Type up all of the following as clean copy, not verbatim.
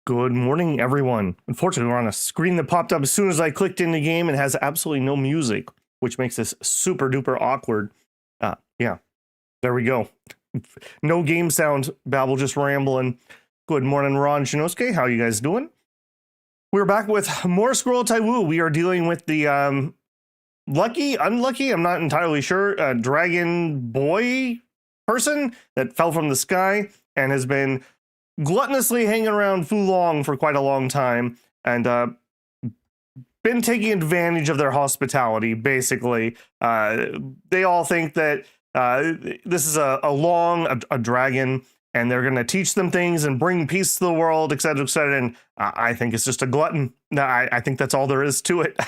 Good morning, everyone. Unfortunately, we're on a screen that popped up as soon as I clicked in the game and has absolutely no music, which makes this super duper awkward. Yeah, there we go. No game sound, Babel just rambling. Good morning, Ron Shinosuke. How you guys doing? We're back with more Scroll of Taiwu. We are dealing with the lucky, unlucky, I'm not entirely sure, dragon boy person that fell from the sky and has been gluttonously hanging around Fulong for quite a long time and been taking advantage of their hospitality, basically. They all think that this is a dragon, and they're going to teach them things and bring peace to the world, etc., etc., and I think it's just a glutton. I think that's all there is to it.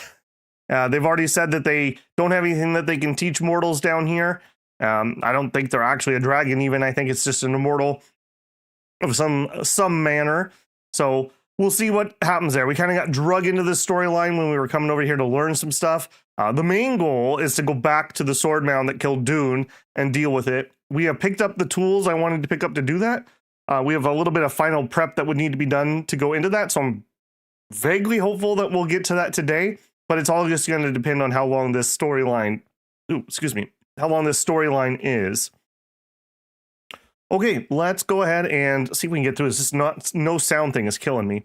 They've already said that they don't have anything that they can teach mortals down here. I don't think they're actually a dragon even. I think it's just an immortal of some manner. So we'll see what happens there. We kind of got drug into this storyline when we were coming over here to learn some stuff. The main goal is to go back to the sword mound that killed Dune and deal with it. We have picked up the tools I wanted to pick up to do that. We have a little bit of final prep that would need to be done to go into that. So I'm vaguely hopeful that we'll get to that today, but it's all just going to depend on how long this storyline, how long this storyline is. Okay, let's go ahead and see if we can get through this. No sound thing is killing me.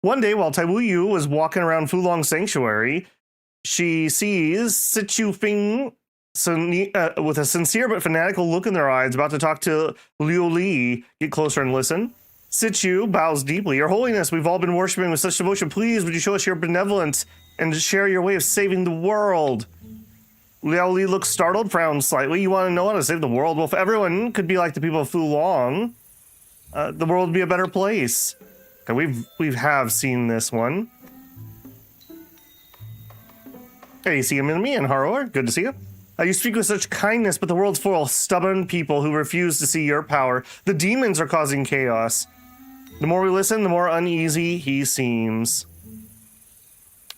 One day, while Taiwu Yu was walking around Fulong Sanctuary, she sees Sichu Fing with a sincere but fanatical look in their eyes, about to talk to Liu Li. Get closer and listen. Sichu bows deeply. Your Holiness, we've all been worshiping with such devotion. Please, would you show us your benevolence and share your way of saving the world? Liu Li looks startled, frowns slightly. You want to know how to save the world? Well, if everyone could be like the people of Fulong, the world would be a better place. Okay, we have seen this one. Hey, see him in me and Haror. Good to see you. You speak with such kindness, but the world's full of stubborn people who refuse to see your power. The demons are causing chaos. The more we listen, the more uneasy he seems.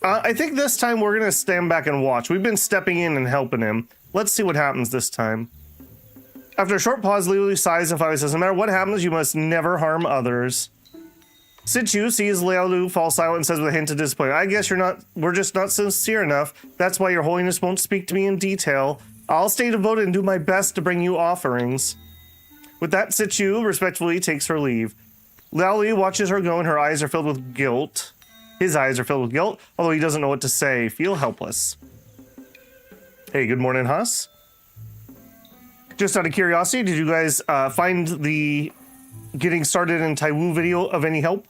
I think this time we're going to stand back and watch. We've been stepping in and helping him. Let's see what happens this time. After a short pause, Liu sighs and finally says, no matter what happens, you must never harm others. Sichu sees Liu Lu fall silent and says with a hint of disappointment, I guess we're just not sincere enough. That's why your Holiness won't speak to me in detail. I'll stay devoted and do my best to bring you offerings. With that, Sichu respectfully takes her leave. Liu Lu watches her go and her eyes are filled with guilt. His eyes are filled with guilt, although he doesn't know what to say. Feel helpless. Hey, good morning, Huss. Just out of curiosity, did you guys find the getting started in Taiwu video of any help?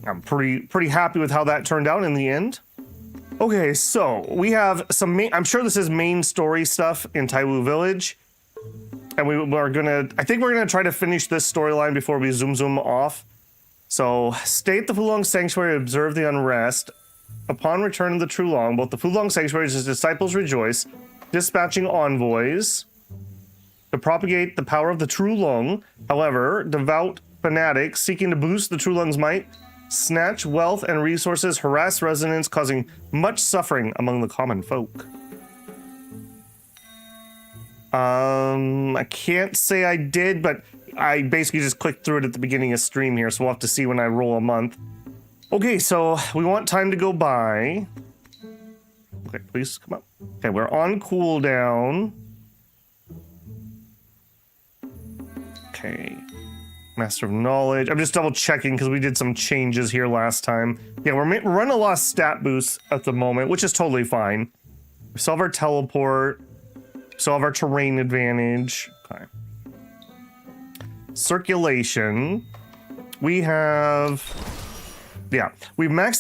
I'm pretty happy with how that turned out in the end. Okay, so we have some I'm sure this is main story stuff in Taiwu Village. And I think we're gonna try to finish this storyline before we zoom off. So, stay at the Fulong Sanctuary and observe the unrest. Upon return of the Trulong, both the Fulong Sanctuary and his disciples rejoice, dispatching envoys to propagate the power of the Trulong. However, devout fanatics seeking to boost the Trulong's might, snatch wealth and resources, harass residents, causing much suffering among the common folk. I can't say I did, but I basically just clicked through it at the beginning of stream here, so we'll have to see when I roll a month. Okay, so we want time to go by. Okay, please come up. Okay, we're on cooldown. Okay. Master of Knowledge. I'm just double checking because we did some changes here last time. Yeah, we're running a lot of stat boosts at the moment, which is totally fine. We still have our teleport. We still have our terrain advantage. Okay. Circulation. We've maxed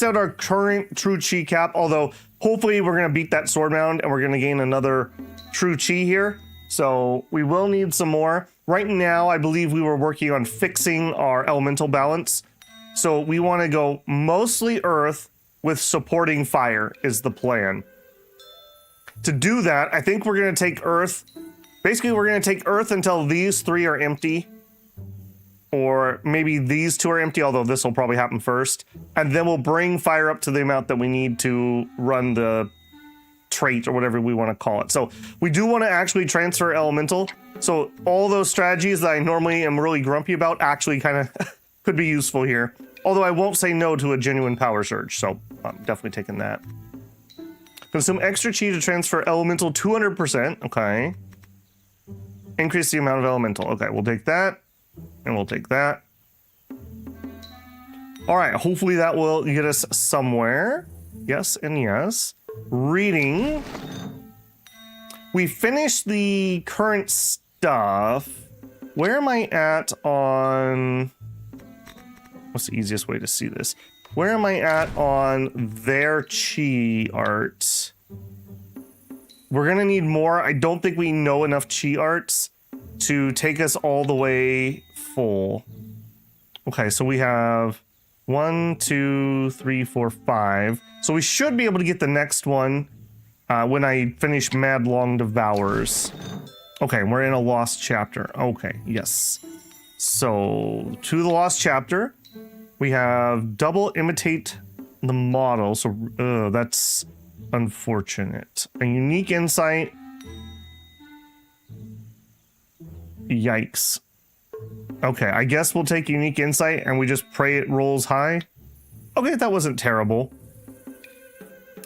out our current true chi cap, although hopefully we're going to beat that sword mound and we're going to gain another true chi here. So we will need some more. Right now, I believe we were working on fixing our elemental balance. So we want to go mostly earth with supporting fire is the plan. To do that, I think we're going to take earth. Basically, we're going to take earth until these three are empty. Or maybe these two are empty, although this will probably happen first. And then we'll bring fire up to the amount that we need to run the trait or whatever we want to call it. So we do want to actually transfer elemental. So all those strategies that I normally am really grumpy about actually kind of could be useful here. Although I won't say no to a genuine power surge, so I'm definitely taking that. Consume extra chi to transfer elemental 200%. Okay. Increase the amount of elemental. Okay, we'll take that. And we'll take that. All right, hopefully that will get us somewhere. Yes and yes. Reading. We finished the current stuff. Where am I at on... What's the easiest way to see this? Where am I at on their chi art? We're gonna need more. I don't think we know enough chi arts to take us all the way full. Okay, so we have 1, 2, 3, 4, 5. So we should be able to get the next one when I finish Mad Long Devours. Okay, we're in a lost chapter. Okay, yes. So to the lost chapter, we have double imitate the model. So that's unfortunate. A unique insight. Yikes. Okay, I guess we'll take unique insight and we just pray it rolls high. Okay, that wasn't terrible.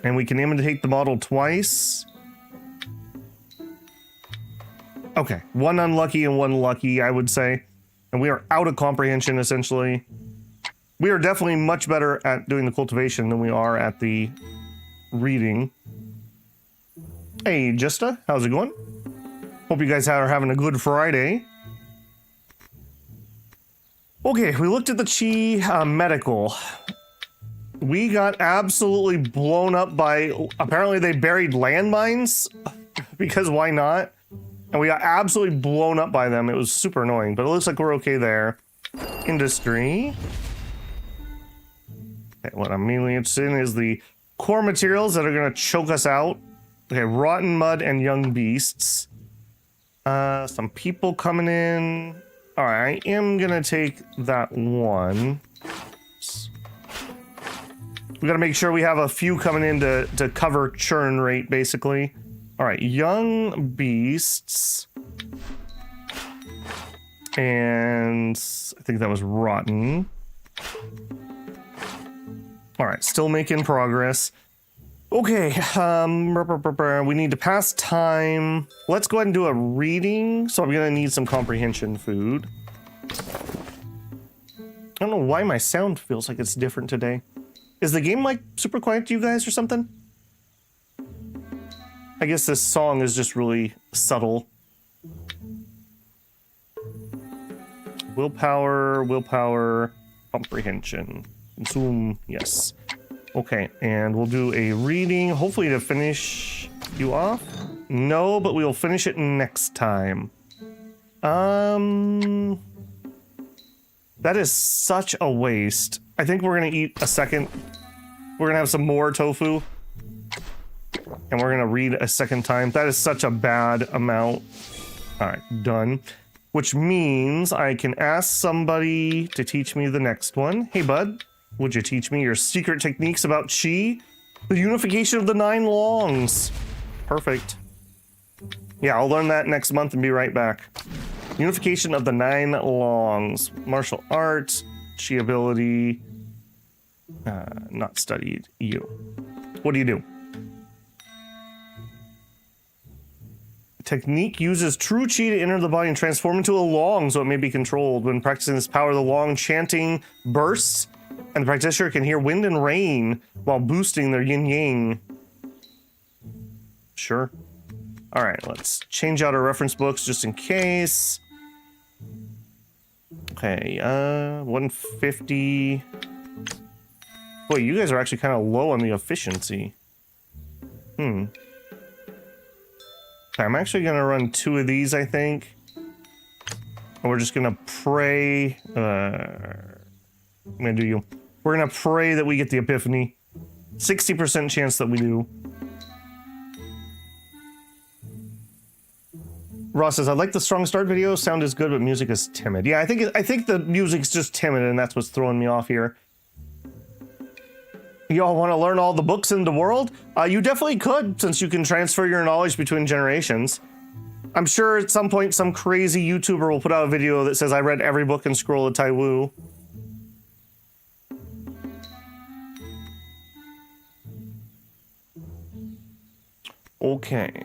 And we can imitate the model twice. Okay, one unlucky and one lucky, I would say. And we are out of comprehension, essentially. We are definitely much better at doing the cultivation than we are at the reading. Hey, Justa, how's it going? Hope you guys are having a good Friday. Okay, we looked at the Chi medical. We got absolutely blown up by... Apparently they buried landmines, because why not? And we got absolutely blown up by them. It was super annoying, but it looks like we're okay there. Industry. Okay, what I'm mainly interested in is the core materials that are going to choke us out. Okay, rotten mud and young beasts. Some people coming in. All right, I am going to take that one. We got to make sure we have a few coming in to cover churn rate, basically. All right, young beasts. And I think that was rotten. All right, still making progress. Okay, we need to pass time. Let's go ahead and do a reading. So I'm gonna need some comprehension food. I don't know why my sound feels like it's different today. Is the game like super quiet to you guys or something? I guess this song is just really subtle. Willpower, comprehension. Consume, yes. Okay, and we'll do a reading, hopefully to finish you off. No, but we'll finish it next time. That is such a waste. I think we're gonna eat a second. We're gonna have some more tofu. And we're gonna read a second time. That is such a bad amount. All right, done. Which means I can ask somebody to teach me the next one. Hey, bud, would you teach me your secret techniques about chi? The unification of the 9 longs. Perfect. Yeah, I'll learn that next month and be right back. Unification of the 9 longs. Martial arts, chi ability. Not studied. You. What do you do? Technique uses true chi to enter the body and transform into a long so it may be controlled. When practicing this power, the long chanting bursts, and the practitioner can hear wind and rain while boosting their yin-yang. Sure. All right, let's change out our reference books just in case. Okay, 150. Boy, you guys are actually kind of low on the efficiency. Okay, I'm actually going to run 2 of these, I think. And we're just going to pray. I'm going to do you. We're going to pray that we get the epiphany. 60% chance that we do. Ross says, I like the strong start video. Sound is good, but music is timid. Yeah, I think the music's just timid, and that's what's throwing me off here. Y'all want to learn all the books in the world? You definitely could, since you can transfer your knowledge between generations. I'm sure at some point some crazy YouTuber will put out a video that says I read every book in Scroll of Taiwu. Okay.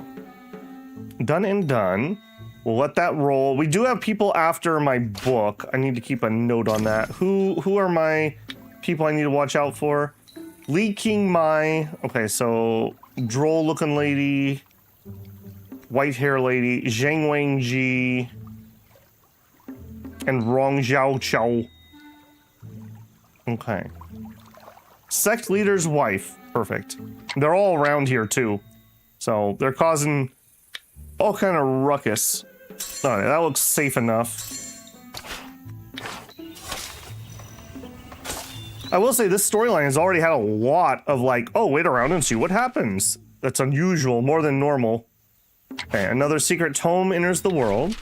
Done and done. We'll let that roll. We do have people after my book. I need to keep a note on that. Who are my people I need to watch out for? Li King Mai. Okay, so droll looking lady. White hair lady. Zhang Wang Ji. And Rong Zhao Chao. Okay. Sect leader's wife. Perfect. They're all around here too. So they're causing all kind of ruckus. Alright, that looks safe enough. I will say this storyline has already had a lot of like, oh, wait around and see what happens. That's unusual, more than normal. Okay, another secret tome enters the world.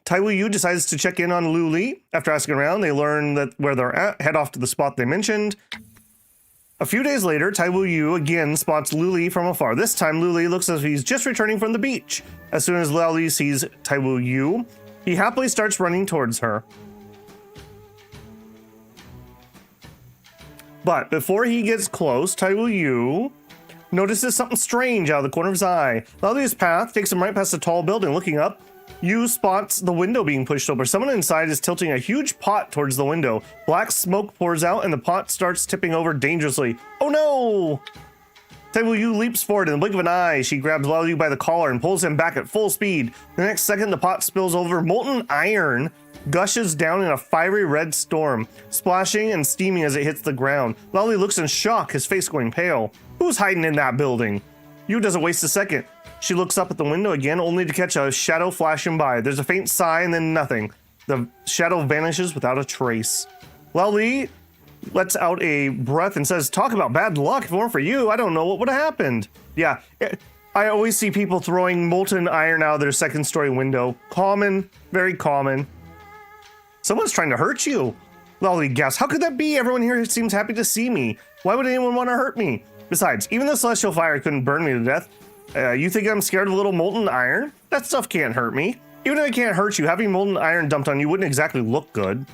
Taiwu Yu decides to check in on Lu Li. After asking around, they learn that where they're at, head off to the spot they mentioned. A few days later, Taiwu Yu again spots Lu Li from afar. This time, Lu Li looks as if he's just returning from the beach. As soon as Lao Li sees Taiwu Yu, he happily starts running towards her. But before he gets close, Taiwu Yu notices something strange out of the corner of his eye. Lao Li's path takes him right past a tall building. Looking up, Yu spots the window being pushed open. Someone inside is tilting a huge pot towards the window. Black smoke pours out and the pot starts tipping over dangerously. Oh no! Taiwu Yu leaps forward in the blink of an eye. She grabs Lao Yu by the collar and pulls him back at full speed. The next second, the pot spills over. Molten iron gushes down in a fiery red storm, splashing and steaming as it hits the ground. Lao Yu looks in shock, his face going pale. Who's hiding in that building? Yu doesn't waste a second. She looks up at the window again, only to catch a shadow flashing by. There's a faint sigh and then nothing. The shadow vanishes without a trace. Lao Li lets out a breath and says, talk about bad luck. If it weren't for you, I don't know what would have happened. Yeah, I always see people throwing molten iron out of their second story window. Common, very common. Someone's trying to hurt you. Lao Li gasps, how could that be? Everyone here seems happy to see me. Why would anyone want to hurt me? Besides, even the celestial fire couldn't burn me to death. You think I'm scared of a little molten iron? That stuff can't hurt me. Even if it can't hurt you, having molten iron dumped on you wouldn't exactly look good.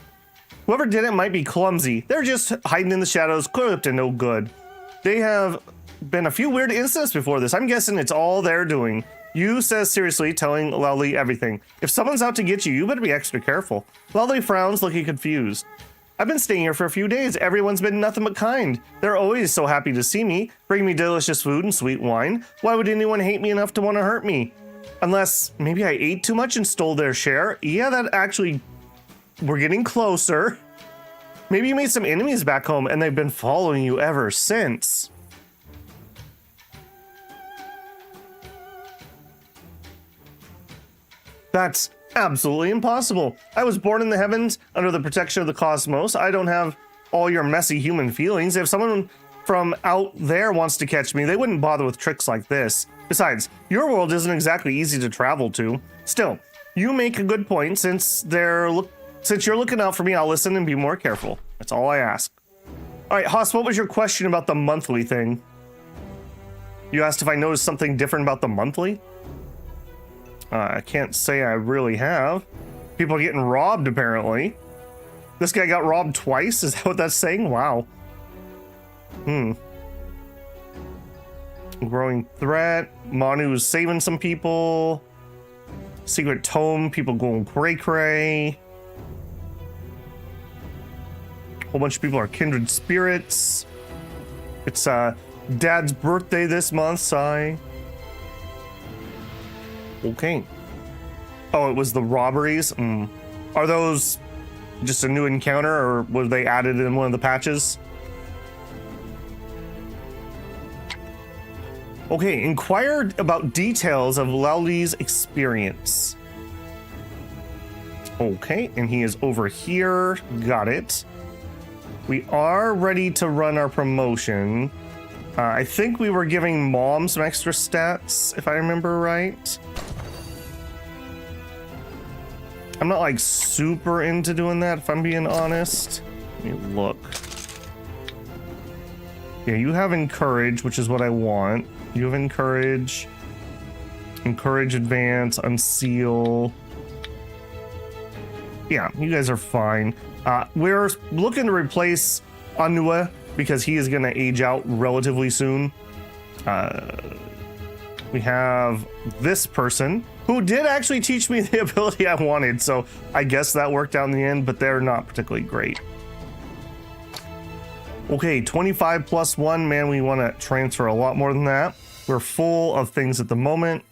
Whoever did it might be clumsy. They're just hiding in the shadows, clearly up to no good. They have been a few weird incidents before this. I'm guessing it's all they're doing. Yu says seriously, telling Lao Li everything. If someone's out to get you, you better be extra careful. Lao Li frowns, looking confused. I've been staying here for a few days. Everyone's been nothing but kind. They're always so happy to see me, bring me delicious food and sweet wine. Why would anyone hate me enough to want to hurt me? Unless maybe I ate too much and stole their share. Yeah, that actually, we're getting closer. Maybe you made some enemies back home and they've been following you ever since. That's absolutely impossible. I was born in the heavens under the protection of the cosmos. I don't have all your messy human feelings. If someone from out there wants to catch me, they wouldn't bother with tricks like this. Besides, your world isn't exactly easy to travel to. Still, you make a good point. Since you're looking out for me, I'll listen and be more careful. That's all I ask. All right, Haas, what was your question about the monthly thing? You asked if I noticed something different about the monthly? I can't say I really have. People are getting robbed, apparently. This guy got robbed twice? Is that what that's saying? Wow. Growing threat. Manu's saving some people. Secret tome. People going cray-cray. Whole bunch of people are kindred spirits. It's Dad's birthday this month, Sai. Okay. Oh, it was the robberies? Are those just a new encounter, or were they added in one of the patches? Okay, inquired about details of Lao Li's experience. Okay, and he is over here. Got it. We are ready to run our promotion. I think we were giving Mom some extra stats, if I remember right. I'm not like super into doing that, if I'm being honest. Let me look. Yeah, you have encourage, which is what I want. You have encourage, advance, unseal. Yeah, you guys are fine. We're looking to replace Anua because he is going to age out relatively soon. We have this person who did actually teach me the ability I wanted, so I guess that worked out in the end, but they're not particularly great. Okay, 25 plus 1. Man, we want to transfer a lot more than that. We're full of things at the moment.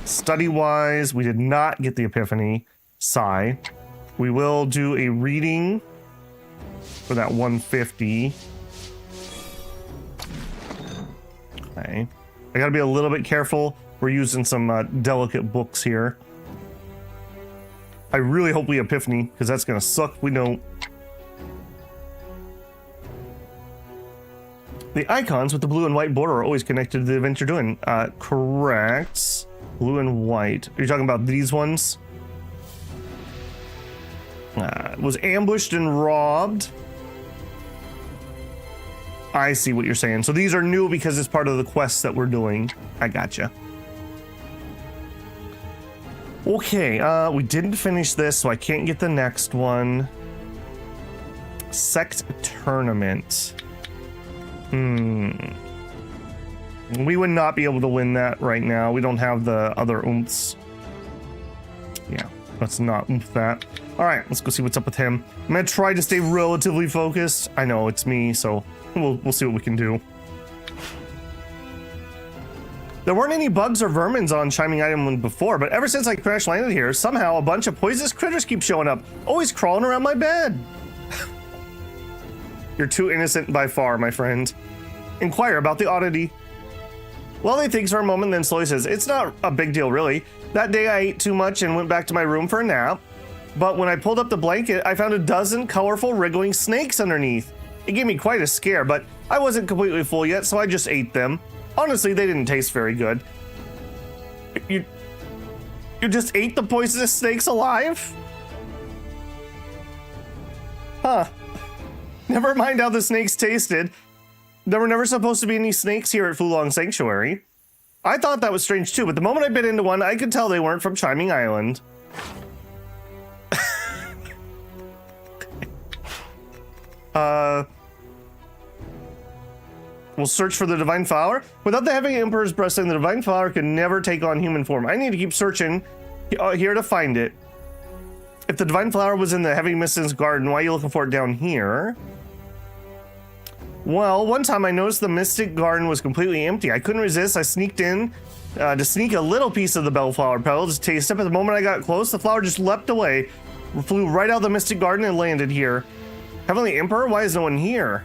Study-wise, we did not get the epiphany. Sigh. We will do a reading for that 150. Okay. I gotta be a little bit careful. We're using some delicate books here. I really hope we epiphany, because that's gonna suck if we don't. The icons with the blue and white border are always connected to the event you're doing. Correct. Blue and white. Are you talking about these ones? Was ambushed and robbed. I see what you're saying. So these are new because it's part of the quests that we're doing. I gotcha. Okay, we didn't finish this, so I can't get the next one. Sect tournament. We would not be able to win that right now. We don't have the other oomphs. Yeah, let's not oomph that. All right, let's go see what's up with him. I'm gonna try to stay relatively focused. I know it's me, so we'll see what we can do. There weren't any bugs or vermins on Chiming Island before, but ever since I crash landed here, somehow a bunch of poisonous critters keep showing up, always crawling around my bed. You're too innocent by far, my friend. Inquire about the oddity. Well, he thinks for a moment, then slowly says, it's not a big deal, really. That day I ate too much and went back to my room for a nap. But when I pulled up the blanket, I found a dozen colorful wriggling snakes underneath. It gave me quite a scare, but I wasn't completely full yet, so I just ate them. Honestly, they didn't taste very good. You just ate the poisonous snakes alive? Huh. Never mind how the snakes tasted. There were never supposed to be any snakes here at Fulong Sanctuary. I thought that was strange too, but the moment I bit into one, I could tell they weren't from Chiming Island. We'll search for the Divine Flower. Without the Heavy Emperor's blessing, the Divine Flower could never take on human form. I need to keep searching here to find it. If the Divine Flower was in the Heavy Mist's garden, why are you looking for it down here? Well, one time I noticed the Mystic Garden was completely empty. I couldn't resist. I sneaked in to sneak a little piece of the Bellflower petal to taste it, but the moment I got close, the flower just leapt away, flew right out of the Mystic Garden and landed here. Heavenly Emperor? Why is no one here?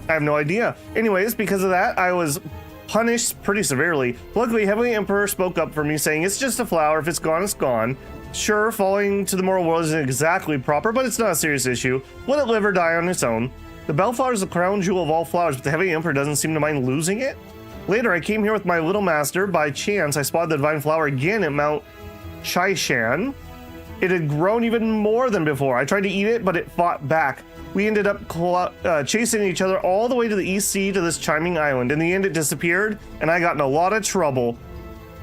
I have no idea. Anyways, because of that, I was punished pretty severely. Luckily, Heavenly Emperor spoke up for me, saying, it's just a flower. If it's gone, it's gone. Sure, falling to the moral world isn't exactly proper, but it's not a serious issue. Let it live or die on its own. The Bellflower is the crown jewel of all flowers, but the Heavenly Emperor doesn't seem to mind losing it. Later, I came here with my little master. By chance, I spotted the Divine Flower again at Mount Chaishan. It had grown even more than before. I tried to eat it, but it fought back. We ended up chasing each other all the way to the East Sea to this Chiming Island. In the end, it disappeared, and I got in a lot of trouble.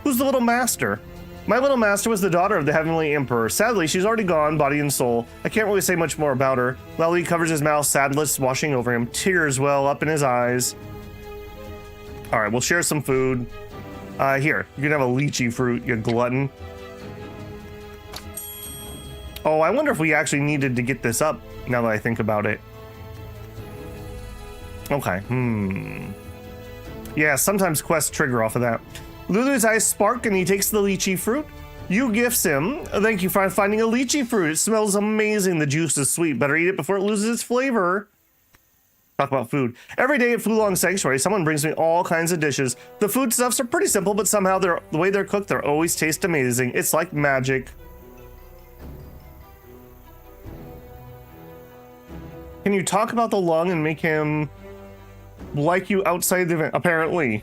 Who's the little master? My little master was the daughter of the Heavenly Emperor. Sadly, she's already gone, body and soul. I can't really say much more about her. Lally covers his mouth, sadness washing over him. Tears well up in his eyes. All right, we'll share some food. Here, you can have a lychee fruit, you glutton. Oh, I wonder if we actually needed to get this up, now that I think about it. Okay, Yeah, sometimes quests trigger off of that. Lulu's eyes spark and he takes the lychee fruit. You gifts him. Thank you for finding a lychee fruit. It smells amazing. The juice is sweet. Better eat it before it loses its flavor. Talk about food. Every day at Fulong Sanctuary, someone brings me all kinds of dishes. The food stuffs are pretty simple, but somehow the way they're cooked, they always taste amazing. It's like magic. Can you talk about the lung and make him like you outside the event? Apparently.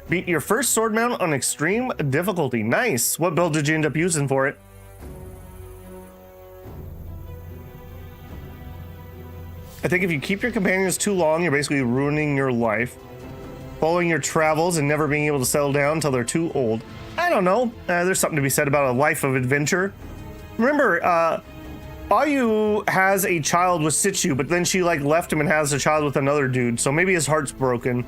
Beat your first sword mount on extreme difficulty. Nice. What build did you end up using for it? I think if you keep your companions too long, you're basically ruining your life. Following your travels and never being able to settle down until they're too old. I don't know. There's something to be said about a life of adventure. Remember, Ayu has a child with Situ, but then she like left him and has a child with another dude, so maybe his heart's broken.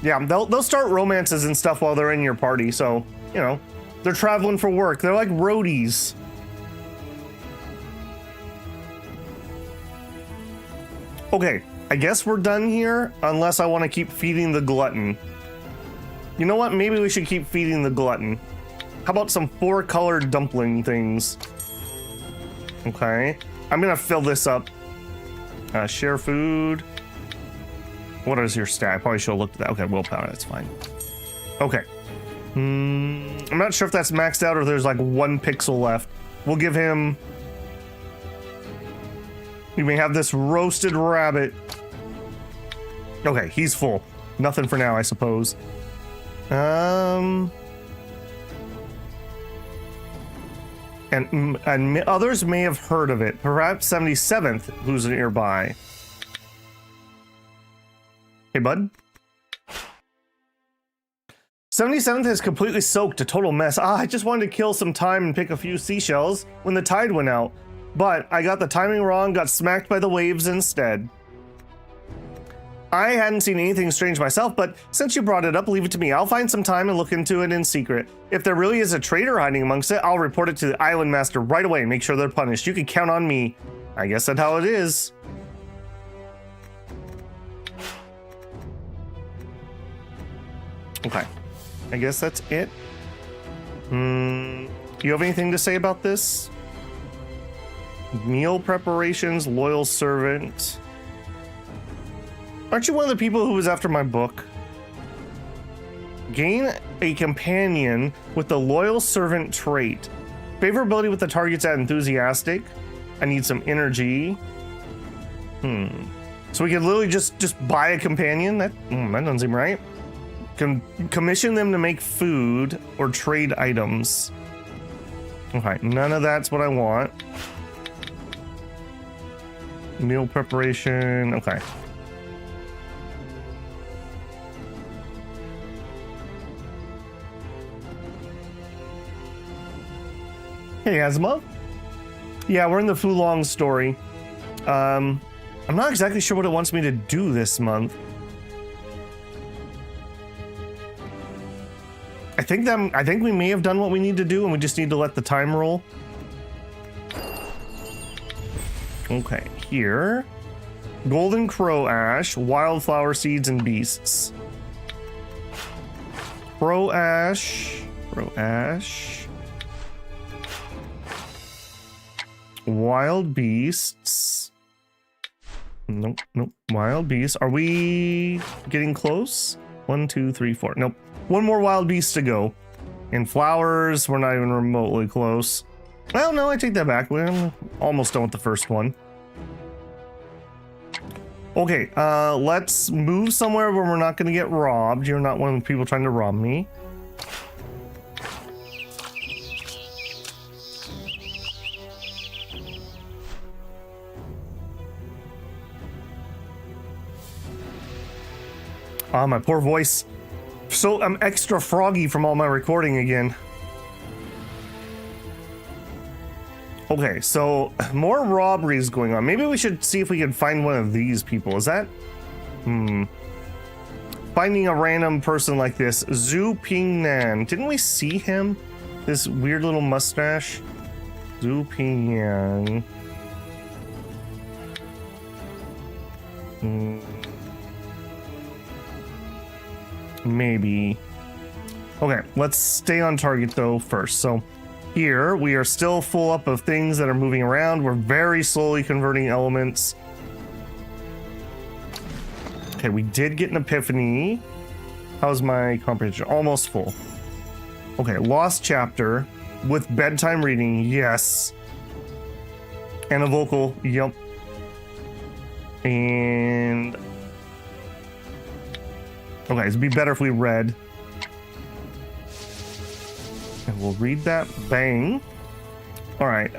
Yeah, they'll start romances and stuff while they're in your party, so, you know, they're traveling for work. They're like roadies. Okay, I guess we're done here, unless I want to keep feeding the glutton. You know what? Maybe we should keep feeding the glutton. How about some 4-colored dumpling things? Okay, I'm gonna fill this up. Share food. What is your stat? I probably should have looked at that. Okay, willpower, that's fine. Okay. I'm not sure if that's maxed out or there's like 1 pixel left. We'll give him... We may have this roasted rabbit. Okay, he's full. Nothing for now, I suppose. And others may have heard of it. Perhaps 77th, who's nearby. Hey, bud. 77th is completely soaked, a total mess. I just wanted to kill some time and pick a few seashells when the tide went out. But I got the timing wrong, got smacked by the waves instead. I hadn't seen anything strange myself, but since you brought it up, leave it to me. I'll find some time and look into it in secret. If there really is a traitor hiding amongst it, I'll report it to the island master right away and make sure they're punished. You can count on me. I guess that's how it is. Okay. I guess that's it. You have anything to say about this? Meal preparations, loyal servant. Aren't you one of the people who was after my book? Gain a companion with the loyal servant trait. Favorability with the targets at enthusiastic. I need some energy. So we can literally just buy a companion? That doesn't seem right. Commission them to make food or trade items. Okay, none of that's what I want. Meal preparation, okay. Hey, Asimov. Yeah, we're in the Fulong story. I'm not exactly sure what it wants me to do this month. I think we may have done what we need to do and we just need to let the time roll. Okay, here. Golden Crow Ash, Wildflower Seeds and Beasts. Crow Ash. Wild Beasts. Nope. Wild Beasts. Are we getting close? 1, 2, 3, 4. Nope. 1 more wild beast to go. And flowers, we're not even remotely close. Well, no, I take that back. We're almost done with the first one. Okay, let's move somewhere where we're not going to get robbed. You're not one of the people trying to rob me. Ah, my poor voice. So I'm extra froggy from all my recording again. Okay, so more robberies going on. Maybe we should see if we can find one of these people. Is that? Finding a random person like this. Zhu Pingnan. Didn't we see him? This weird little mustache. Zhu Pingnan. Maybe. Okay, let's stay on target though first. So here we are still full up of things that are moving around. We're very slowly converting elements. Okay, we did get an epiphany. How's my comprehension? Almost full. Okay, lost chapter with bedtime reading. Yes. And a vocal. Yep. And okay, it'd be better if we read. And we'll read that. Bang. All right.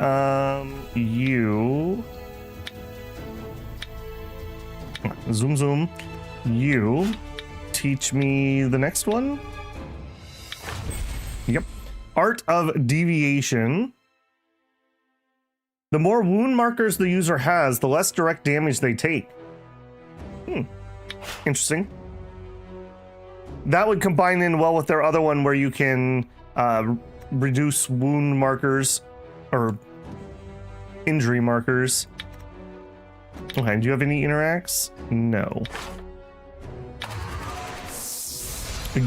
You. Zoom. You teach me the next one. Yep. Art of Deviation. The more wound markers the user has, the less direct damage they take. Interesting. That would combine in well with their other one where you can reduce wound markers or injury markers. Okay, do you have any interacts? No.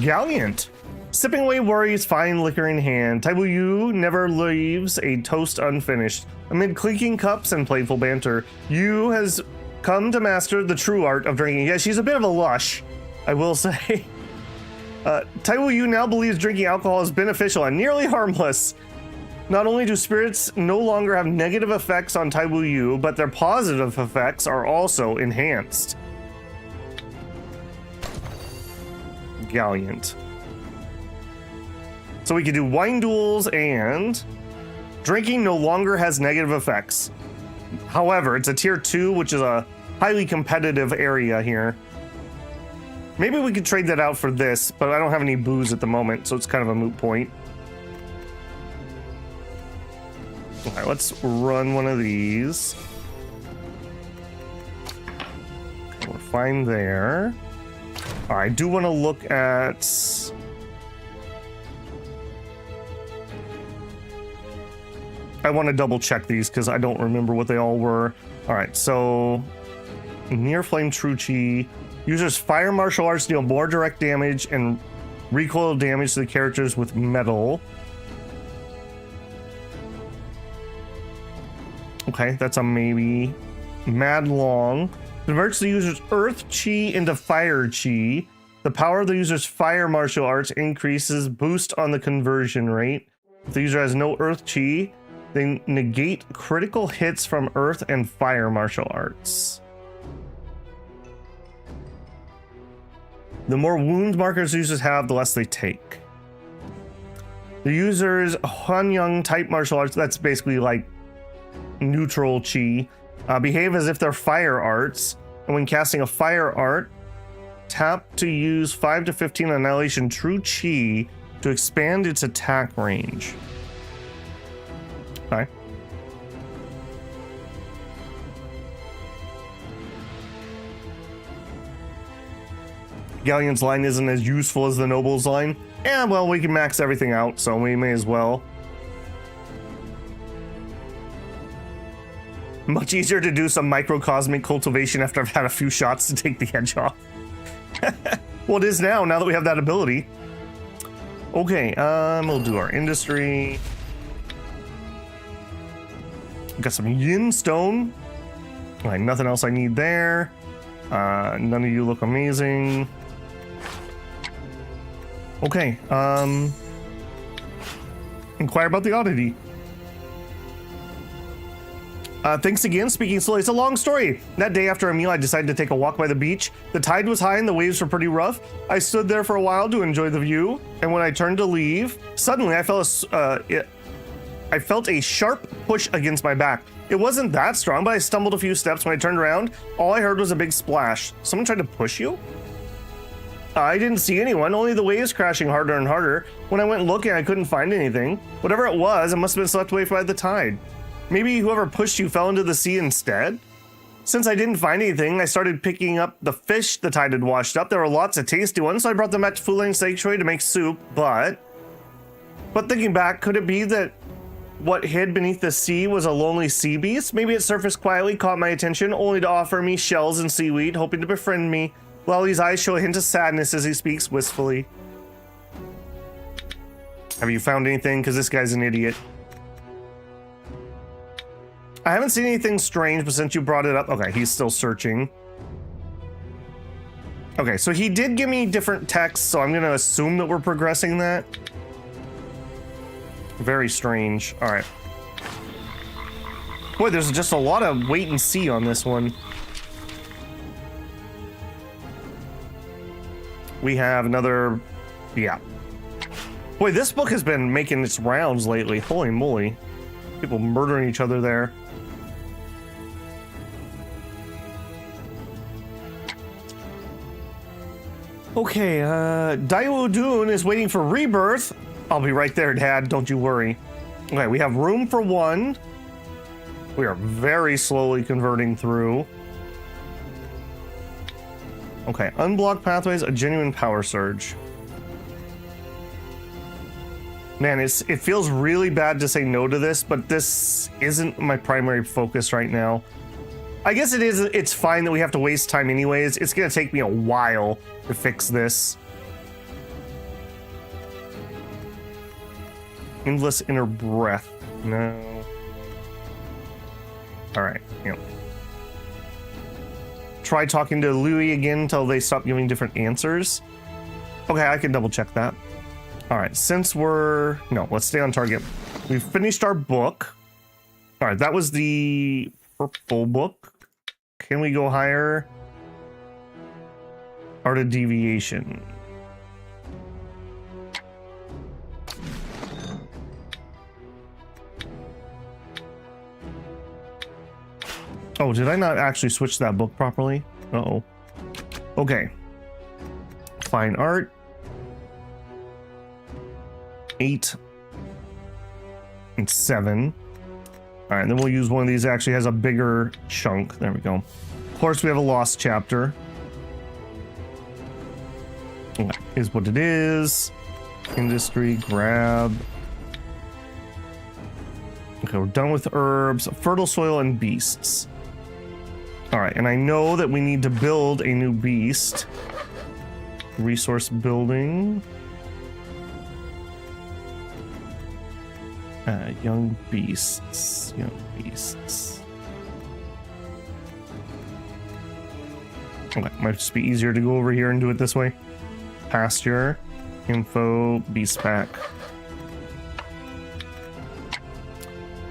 Gallant. Sipping away worries, fine liquor in hand. Taiwu Yu never leaves a toast unfinished. Amid clinking cups and playful banter, Yu has come to master the true art of drinking. Yeah, she's a bit of a lush, I will say. Taiwu Yu now believes drinking alcohol is beneficial and nearly harmless. Not only do spirits no longer have negative effects on Taiwu Yu, but their positive effects are also enhanced. Gallant. So we can do wine duels, and drinking no longer has negative effects. However, it's a tier 2, which is a highly competitive area here. Maybe we could trade that out for this, but I don't have any booze at the moment, so it's kind of a moot point. All right, let's run one of these. We're fine there. All right, I do want to look at... I want to double check these because I don't remember what they all were. All right, so near flame true chi. Users fire martial arts deal more direct damage and recoil damage to the characters with metal. Okay, that's a maybe. Mad long converts the user's earth chi into fire chi. The power of the user's fire martial arts increases boost on the conversion rate. If the user has no earth chi, they negate critical hits from earth and fire martial arts. The more wound markers users have, the less they take. The user's Hanyang type martial arts, that's basically like neutral chi, behave as if they're fire arts. And when casting a fire art, tap to use 5 to 15 annihilation true chi to expand its attack range. Okay. Galleon's line isn't as useful as the Noble's line. Yeah, well, we can max everything out, so we may as well. Much easier to do some microcosmic cultivation after I've had a few shots to take the edge off. Well, it is now that we have that ability. Okay, we'll do our industry. Got some yin stone. All right, nothing else I need there. None of you look amazing. Okay, inquire about the oddity. Thanks again, speaking slowly. It's a long story. That day after a meal, I decided to take a walk by the beach. The tide was high and the waves were pretty rough. I stood there for a while to enjoy the view, and when I turned to leave, suddenly I felt a sharp push against my back. It wasn't that strong, but I stumbled a few steps. When I turned around, all I heard was a big splash. Someone tried to push you? I didn't see anyone, only the waves crashing harder and harder. When I went looking, I couldn't find anything. Whatever it was, it must have been swept away by the tide. Maybe whoever pushed you fell into the sea instead? Since I didn't find anything, I started picking up the fish the tide had washed up. There were lots of tasty ones, so I brought them back to Fulang Sanctuary to make soup, but thinking back, could it be that what hid beneath the sea was a lonely sea beast? Maybe it surfaced quietly, caught my attention, only to offer me shells and seaweed, hoping to befriend me. Lolly's eyes show a hint of sadness as he speaks wistfully. Have you found anything? Because this guy's an idiot. I haven't seen anything strange, but since you brought it up... Okay, he's still searching. Okay, so he did give me different texts, so I'm going to assume that we're progressing that. Very strange. All right. Boy, there's just a lot of wait and see on this one. We have another... Yeah. Boy, this book has been making its rounds lately. Holy moly. People murdering each other there. Okay, Daewoo Dun is waiting for rebirth. I'll be right there, Dad. Don't you worry. Okay, we have room for one. We are very slowly converting through. Okay, unblocked pathways, a genuine power surge. Man, it feels really bad to say no to this, but this isn't my primary focus right now. I guess it is. It's fine that we have to waste time anyways. It's gonna take me a while to fix this. Endless inner breath. No. All right. Yep. Try talking to Louis again until they stop giving different answers. Okay, I can double check that. All right, since let's stay on target. We've finished our book. All right, that was the purple book. Can we go higher? Art of deviation. Oh, did I not actually switch that book properly? Uh-oh. Okay. Fine art. 8 and 7. All right, then we'll use one of these that actually has a bigger chunk. There we go. Of course, we have a lost chapter. Okay, here's what it is. Industry, grab. Okay, we're done with herbs, fertile soil, and beasts. All right, and I know that we need to build a new beast. Resource building. Young beasts. Young beasts. Okay, might just be easier to go over here and do it this way. Pasture. Info. Beast pack.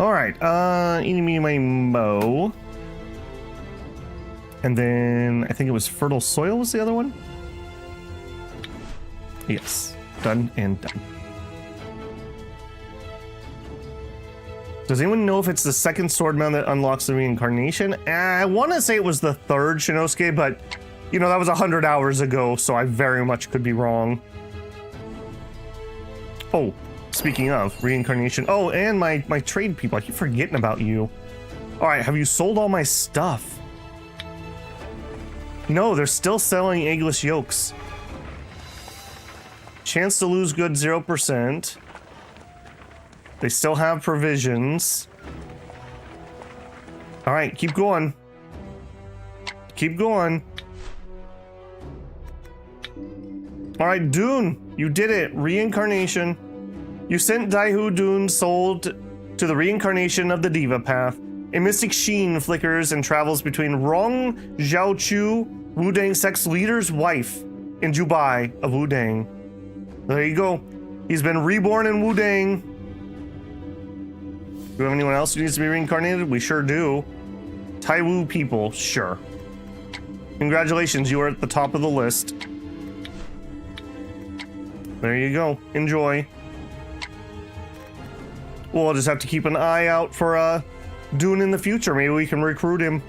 Alright, eeny, meeny, miny, mo. And then I think it was fertile soil was the other one? Yes. Done and done. Does anyone know if it's the second sword mount that unlocks the reincarnation? I want to say it was the third Shinosuke, but you know, that was 100 hours ago, so I very much could be wrong. Oh, speaking of reincarnation. Oh, and my trade people. I keep forgetting about you. All right, have you sold all my stuff? No, they're still selling eggless yolks. Chance to lose goods 0%. They still have provisions. All right, keep going. Keep going. All right, Dune, you did it. Reincarnation. You sent Daihu Dune sold to the reincarnation of the Diva Path. A mystic sheen flickers and travels between Rong Zhaochu, Wudang sect's leader's wife, in Jubai of Wudang. There you go. He's been reborn in Wudang. Do we have anyone else who needs to be reincarnated? We sure do. Taiwu people, sure. Congratulations, you are at the top of the list. There you go. Enjoy. We'll just have to keep an eye out for Dune in the future. Maybe we can recruit him.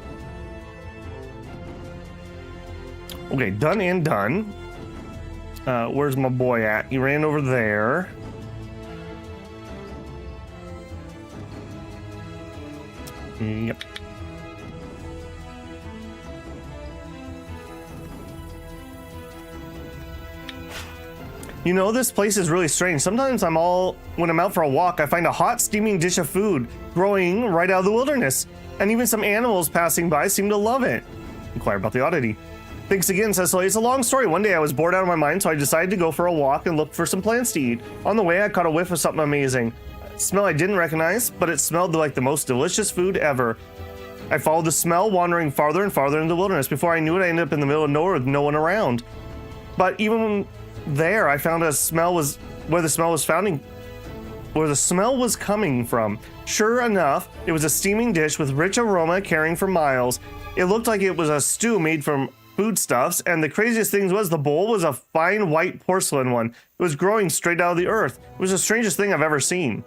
Okay, done and done. Where's my boy at? He ran over there. Yep. You know, this place is really strange. Sometimes when I'm out for a walk, I find a hot, steaming dish of food growing right out of the wilderness. And even some animals passing by seem to love it. Inquire about the oddity. Thanks again, Cecily. It's a long story. One day I was bored out of my mind, so I decided to go for a walk and look for some plants to eat. On the way, I caught a whiff of something amazing. A smell I didn't recognize, but it smelled like the most delicious food ever. I followed the smell, wandering farther and farther into the wilderness. Before I knew it, I ended up in the middle of nowhere with no one around. But even there, I found where the smell was coming from. Sure enough, it was a steaming dish with rich aroma carrying for miles. It looked like it was a stew made from foodstuffs, and the craziest thing was the bowl was a fine white porcelain one. It was growing straight out of the earth. It was the strangest thing I've ever seen.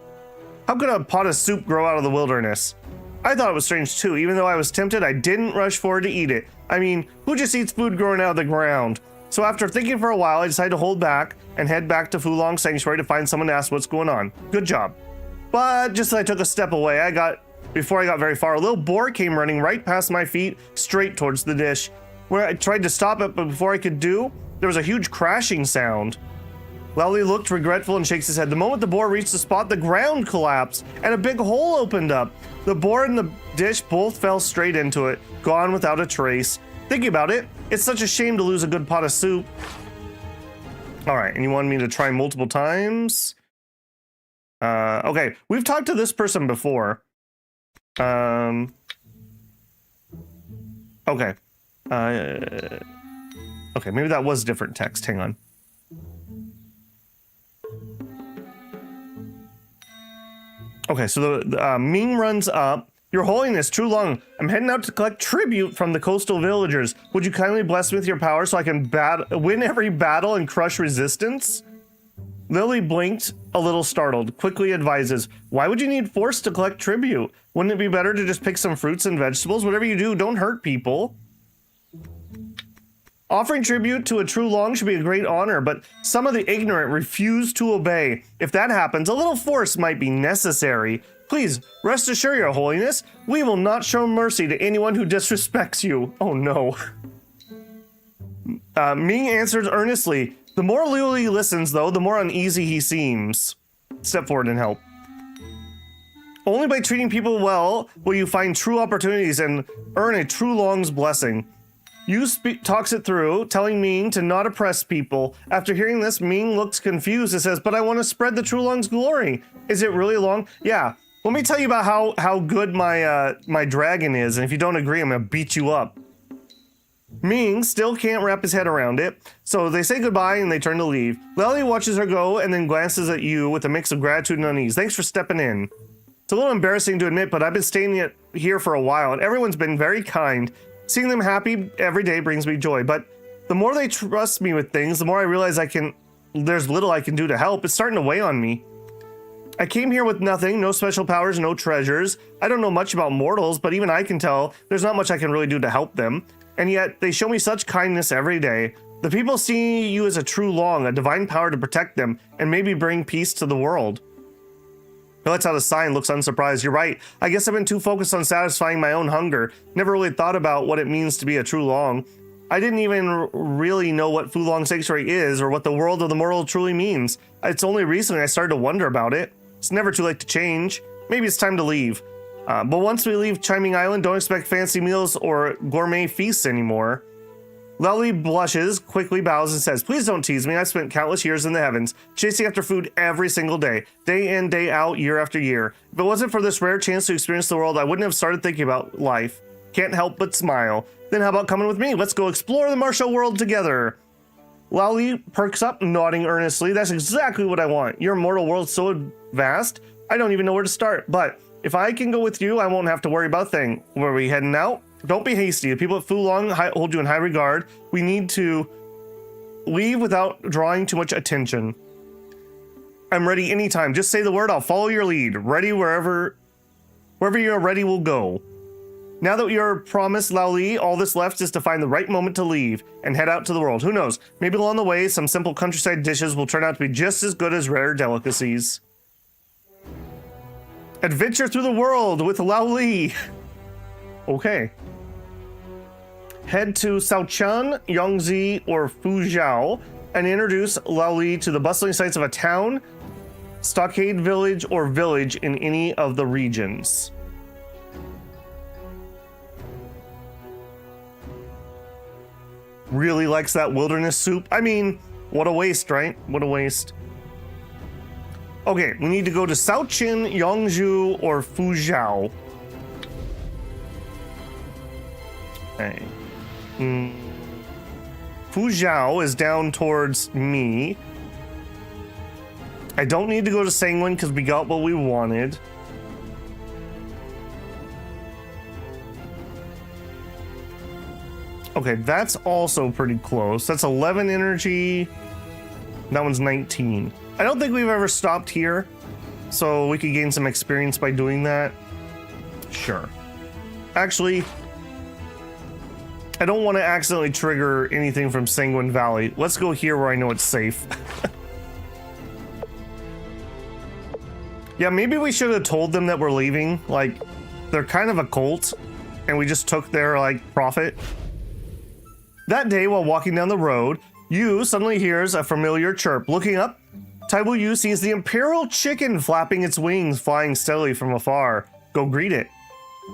How could a pot of soup grow out of the wilderness? I thought it was strange too. Even though I was tempted, I didn't rush forward to eat it. I mean, who just eats food growing out of the ground? So after thinking for a while, I decided to hold back and head back to Fulong Sanctuary to find someone to ask what's going on. Good job. But just as I took a step away, before I got very far, a little boar came running right past my feet, straight towards the dish. Where I tried to stop it, but before I could do, there was a huge crashing sound. Lally looked regretful and shakes his head. The moment the boar reached the spot, the ground collapsed and a big hole opened up. The boar and the dish both fell straight into it, gone without a trace. Thinking about it, it's such a shame to lose a good pot of soup. All right, and you wanted me to try multiple times? Okay, we've talked to this person before. Okay. Okay, maybe that was different text. Hang on. Okay, so the Ming runs up. Your Holiness, True Long, I'm heading out to collect tribute from the coastal villagers. Would you kindly bless me with your power so I can win every battle and crush resistance? Lily blinked, a little startled, quickly advises, why would you need force to collect tribute? Wouldn't it be better to just pick some fruits and vegetables? Whatever you do, don't hurt people. Offering tribute to a True Long should be a great honor, but some of the ignorant refuse to obey. If that happens, a little force might be necessary. Please, rest assured, Your Holiness, we will not show mercy to anyone who disrespects you. Oh no. Ming answers earnestly. The more Lily listens, though, the more uneasy he seems. Step forward and help. Only by treating people well will you find true opportunities and earn a True Long's blessing. Yu talks it through, telling Ming to not oppress people. After hearing this, Ming looks confused and says, but I want to spread the True Long's glory. Is it really long? Yeah. Let me tell you about how good my dragon is, and if you don't agree, I'm gonna beat you up. Ming still can't wrap his head around it, so they say goodbye and they turn to leave. Lily watches her go and then glances at you with a mix of gratitude and unease. Thanks for stepping in. It's a little embarrassing to admit, but I've been staying here for a while, and everyone's been very kind. Seeing them happy every day brings me joy, but the more they trust me with things, the more I realize there's little I can do to help. It's starting to weigh on me. I came here with nothing, no special powers, no treasures. I don't know much about mortals, but even I can tell there's not much I can really do to help them. And yet, they show me such kindness every day. The people see you as a True Long, a divine power to protect them, and maybe bring peace to the world. He lets out a sigh and looks unsurprised. You're right. I guess I've been too focused on satisfying my own hunger. Never really thought about what it means to be a True Long. I didn't even really know what Fulong Sanctuary is or what the world of the mortal truly means. It's only recently I started to wonder about it. It's never too late to change. Maybe it's time to leave. But once we leave Chiming Island, don't expect fancy meals or gourmet feasts anymore. Lally blushes, quickly bows and says, please don't tease me. I've spent countless years in the heavens, chasing after food every single day in, day out, year after year. If it wasn't for this rare chance to experience the world, I wouldn't have started thinking about life. Can't help but smile. Then how about coming with me? Let's go explore the martial world together. Lally perks up, nodding earnestly. That's exactly what I want. Your mortal world's so vast, I don't even know where to start. But if I can go with you, I won't have to worry about a thing. Where are we heading out? Don't be hasty. The people at Fulong hold you in high regard. We need to leave without drawing too much attention. I'm ready anytime. Just say the word, I'll follow your lead. Ready wherever you're ready, we'll go. Now that you're promised Laoli, all that's left is to find the right moment to leave and head out to the world. Who knows? Maybe along the way, some simple countryside dishes will turn out to be just as good as rare delicacies. Adventure through the world with Laoli. Okay. Head to Shaoqian, Yongzi, or Fuzhou and introduce Laoli to the bustling sights of a town, stockade village, or village in any of the regions. Really likes that wilderness soup. I mean, what a waste, right? What a waste. Okay, we need to go to Shaoqian, Yongzhou, or Fuzhou. Okay. Fuzhou is down towards me. I don't need to go to Sangwon because we got what we wanted. Okay, that's also pretty close. That's 11 energy. That one's 19. I don't think we've ever stopped here, so we could gain some experience by doing that. Sure. Actually, I don't want to accidentally trigger anything from Sanguine Valley. Let's go here where I know it's safe. Yeah, maybe we should have told them that we're leaving. Like, they're kind of a cult, and we just took their, like, profit. That day, while walking down the road, Yu suddenly hears a familiar chirp. Looking up, Taiwu Yu sees the Imperial Chicken flapping its wings, flying steadily from afar. Go greet it.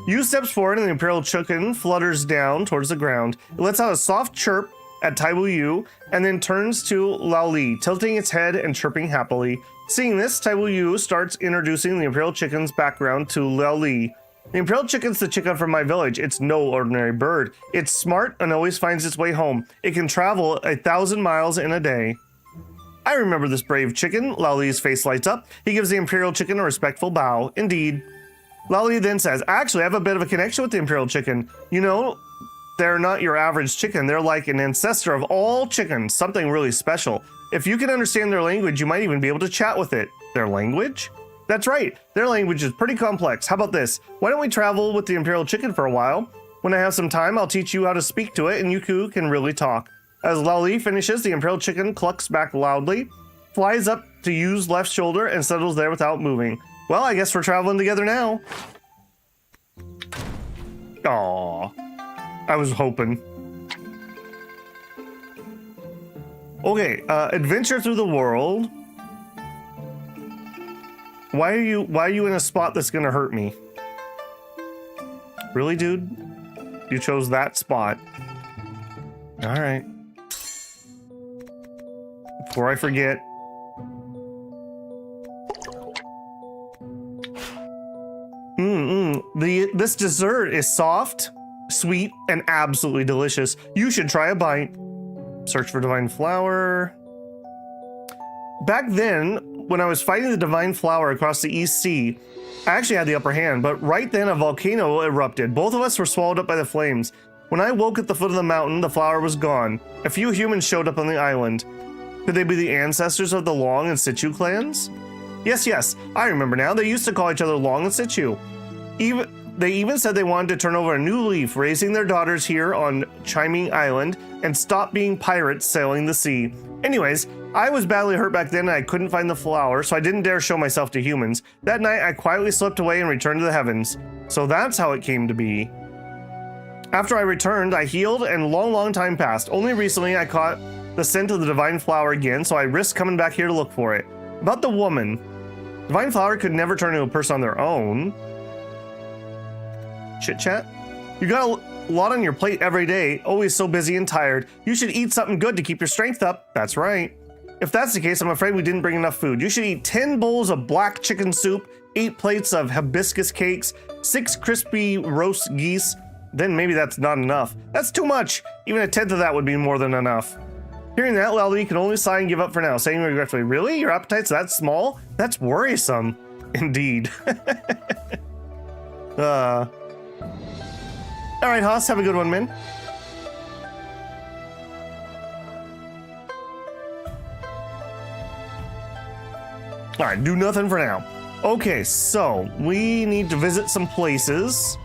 Yu steps forward and the Imperial Chicken flutters down towards the ground. It lets out a soft chirp at Taiwu Yu and then turns to Lao Li, tilting its head and chirping happily. Seeing this, Taiwu Yu starts introducing the Imperial Chicken's background to Lao Li. The Imperial Chicken's the chicken from my village. It's no ordinary bird. It's smart and always finds its way home. It can travel 1,000 miles in a day. I remember this brave chicken. Lao Li's face lights up. He gives the Imperial Chicken a respectful bow. Indeed. Lao Li then says, actually, I have a bit of a connection with the Imperial Chicken. You know, they're not your average chicken. They're like an ancestor of all chickens, something really special. If you can understand their language, you might even be able to chat with it. Their language? That's right. Their language is pretty complex. How about this? Why don't we travel with the Imperial Chicken for a while? When I have some time, I'll teach you how to speak to it, and you two can really talk. As Lao Li finishes, the Imperial Chicken clucks back loudly, flies up to Yu's left shoulder, and settles there without moving. Well, I guess we're traveling together now. Aww. I was hoping. Okay, adventure through the world. Why are you in a spot that's gonna hurt me? Really, dude? You chose that spot. All right. Before I forget. This dessert is soft, sweet, and absolutely delicious. You should try a bite. Search for divine flower. Back then, when I was fighting the divine flower across the East Sea, I actually had the upper hand, but right then a volcano erupted. Both of us were swallowed up by the flames. When I woke at the foot of the mountain, the flower was gone. A few humans showed up on the island. Could they be the ancestors of the Long and Situ clans? Yes, I remember now. They used to call each other Long and Situ. They even said they wanted to turn over a new leaf, raising their daughters here on Chiming Island and stop being pirates sailing the sea. Anyways, I was badly hurt back then and I couldn't find the flower, so I didn't dare show myself to humans. That night, I quietly slipped away and returned to the heavens. So that's how it came to be. After I returned, I healed and long time passed. Only recently, I caught the scent of the divine flower again, so I risked coming back here to look for it. About the woman. Divine flower could never turn into a person on their own. Chit chat? You got a lot on your plate every day, always so busy and tired. You should eat something good to keep your strength up. That's right. If that's the case, I'm afraid we didn't bring enough food. You should eat 10 bowls of black chicken soup, 8 plates of hibiscus cakes, 6 crispy roast geese. Then maybe that's not enough. That's too much. Even a tenth of that would be more than enough. Hearing that, Lao Li can only sigh and give up for now, saying regretfully, really? Your appetite's that small? That's worrisome. Indeed. All right, Haas, have a good one, man. All right, do nothing for now. Okay, so we need to visit some places.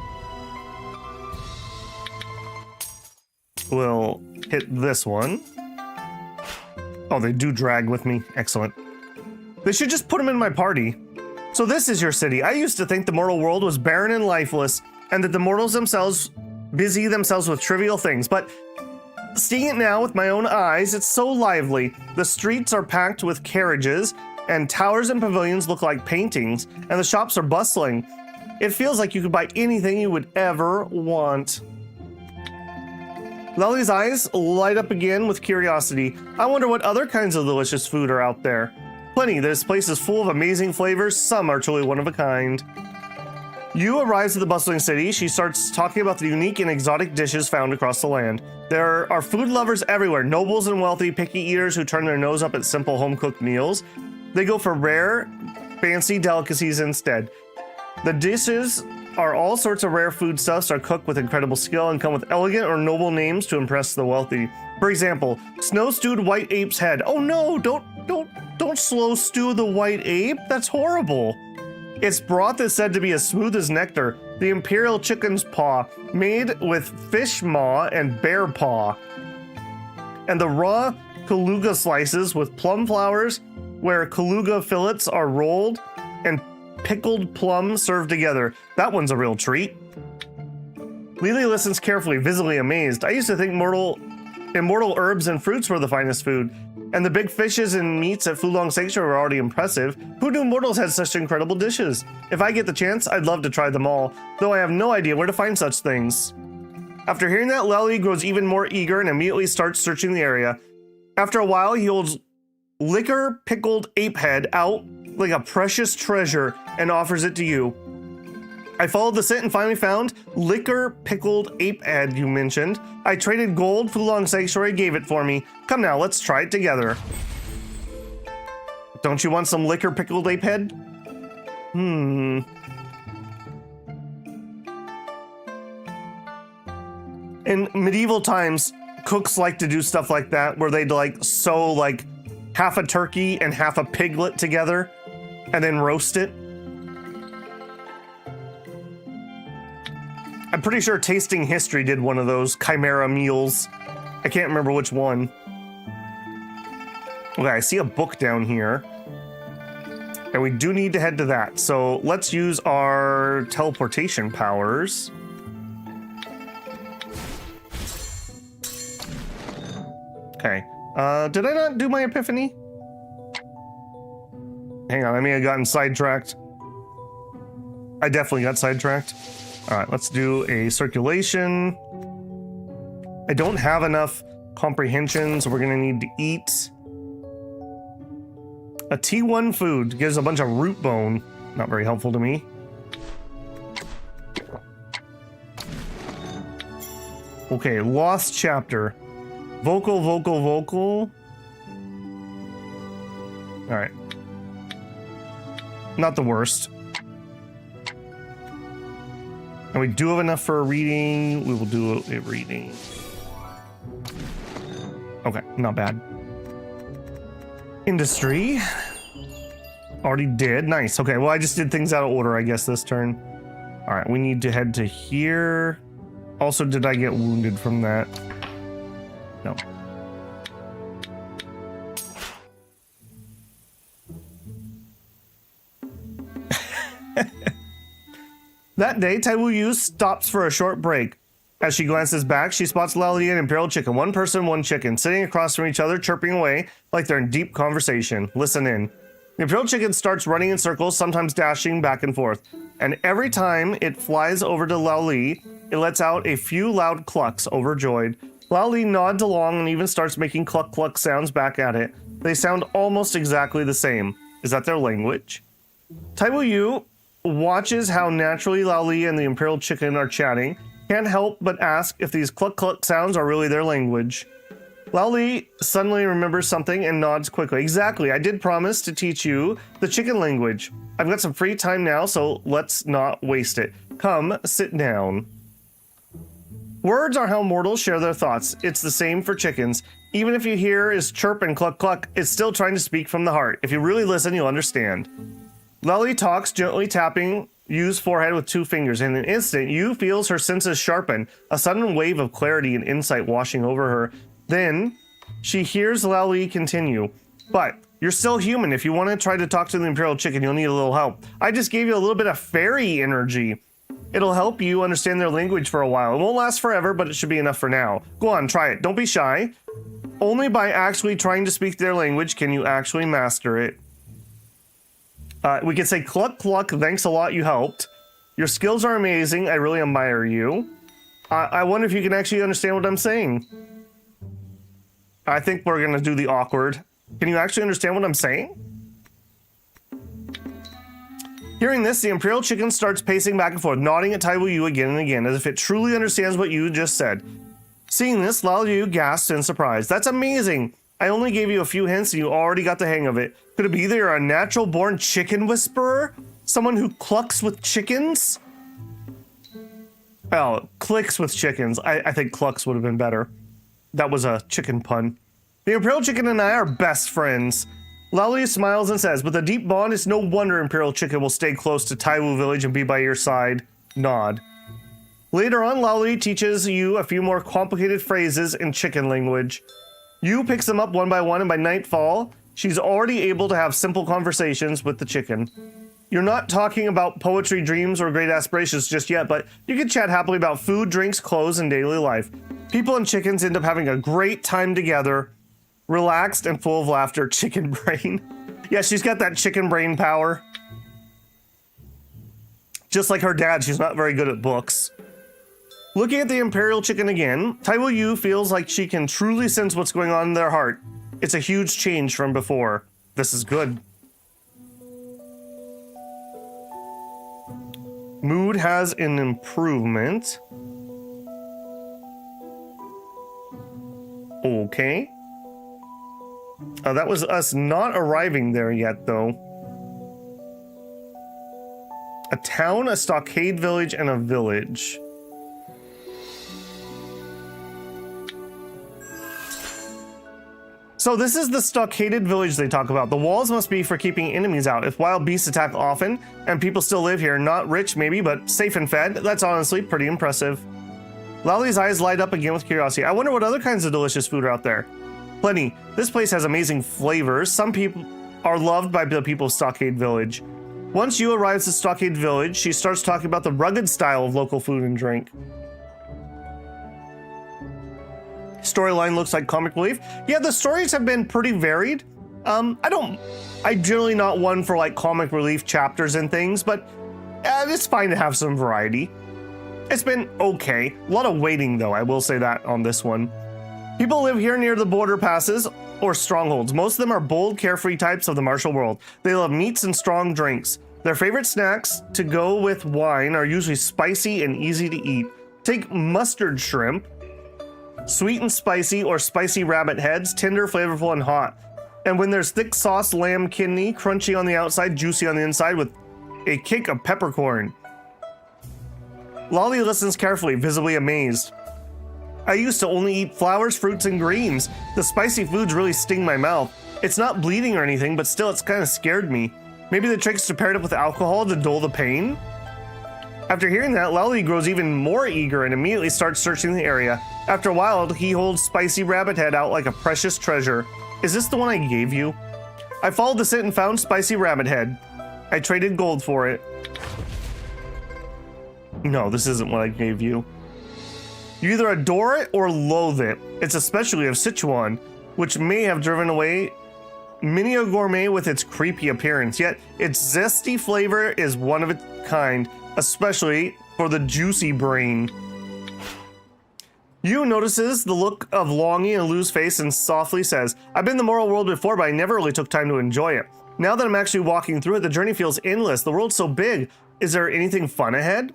We'll hit this one. Oh, they do drag with me. Excellent. They should just put them in my party. So this is your city. I used to think the mortal world was barren and lifeless, and that the mortals themselves busy themselves with trivial things, but seeing it now with my own eyes, it's so lively. The streets are packed with carriages, and towers and pavilions look like paintings, and the shops are bustling. It feels like you could buy anything you would ever want. Lolly's eyes light up again with curiosity. I wonder what other kinds of delicious food are out there. Plenty. This place is full of amazing flavors. Some are truly one of a kind. Yu arrives at the bustling city. She starts talking about the unique and exotic dishes found across the land. There are food lovers everywhere, nobles and wealthy, picky eaters who turn their nose up at simple home-cooked meals. They go for rare, fancy delicacies instead. The dishes are all sorts of rare foodstuffs, are cooked with incredible skill and come with elegant or noble names to impress the wealthy. For example, snow-stewed white ape's head. Oh no, don't slow stew the white ape. That's horrible. Its broth is said to be as smooth as nectar. the Imperial Chicken's Paw, made with fish maw and bear paw. And the raw Kaluga slices with plum flowers, where Kaluga fillets are rolled, and pickled plum served together. That one's a real treat. Lily listens carefully, visibly amazed. I used to think immortal herbs and fruits were the finest food, and the big fishes and meats at Fulong Sanctuary were already impressive. Who knew mortals had such incredible dishes? If I get the chance, I'd love to try them all, though I have no idea where to find such things. After hearing that, Lally grows even more eager and immediately starts searching the area. After a while, he holds liquor pickled ape head out like a precious treasure and offers it to you. I followed the scent and finally found liquor pickled ape head you mentioned. I traded gold, Fulong Sanctuary gave it for me. Come now, let's try it together. Don't you want some liquor pickled ape head? In medieval times, cooks like to do stuff like that, where they'd like sew like half a turkey and half a piglet together and then roast it. I'm pretty sure Tasting History did one of those chimera meals. I can't remember which one. Okay, I see a book down here. And we do need to head to that. So let's use our teleportation powers. Okay. Did I not do my epiphany? Hang on, I may have gotten sidetracked. I definitely got sidetracked. All right, let's do a circulation. I don't have enough comprehension, so we're gonna need to eat. A T1 food gives a bunch of root bone. Not very helpful to me. Okay, lost chapter. Vocal. All right. Not the worst. And we do have enough for a reading. We will do a reading. Okay, not bad. Industry. Already did. Nice. Okay, well, I just did things out of order, I guess, this turn. All right, we need to head to here. Also, did I get wounded from that? No. That day, Taiwu Yu stops for a short break. As she glances back, she spots Lally and Imperial Chicken, one person, one chicken, sitting across from each other, chirping away like they're in deep conversation. Listen in. The Imperial Chicken starts running in circles, sometimes dashing back and forth. And every time it flies over to Lally, it lets out a few loud clucks, overjoyed. Lally nods along and even starts making cluck-cluck sounds back at it. They sound almost exactly the same. Is that their language? Taiwu Yu watches how naturally Lally and the Imperial Chicken are chatting. Can't help but ask if these cluck-cluck sounds are really their language. Lally suddenly remembers something and nods quickly. Exactly, I did promise to teach you the chicken language. I've got some free time now, so let's not waste it. Come, sit down. Words are how mortals share their thoughts. It's the same for chickens. Even if you hear is chirp and cluck cluck, it's still trying to speak from the heart. If you really listen, you'll understand. Lally talks, gently tapping Yu's forehead with two fingers. In an instant, Yu feels her senses sharpen, a sudden wave of clarity and insight washing over her. Then, she hears Lally continue. But, you're still human. If you want to try to talk to the Imperial Chicken, you'll need a little help. I just gave you a little bit of fairy energy. It'll help you understand their language for a while. It won't last forever, but it should be enough for now. Go on, try it. Don't be shy. Only by actually trying to speak their language can you actually master it. We can say cluck cluck, thanks a lot, you helped. Your skills are amazing, I really admire you. I wonder if you can actually understand what I'm saying. I think we're gonna do the awkward. Can you actually understand what I'm saying? Hearing this, the Imperial Chicken starts pacing back and forth, nodding at Taiwu Yu again and again, as if it truly understands what you just said. Seeing this, Lao Yu gasps in surprise. That's amazing! I only gave you a few hints and you already got the hang of it. Could it be that you're a natural-born chicken whisperer? Someone who clucks with chickens? Oh, clicks with chickens. I think clucks would have been better. That was a chicken pun. The Imperial Chicken and I are best friends. Lally smiles and says, with a deep bond, it's no wonder Imperial Chicken will stay close to Taiwu Village and be by your side. Nod. Later on, Laoli teaches you a few more complicated phrases in chicken language. Yu picks them up one by one, and by nightfall, she's already able to have simple conversations with the chicken. You're not talking about poetry, dreams, or great aspirations just yet, but you can chat happily about food, drinks, clothes, and daily life. People and chickens end up having a great time together, relaxed and full of laughter. Chicken brain. Yeah, she's got that chicken brain power. Just like her dad, she's not very good at books. Looking at the Imperial chicken again, Taiwu Yu feels like she can truly sense what's going on in their heart. It's a huge change from before. This is good. Mood has an improvement. Okay. That was us not arriving there yet, though. A town, a stockade village, and a village. So this is the stockaded village they talk about. The walls must be for keeping enemies out. If wild beasts attack often, and people still live here, not rich maybe, but safe and fed, that's honestly pretty impressive. Laoli's eyes light up again with curiosity. I wonder what other kinds of delicious food are out there. Plenty. This place has amazing flavors. Some people are loved by the people of Stockade Village. Once Yu arrives at Stockade Village, she starts talking about the rugged style of local food and drink. Storyline looks like comic relief. Yeah, the stories have been pretty varied. I'm generally not one for like comic relief chapters and things, but it's fine to have some variety. It's been okay. A lot of waiting though, I will say that on this one. People live here near the border passes or strongholds. Most of them are bold, carefree types of the martial world. They love meats and strong drinks. Their favorite snacks to go with wine are usually spicy and easy to eat. Take mustard shrimp. Sweet and spicy or spicy rabbit heads, tender, flavorful, and hot. And when there's thick sauce lamb kidney, crunchy on the outside, juicy on the inside with a kick of peppercorn. Laoli listens carefully, visibly amazed. I used to only eat flowers, fruits, and greens. The spicy foods really sting my mouth. It's not bleeding or anything, but still it's kind of scared me. Maybe the trick's to pair it up with alcohol to dull the pain? After hearing that, Laoli grows even more eager and immediately starts searching the area. After a while, he holds Spicy Rabbit Head out like a precious treasure. Is this the one I gave you? I followed the scent and found Spicy Rabbit Head. I traded gold for it. No, this isn't what I gave you. You either adore it or loathe it. It's a specialty of Sichuan, which may have driven away many a gourmet with its creepy appearance, yet its zesty flavor is one of its kind, especially for the juicy brain. Yu notices the look of longing in Lu's face and softly says, I've been in the moral world before, but I never really took time to enjoy it. Now that I'm actually walking through it, the journey feels endless. The world's so big. Is there anything fun ahead?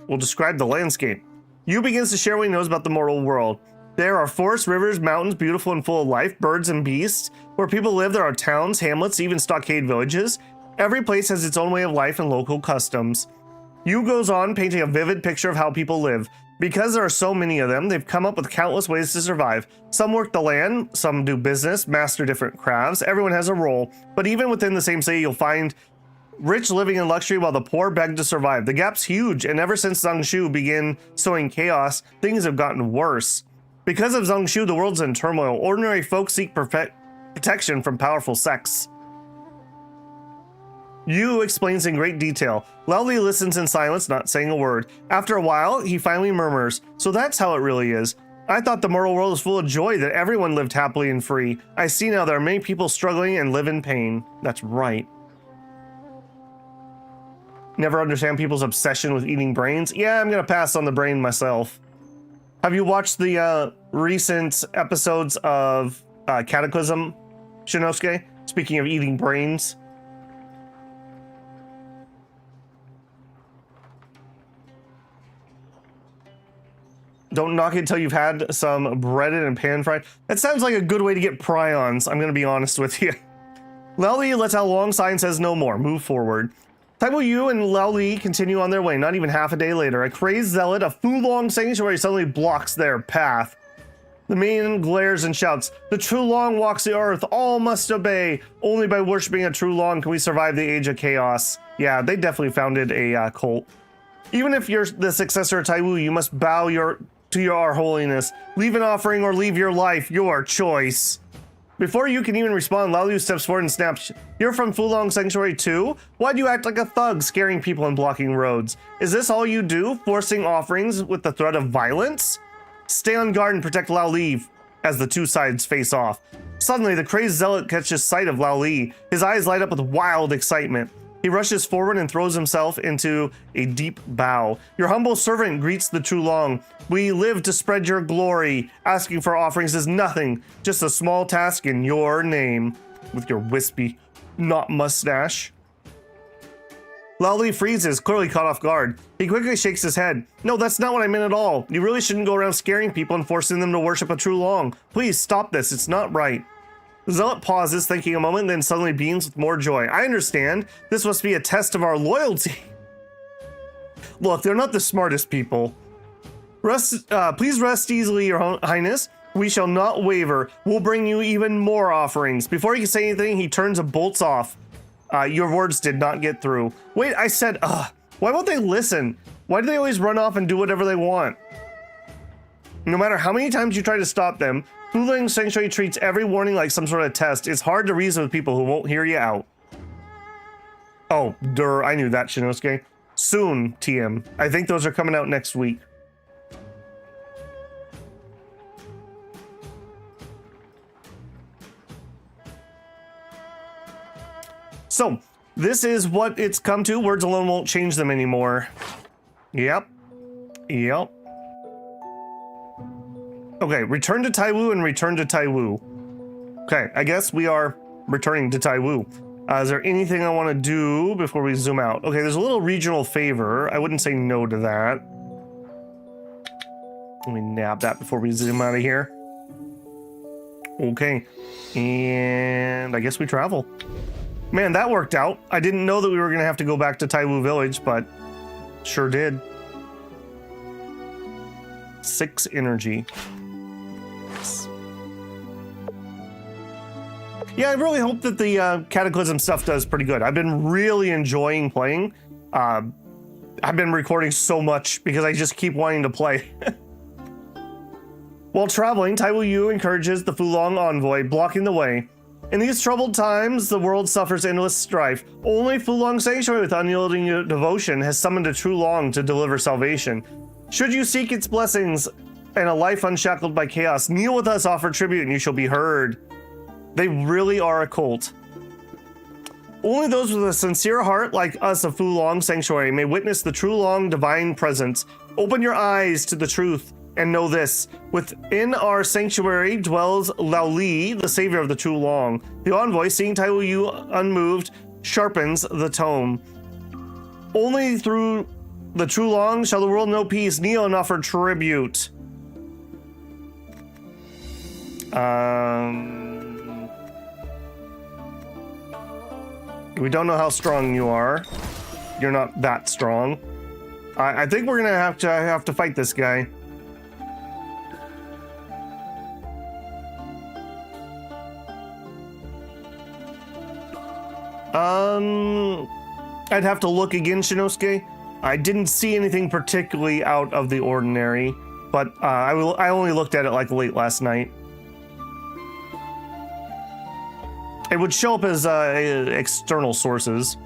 We'll describe the landscape. Yu begins to share what he knows about the mortal world. There are forests, rivers, mountains, beautiful and full of life, birds and beasts. Where people live, there are towns, hamlets, even stockade villages. Every place has its own way of life and local customs. Yu goes on, painting a vivid picture of how people live. Because there are so many of them, they've come up with countless ways to survive. Some work the land, some do business, master different crafts. Everyone has a role. But even within the same city, you'll find rich living in luxury while the poor beg to survive. The gap's huge, and ever since Zangshu began sowing chaos, things have gotten worse. Because of Zangshu, the world's in turmoil. Ordinary folk seek protection from powerful sects. Yu explains in great detail. Laoli listens in silence, not saying a word. After a while, he finally murmurs, so that's how it really is. I thought the mortal world was full of joy, that everyone lived happily and free. I see now there are many people struggling and live in pain. That's right. Never understand people's obsession with eating brains. Yeah, I'm gonna pass on the brain myself. Have you watched the recent episodes of Cataclysm, Shinosuke? Speaking of eating brains. Don't knock it until you've had some breaded and pan-fried. That sounds like a good way to get prions, I'm gonna be honest with you. Laoli lets out a long sigh and says no more. Move forward. Taiwu Yu and Laoli continue on their way, not even half a day later. A crazed zealot, a Fulong sanctuary suddenly blocks their path. The man glares and shouts, the True Long walks the earth, all must obey. Only by worshipping a True Long can we survive the age of chaos. Yeah, they definitely founded a cult. Even if you're the successor of Taiwu, you must bow to our holiness. Leave an offering or leave your life, your choice. Before you can even respond, Lao Liu steps forward and snaps, "You're from Fulong Sanctuary too? Why'd you act like a thug, scaring people and blocking roads? Is this all you do, forcing offerings with the threat of violence? Stay on guard and protect Lao Li," as the two sides face off. Suddenly, the crazed zealot catches sight of Lao Li. His eyes light up with wild excitement. He rushes forward and throws himself into a deep bow. "Your humble servant greets the True Long. We live to spread your glory. Asking for offerings is nothing, just a small task in your name." With your wispy knot mustache. Lao Li freezes, clearly caught off guard. He quickly shakes his head. "No, that's not what I meant at all. You really shouldn't go around scaring people and forcing them to worship a True Long. Please stop this, it's not right." The zealot pauses, thinking a moment, then suddenly beams with more joy. "I understand. This must be a test of our loyalty." Look, they're not the smartest people. Please rest easily, Your Highness. We shall not waver. We'll bring you even more offerings. Before he can say anything, he turns and bolts off. Your words did not get through. Wait, I said, why won't they listen? Why do they always run off and do whatever they want? No matter how many times you try to stop them, Fulong Sanctuary treats every warning like some sort of test. It's hard to reason with people who won't hear you out. Oh, I knew that, Shinosuke. Soon, TM. I think those are coming out next week. So, this is what it's come to. Words alone won't change them anymore. Yep. Okay, return to Taiwu and return to Taiwu. Okay, I guess we are returning to Taiwu. Is there anything I want to do before we zoom out? Okay, there's a little regional favor. I wouldn't say no to that. Let me nab that before we zoom out of here. Okay, and I guess we travel. Man, that worked out. I didn't know that we were going to have to go back to Taiwu Village, but sure did. 6 energy. Yeah, I really hope that the Cataclysm stuff does pretty good. I've been really enjoying playing. I've been recording so much because I just keep wanting to play. While traveling, Taiwu Yu encourages the Fulong envoy, blocking the way. In these troubled times, the world suffers endless strife. Only Fulong Sanctuary with unyielding devotion has summoned a True Long to deliver salvation. Should you seek its blessings and a life unshackled by chaos, kneel with us, offer tribute, and you shall be heard. They really are a cult. Only those with a sincere heart like us of Fulong Sanctuary may witness the True Long divine presence. Open your eyes to the truth and know this. Within our sanctuary dwells Lao Li, the savior of the True Long. The envoy, seeing Taiwu Yu unmoved, sharpens the tone. Only through the True Long shall the world know peace. Kneel and offer tribute. We don't know how strong you are. You're not that strong. I think we're gonna have to fight this guy. I'd have to look again, Shinosuke. I didn't see anything particularly out of the ordinary, but I only looked at it like late last night. It would show up as external sources.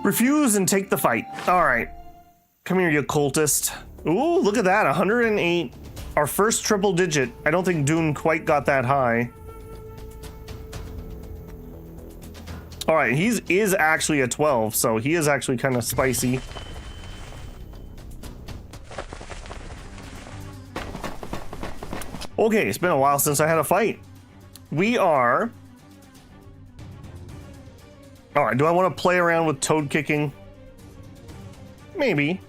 Refuse and take the fight. All right. Come here, you cultist. Ooh, look at that, 108. Our first triple digit. I don't think Dune quite got that high. All right, he is actually a 12, so he is actually kind of spicy. Okay, it's been a while since I had a fight. We are... All right, do I want to play around with toad kicking? Maybe.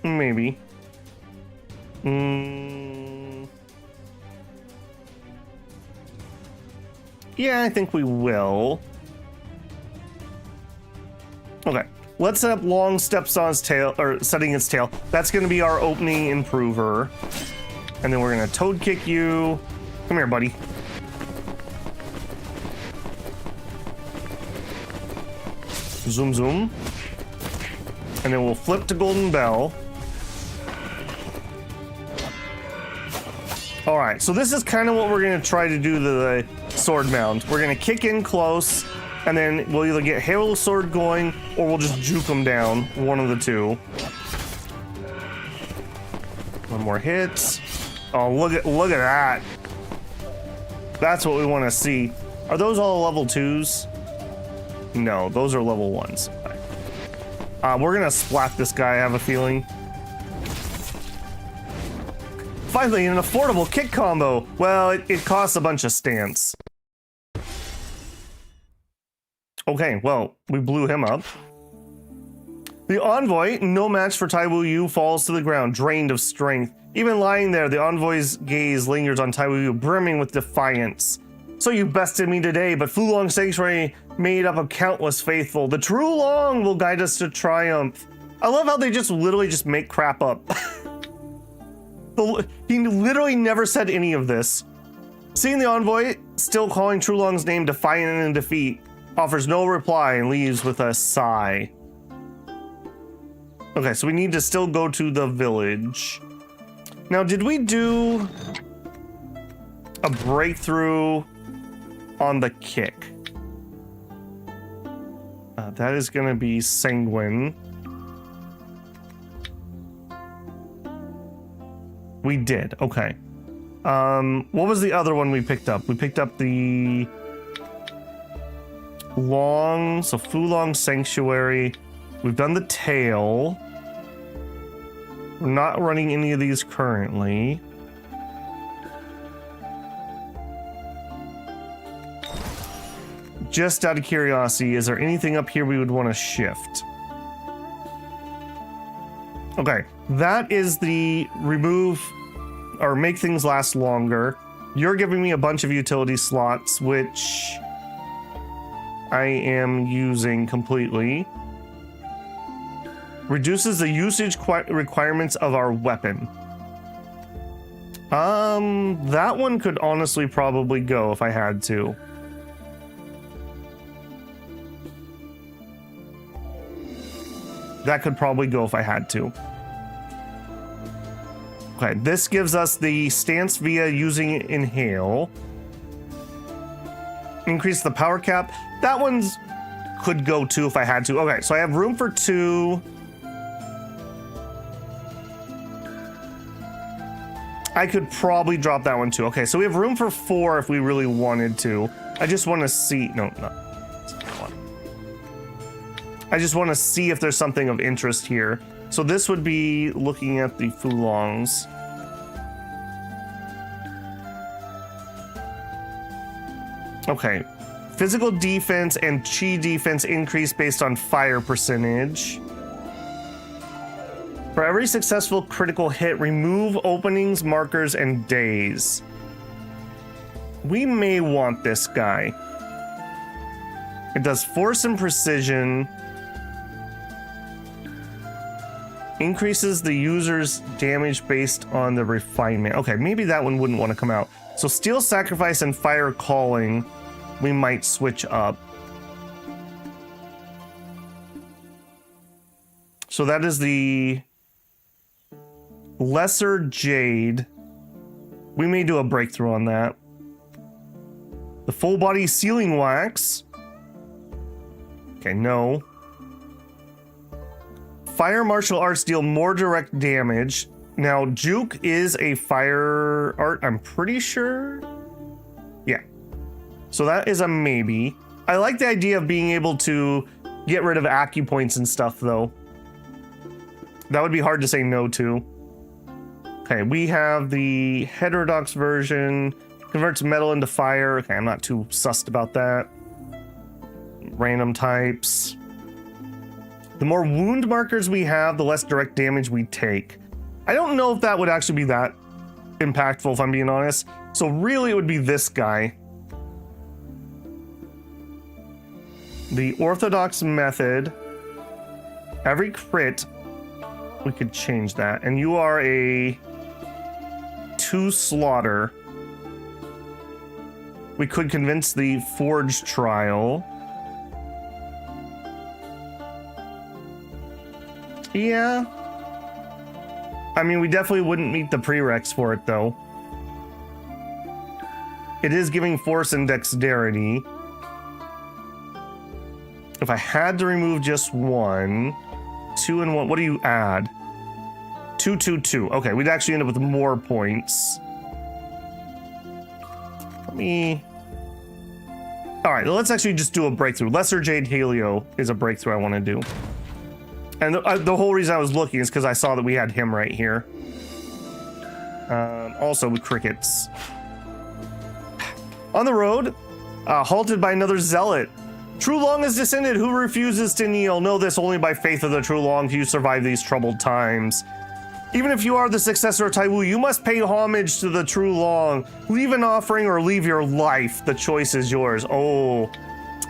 Maybe. Yeah, I think we will. Okay, let's set up long steps on its tail, or setting its tail. That's going to be our opening improver. And then we're going to toad kick you. Come here, buddy. Zoom, zoom. And then we'll flip to Golden Bell. All right, so this is kind of what we're gonna try to do to the sword mount. We're gonna kick in close, and then we'll either get Halo Sword going, or we'll just juke them down, one of the two. One more hit. Oh, look at that. That's what we want to see. Are those all level 2s? No, those are level 1s. We're gonna splat this guy, I have a feeling. Finally, an affordable kick combo. Well, it costs a bunch of stance. Okay, well, we blew him up. The envoy, no match for Taiwu Yu, falls to the ground, drained of strength. Even lying there, the envoy's gaze lingers on Taiwu Yu, brimming with defiance. So you bested me today, but Fulong Sanctuary made up of countless faithful. The true Long will guide us to triumph. I love how they just literally just make crap up. He literally never said any of this. Seeing the envoy, still calling Trulong's name defiant and in defeat, offers no reply and leaves with a sigh. Okay, so we need to still go to the village. Now, did we do a breakthrough on the kick? That is going to be Sanguine. We did, okay. What was the other one we picked up? We picked up the Long, so Fulong Sanctuary. We've done the tail. We're not running any of these currently. Just out of curiosity, is there anything up here we would want to shift? Okay, that is the remove or make things last longer. You're giving me a bunch of utility slots, which I am using completely. Reduces the usage requirements of our weapon. That one could honestly probably go if I had to. That could probably go if I had to. Okay, this gives us the stance via using Inhale. Increase the power cap. That one's could go too if I had to. Okay, so I have room for 2. I could probably drop that one too. Okay, so we have room for 4 if we really wanted to. I just want to see. No. I just want to see if there's something of interest here. So this would be looking at the Fulongs. Okay. Physical defense and chi defense increase based on fire percentage. For every successful critical hit, remove openings, markers, and days. We may want this guy. It does force and precision. Increases the user's damage based on the refinement. Okay, maybe that one wouldn't want to come out. So Steel Sacrifice and Fire Calling, we might switch up. So that is the Lesser Jade. We may do a breakthrough on that. The Full Body Sealing Wax. Okay, no. Fire martial arts deal more direct damage. Now, Juke is a fire art, I'm pretty sure. Yeah. So that is a maybe. I like the idea of being able to get rid of acupoints and stuff, though. That would be hard to say no to. Okay, we have the heterodox version. Converts metal into fire. Okay, I'm not too sussed about that. Random types. The more wound markers we have, the less direct damage we take. I don't know if that would actually be that impactful, if I'm being honest. So really, it would be this guy. The orthodox method. Every crit, we could change that. And you are a 2 slaughter. We could convince the forge trial. Yeah. I mean, we definitely wouldn't meet the prereqs for it, though. It is giving force and dexterity. If I had to remove just one, 2 and 1, what do you add? 2, 2, 2. Okay, we'd actually end up with more points. Let me... All right, let's actually just do a breakthrough. Lesser Jade Helio is a breakthrough I want to do. And the whole reason I was looking is because I saw that we had him right here. Also with crickets. On the road, halted by another zealot. True Long has descended. Who refuses to kneel? Know this, only by faith of the True Long do you survive these troubled times. Even if you are the successor of Taiwu, you must pay homage to the True Long. Leave an offering or leave your life. The choice is yours. Oh,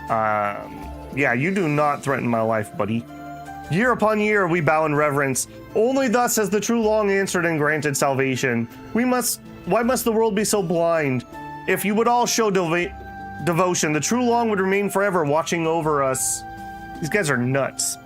yeah, you do not threaten my life, buddy. Year upon year, we bow in reverence. Only thus has the True Long answered and granted salvation. Why must the world be so blind? If you would all show devotion, the True Long would remain forever watching over us. These guys are nuts.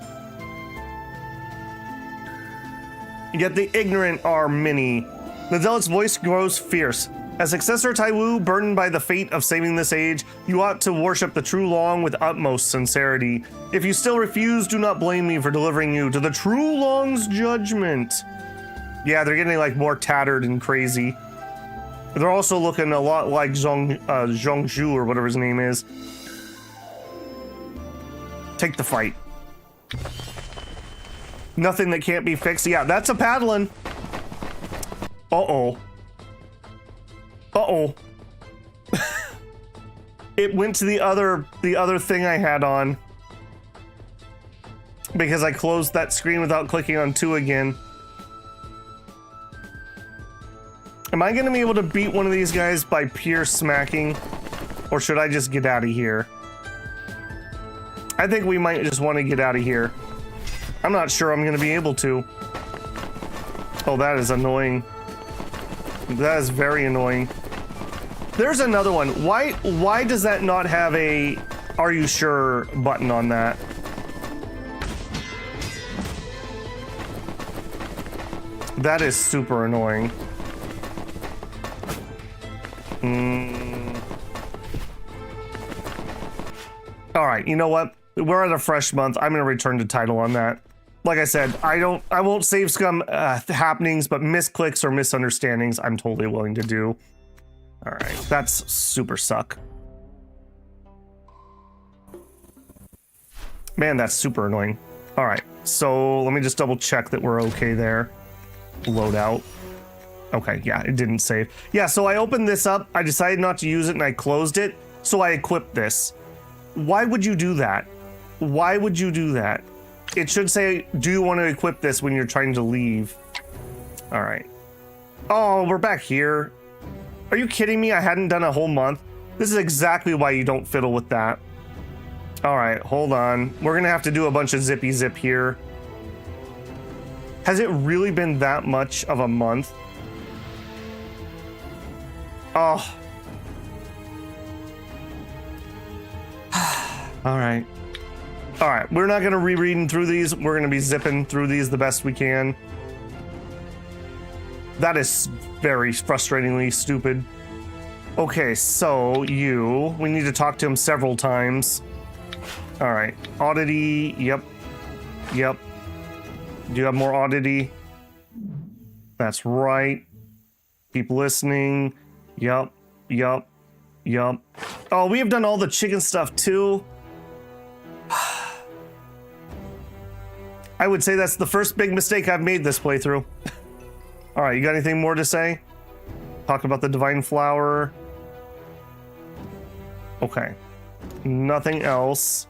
Yet the ignorant are many. The zealot's voice grows fierce. As successor Taiwu, burdened by the fate of saving this age, you ought to worship the True Long with utmost sincerity. If you still refuse, do not blame me for delivering you to the True Long's judgment. Yeah, they're getting like more tattered and crazy. They're also looking a lot like Zhongzhu or whatever his name is. Take the fight. Nothing that can't be fixed. Yeah, that's a paddling. Uh-oh. Uh-oh. It went to the other thing I had on. Because I closed that screen without clicking on 2 again. Am I gonna be able to beat one of these guys by pure smacking? Or should I just get out of here? I think we might just want to get out of here. I'm not sure I'm gonna be able to. Oh, that is annoying. That is very annoying. There's another one. Why does that not have a "Are you sure" button on that? That is super annoying. All right, you know what? We're at a fresh month. I'm gonna return to title on that. Like I said, I won't save scum happenings, but misclicks or misunderstandings, I'm totally willing to do. All right, that's super suck. Man, that's super annoying. All right, so let me just double check that we're okay there. Load out. Okay, yeah, it didn't save. Yeah, so I opened this up, I decided not to use it, and I closed it, so I equipped this. Why would you do that? Why would you do that? It should say, do you want to equip this when you're trying to leave? All right. Oh, we're back here. Are you kidding me? I hadn't done a whole month. This is exactly why you don't fiddle with that. All right, hold on. We're gonna have to do a bunch of zippy zip here. Has it really been that much of a month? Oh. All right. All right, we're not gonna rereading through these. We're gonna be zipping through these the best we can. That is very frustratingly stupid. Okay, so we need to talk to him several times. All right, oddity, yep. Do you have more oddity? That's right. Keep listening. Yep. Oh, we have done all the chicken stuff too. I would say that's the first big mistake I've made this playthrough. All right, you got anything more to say? Talk about the divine flower. Okay. Nothing else.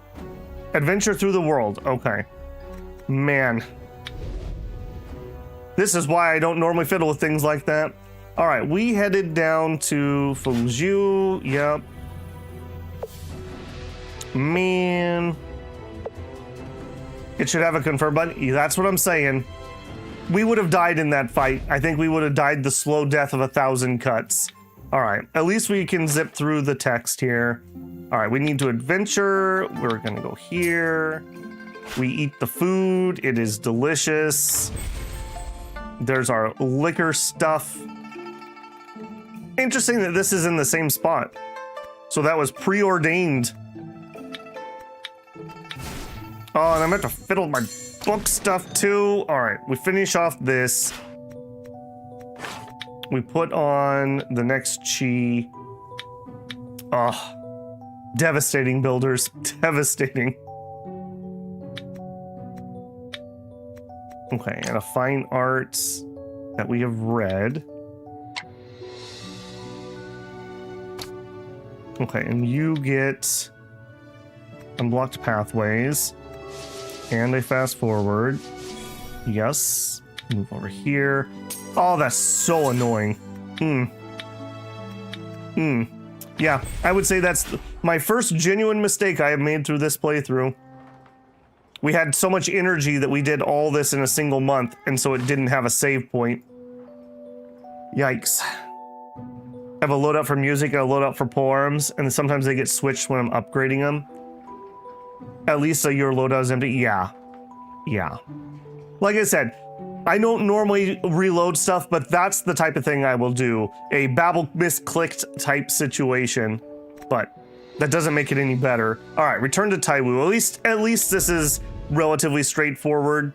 Adventure through the world. Okay. Man. This is why I don't normally fiddle with things like that. All right, we headed down to Fuzhou. Yep. Man. It should have a confirm button. That's what I'm saying. We would have died in that fight. I think we would have died the slow death of 1,000 cuts. All right, at least we can zip through the text here. All right, we need to adventure. We're gonna go here. We eat the food. It is delicious. There's our liquor stuff. Interesting that this is in the same spot. So that was preordained. Oh, and I'm about to fiddle my book stuff too. All right, we finish off this. We put on the next chi. Oh, devastating builders, devastating. Okay, and a fine arts that we have read. Okay, and you get unblocked pathways and a fast forward. Yes, move over here. Oh, that's so annoying. Yeah, I would say that's my first genuine mistake I have made through this playthrough. We had so much energy that we did all this in a single month, and so it didn't have a save point. Yikes. I have a loadout for music and a loadout for poems, and sometimes they get switched when I'm upgrading them. At least so your loadout is empty. Yeah. Yeah. Like I said, I don't normally reload stuff, but that's the type of thing I will do. A Babel misclicked type situation, but that doesn't make it any better. All right, return to Taiwu. At least this is relatively straightforward.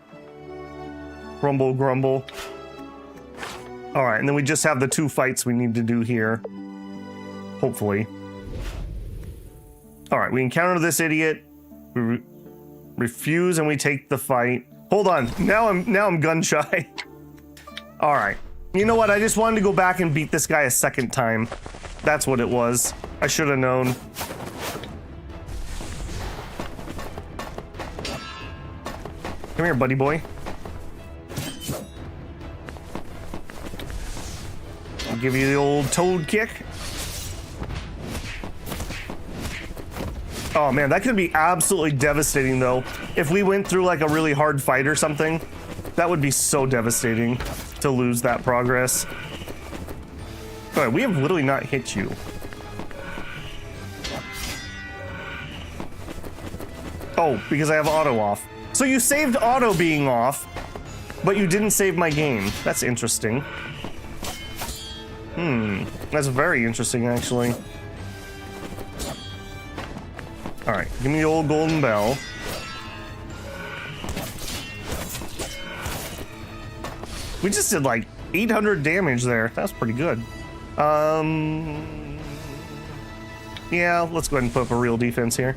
Grumble, grumble. All right, and then we just have the 2 fights we need to do here. Hopefully. All right, we encounter this idiot. We refuse and we take the fight. Hold on, now I'm gun shy. All right, you know what? I just wanted to go back and beat this guy a second time. That's what it was. I should have known. Come here, buddy boy. I'll give you the old toad kick. Oh man, that could be absolutely devastating though. If we went through like a really hard fight or something, that would be so devastating to lose that progress. All right, we have literally not hit you. Oh, because I have auto off. So you saved auto being off, but you didn't save my game. That's interesting. That's very interesting, actually. All right, give me the old golden bell. We just did like 800 damage there. That's pretty good. Yeah, let's go ahead and put up a real defense here.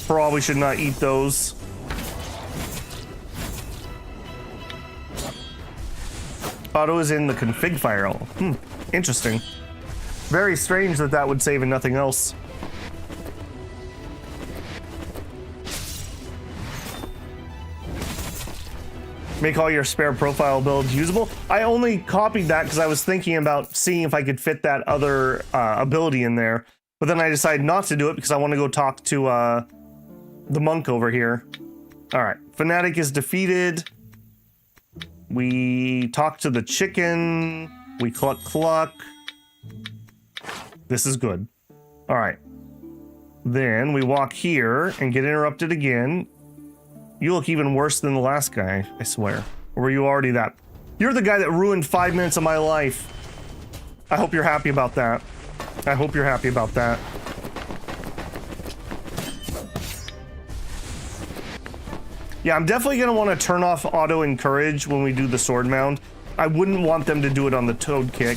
Probably should not eat those. Auto is in the config file. Interesting. Very strange that that would save and nothing else. Make all your spare profile builds usable. I only copied that because I was thinking about seeing if I could fit that other ability in there. But then I decided not to do it because I want to go talk to the monk over here. All right, Fanatic is defeated. We talk to the chicken. We cluck cluck. This is good. All right. Then we walk here and get interrupted again. You look even worse than the last guy, I swear. Or were you already that? You're the guy that ruined 5 minutes of my life. I hope you're happy about that. I hope you're happy about that. Yeah, I'm definitely going to want to turn off auto encourage when we do the sword mound. I wouldn't want them to do it on the toad kick.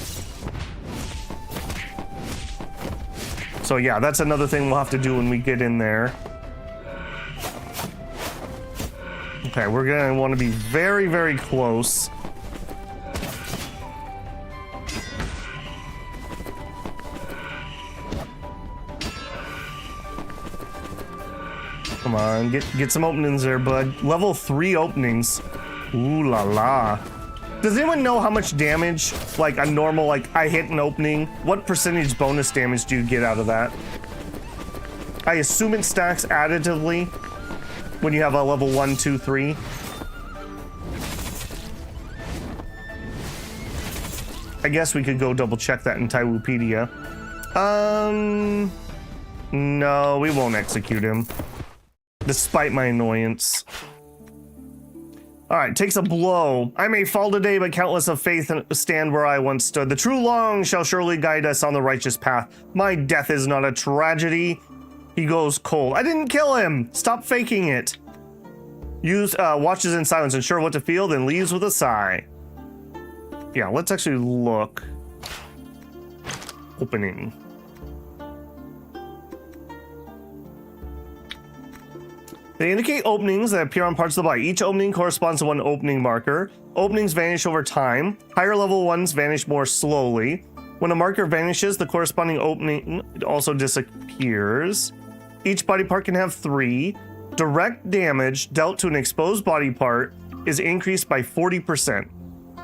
So yeah, that's another thing we'll have to do when we get in there. Okay, we're going to want to be very, very close. Come on, get some openings there, bud. Level 3 openings. Ooh la la. Does anyone know how much damage, like a normal, like I hit an opening, what percentage bonus damage do you get out of that? I assume it stacks additively when you have a level 1, 2, 3. I guess we could go double check that in Taiwupedia. No, we won't execute him. Despite my annoyance. Alright, takes a blow. I may fall today, but countless of faith stand where I once stood. The true long shall surely guide us on the righteous path. My death is not a tragedy. He goes cold. I didn't kill him! Stop faking it. Watches in silence, unsure what to feel, then leaves with a sigh. Yeah, let's actually look. Opening. They indicate openings that appear on parts of the body. Each opening corresponds to one opening marker. Openings vanish over time. Higher level ones vanish more slowly. When a marker vanishes, the corresponding opening also disappears. Each body part can have 3. Direct damage dealt to an exposed body part is increased by 40%.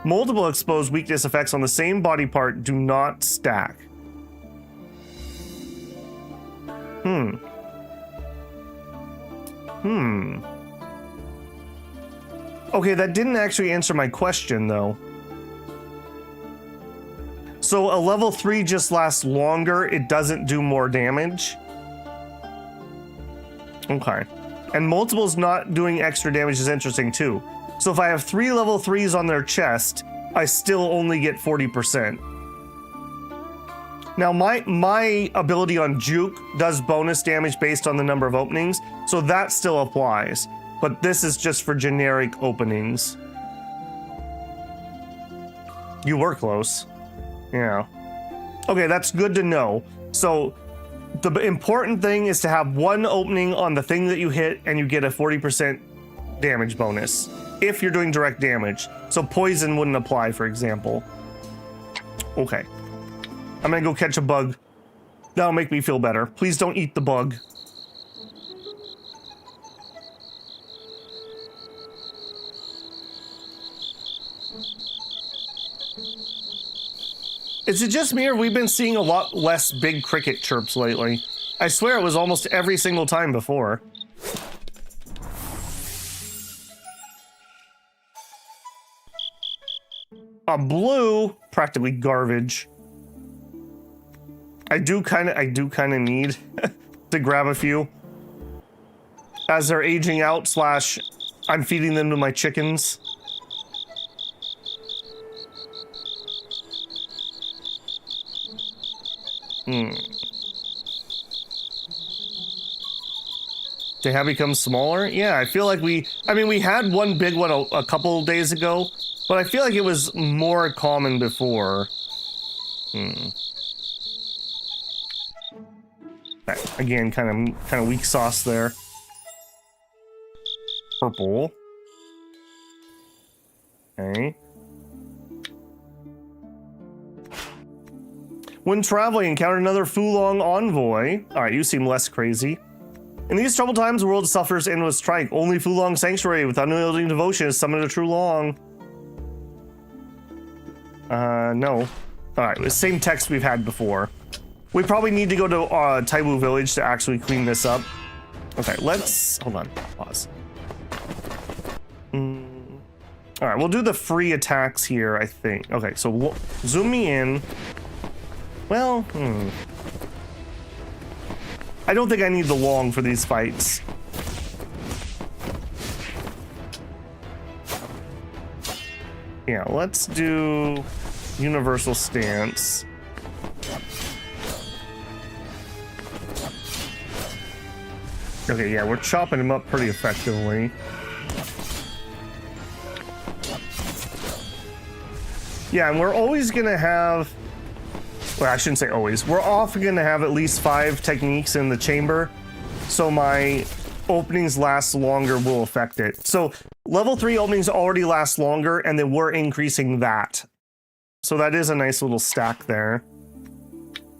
Multiple exposed weakness effects on the same body part do not stack. Okay, that didn't actually answer my question, though. So a level 3 just lasts longer, it doesn't do more damage? Okay. And multiples not doing extra damage is interesting, too. So if I have 3 level 3s on their chest, I still only get 40%. Now, my ability on Juke does bonus damage based on the number of openings, so that still applies. But this is just for generic openings. You were close. Yeah. Okay, that's good to know. So the important thing is to have one opening on the thing that you hit and you get a 40% damage bonus if you're doing direct damage. So poison wouldn't apply, for example. Okay. I'm gonna go catch a bug. That'll make me feel better. Please don't eat the bug. Is it just me or have we been seeing a lot less big cricket chirps lately? I swear it was almost every single time before. A blue, practically garbage. I do kind of need to grab a few as they're aging out / I'm feeding them to my chickens. They have become smaller? Yeah, I feel like we had one big one a couple days ago, but I feel like it was more common before. Again, kind of weak sauce there. Purple. Okay. When traveling, encounter another Fulong envoy. Alright, you seem less crazy. In these troubled times, the world suffers endless strife. Only Fulong Sanctuary with unyielding devotion is summoned a true long. No. Alright, the same text we've had before. We probably need to go to Taiwu Village to actually clean this up. Okay, let's... Hold on. Pause. Alright, we'll do the free attacks here, I think. Okay, so we'll zoom me in. Well, I don't think I need the long for these fights. Yeah, let's do universal stance. Okay, yeah, we're chopping him up pretty effectively. Yeah, and we're always gonna have... Well, I shouldn't say always. We're often gonna have at least 5 techniques in the chamber, so my openings last longer will affect it. So level 3 openings already last longer, and then we're increasing that. So that is a nice little stack there.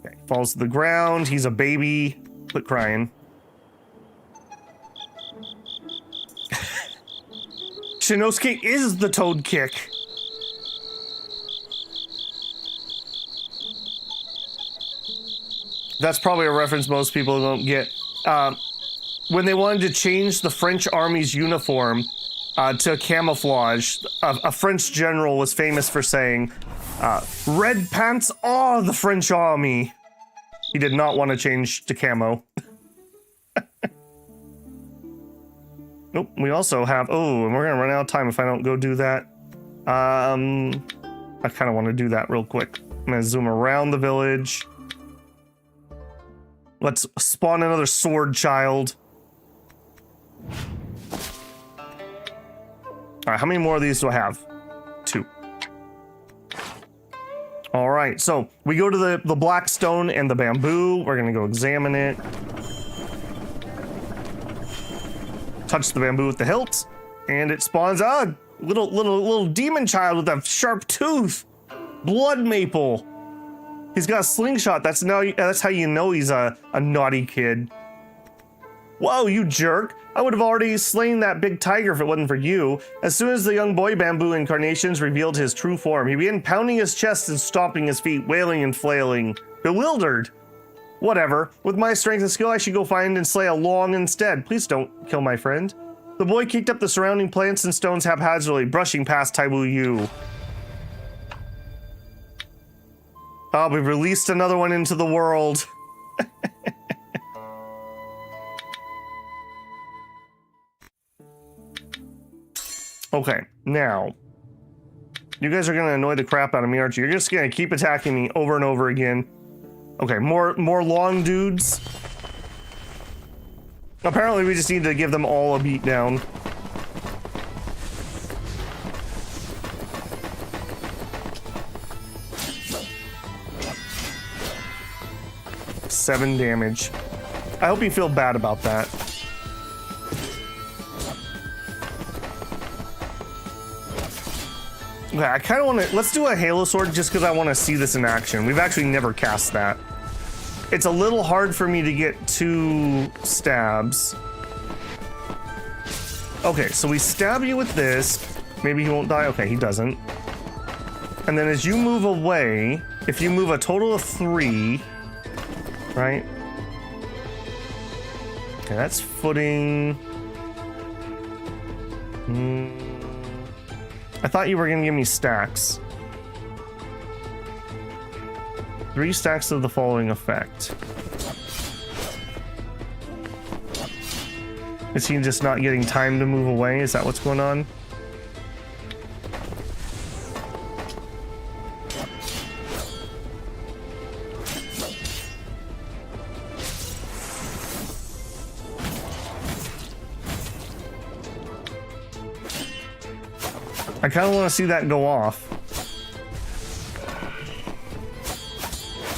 Okay, falls to the ground. He's a baby. Quit crying. Shinosuke is the Toad Kick. That's probably a reference most people don't get. When they wanted to change the French army's uniform to camouflage, a French general was famous for saying, "Red pants are the French army." He did not want to change to camo. Nope. We also have, oh, and we're gonna run out of time if I don't go do that. I kind of want to do that real quick. I'm gonna zoom around the village. Let's spawn another sword child. All right, how many more of these do I have? 2. All right, so we go to the black stone and the bamboo. We're gonna go examine it. Touch the bamboo with the hilt, and it spawns a little demon child with a sharp tooth. Blood maple. He's got a slingshot. That's how you know he's a naughty kid. Whoa, you jerk. I would have already slain that big tiger if it wasn't for you. As soon as the young boy bamboo incarnations revealed his true form, he began pounding his chest and stomping his feet, wailing and flailing. Bewildered. Whatever. With my strength and skill, I should go find and slay a long instead. Please don't kill my friend. The boy kicked up the surrounding plants and stones haphazardly, brushing past Taiwu Yu. Oh, we've released another one into the world. Okay, now, you guys are gonna annoy the crap out of me, aren't you? You're just gonna keep attacking me over and over again. Okay, more long dudes. Apparently we just need to give them all a beat down. Seven damage. I hope you feel bad about that. Okay, I kind of want to... Let's do a Halo Sword just because I want to see this in action. We've actually never cast that. It's a little hard for me to get 2 stabs. Okay, so we stab you with this. Maybe he won't die. Okay, he doesn't. And then as you move away, if you move a total of 3, right? Okay, that's footing. I thought you were gonna give me stacks. 3 stacks of the following effect. Is he just not getting time to move away? Is that what's going on? I kind of want to see that go off.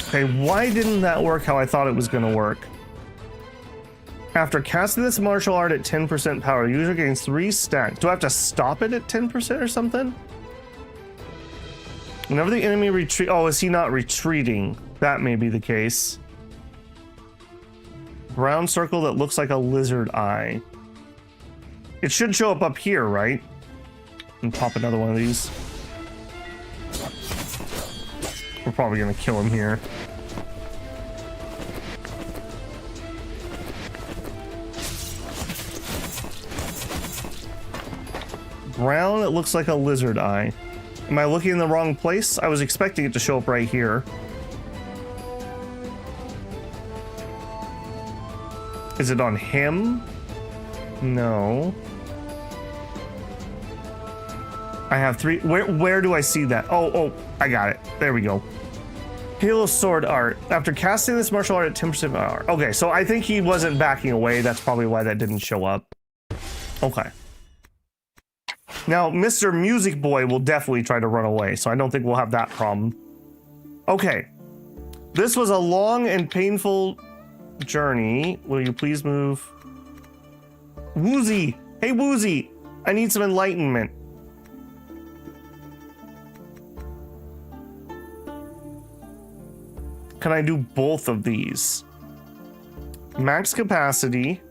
Okay, why didn't that work how I thought it was going to work? After casting this martial art at 10% power, the user gains 3 stacks. Do I have to stop it at 10% or something? Whenever the enemy retreat... Oh, is he not retreating? That may be the case. Brown circle that looks like a lizard eye. It should show up here, right? And pop another one of these. We're probably gonna kill him here. Brown, it looks like a lizard eye. Am I looking in the wrong place? I was expecting it to show up right here. Is it on him? No. I have 3. Where do I see that? Oh, I got it. There we go. Halo Sword art. After casting this martial art at 10% power. Okay, so I think he wasn't backing away. That's probably why that didn't show up. Okay. Now, Mr. Music Boy will definitely try to run away, so I don't think we'll have that problem. Okay. This was a long and painful journey. Will you please move? Woozy! Hey, Woozy! I need some enlightenment. Can I do both of these? Max capacity.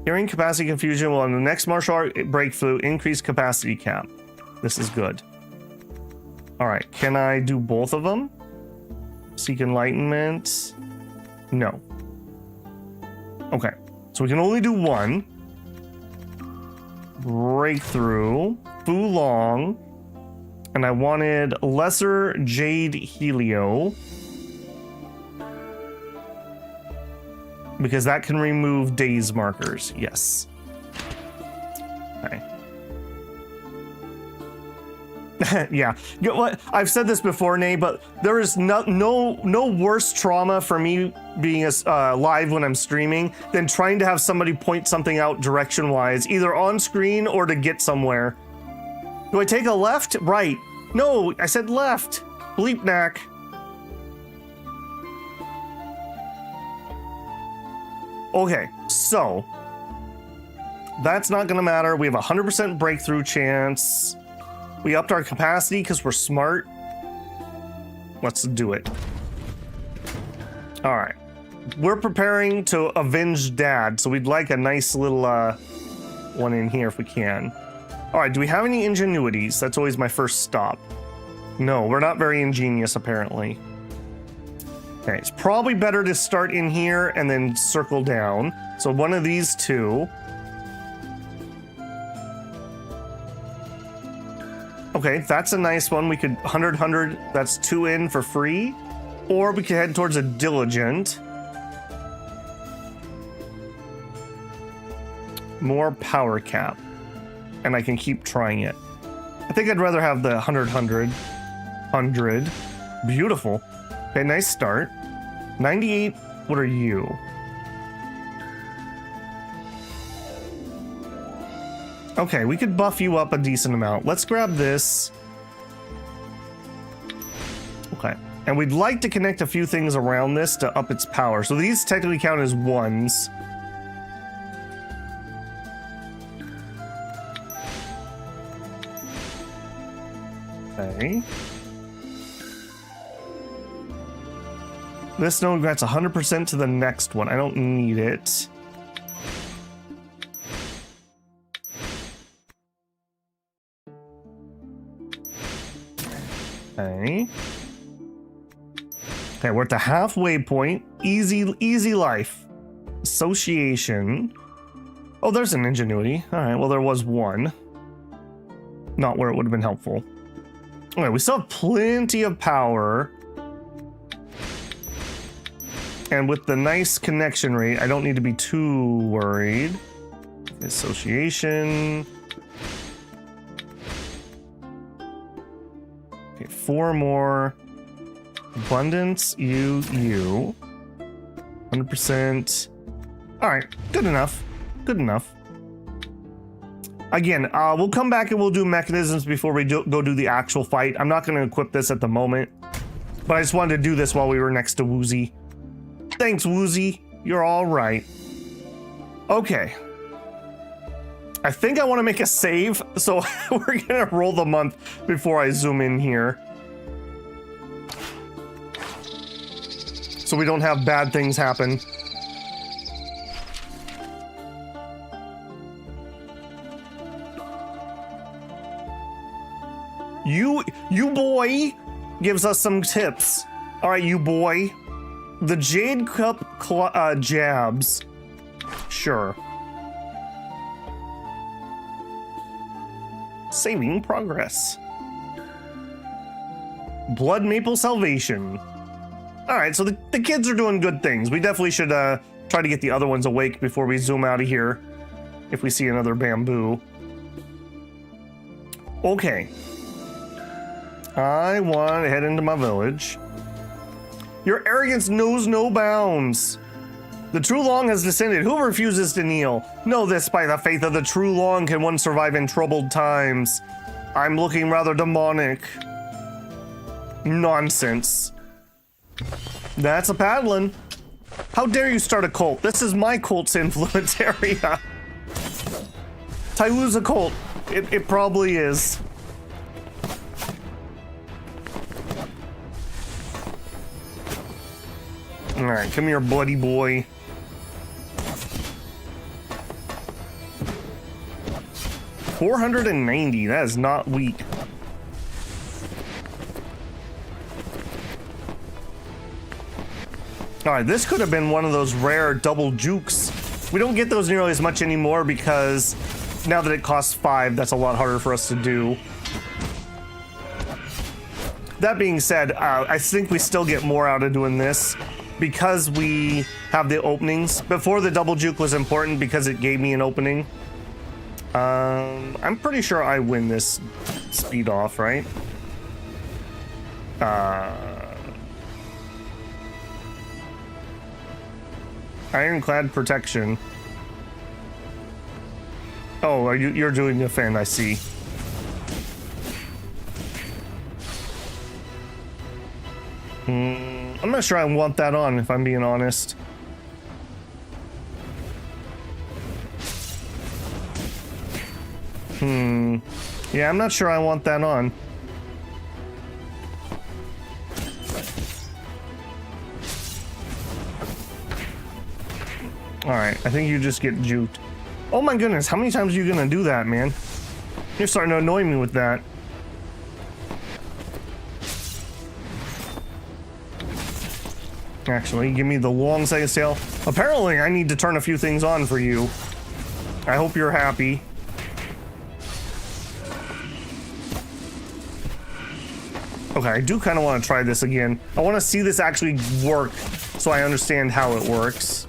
Hearing capacity confusion will on the next martial art breakthrough increase capacity cap. This is good. All right, can I do both of them? Seek enlightenment. No. Okay, so we can only do one. Breakthrough. Fulong. And I wanted Lesser Jade Helio. because that can remove days markers. Yes. Okay. Yeah. You know what? I've said this before, Nay, but there is no worse trauma for me being live when I'm streaming than trying to have somebody point something out direction-wise, either on screen or to get somewhere. Do I take a left? Right. No, I said left. Bleep knack. Okay, so that's not gonna matter. We have a 100% breakthrough chance. We upped our capacity because we're smart. Let's do it. All right. We're preparing to avenge Dad, so we'd like a nice little one in here if we can. All right, do we have any ingenuities? That's always my first stop. No, we're not very ingenious, apparently. Okay, it's probably better to start in here and then circle down. So one of these two. Okay, that's a nice one. We could 100, that's 2 in for free. Or we could head towards a diligent. More power cap. And I can keep trying it. I think I'd rather have the 100. Beautiful. Okay, nice start. 98, what are you? Okay, we could buff you up a decent amount. Let's grab this. Okay, and we'd like to connect a few things around this to up its power. So these technically count as 1s. Okay. This node grants 100% to the next one. I don't need it. Okay. Okay, we're at the halfway point. Easy life. Association. Oh, there's an ingenuity. All right, well, there was one. Not where it would have been helpful. Okay, we still have plenty of power. And with the nice connection rate, I don't need to be too worried. Association. Okay, 4 more. Abundance, you. 100%. All right, good enough. Good enough. Again, we'll come back and we'll do mechanisms before we go do the actual fight. I'm not going to equip this at the moment, but I just wanted to do this while we were next to Woozy. Thanks, Woozy. You're all right. Okay. I think I want to make a save, so we're going to roll the month before I zoom in here. So we don't have bad things happen. You boy gives us some tips. All right, you boy. The Jade Cup jabs. Sure. Saving progress. Blood Maple Salvation. All right, so the kids are doing good things. We definitely should try to get the other ones awake before we zoom out of here. If we see another bamboo. Okay. I want to head into my village. Your arrogance knows no bounds. The True Long has descended. Who refuses to kneel? Know this, by the faith of the True Long can one survive in troubled times. I'm looking rather demonic. Nonsense. That's a paddling. How dare you start a cult? This is my cult's influence area. Taiwu's a cult. It probably is. All right, come here, bloody boy. $490. That is not weak. All right, this could have been one of those rare double jukes. We don't get those nearly as much anymore because now that it costs 5, that's a lot harder for us to do. That being said, I think we still get more out of doing this. because we have the openings. Before, the double juke was important because it gave me an opening. I'm pretty sure I win this speed off, right? Ironclad protection. Oh, you're doing defend, I see. I'm not sure I want that on, if I'm being honest. Yeah, I'm not sure I want that on. Alright, I think you just get juked. Oh my goodness, how many times are you gonna do that, man? You're starting to annoy me with that. Actually, give me the long second tail. Apparently, I need to turn a few things on for you. I hope you're happy. Okay, I do kind of want to try this again. I want to see this actually work so I understand how it works.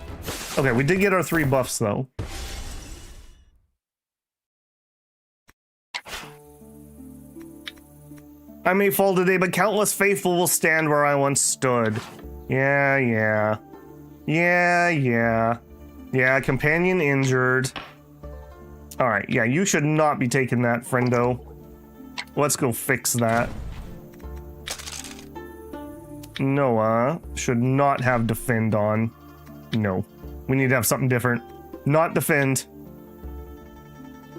Okay, we did get our 3 buffs, though. I may fall today, but countless faithful will stand where I once stood. Yeah, companion injured. Alright, yeah, you should not be taking that, friendo. Let's go fix that. Noah should not have defend on. No. We need to have something different. Not defend.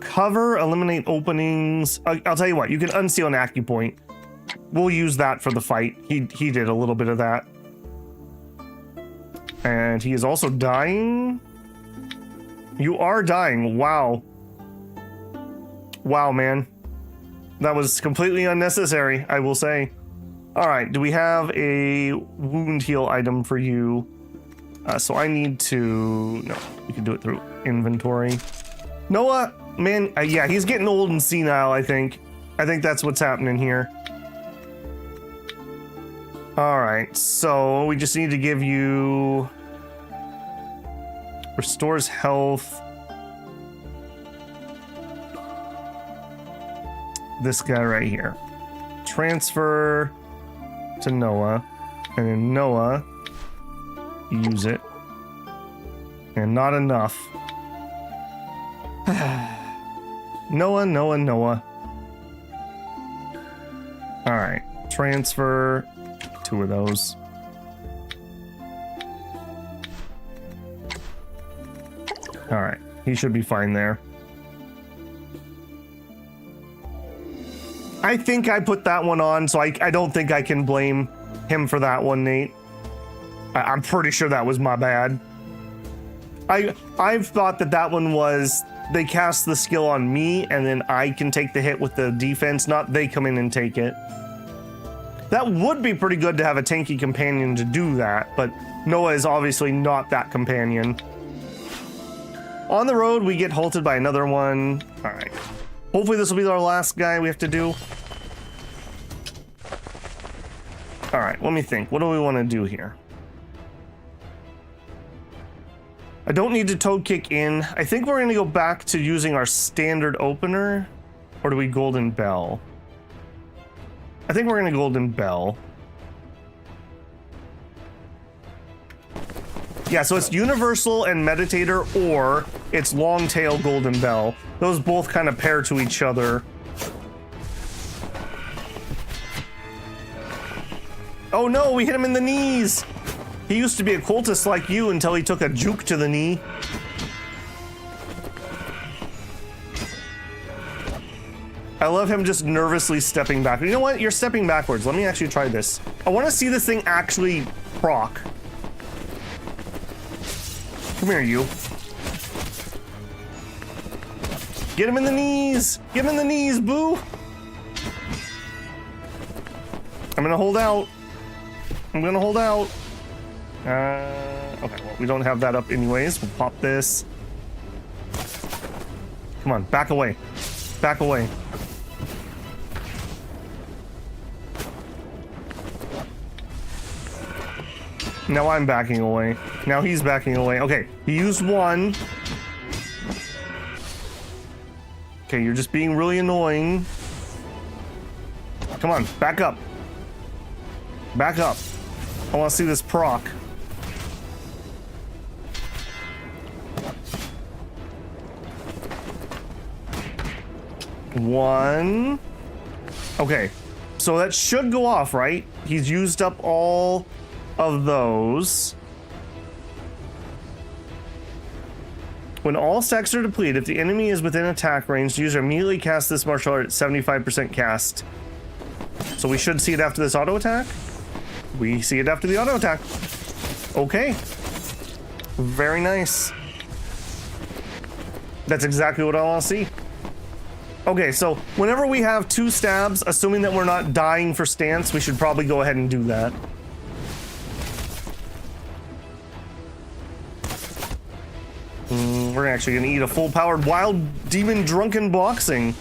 Cover, eliminate openings. I'll tell you what, you can unseal an acupoint. We'll use that for the fight. He did a little bit of that. And he is also dying. You are dying. Wow. Wow, man. That was completely unnecessary, I will say. Alright, do we have a wound heal item for you? So I need to... No, we can do it through inventory. Noah, man, yeah, he's getting old and senile, I think. I think that's what's happening here. Alright, so we just need to give you... Restores health. This guy right here. Transfer to Noah. And then Noah, use it. And not enough. Noah. Alright, transfer 2 of those. Alright, he should be fine there. I think I put that one on, so I don't think I can blame him for that one, Nate. I'm pretty sure that was my bad. I've thought that one was they cast the skill on me and then I can take the hit with the defense, not they come in and take it. That would be pretty good to have a tanky companion to do that, but Noah is obviously not that companion. On the road, we get halted by another one. All right. Hopefully this will be our last guy we have to do. All right, let me think. What do we want to do here? I don't need to toad kick in. I think we're going to go back to using our standard opener. Or do we golden bell? I think we're going to golden bell. Yeah, so it's universal and meditator, or it's long tail golden bell. Those both kind of pair to each other. Oh no, we hit him in the knees. He used to be a cultist like you until he took a juke to the knee. I love him just nervously stepping back. You know what? You're stepping backwards. Let me actually try this. I want to see this thing actually proc. Come here, you. Get him in the knees! Get him in the knees, boo! I'm gonna hold out. I'm gonna hold out. Okay, well, we don't have that up anyways. We'll pop this. Come on, back away. Back away. Now I'm backing away. Now he's backing away. Okay, he used one. Okay, you're just being really annoying. Come on, back up. Back up. I want to see this proc. One. Okay, so that should go off, right? He's used up all of those. When all sects are depleted, if the enemy is within attack range, the user immediately casts this martial art at 75% cast. So we should see it after this auto attack. We see it after the auto attack. Okay. Very nice. That's exactly what I want to see. Okay, so whenever we have 2 stabs, assuming that we're not dying for stance, we should probably go ahead and do that. We're actually going to eat a full-powered wild demon drunken boxing.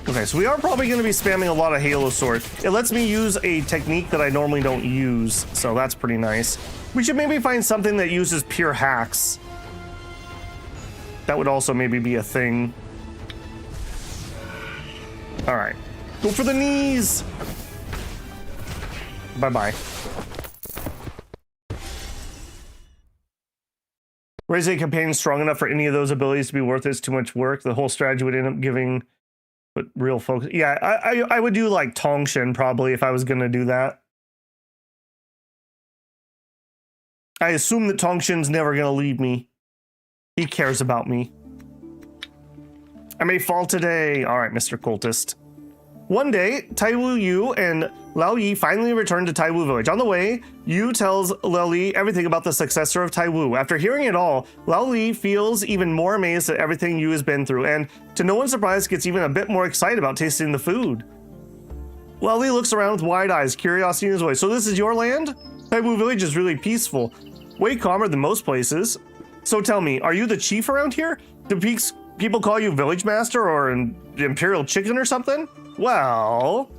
Okay, so we are probably going to be spamming a lot of Halo Sword. It lets me use a technique that I normally don't use, so that's pretty nice. We should maybe find something that uses pure hacks. That would also maybe be a thing. All right, go for the knees. Bye-bye. Raise a companion strong enough for any of those abilities to be worth it. It's too much work. The whole strategy would end up giving, but real focus. Yeah, I would do like Tongshin probably if I was gonna do that. I assume that Tongshin's never gonna leave me. He cares about me. I may fall today. All right, Mr. Cultist. One day, Taiwu Yu and Lao Yi finally returned to Taiwu Village. On the way, Yu tells Lao Li everything about the successor of Taiwu. After hearing it all, Lao Li feels even more amazed at everything Yu has been through, and to no one's surprise, gets even a bit more excited about tasting the food. Lao Li looks around with wide eyes, curiosity in his voice. So this is your land? Taiwu Village is really peaceful, way calmer than most places. So tell me, are you the chief around here? Do people call you village master or an imperial chicken or something? Well,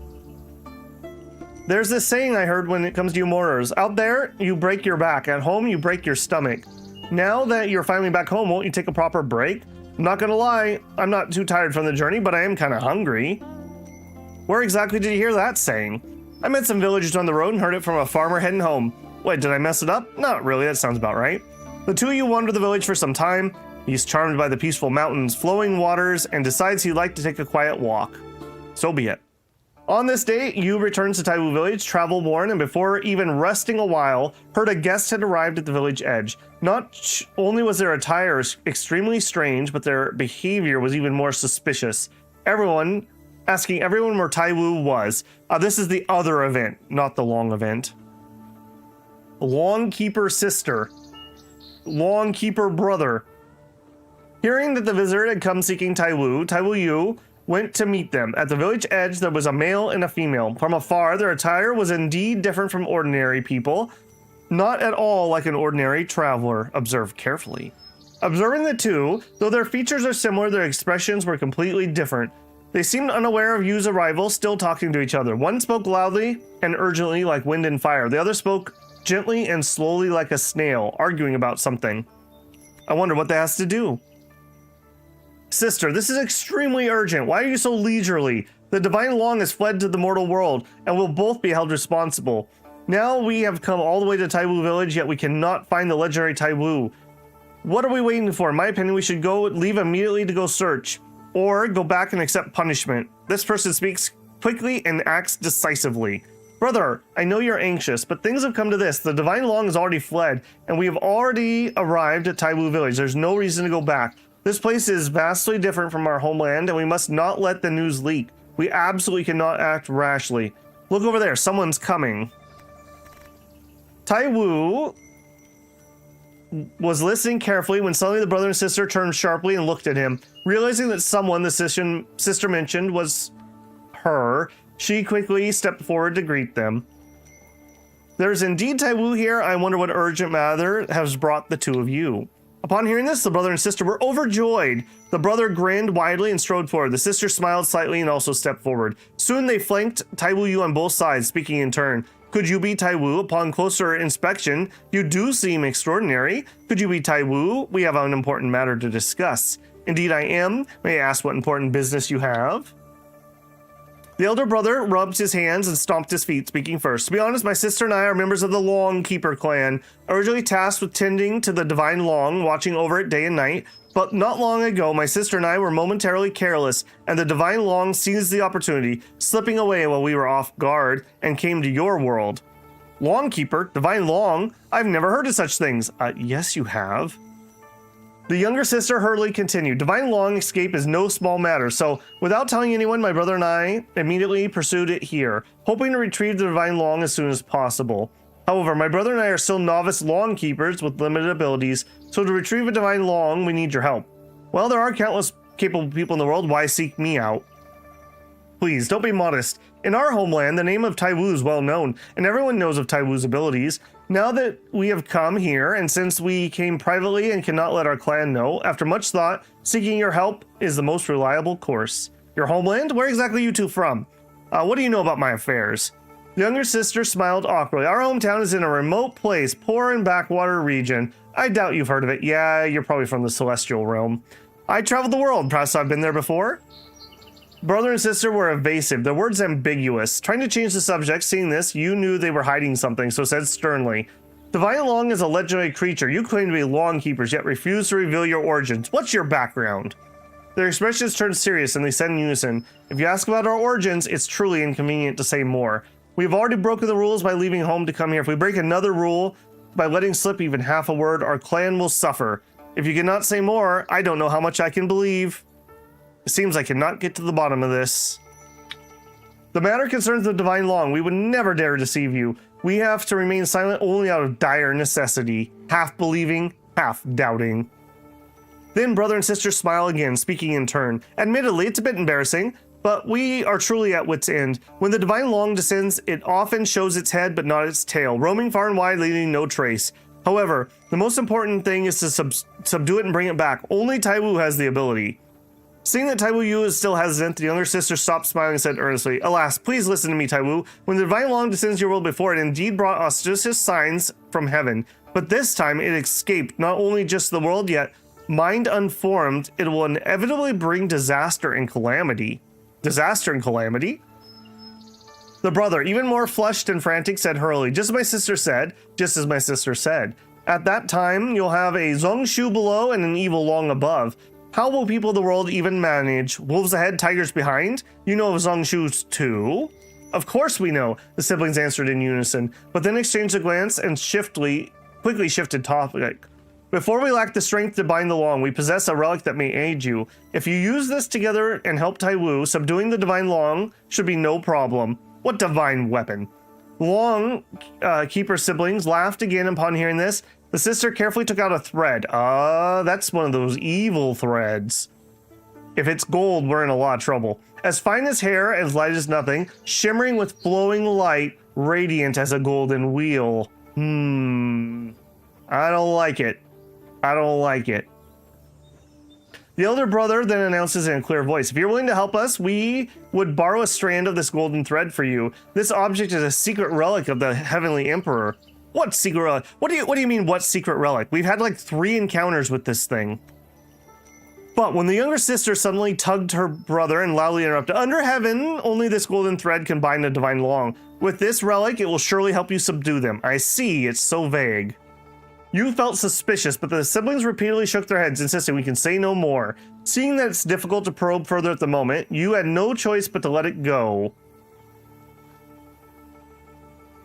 there's this saying I heard when it comes to you mortars. Out there, you break your back. At home, you break your stomach. Now that you're finally back home, won't you take a proper break? I'm not gonna lie, I'm not too tired from the journey, but I am kind of hungry. Where exactly did you hear that saying? I met some villagers on the road and heard it from a farmer heading home. Wait, did I mess it up? Not really, that sounds about right. The two of you wander the village for some time. He's charmed by the peaceful mountains, flowing waters, and decides he'd like to take a quiet walk. So be it. On this day, Yu returns to Taiwu Village, travel worn, and before even resting a while, heard a guest had arrived at the village edge. Not only was their attire extremely strange, but their behavior was even more suspicious. Asking everyone where Taiwu was. This is the other event, not the long event. Longkeeper sister. Longkeeper brother. Hearing that the visitor had come seeking Taiwu Yu went to meet them. At the village edge, there was a male and a female. From afar, their attire was indeed different from ordinary people. Not at all like an ordinary traveler. Observe carefully. Observing the two, though their features are similar, their expressions were completely different. They seemed unaware of Yu's arrival, still talking to each other. One spoke loudly and urgently like wind and fire. The other spoke gently and slowly like a snail, arguing about something. I wonder what that has to do. Sister, this is extremely urgent. Why are you so leisurely? The Divine Long has fled to the mortal world, and will both be held responsible. Now we have come all the way to Taiwu Village, yet we cannot find the legendary Taiwu. What are we waiting for? In my opinion, we should leave immediately to go search, or go back and accept punishment. This person speaks quickly and acts decisively. Brother, I know you're anxious, but things have come to this. The Divine Long has already fled, and we have already arrived at Taiwu Village. There's no reason to go back. This place is vastly different from our homeland, and we must not let the news leak. We absolutely cannot act rashly. Look over there, someone's coming. Taiwu was listening carefully when suddenly the brother and sister turned sharply and looked at him. Realizing that someone the sister mentioned was her, she quickly stepped forward to greet them. There's indeed Taiwu here. I wonder what urgent matter has brought the two of you. Upon hearing this, the brother and sister were overjoyed. The brother grinned widely and strode forward. The sister smiled slightly and also stepped forward. Soon they flanked Taiwu Yu on both sides, speaking in turn. Could you be Taiwu? Upon closer inspection, you do seem extraordinary. Could you be Taiwu? We have an important matter to discuss. Indeed I am. May I ask what important business you have? The elder brother rubbed his hands and stomped his feet, speaking first. To be honest, my sister and I are members of the Long Keeper clan, originally tasked with tending to the divine Long, watching over it day and night. But not long ago, my sister and I were momentarily careless, and the divine Long seized the opportunity, slipping away while we were off guard, and came to your world. Long Keeper? Divine Long? I've never heard of such things. Yes, you have. The younger sister hurriedly continued. Divine Long escape is no small matter, so without telling anyone, my brother and I immediately pursued it here, hoping to retrieve the Divine Long as soon as possible. However, my brother and I are still novice Long Keepers with limited abilities, so to retrieve a Divine Long, we need your help. Well, there are countless capable people in the world, why seek me out? Please, don't be modest. In our homeland, the name of Taiwu is well known, and everyone knows of Taiwu's abilities. Now that we have come here, and since we came privately and cannot let our clan know, after much thought, seeking your help is the most reliable course. Your homeland? Where exactly are you two from? What do you know about my affairs? The younger sister smiled awkwardly. Our hometown is in a remote place, poor and backwater region. I doubt you've heard of it. Yeah, you're probably from the celestial realm. I traveled the world. Perhaps I've been there before? Brother and sister were evasive, their words ambiguous. Trying to change the subject, seeing this, you knew they were hiding something, so said sternly, Divine Long is a legendary creature. You claim to be Long Keepers, yet refuse to reveal your origins. What's your background? Their expressions turned serious, and they said in unison, if you ask about our origins, it's truly inconvenient to say more. We've already broken the rules by leaving home to come here. If we break another rule by letting slip even half a word, our clan will suffer. If you cannot say more, I don't know how much I can believe. It seems I cannot get to the bottom of this. The matter concerns the Divine Long. We would never dare deceive you. We have to remain silent only out of dire necessity. Half believing, half doubting. Then brother and sister smile again, speaking in turn. Admittedly, it's a bit embarrassing, but we are truly at wit's end. When the Divine Long descends, it often shows its head but not its tail, roaming far and wide, leaving no trace. However, the most important thing is to subdue it and bring it back. Only Taiwu has the ability. Seeing that Taiwu Yu is still hesitant, the younger sister stopped smiling and said earnestly, Alas, please listen to me, Taiwu. When the Divine Long descends your world before, it indeed brought auspicious signs from heaven. But this time it escaped not only just the world, yet, mind unformed, it will inevitably bring disaster and calamity. Disaster and calamity? The brother, even more flushed and frantic, said hurriedly, just as my sister said. At that time, you'll have a Zongshu below and an evil Long above. How will people of the world even manage? Wolves ahead, tigers behind? You know of Zongshu's too? Of course we know, the siblings answered in unison, but then exchanged a glance and quickly shifted topic. Before we lack the strength to bind the Long, we possess a relic that may aid you. If you use this together and help Taiwu, subduing the Divine Long should be no problem. What divine weapon? Long Keeper siblings laughed again upon hearing this. The sister carefully took out a thread. That's one of those evil threads. If it's gold, we're in a lot of trouble. As fine as hair, as light as nothing, shimmering with flowing light, radiant as a golden wheel. I don't like it. I don't like it. The elder brother then announces in a clear voice, if you're willing to help us, we would borrow a strand of this golden thread for you. This object is a secret relic of the Heavenly Emperor. What secret relic? What do you mean, what secret relic? We've had like 3 encounters with this thing. But when the younger sister suddenly tugged her brother and loudly interrupted, under heaven, only this golden thread can bind a Divine Long. With this relic, it will surely help you subdue them. I see, it's so vague. You felt suspicious, but the siblings repeatedly shook their heads, insisting we can say no more. Seeing that it's difficult to probe further at the moment, you had no choice but to let it go.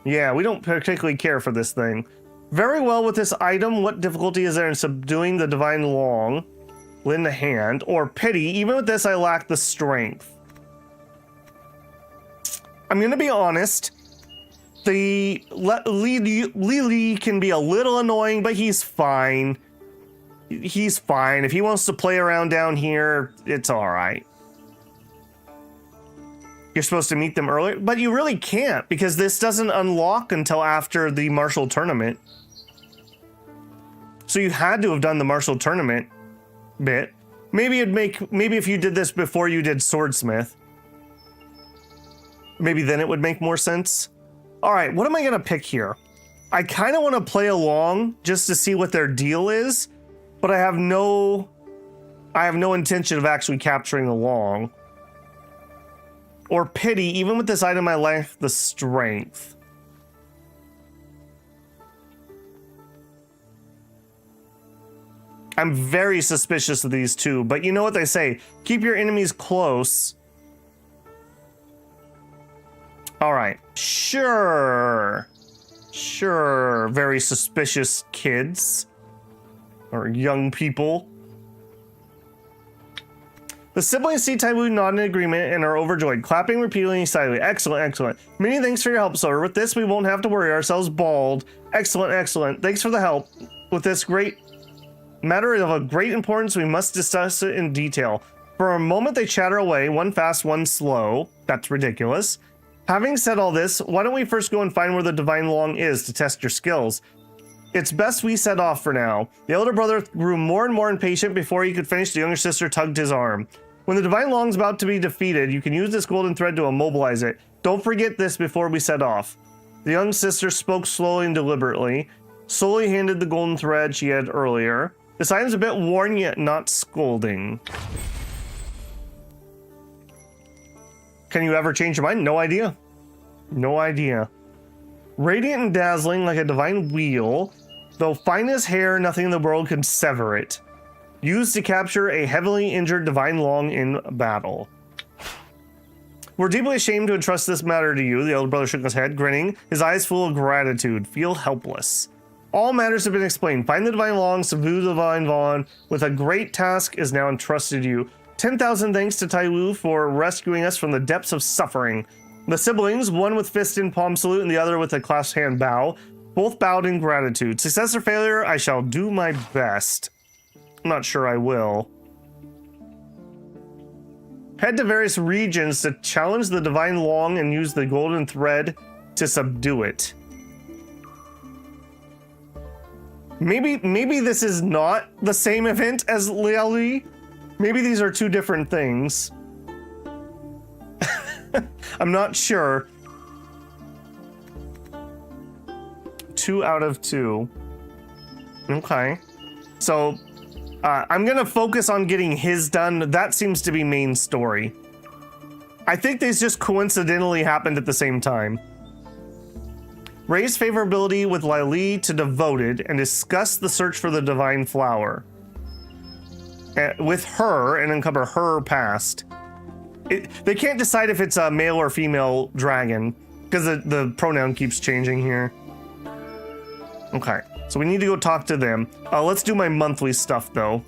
Yeah, we don't particularly care for this thing. Very well, with this item, what difficulty is there in subduing the Divine Long? Lend a hand, or pity, even with this I lack the strength. I'm gonna be honest, the Lily can be a little annoying, but he's fine. He's fine. If he wants to play around down here, it's alright. You're supposed to meet them earlier, but you really can't because this doesn't unlock until after the martial tournament. So you had to have done the martial tournament bit. Maybe if you did this before you did swordsmith, maybe then it would make more sense. All right, what am I gonna pick here? I kind of want to play along just to see what their deal is, but I have no intention of actually capturing along. Or pity, even with this item I lack the strength. I'm very suspicious of these two, but you know what they say, keep your enemies close. All right, sure, very suspicious kids or young people. The siblings see Taiwu nod in agreement and are overjoyed, clapping repeatedly and excitedly. Excellent, excellent. Many thanks for your help, sir. With this, we won't have to worry ourselves bald. Excellent, excellent. Thanks for the help. With this great matter of a great importance, we must discuss it in detail. For a moment, they chatter away, one fast, one slow. That's ridiculous. Having said all this, why don't we first go and find where the Divine Long is to test your skills? It's best we set off for now. The elder brother grew more and more impatient. Before he could finish, the younger sister tugged his arm. When the Divine Long's about to be defeated, you can use this golden thread to immobilize it. Don't forget this before we set off. The young sister spoke slowly and deliberately, slowly handed the golden thread she had earlier. This item's a bit worn, yet not scolding. Can you ever change your mind? No idea. No idea. Radiant and dazzling like a divine wheel, though fine as hair, nothing in the world can sever it. Used to capture a heavily injured Divine Long in battle. We're deeply ashamed to entrust this matter to you. The elder brother shook his head, grinning, his eyes full of gratitude. Feel helpless. All matters have been explained. Find the Divine Long, subdue the Divine Vaughn. With a great task is now entrusted to you. 10,000 thanks to Taiwu for rescuing us from the depths of suffering. The siblings, one with fist in palm salute and the other with a clasped hand bow, both bowed in gratitude. Success or failure, I shall do my best. I'm not sure I will. Head to various regions to challenge the Divine Long and use the golden thread to subdue it. Maybe this is not the same event as Liaoli. Maybe these are two different things. I'm not sure. 2 out of 2. Okay. So I'm gonna focus on getting his done. That seems to be main story. I think these just coincidentally happened at the same time. Raise favorability with Lili to devoted and discuss the search for the divine flower. With her and uncover her past. They can't decide if it's a male or female dragon because the pronoun keeps changing here. Okay. So we need to go talk to them. Let's do my monthly stuff, though.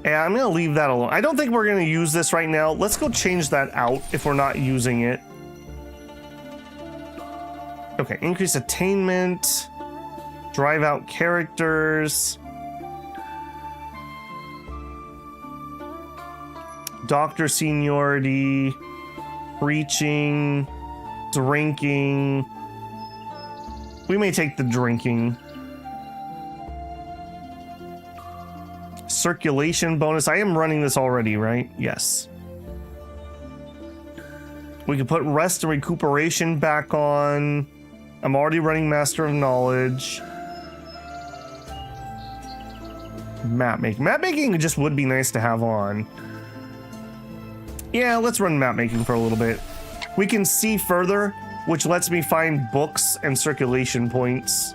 Yeah, I'm going to leave that alone. I don't think we're going to use this right now. Let's go change that out if we're not using it. Okay, increase attainment. Drive out characters. Doctor seniority. Preaching, drinking. We may take the drinking. Circulation bonus. I am running this already, right? Yes. We can put rest and recuperation back on. I'm already running Master of Knowledge. Map making. Map making just would be nice to have on. Yeah, let's run map making for a little bit. We can see further, which lets me find books and circulation points.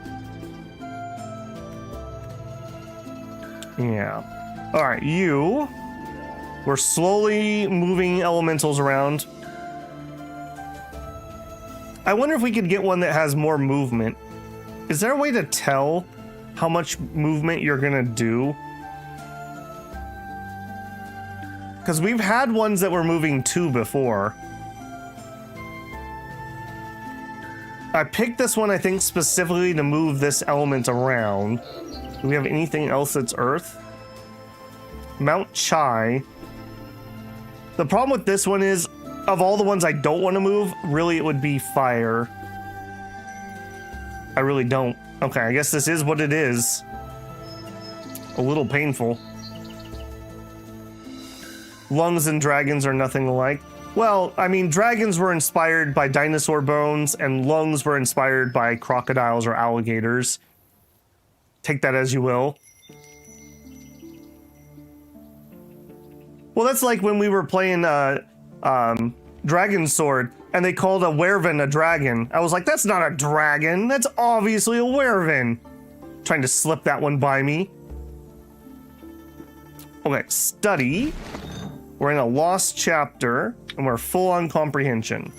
Yeah. All right, you. We're slowly moving elementals around. I wonder if we could get one that has more movement. Is there a way to tell how much movement you're gonna do? Because we've had ones that were moving 2 before. I picked this one, I think, specifically to move this element around. Do we have anything else that's Earth? Mount Chai. The problem with this one is, of all the ones I don't want to move, really it would be Fire. I really don't. Okay, I guess this is what it is. A little painful. Lungs and dragons are nothing alike. Well, I mean, dragons were inspired by dinosaur bones, and lungs were inspired by crocodiles or alligators. Take that as you will. Well, that's like when we were playing Dragon Sword, and they called a werevin a dragon. I was like, that's not a dragon. That's obviously a werevin. Trying to slip that one by me. Okay, study. We're in a lost chapter, and we're full on comprehension.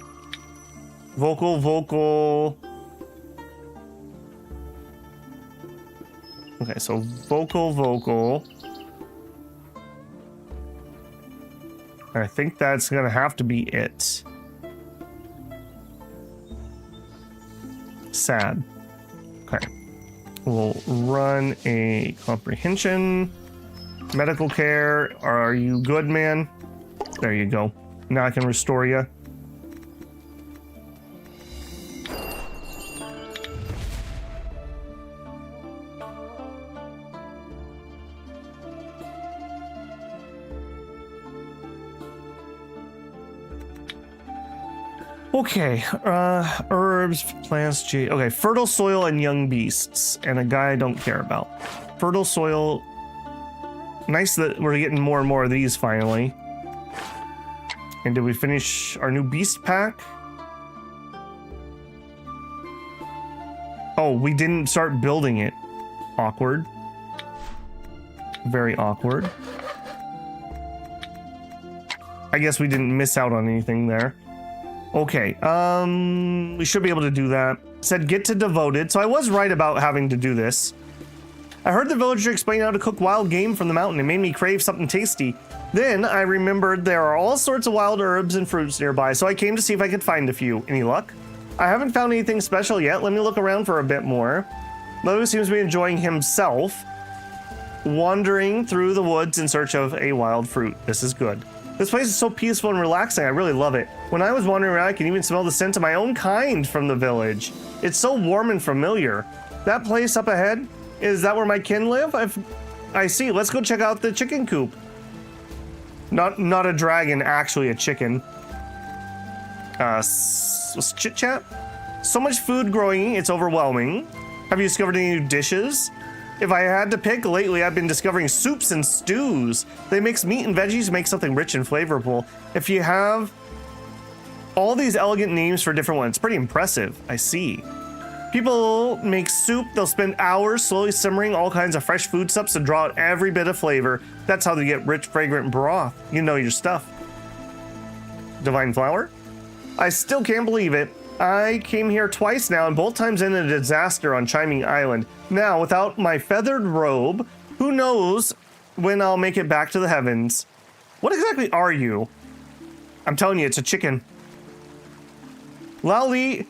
Vocal, vocal. Okay, so vocal, vocal. I think that's gonna have to be it. Sad. Okay. We'll run a comprehension. Medical care. Are you good, man? There you go. Now I can restore you. Okay, herbs, plants, okay, fertile soil and young beasts, and a guy I don't care about. Fertile soil, nice that we're getting more and more of these finally. And did we finish our new beast pack? Oh, we didn't start building it. Awkward. Very awkward. I guess we didn't miss out on anything there. Okay, we should be able to do that. Said get to devoted, so I was right about having to do this. I heard the villager explain how to cook wild game from the mountain. It made me crave something tasty. Then I remembered there are all sorts of wild herbs and fruits nearby, so I came to see if I could find a few. Any luck? I haven't found anything special yet. Let me look around for a bit more. Lowe seems to be enjoying himself, wandering through the woods in search of a wild fruit. This is good. This place is so peaceful and relaxing. I really love it. When I was wandering around, I can even smell the scent of my own kind from the village. It's so warm and familiar. That place up ahead, is that where my kin live? I see. Let's go check out the chicken coop. Not a dragon, actually a chicken. Let's chit chat. So much food growing, it's overwhelming. Have you discovered any new dishes? If I had to pick, lately I've been discovering soups and stews. They mix meat and veggies to make something rich and flavorful. If you have all these elegant names for different ones, pretty impressive, I see. People make soup, they'll spend hours slowly simmering all kinds of fresh foodstuffs to draw out every bit of flavor. That's how they get rich, fragrant broth. You know your stuff. Divine flower? I still can't believe it. I came here twice now, and both times in a disaster on Chiming Island. Now, without my feathered robe, who knows when I'll make it back to the heavens. What exactly are you? I'm telling you, it's a chicken. Lao Li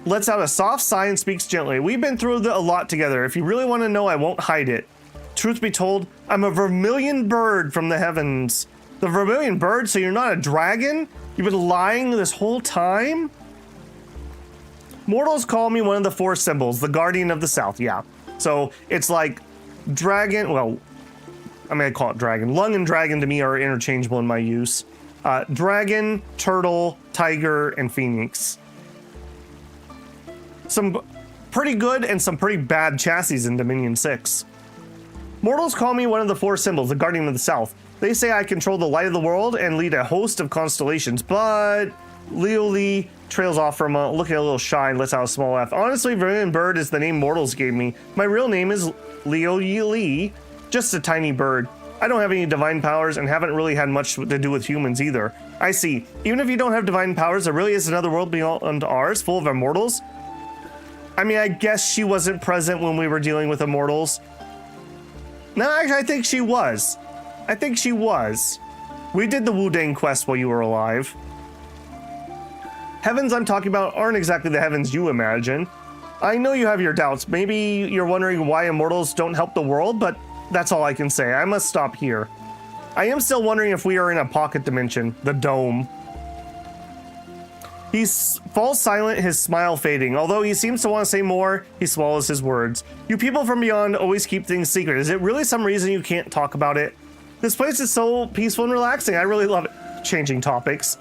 lets out a soft sigh and speaks gently. We've been through a lot together. If you really want to know, I won't hide it. Truth be told, I'm a vermilion bird from the heavens. The vermilion bird? So you're not a dragon? You've been lying this whole time? Mortals call me one of the four symbols, the guardian of the south, yeah. So it's like dragon, well, I'm gonna call it dragon. Lung and dragon to me are interchangeable in my use. Dragon, turtle, tiger, and phoenix. Some pretty good and some pretty bad chassis in Dominion 6. Mortals call me one of the four symbols, the guardian of the south. They say I control the light of the world and lead a host of constellations, but Leo Lee trails off for a moment, looking a little shy and lets out a small laugh. Honestly, Vermilion Bird is the name mortals gave me. My real name is Leo Yi Lee, just a tiny bird. I don't have any divine powers and haven't really had much to do with humans either. I see. Even if you don't have divine powers, there really is another world beyond ours, full of immortals. I mean, I guess she wasn't present when we were dealing with immortals. No, actually, I think she was. I think she was. We did the Wu-Dang quest while you were alive. Heavens I'm talking about aren't exactly the heavens you imagine. I know you have your doubts. Maybe you're wondering why immortals don't help the world, but that's all I can say. I must stop here. I am still wondering if we are in a pocket dimension, the dome. He falls silent, his smile fading. Although he seems to want to say more, he swallows his words. You people from beyond always keep things secret. Is it really some reason you can't talk about it? This place is so peaceful and relaxing. I really love it. Changing topics.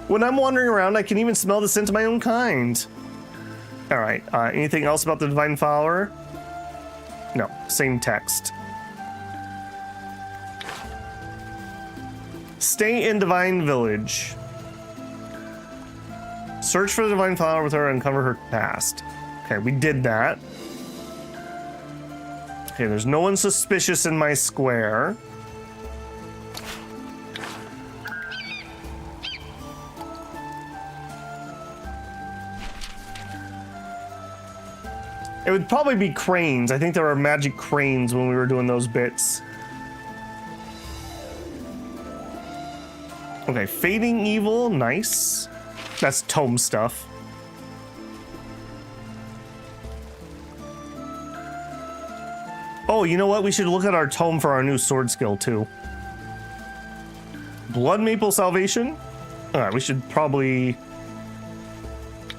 When I'm wandering around, I can even smell the scent of my own kind. All right. Anything else about the Divine Flower? No. Same text. Stay in Divine Village. Search for the Divine Flower with her and uncover her past. Okay, we did that. Okay, there's no one suspicious in my square. It would probably be cranes. I think there were magic cranes when we were doing those bits. Okay, Fading Evil, nice. That's tome stuff. Oh, you know what? We should look at our tome for our new sword skill, too. Blood Maple Salvation? Alright, we should probably...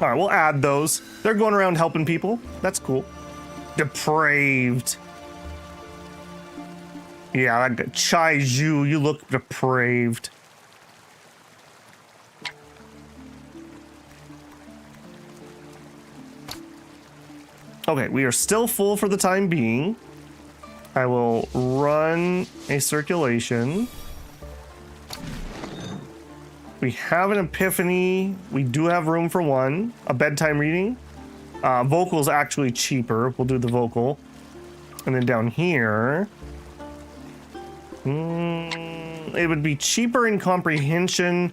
Alright, we'll add those. They're going around helping people. That's cool. Depraved. Yeah, that Chai Zhu, you look depraved. Okay, we are still full for the time being. I will run a circulation. We have an epiphany. We do have room for one. A bedtime reading. Vocal is actually cheaper. We'll do the vocal. And then down here... it would be cheaper in comprehension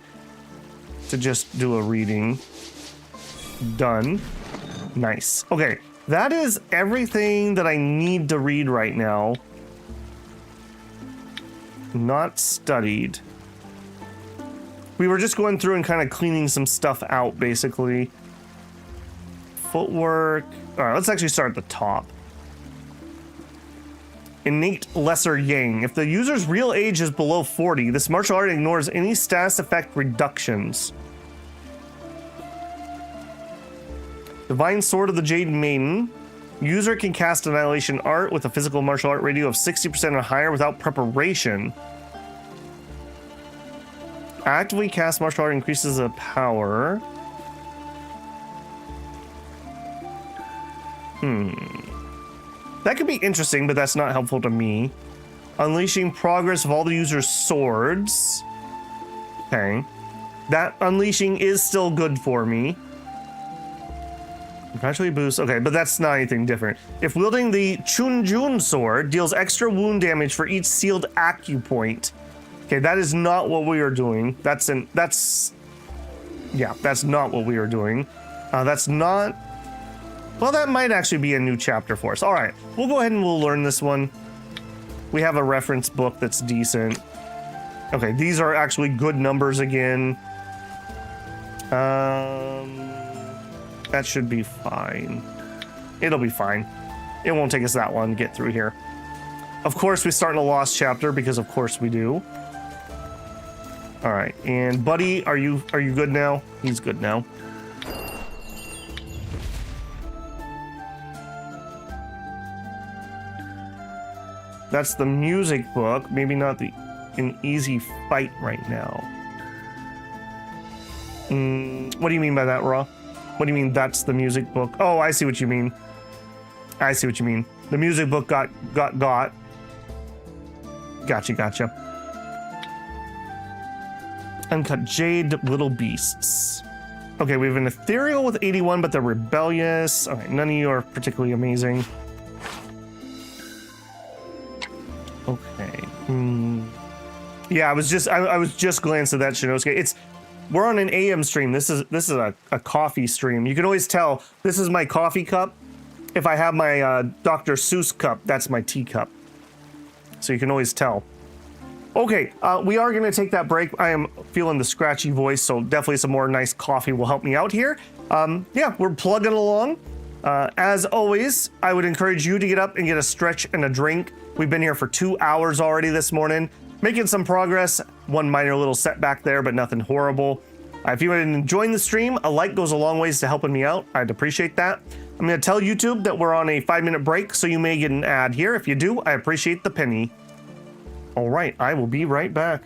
to just do a reading. Done. Nice. Okay. That is everything that I need to read right now. Not studied. We were just going through and kind of cleaning some stuff out, basically. Footwork. All right, let's actually start at the top. Innate Lesser Yang. If the user's real age is below 40, this martial art ignores any status effect reductions. Divine Sword of the Jade Maiden. User can cast Annihilation Art with a physical martial art rating of 60% or higher without preparation. Actively cast martial art increases the power. That could be interesting, but that's not helpful to me. Unleashing progress of all the user's swords. Okay. That unleashing is still good for me. Gradually boost. Okay, but that's not anything different. If wielding the Chunjun sword, deals extra wound damage for each sealed acupoint. Okay, that is not what we are doing. That's not what we are doing. That's not... Well, that might actually be a new chapter for us. All right, we'll go ahead and we'll learn this one. We have a reference book that's decent. Okay, these are actually good numbers again. That should be fine. It'll be fine. It won't take us that long to get through here. Of course, we start in a lost chapter because of course we do. All right, and Buddy, are you good now? He's good now. That's the music book. Maybe not an easy fight right now. What do you mean by that, Raw? What do you mean that's the music book? Oh, I see what you mean. I see what you mean. The music book got. Gotcha. Uncut Jade, Little Beasts. Okay, we have an Ethereal with 81, but they're rebellious. All right, none of you are particularly amazing. Okay. Yeah, I was just glancing at that, Shinosuke. We're on an AM stream. This is a coffee stream. You can always tell this is my coffee cup. If I have my Dr. Seuss cup, that's my tea cup. So you can always tell. Okay, we are going to take that break. I am feeling the scratchy voice, so definitely some more nice coffee will help me out here. Yeah, we're plugging along. As always, I would encourage you to get up and get a stretch and a drink. We've been here for 2 hours already this morning. Making some progress. One minor little setback there, but nothing horrible. If you are enjoying the stream, a like goes a long ways to helping me out. I'd appreciate that. I'm going to tell YouTube that we're on a 5-minute break, so you may get an ad here. If you do, I appreciate the penny. All right, I will be right back.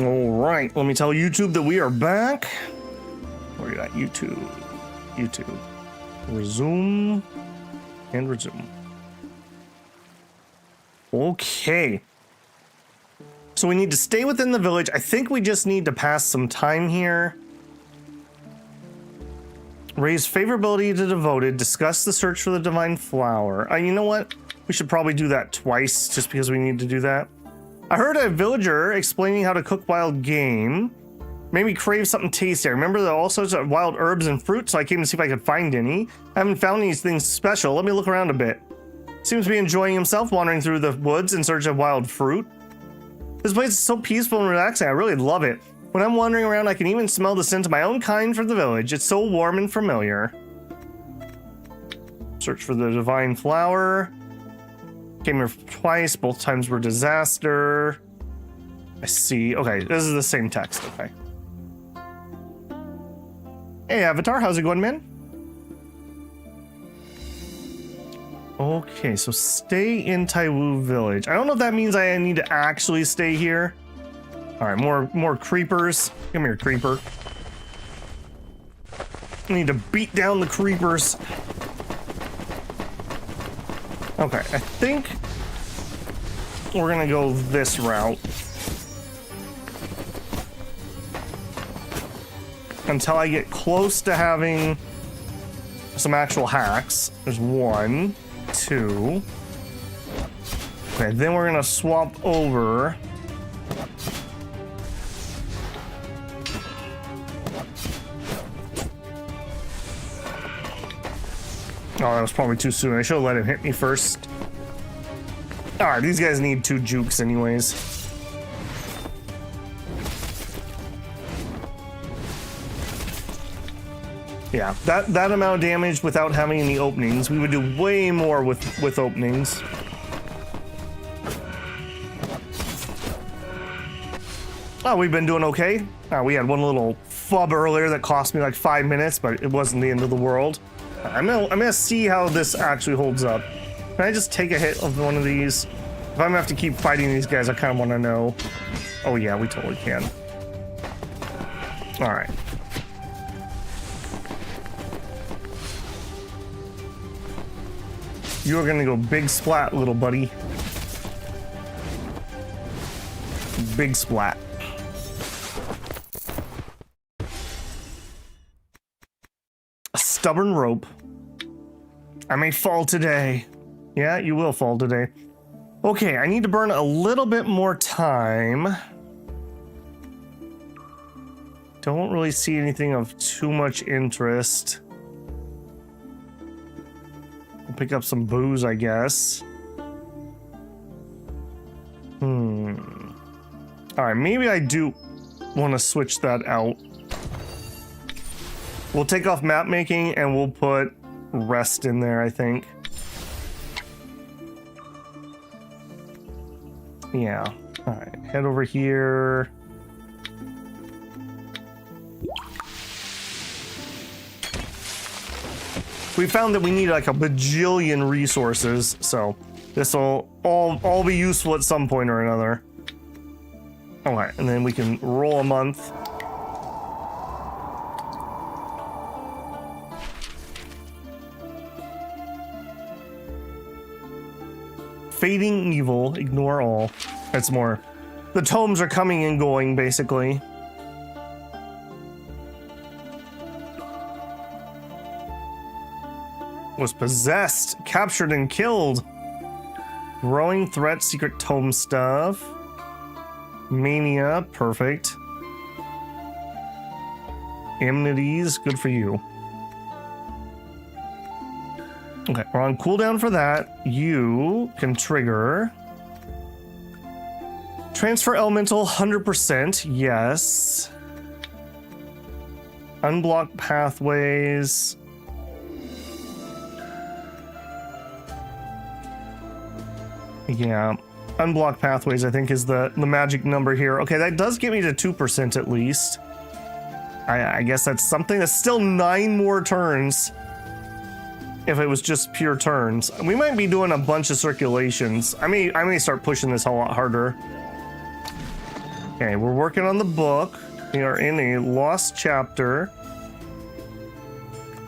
All right, let me tell YouTube that we are back. Where you at? YouTube. Resume and resume. Okay. So we need to stay within the village. I think we just need to pass some time here. Raise favorability to devoted. Discuss the search for the divine flower. You know what? We should probably do that twice just because we need to do that. I heard a villager explaining how to cook wild game. Made me crave something tasty. I remember there are all sorts of wild herbs and fruit, so I came to see if I could find any. I haven't found anything special. Let me look around a bit. Seems to be enjoying himself wandering through the woods in search of wild fruit. This place is so peaceful and relaxing. I really love it. When I'm wandering around, I can even smell the scent of my own kind from the village. It's so warm and familiar. Search for the divine flower. Came here twice. Both times were disaster. I see. Okay, this is the same text. Okay. Hey, Avatar. How's it going, man? Okay, so stay in Taiwu village. I don't know if that means I need to actually stay here. All right, more creepers. Come here, creeper. I need to beat down the creepers. Okay, I think we're gonna go this route until I get close to having some actual hacks. There's 1, 2. Okay, then we're gonna swap over. Oh, that was probably too soon. I should have let him hit me first. Alright, these guys need 2 jukes anyways. Yeah, that amount of damage without having any openings. We would do way more with openings. Oh, we've been doing okay. We had one little fub earlier that cost me like 5 minutes, but it wasn't the end of the world. I'm gonna see how this actually holds up. Can I just take a hit of one of these? If I'm gonna have to keep fighting these guys, I kind of want to know. Oh yeah, we totally can. All right. You're gonna go big splat, little buddy. Big splat. A stubborn rope. I may fall today. Yeah, you will fall today. Okay, I need to burn a little bit more time. Don't really see anything of too much interest. I'll pick up some booze, I guess. Alright, maybe I do want to switch that out. We'll take off map making and we'll put rest in there, I think. Yeah. Alright, head over here. We found that we need like a bajillion resources, so this will all be useful at some point or another. Alright, and then we can roll a month. Fading evil, ignore all. That's more. The tomes are coming and going, basically. Was possessed, captured and killed. Growing threat, secret tome stuff. Mania, perfect. Enmities, good for you. Okay, we're on cooldown for that. You can trigger. Transfer elemental 100%, yes. Unblock pathways. Yeah, unblock pathways I think is the magic number here. Okay, that does get me to 2% at least. I guess that's something. That's still 9 more turns. If it was just pure turns. We might be doing a bunch of circulations. I may start pushing this a lot harder. Okay, we're working on the book. We are in a lost chapter.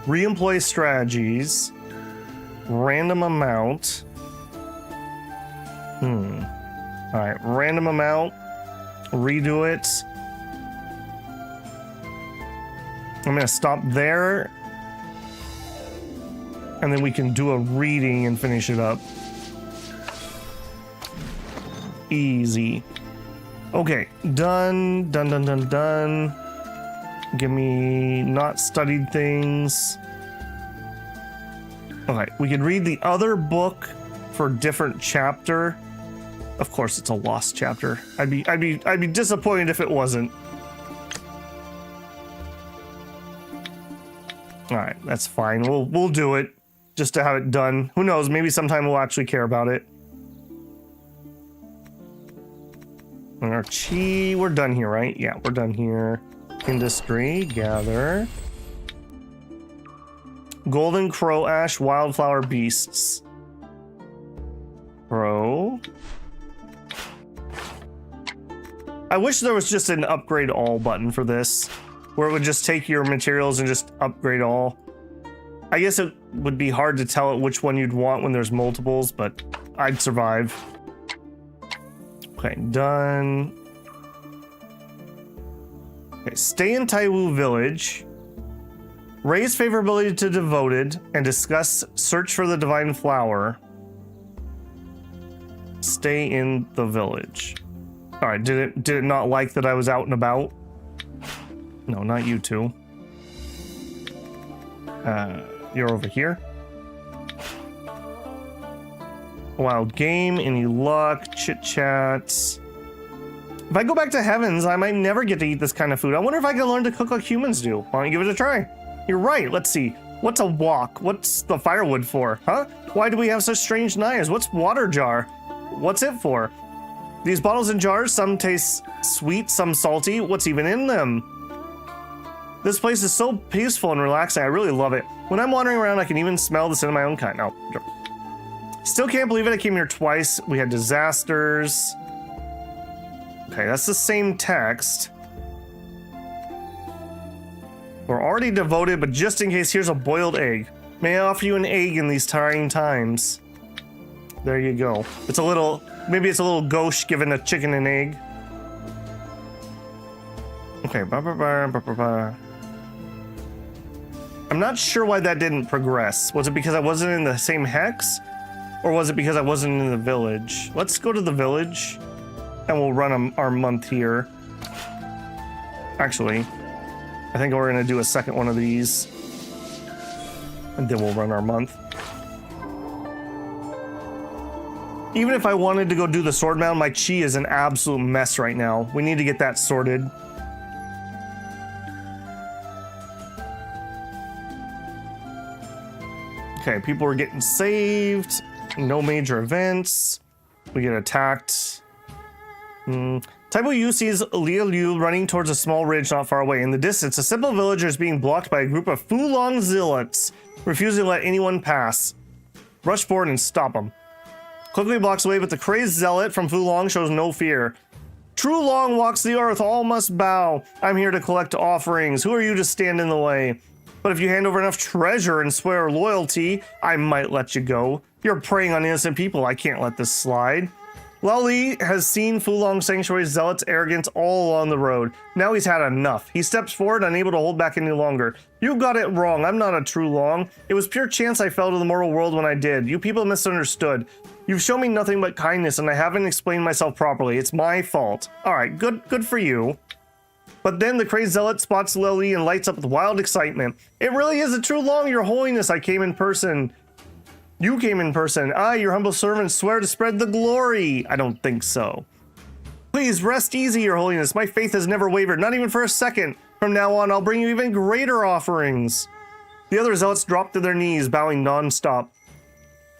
Reemploy strategies. Random amount. Alright, random amount. Redo it. I'm gonna stop there. And then we can do a reading and finish it up. Easy. Okay, done. Give me not studied things. Okay, we could read the other book for different chapter. Of course, it's a lost chapter. I'd be disappointed if it wasn't. All right, that's fine. We'll do it just to have it done. Who knows? Maybe sometime we'll actually care about it. And our chi, we're done here, right? Yeah, we're done here. Industry, gather. Golden crow ash, wildflower beasts. Crow. I wish there was just an upgrade all button for this, where it would just take your materials and just upgrade all. I guess it would be hard to tell which one you'd want when there's multiples, but I'd survive. Okay, done. Okay, stay in Taiwu village. Raise favorability to devoted and discuss search for the divine flower. Stay in the village. All right, did it not like that I was out and about? No, not you two. You're over here. Wild game, any luck, chit chats. If I go back to heavens, I might never get to eat this kind of food. I wonder if I can learn to cook like humans do. Why don't you give it a try? You're right, let's see. What's a wok? What's the firewood for? Huh? Why do we have such strange knives? What's water jar? What's it for? These bottles and jars, some taste sweet, some salty. What's even in them? This place is so peaceful and relaxing. I really love it. When I'm wandering around, I can even smell the scent of my own kind. No. Still can't believe it. I came here twice. We had disasters. Okay, that's the same text. We're already devoted, but just in case, here's a boiled egg. May I offer you an egg in these trying times? There you go. It's a little, maybe it's a little gauche giving a chicken an egg. Okay, I'm not sure why that didn't progress. Was it because I wasn't in the same hex? Or was it because I wasn't in the village? Let's go to the village and we'll run our month here. Actually, I think we're gonna do a second one of these and then we'll run our month. Even if I wanted to go do the sword mound, my chi is an absolute mess right now. We need to get that sorted. Okay, people are getting saved. No major events. We get attacked. Taiwu Yu sees Liu Liu running towards a small ridge not far away. In the distance, a simple villager is being blocked by a group of Fulong zealots, refusing to let anyone pass. Rush forward and stop them. Quickly blocks away, but the crazed zealot from Fulong shows no fear. True Long walks the earth, all must bow. I'm here to collect offerings. Who are you to stand in the way? But if you hand over enough treasure and swear loyalty, I might let you go. You're preying on innocent people. I can't let this slide. Lao Li has seen Fulong Sanctuary's zealots' arrogance all along the road. Now he's had enough. He steps forward, unable to hold back any longer. You got it wrong. I'm not a true Long. It was pure chance I fell to the mortal world when I did. You people misunderstood. You've shown me nothing but kindness, and I haven't explained myself properly. It's my fault. All right, good for you. But then the crazed zealot spots Lily and lights up with wild excitement. It really is a true Long, your holiness. I came in person. You came in person. I, your humble servant, swear to spread the glory. I don't think so. Please rest easy, your holiness. My faith has never wavered, not even for a second. From now on, I'll bring you even greater offerings. The other zealots drop to their knees, bowing non-stop.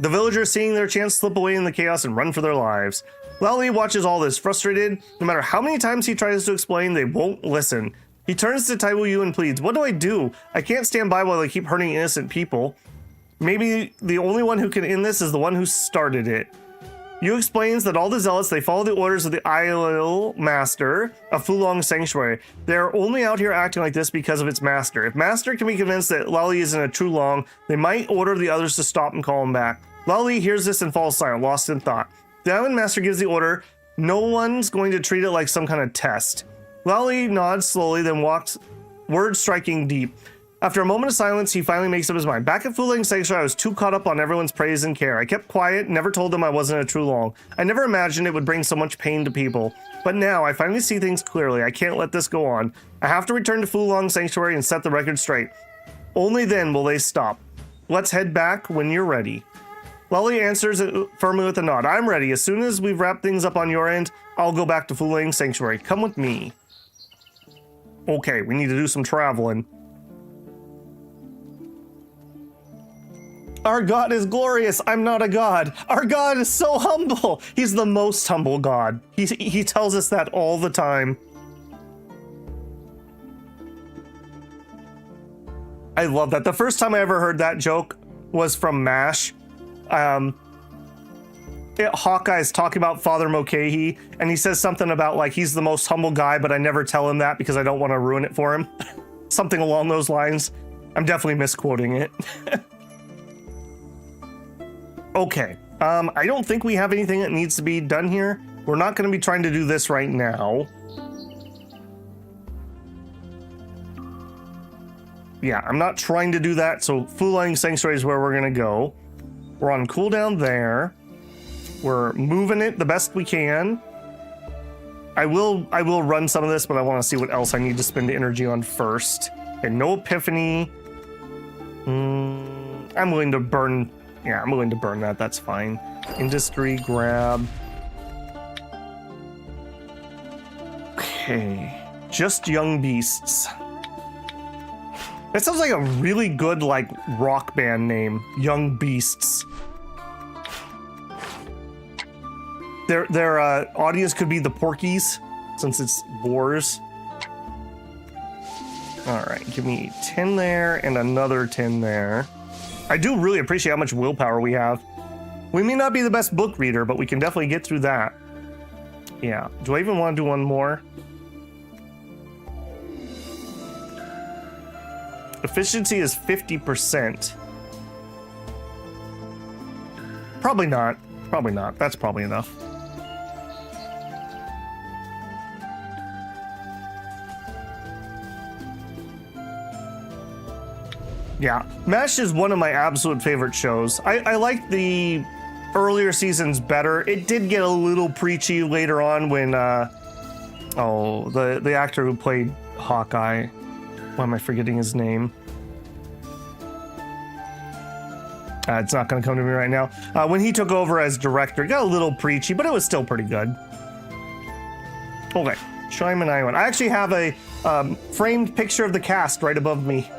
The villagers, seeing their chance, slip away in the chaos and run for their lives. Lally watches all this, frustrated. No matter how many times he tries to explain, they won't listen. He turns to Taiwu Yu and pleads, what do I do? I can't stand by while they keep hurting innocent people. Maybe the only one who can end this is the one who started it. Yu explains that all the zealots, they follow the orders of the Idol Master of Fulong Sanctuary. They're only out here acting like this because of its master. If master can be convinced that Lao Li isn't a true Long, they might order the others to stop and call him back. Lao Li hears this and falls silent, lost in thought. The Island Master gives the order, no one's going to treat it like some kind of test. Lao Li nods slowly, then walks, words striking deep. After a moment of silence, he finally makes up his mind. Back at Fulong Sanctuary, I was too caught up on everyone's praise and care. I kept quiet, never told them I wasn't a true Long. I never imagined it would bring so much pain to people. But now, I finally see things clearly. I can't let this go on. I have to return to Fulong Sanctuary and set the record straight. Only then will they stop. Let's head back when you're ready. Lao Li answers firmly with a nod. I'm ready. As soon as we've wrapped things up on your end, I'll go back to Fulong Sanctuary. Come with me. Okay, we need to do some traveling. Our God is glorious. I'm not a god. Our God is so humble. He's the most humble God. He tells us that all the time. I love that. The first time I ever heard that joke was from MASH. Hawkeye's talking about Father Mulcahy, and he says something about like he's the most humble guy, but I never tell him that because I don't want to ruin it for him. Something along those lines. I'm definitely misquoting it. Okay, I don't think we have anything that needs to be done here. We're not going to be trying to do this right now. Yeah, I'm not trying to do that, so Fulong Sanctuary is where we're going to go. We're on cooldown there. We're moving it the best we can. I will run some of this, but I want to see what else I need to spend energy on first. And no epiphany. I'm willing to burn... Yeah, I'm willing to burn that. That's fine. Industry, grab. Okay. Just young beasts. That sounds like a really good, like, rock band name. Young Beasts. Their audience could be the Porkies, since it's boars. Alright, give me 10 there and another 10 there. I do really appreciate how much willpower we have. We may not be the best book reader, but we can definitely get through that. Yeah. Do I even want to do one more? Efficiency is 50%. Probably not. Probably not. That's probably enough. Yeah, MASH is one of my absolute favorite shows. I like the earlier seasons better. It did get a little preachy later on when, the actor who played Hawkeye, why am I forgetting his name? It's not going to come to me right now. When he took over as director, it got a little preachy, but it was still pretty good. Okay, Shyman Island. I actually have a framed picture of the cast right above me.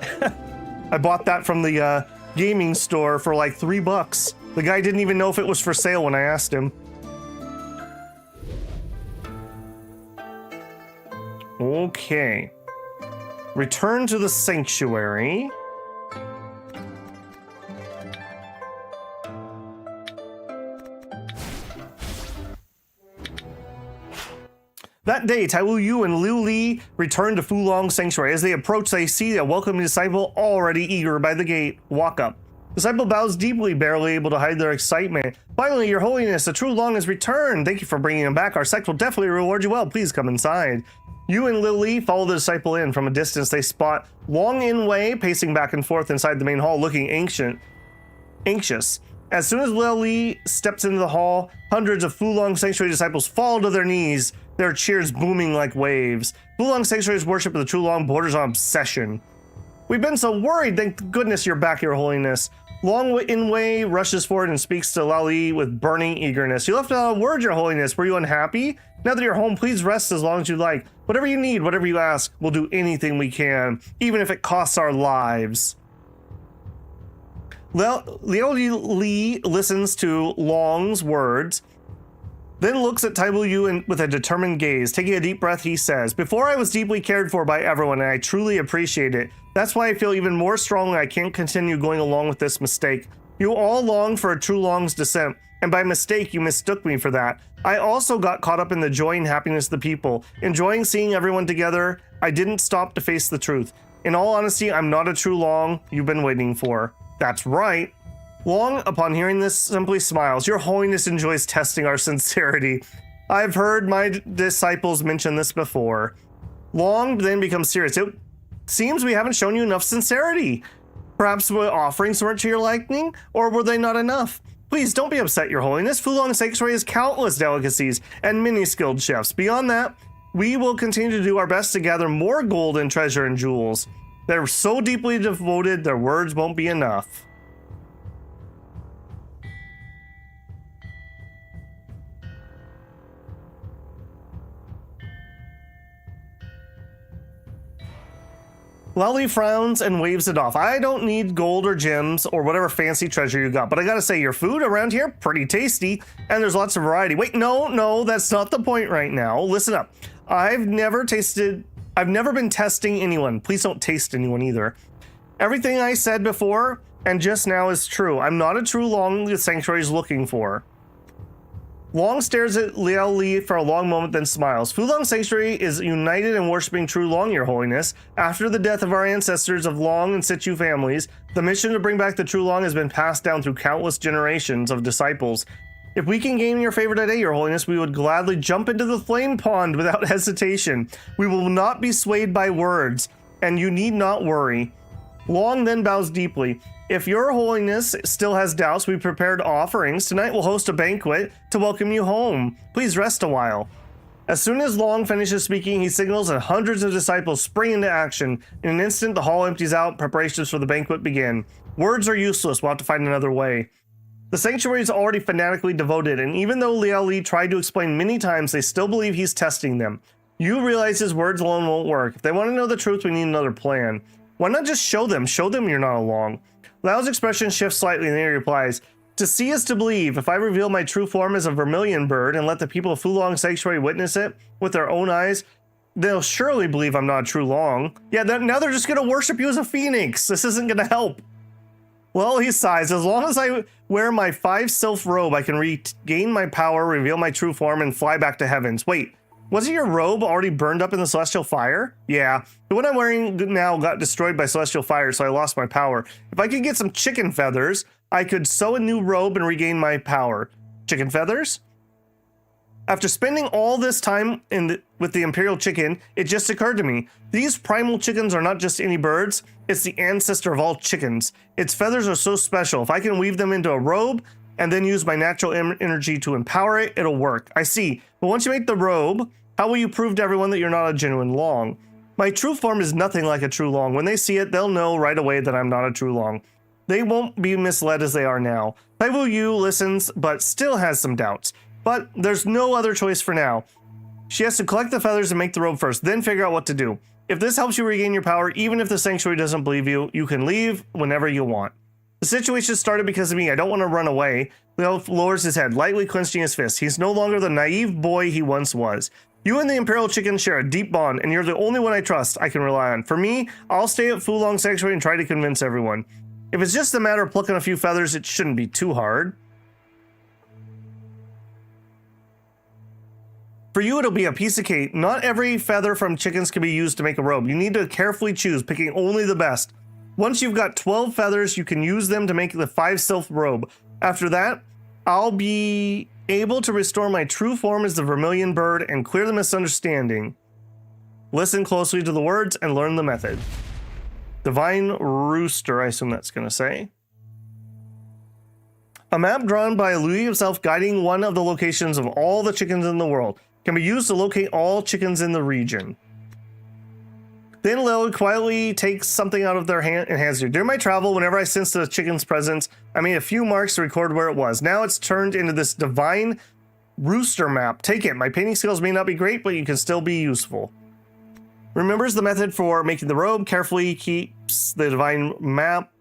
I bought that from the gaming store for like $3. The guy didn't even know if it was for sale when I asked him. Okay. Return to the sanctuary. That day, Taiwu Yu and Liu Li return to Fulong Sanctuary. As they approach, they see a welcoming disciple already eager by the gate. Walk up. Disciple bows deeply, barely able to hide their excitement. Finally, Your Holiness, the true Long has returned. Thank you for bringing him back. Our sect will definitely reward you well. Please come inside. Yu and Liu Li follow the disciple in. From a distance, they spot Long In Wei pacing back and forth inside the main hall, looking anxious. As soon as Liu Li steps into the hall, hundreds of Fulong Sanctuary disciples fall to their knees, their cheers booming like waves. Fulong Sanctuary's worship of the True Long borders on obsession. We've been so worried. Thank goodness you're back, Your Holiness. Long In Wei rushes forward and speaks to Lao Li with burning eagerness. You left out a word, Your Holiness. Were you unhappy? Now that you're home, please rest as long as you like. Whatever you need, whatever you ask, we'll do anything we can, even if it costs our lives. Liu Li listens to Long's words, then looks at Taiwu Yu with a determined gaze. Taking a deep breath, he says, "Before I was deeply cared for by everyone, and I truly appreciate it. That's why I feel even more strongly I can't continue going along with this mistake. You all long for a true Long's descent, and by mistake you mistook me for that. I also got caught up in the joy and happiness of the people. Enjoying seeing everyone together, I didn't stop to face the truth. In all honesty, I'm not a true Long you've been waiting for. That's right. Long, upon hearing this, simply smiles. Your Holiness enjoys testing our sincerity. I've heard my disciples mention this before. Long then becomes serious. It seems we haven't shown you enough sincerity. Perhaps the offerings weren't to your liking, or were they not enough? Please don't be upset, Your Holiness. Fulong Sanctuary has countless delicacies and many skilled chefs. Beyond that, we will continue to do our best to gather more gold and treasure and jewels. They're so deeply devoted, their words won't be enough. Lally frowns and waves it off. I don't need gold or gems or whatever fancy treasure you got, but I gotta say, your food around here, pretty tasty, and there's lots of variety. Wait, no, that's not the point right now. Listen up. I've never been testing anyone. Please don't taste anyone either. Everything I said before and just now is true. I'm not a true Long the Sanctuary is looking for. Long stares at Liao Li for a long moment, then smiles. Fulong Sanctuary is united in worshipping true Long, Your Holiness. After the death of our ancestors of Long and Situ families, the mission to bring back the true Long has been passed down through countless generations of disciples. If we can gain your favor today, Your Holiness, we would gladly jump into the flame pond without hesitation. We will not be swayed by words, and you need not worry. Long then bows deeply. If Your Holiness still has doubts, we prepared offerings. Tonight we'll host a banquet to welcome you home. Please rest a while. As soon as Long finishes speaking, he signals and hundreds of disciples spring into action. In an instant, the hall empties out. Preparations for the banquet begin. Words are useless. We'll have to find another way. The sanctuary is already fanatically devoted, and even though Liao Li tried to explain many times, they still believe he's testing them. You realize his words alone won't work. If they want to know the truth, we need another plan. Why not just show them? Show them you're not along. Liao's expression shifts slightly and then he replies, to see is to believe. If I reveal my true form as a vermilion bird and let the people of Fulong Sanctuary witness it with their own eyes, they'll surely believe I'm not a true Long. Yeah, now they're just going to worship you as a phoenix. This isn't going to help. Well, he sighs. As long as I wear my 5 sylph robe, I can regain my power, reveal my true form, and fly back to heavens. Wait, wasn't your robe already burned up in the celestial fire? Yeah, the one I'm wearing now got destroyed by celestial fire, so I lost my power. If I could get some chicken feathers, I could sew a new robe and regain my power. Chicken feathers? After spending all this time with the Imperial chicken, it just occurred to me. These primal chickens are not just any birds, it's the ancestor of all chickens. Its feathers are so special. If I can weave them into a robe and then use my natural energy to empower it, it'll work. I see. But once you make the robe, how will you prove to everyone that you're not a genuine Long? My true form is nothing like a true Long. When they see it, they'll know right away that I'm not a true Long. They won't be misled as they are now. Taiwu Yu listens, but still has some doubts. But there's no other choice for now. She has to collect the feathers and make the robe first, then figure out what to do. If this helps you regain your power, even if the sanctuary doesn't believe you, you can leave whenever you want. The situation started because of me. I don't want to run away. Leo lowers his head, lightly clenching his fist. He's no longer the naive boy he once was. You and the Imperial Chicken share a deep bond, and you're the only one I trust I can rely on. For me, I'll stay at Fulong Sanctuary and try to convince everyone. If it's just a matter of plucking a few feathers, it shouldn't be too hard. For you, it'll be a piece of cake. Not every feather from chickens can be used to make a robe. You need to carefully choose, picking only the best. Once you've got 12 feathers, you can use them to make the 5 sylph robe. After that, I'll be able to restore my true form as the vermilion bird and clear the misunderstanding. Listen closely to the words and learn the method. Divine Rooster, I assume that's going to say. A map drawn by Louis himself guiding one of the locations of all the chickens in the world can be used to locate all chickens in the region. Then Lil quietly takes something out of their hand and hands it. During my travel, whenever I sensed the chicken's presence, I made a few marks to record where it was. Now it's turned into this divine rooster map. Take it. My painting skills may not be great, but you can still be useful. Remembers the method for making the robe, carefully keeps the divine map.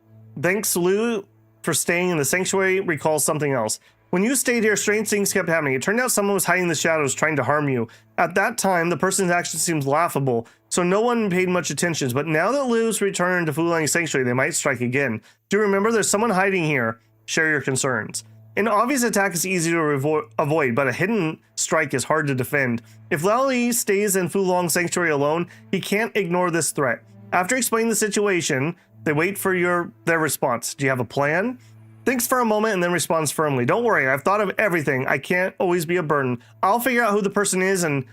Thanks, Lou, for staying in the sanctuary, recalls something else. When you stayed here, strange things kept happening. It turned out someone was hiding in the shadows, trying to harm you. At that time, the person's action seems laughable, so no one paid much attention. But now that Lou's returned to Fulong Sanctuary, they might strike again. Do you remember there's someone hiding here? share your concerns. An obvious attack is easy to avoid, but a hidden strike is hard to defend. If Lao Li stays in Fulong Sanctuary alone, he can't ignore this threat. After explaining the situation, they wait for their response. Do you have a plan? Thinks for a moment and then responds firmly. Don't worry, I've thought of everything. I can't always be a burden. I'll figure out who the person is and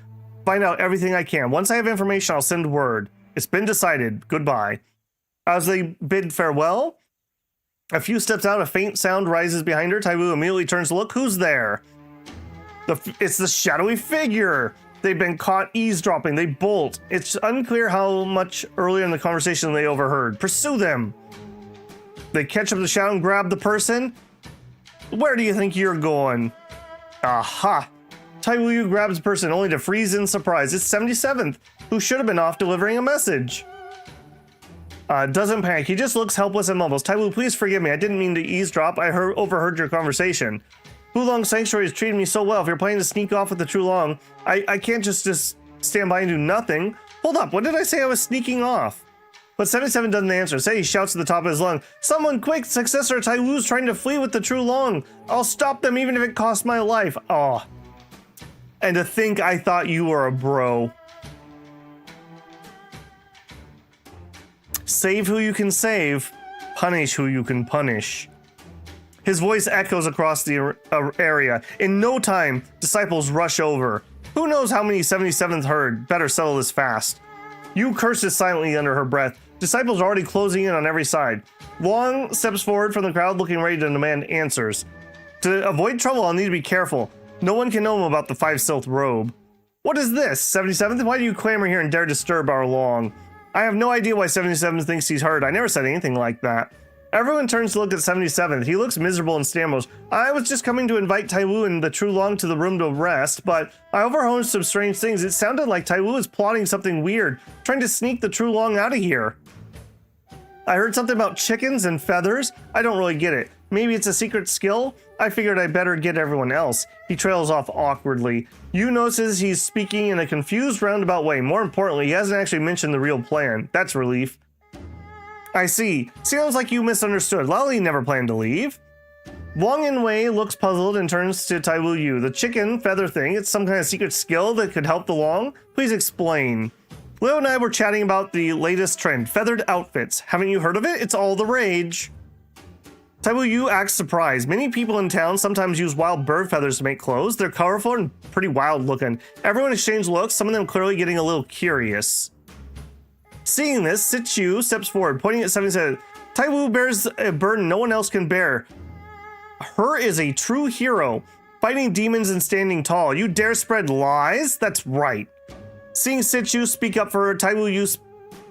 find out everything I can. Once I have information, I'll send word. It's been decided. Goodbye. As they bid farewell, a few steps out, a faint sound rises behind her. Taiwu immediately turns to look. Who's there? It's the shadowy figure. They've been caught eavesdropping. They bolt. It's unclear how much earlier in the conversation they overheard. Pursue them. They catch up the shadow and grab the person. Where do you think you're going? Aha. Taiwu grabs the person only to freeze in surprise. It's 77th, who should have been off delivering a message. Doesn't panic. He just looks helpless and mumbles. Taiwu, please forgive me. I didn't mean to eavesdrop. I overheard your conversation. Fulong Sanctuary has treated me so well. If you're planning to sneak off with the Trulong, I can't just stand by and do nothing. Hold up. When did I say I was sneaking off? But 77 doesn't answer. Say he shouts at the top of his lung. Someone quick! Successor Taiwu's trying to flee with the Trulong. I'll stop them even if it costs my life. Oh. And to think I thought you were a bro. Save who you can save, punish who you can punish. His voice echoes across the area. In no time, disciples rush over. Who knows how many 77th heard? Better settle this fast. Yu curses silently under her breath. Disciples are already closing in on every side. Wong steps forward from the crowd looking ready to demand answers. To avoid trouble, I'll need to be careful. No one can know him about the 5-silk robe. What is this? 77th? Why do you clamor here and dare disturb our Long? I have no idea why 77 thinks he's heard. I never said anything like that. Everyone turns to look at 77th. He looks miserable and stammers. I was just coming to invite Taiwu and the Trulong to the room to rest, but I overheard some strange things. It sounded like Taiwu was plotting something weird, trying to sneak the Trulong out of here. I heard something about chickens and feathers. I don't really get it. Maybe it's a secret skill? I figured I'd better get everyone else. He trails off awkwardly. Yu notices he's speaking in a confused, roundabout way. More importantly, he hasn't actually mentioned the real plan. That's relief. I see. Sounds like you misunderstood. Lali never planned to leave. Wang Inwei looks puzzled and turns to Taiwu Yu. The chicken feather thing, it's some kind of secret skill that could help the Long? Please explain. Leo and I were chatting about the latest trend, feathered outfits. Haven't you heard of it? It's all the rage. Taiwu Yu acts surprised. Many people in town sometimes use wild bird feathers to make clothes. They're colorful and pretty wild looking. Everyone exchanged looks, some of them clearly getting a little curious. Seeing this, Sichu steps forward, pointing at 77. Taiwu bears a burden no one else can bear. Her is a true hero, fighting demons and standing tall. You dare spread lies? That's right. Seeing Sichu speak up for her, Taiwu Yu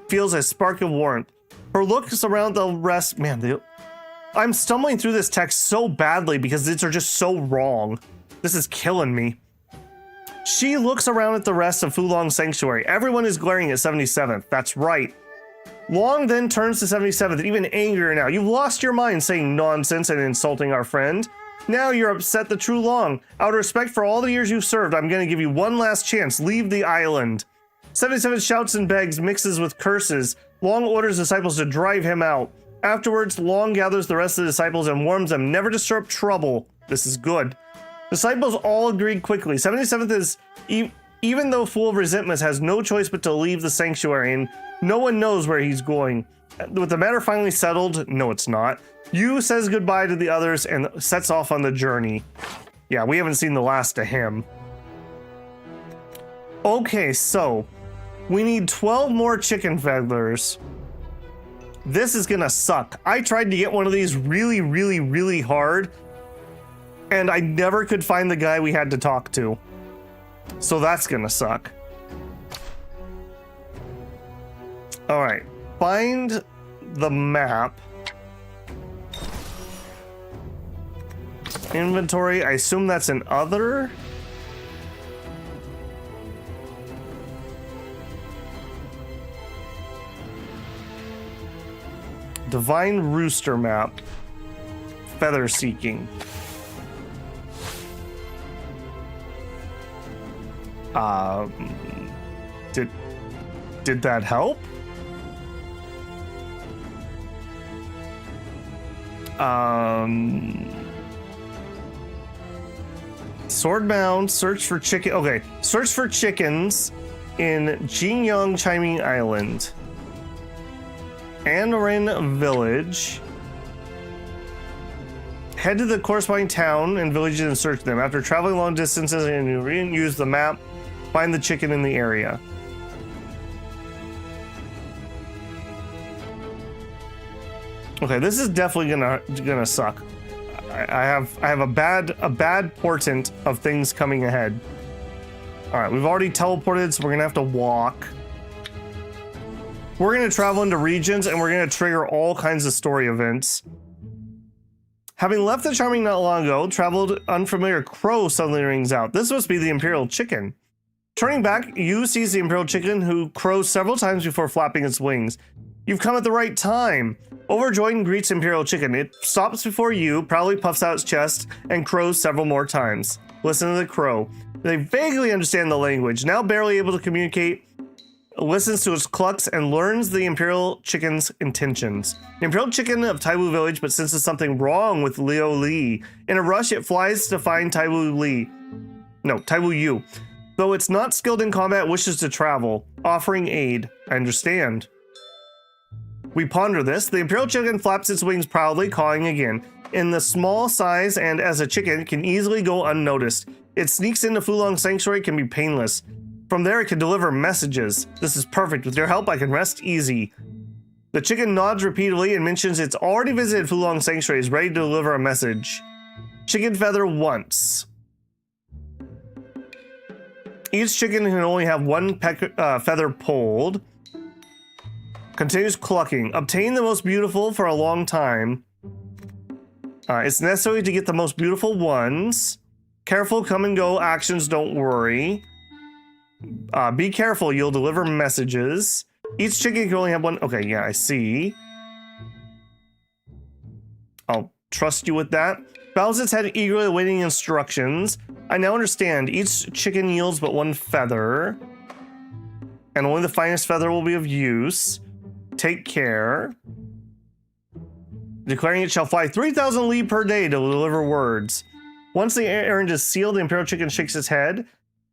feels a spark of warmth. Her looks around the rest, man, I'm stumbling through this text so badly because these are just so wrong. This is killing me. She looks around at the rest of Fulong Sanctuary. Everyone is glaring at 77th. That's right. Long then turns to 77th, even angrier now. You've lost your mind saying nonsense and insulting our friend. Now you're upset the true Long. Out of respect for all the years you've served, I'm going to give you one last chance. Leave the island. 77 shouts and begs, mixes with curses. Long orders disciples to drive him out. Afterwards, Long gathers the rest of the disciples and warns them never to stir up trouble. This is good. Disciples all agreed quickly. 77th is, even though full of resentment, has no choice but to leave the sanctuary, and no one knows where he's going. With the matter finally settled, no it's not, Yu says goodbye to the others and sets off on the journey. Yeah, we haven't seen the last of him. Okay, so we need 12 more chicken feathers. This is gonna suck. I tried to get one of these really hard, and I never could find the guy we had to talk to. So that's gonna suck. All right, find the map. Inventory, I assume that's an other. Divine Rooster map. Feather seeking. Did that help? Swordbound, search for chicken. Okay, search for chickens in Jinyang Chiming Island. Andarin Village. Head to the corresponding town and villages and search them. After traveling long distances and you use the map, find the chicken in the area. Okay, this is definitely gonna suck. I have a bad portent of things coming ahead. All right, we've already teleported, so we're gonna have to walk. We're gonna travel into regions, and we're gonna trigger all kinds of story events. Having left the charming not long ago, traveled unfamiliar crow suddenly rings out. This must be the Imperial chicken. Turning back, Yu sees the Imperial chicken, who crows several times before flapping its wings. You've come at the right time. Overjoyed greets Imperial chicken. It stops before you, proudly puffs out its chest, and crows several more times. Listen to the crow. They vaguely understand the language, now barely able to communicate, listens to its clucks, and learns the Imperial chicken's intentions. The Imperial chicken of Taiwu village, but senses something wrong with Liu Li. In a rush, it flies to find Taiwu Yu. Though it's not skilled in combat, wishes to travel, offering aid. I understand. We ponder this. The Imperial chicken flaps its wings proudly, cawing again. In the small size and as a chicken, it can easily go unnoticed. It sneaks into Fulong Sanctuary, can be painless. From there, it can deliver messages. This is perfect. With your help, I can rest easy. The chicken nods repeatedly and mentions it's already visited Fulong Sanctuary, is ready to deliver a message. Chicken feather once. Each chicken can only have one feather pulled. Continues clucking. Obtain the most beautiful for a long time. It's necessary to get the most beautiful ones. Careful, come and go actions, don't worry. Be careful, you'll deliver messages. Each chicken can only have one. Okay, yeah, I see. I'll trust you with that. Bows its head eagerly awaiting instructions. I now understand. Each chicken yields but one feather. And only the finest feather will be of use. Take care. Declaring it shall fly 3,000 li per day to deliver words. Once the errand is sealed, the Imperial chicken shakes its head,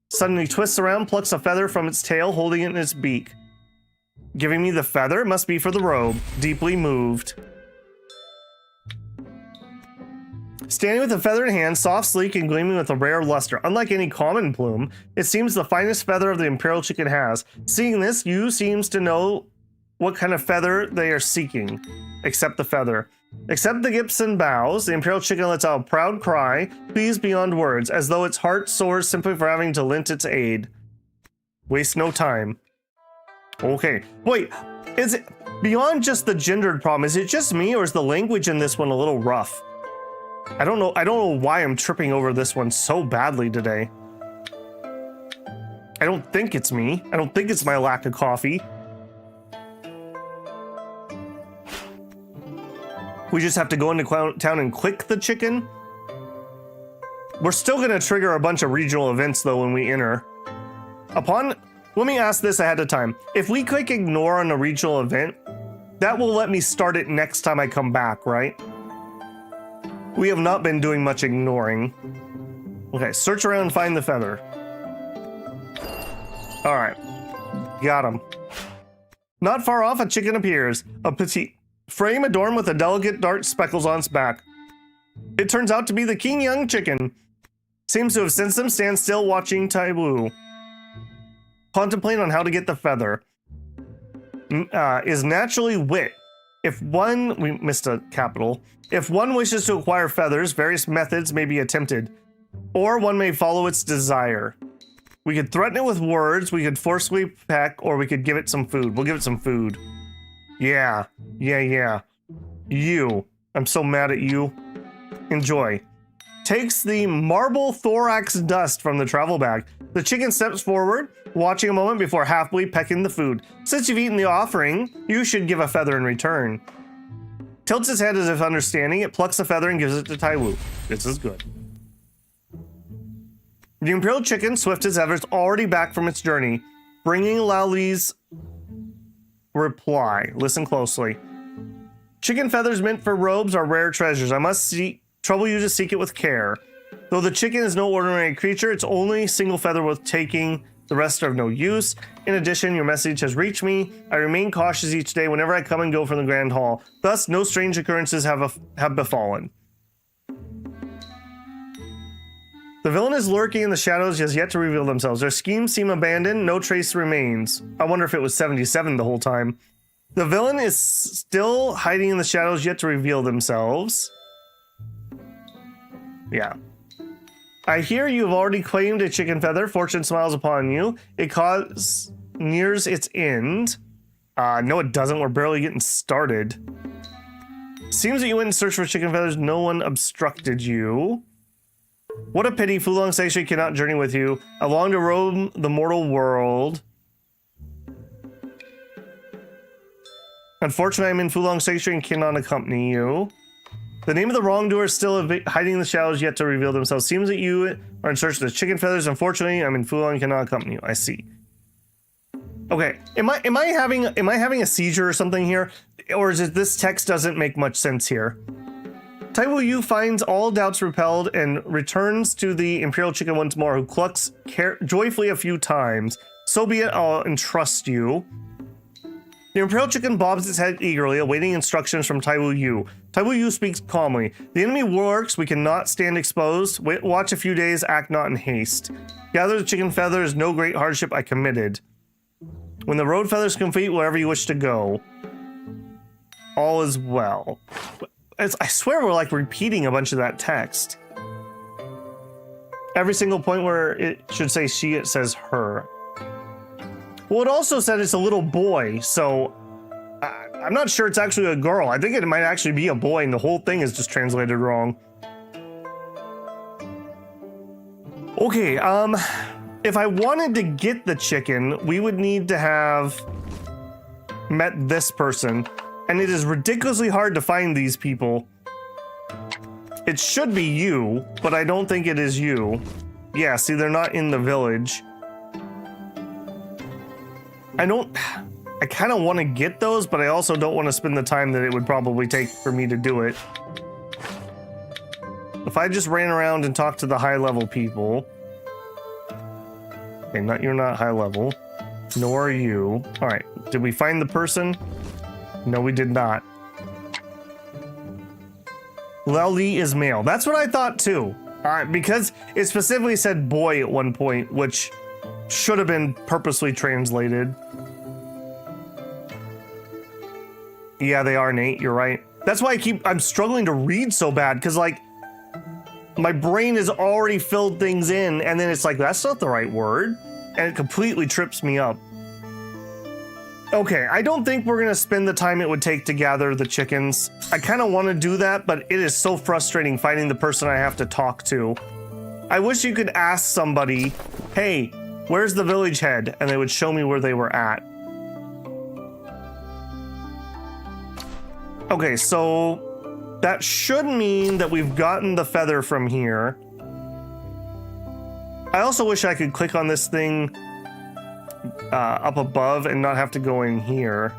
suddenly twists around, plucks a feather from its tail, holding it in its beak. Giving me the feather? It must be for the robe. Deeply moved. Standing with the feather in hand, soft, sleek, and gleaming with a rare luster. Unlike any common plume, it seems the finest feather of the Imperial chicken has. Seeing this, Yu seems to know what kind of feather they are seeking. Accept the feather. Accept the gifts and bows. The Imperial chicken lets out a proud cry, pleased beyond words, as though its heart soars simply for having to lend its aid. Waste no time. Okay. Wait, is it beyond just the gendered problem? Is it just me, or is the language in this one a little rough? I don't know why I'm tripping over this one so badly today. I don't think it's me. I don't think it's my lack of coffee. We just have to go into town and click the chicken. We're still gonna trigger a bunch of regional events though when we enter. Let me ask this ahead of time. If we click ignore on a regional event, that will let me start it next time I come back, right? We have not been doing much ignoring. Okay, search around and find the feather. All right, got him. Not far off, a chicken appears. A petite frame adorned with a delicate dark speckles on its back. It turns out to be the King Young chicken. Seems to have sensed them, stands still watching Taiwu. Contemplate on how to get the feather. Is naturally wit. We missed a capital. If one wishes to acquire feathers, various methods may be attempted. Or one may follow its desire. We could threaten it with words, we could forcefully peck, or we could give it some food. We'll give it some food. Yeah. You. I'm so mad at you. Enjoy. Takes the marble thorax dust from the travel bag. The chicken steps forward, watching a moment before happily pecking the food. Since you've eaten the offering, you should give a feather in return. Tilts its head as if understanding it, plucks a feather and gives it to Taiwu. This is good. The Imperial chicken, swift as ever, is already back from its journey, bringing Lao Li's reply. Listen closely. Chicken feathers meant for robes are rare treasures. I must trouble you to seek it with care. Though the chicken is no ordinary creature, it's only single feather worth taking. The rest are of no use. In addition, your message has reached me. I remain cautious each day whenever I come and go from the Grand Hall. Thus, no strange occurrences have befallen. The villain is lurking in the shadows, has yet to reveal themselves. Their schemes seem abandoned, no trace remains. I wonder if it was 77 the whole time. The villain is still hiding in the shadows, yet to reveal themselves. Yeah. I hear you have already claimed a chicken feather. Fortune smiles upon you. It nears its end. No, it doesn't. We're barely getting started. Seems that you went in search for chicken feathers. No one obstructed you. What a pity. Fulong Sanctuary cannot journey with you. I long to roam the mortal world. Unfortunately, I'm in Fulong Sanctuary and cannot accompany you. The name of the wrongdoer is still hiding in the shadows, yet to reveal themselves. Seems that you are in search of the chicken feathers. Unfortunately, I'm in Fulong and cannot accompany you. I see. Okay, am I having a seizure or something here, or is it this text doesn't make much sense here? Taiwu Yu finds all doubts repelled and returns to the Imperial Chicken once more, who clucks joyfully a few times. So be it, I'll entrust you. The Imperial Chicken bobs its head eagerly, awaiting instructions from Taiwu Yu. Taiwu Yu speaks calmly. The enemy works, we cannot stand exposed. Watch a few days, act not in haste. Gather the chicken feathers, no great hardship I committed. When the road feathers complete, wherever you wish to go. All is well. I swear we're like repeating a bunch of that text. Every single point where it should say she, it says her. Well, it also said it's a little boy, so I'm not sure it's actually a girl. I think it might actually be a boy, and the whole thing is just translated wrong. Okay, if I wanted to get the chicken, we would need to have met this person, and it is ridiculously hard to find these people. It should be you, but I don't think it is you. Yeah, see, they're not in the village. I kind of want to get those, but I also don't want to spend the time that it would probably take for me to do it. If I just ran around and talked to the high-level people. Okay, you're not high level. Nor are you. Alright, did we find the person? No, we did not. Leli is male. That's what I thought too. Alright, because it specifically said boy at one point, which should have been purposely translated. Yeah, they are, Nate. You're right. That's why I'm struggling to read so bad, because like my brain has already filled things in, and then it's like, that's not the right word, and it completely trips me up. Okay, I don't think we're gonna spend the time it would take to gather the chickens. I kind of want to do that, but it is so frustrating finding the person I have to talk to. I wish you could ask somebody, hey, where's the village head? And they would show me where they were at. Okay, so that should mean that we've gotten the feather from here. I also wish I could click on this thing up above and not have to go in here.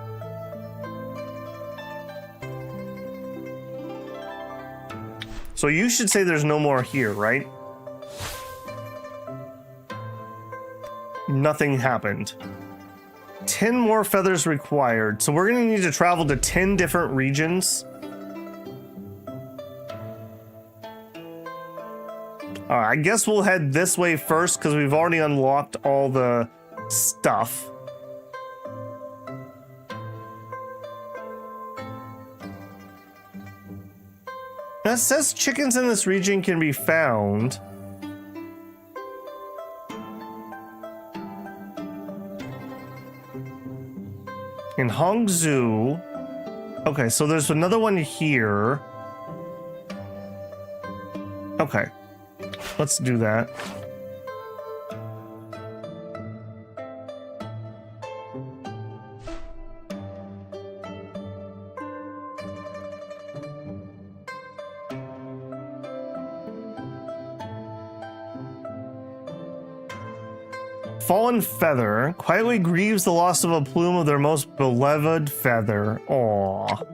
So you should say there's no more here, right? Nothing happened. 10 more feathers required. So we're gonna need to travel to 10 different regions. I guess we'll head this way first because we've already unlocked all the stuff. Now it says chickens in this region can be found. In Hongzhou. Okay, so there's another one here. Okay, let's do that. Fallen feather quietly grieves the loss of a plume of their most beloved feather. Aww.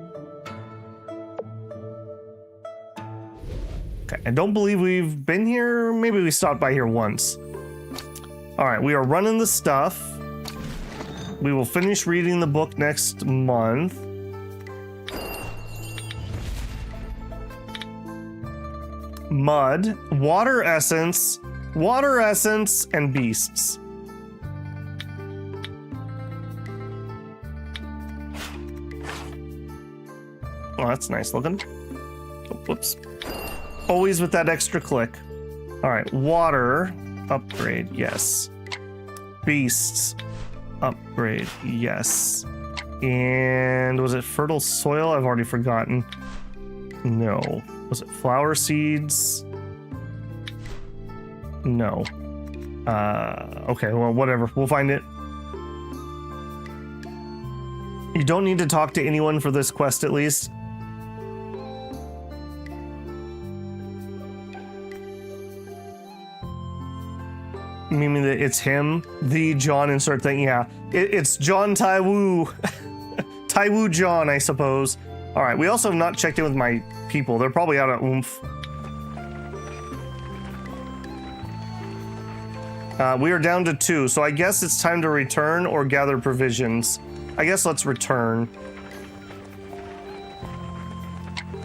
Okay, I don't believe we've been here. Maybe we stopped by here once. All right, we are running the stuff. We will finish reading the book next month. Mud, water essence, and beasts. Oh, that's nice looking. Oh, whoops. Always with that extra click. All right, water, upgrade, yes. Beasts, upgrade, yes. And was it fertile soil? I've already forgotten. No. Was it flower seeds? No. Okay, well, whatever. We'll find it. You don't need to talk to anyone for this quest, at least. Meaning that it's him, the John insert thing. Yeah, it's John Taiwu. Taiwu John, I suppose. All right, we also have not checked in with my people. They're probably out of oomph. We are down to 2, so I guess it's time to return or gather provisions. I guess let's return.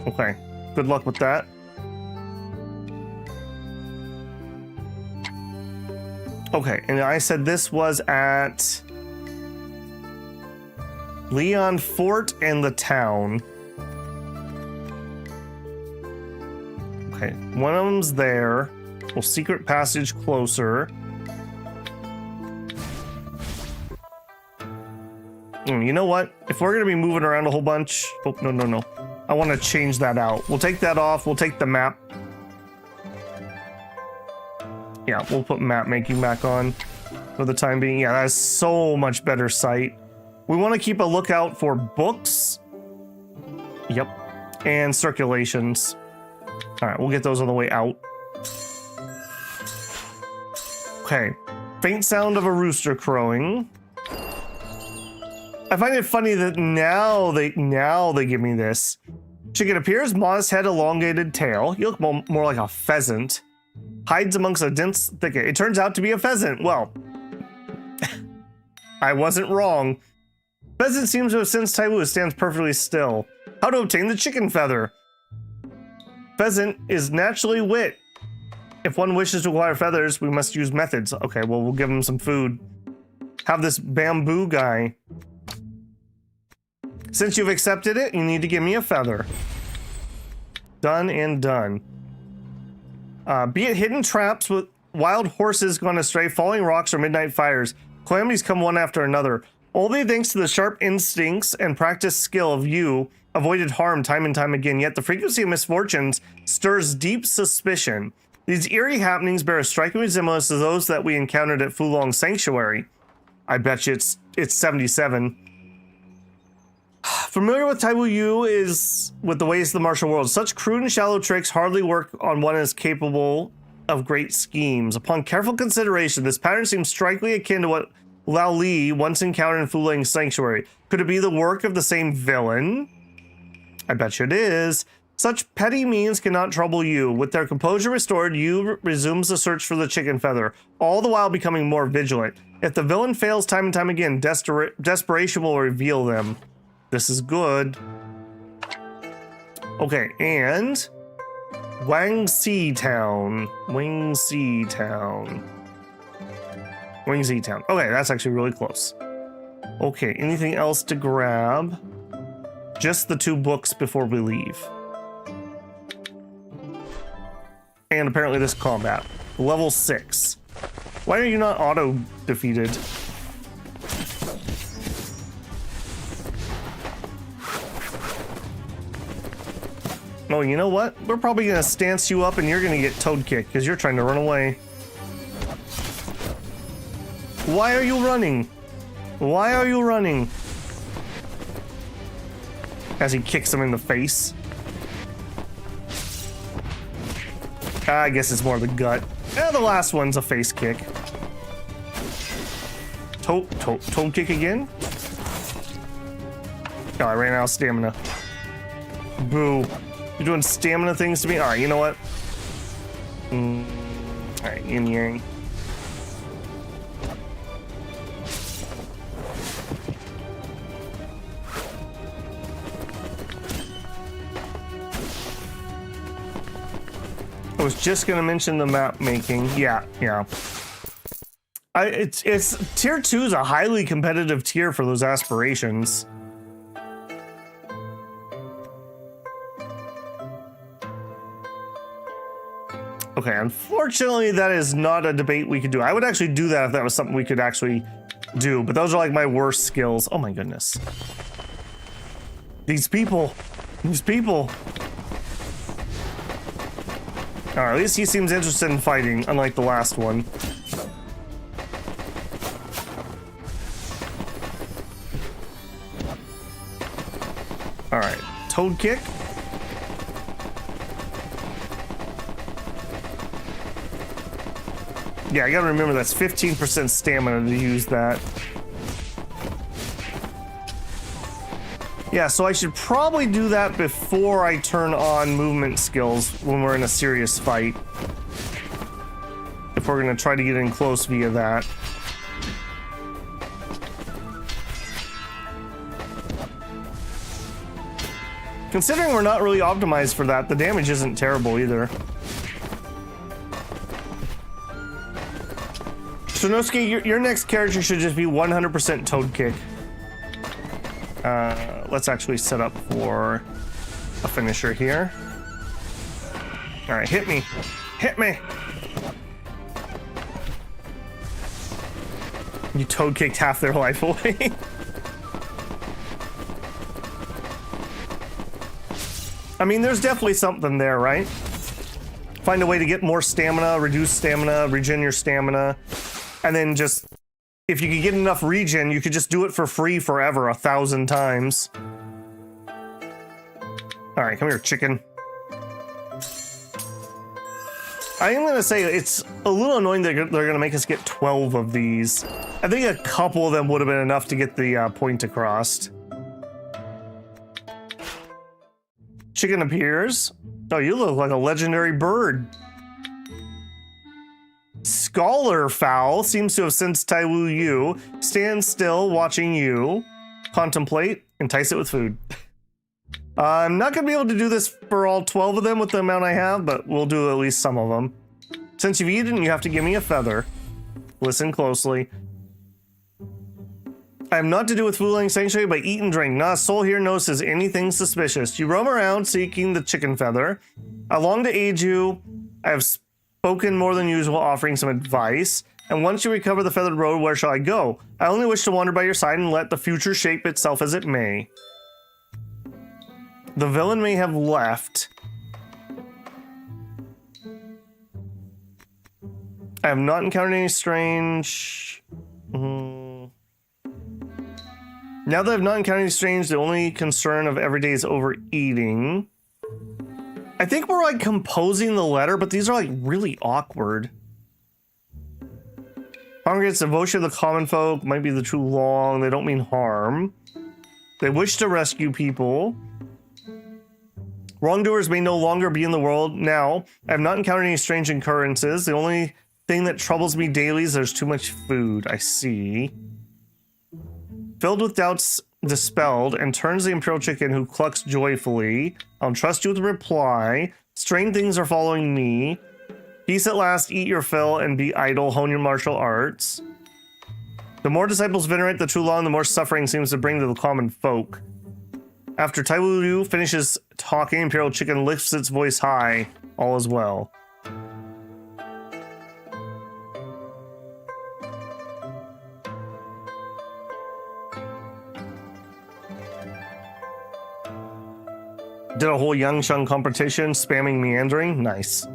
Okay, good luck with that. Okay, and I said this was at Leon Fort and the town. Okay, one of them's there. Well, secret passage closer. You know what? If we're going to be moving around a whole bunch... Oh, no. I want to change that out. We'll take that off. We'll take the map. Yeah, we'll put map making back on for the time being. Yeah, that's so much better sight. We want to keep a lookout for books. Yep. And circulations. All right, we'll get those on the way out. Okay. Faint sound of a rooster crowing. I find it funny that now they give me this. Chicken appears, modest head, elongated tail. You look more like a pheasant. Hides amongst a dense thicket. It turns out to be a pheasant. Well, I wasn't wrong. Pheasant seems to have sensed Taiwu stands perfectly still. How to obtain the chicken feather? Pheasant is naturally wit. If one wishes to acquire feathers, we must use methods. Okay, well, we'll give him some food. Have this bamboo guy. Since you've accepted it, you need to give me a feather. Done and done. Be it hidden traps with wild horses gone astray, falling rocks, or midnight fires. Calamities come one after another. Only thanks to the sharp instincts and practiced skill of you avoided harm time and time again, yet the frequency of misfortunes stirs deep suspicion. These eerie happenings bear a striking resemblance to those that we encountered at Fulong Sanctuary. I bet you it's 77. Familiar with Taiwu Yu is with the ways of the martial world. Such crude and shallow tricks hardly work on one as capable of great schemes. Upon careful consideration, this pattern seems strikingly akin to what Lao Li once encountered in Fulong Sanctuary. Could it be the work of the same villain? I bet you it is. Such petty means cannot trouble you. With their composure restored, Yu resumes the search for the chicken feather, all the while becoming more vigilant. If the villain fails time and time again, desperation will reveal them. This is good. Okay, and Wangxi Town. Okay, that's actually really close. Okay, anything else to grab? Just the 2 books before we leave. And apparently this combat. Level 6. Why are you not auto-defeated? Oh, you know what? We're probably gonna stance you up and you're gonna get toad kicked because you're trying to run away. Why are you running? Why are you running? As he kicks him in the face. I guess it's more the gut. The last one's a face kick. Toad kick again? Oh, I ran out of stamina. Boo. You're doing stamina things to me? Alright, you know what? Alright, yin yang. I was just gonna mention the map making. Yeah. It's tier 2 is a highly competitive tier for those aspirations. Okay, unfortunately, that is not a debate we could do. I would actually do that if that was something we could actually do, but those are like my worst skills. Oh my goodness. These people. Alright, at least he seems interested in fighting, unlike the last one. Alright, toad kick. Yeah, I gotta remember that's 15% stamina to use that. Yeah, so I should probably do that before I turn on movement skills when we're in a serious fight. If we're gonna try to get in close via that. Considering we're not really optimized for that, the damage isn't terrible either. Shinosuke, your next character should just be 100% Toad Kick. Let's actually set up for a finisher here. Alright, hit me. Hit me! You Toad Kicked half their life away. I mean, there's definitely something there, right? Find a way to get more stamina, reduce stamina, regen your stamina, and then just, if you could get enough regen, you could just do it for free forever, 1,000 times. Alright, come here, chicken. I am gonna say it's a little annoying that they're gonna make us get 12 of these. I think a couple of them would have been enough to get the point across. Chicken appears. Oh, you look like a legendary bird. Scholar Fowl seems to have sensed Taiwu you. Stand still, watching you. Contemplate. Entice it with food. I'm not going to be able to do this for all 12 of them with the amount I have, but we'll do at least some of them. Since you've eaten, you have to give me a feather. Listen closely. I am not to do with fooling sanctuary, but eat and drink. Not a soul here notices anything suspicious. You roam around seeking the chicken feather. I long to aid you. I have spoken more than usual, offering some advice. And once you recover the feathered road, where shall I go? I only wish to wander by your side and let the future shape itself as it may. The villain may have left. I have not encountered any strange... Now that I've not encountered any strange, the only concern of every day is overeating. I think we're like composing the letter, but these are like really awkward. Congregates devotion of the common folk might be the true long. They don't mean harm. They wish to rescue people. Wrongdoers may no longer be in the world. Now, I have not encountered any strange occurrences. The only thing that troubles me daily is there's too much food. I see. Filled with doubts, dispelled, and turns the Imperial Chicken, who clucks joyfully. I'll trust you with a reply. Strange things are following me. Peace at last, eat your fill, and be idle, hone your martial arts. The more disciples venerate the true law, the more suffering seems to bring to the common folk. After Taiwu Yu finishes talking, Imperial Chicken lifts its voice high. All is well. Did a whole Yangsheng competition, spamming meandering. Nice.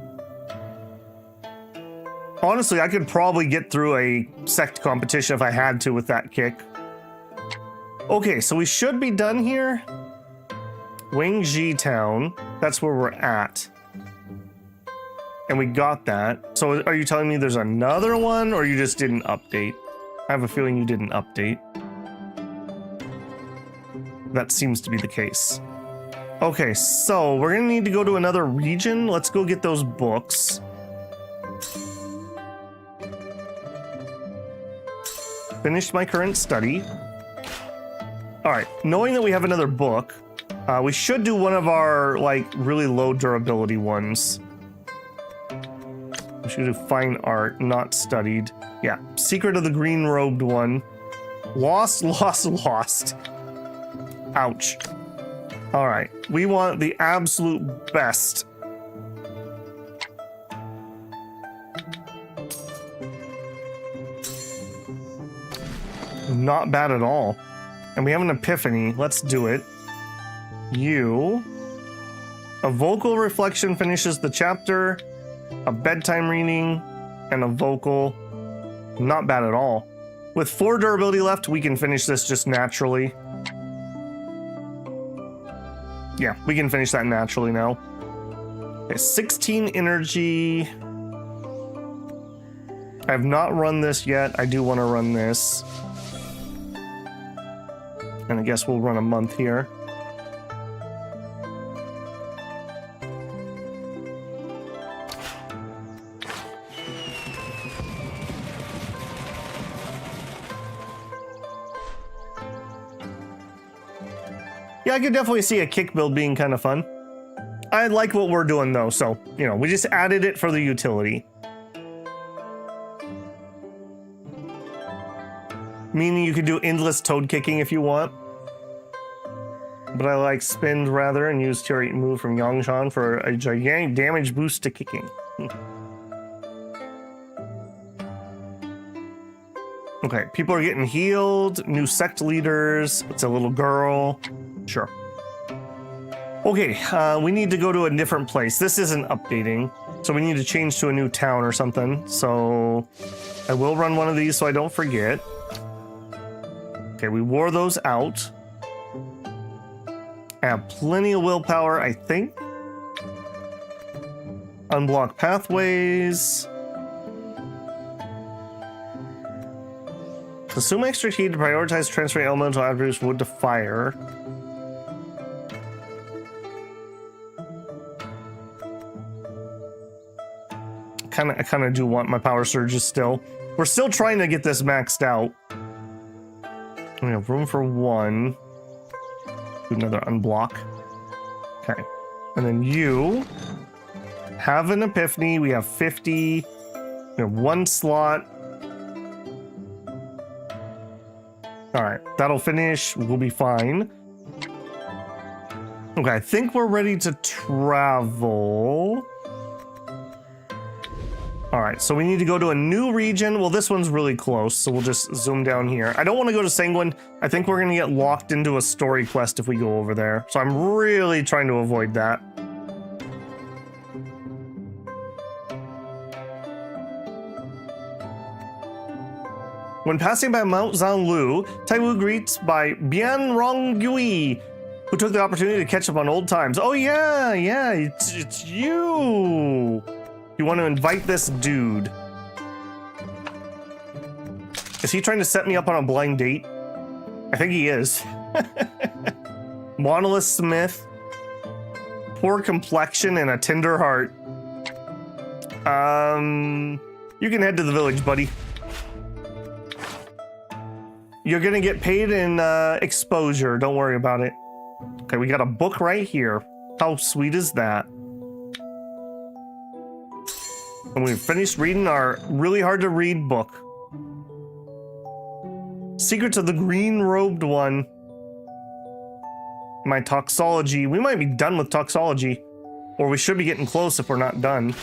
Honestly, I could probably get through a sect competition if I had to with that kick. Okay, so we should be done here. Wangji Town. That's where we're at. And we got that. So are you telling me there's another one, or you just didn't update? I have a feeling you didn't update. That seems to be the case. Okay, so we're gonna need to go to another region. Let's go get those books. finished my current study. All right, knowing that we have another book, we should do one of our, like, really low durability ones. We should do fine art, not studied. Yeah, Secret of the Green Robed one. Lost, lost, lost. Ouch. All right, we want the absolute best. Not bad at all. And we have an epiphany. Let's do it. You. A vocal reflection finishes the chapter. A bedtime reading. And a vocal. Not bad at all. With 4 durability left, we can finish this just naturally. Yeah, we can finish that naturally now. Okay, 16 energy. I have not run this yet. I do want to run this. And I guess we'll run a month here. Yeah, I could definitely see a kick build being kind of fun. I like what we're doing though, so, you know, we just added it for the utility. Meaning you could do endless toad kicking if you want. But I like spin rather and use tier 8 move from Yangshan for a gigantic damage boost to kicking. Okay, people are getting healed. New sect leaders. It's a little girl. Sure. Okay, we need to go to a different place. This isn't updating, so we need to change to a new town or something. So I will run one of these so I don't forget. Okay, we wore those out. I have plenty of willpower, I think. Unblock pathways. Consume extra heat to prioritize transferring elemental attributes wood to fire. I kind of do want my power surges still. We're still trying to get this maxed out. We have room for 1. Do another unblock. Okay. And then you have an epiphany. We have 50. We have 1 slot. All right. That'll finish. We'll be fine. Okay. I think we're ready to travel. All right, so we need to go to a new region. Well, this one's really close, so we'll just zoom down here. I don't want to go to Sanguine. I think we're going to get locked into a story quest if we go over there. So I'm really trying to avoid that. When passing by Mount Zanlu, Taiwu greets by Bian Rong Yui, who took the opportunity to catch up on old times. Oh yeah, it's you. You want to invite this dude. Is he trying to set me up on a blind date? I think he is. Monolith Smith. Poor complexion and a tender heart. You can head to the village, buddy. You're gonna get paid in exposure. Don't worry about it. Okay, we got a book right here. How sweet is that? And we've finished reading our really hard to read book. Secrets of the Green Robed One. My toxology. We might be done with toxology. Or we should be getting close if we're not done.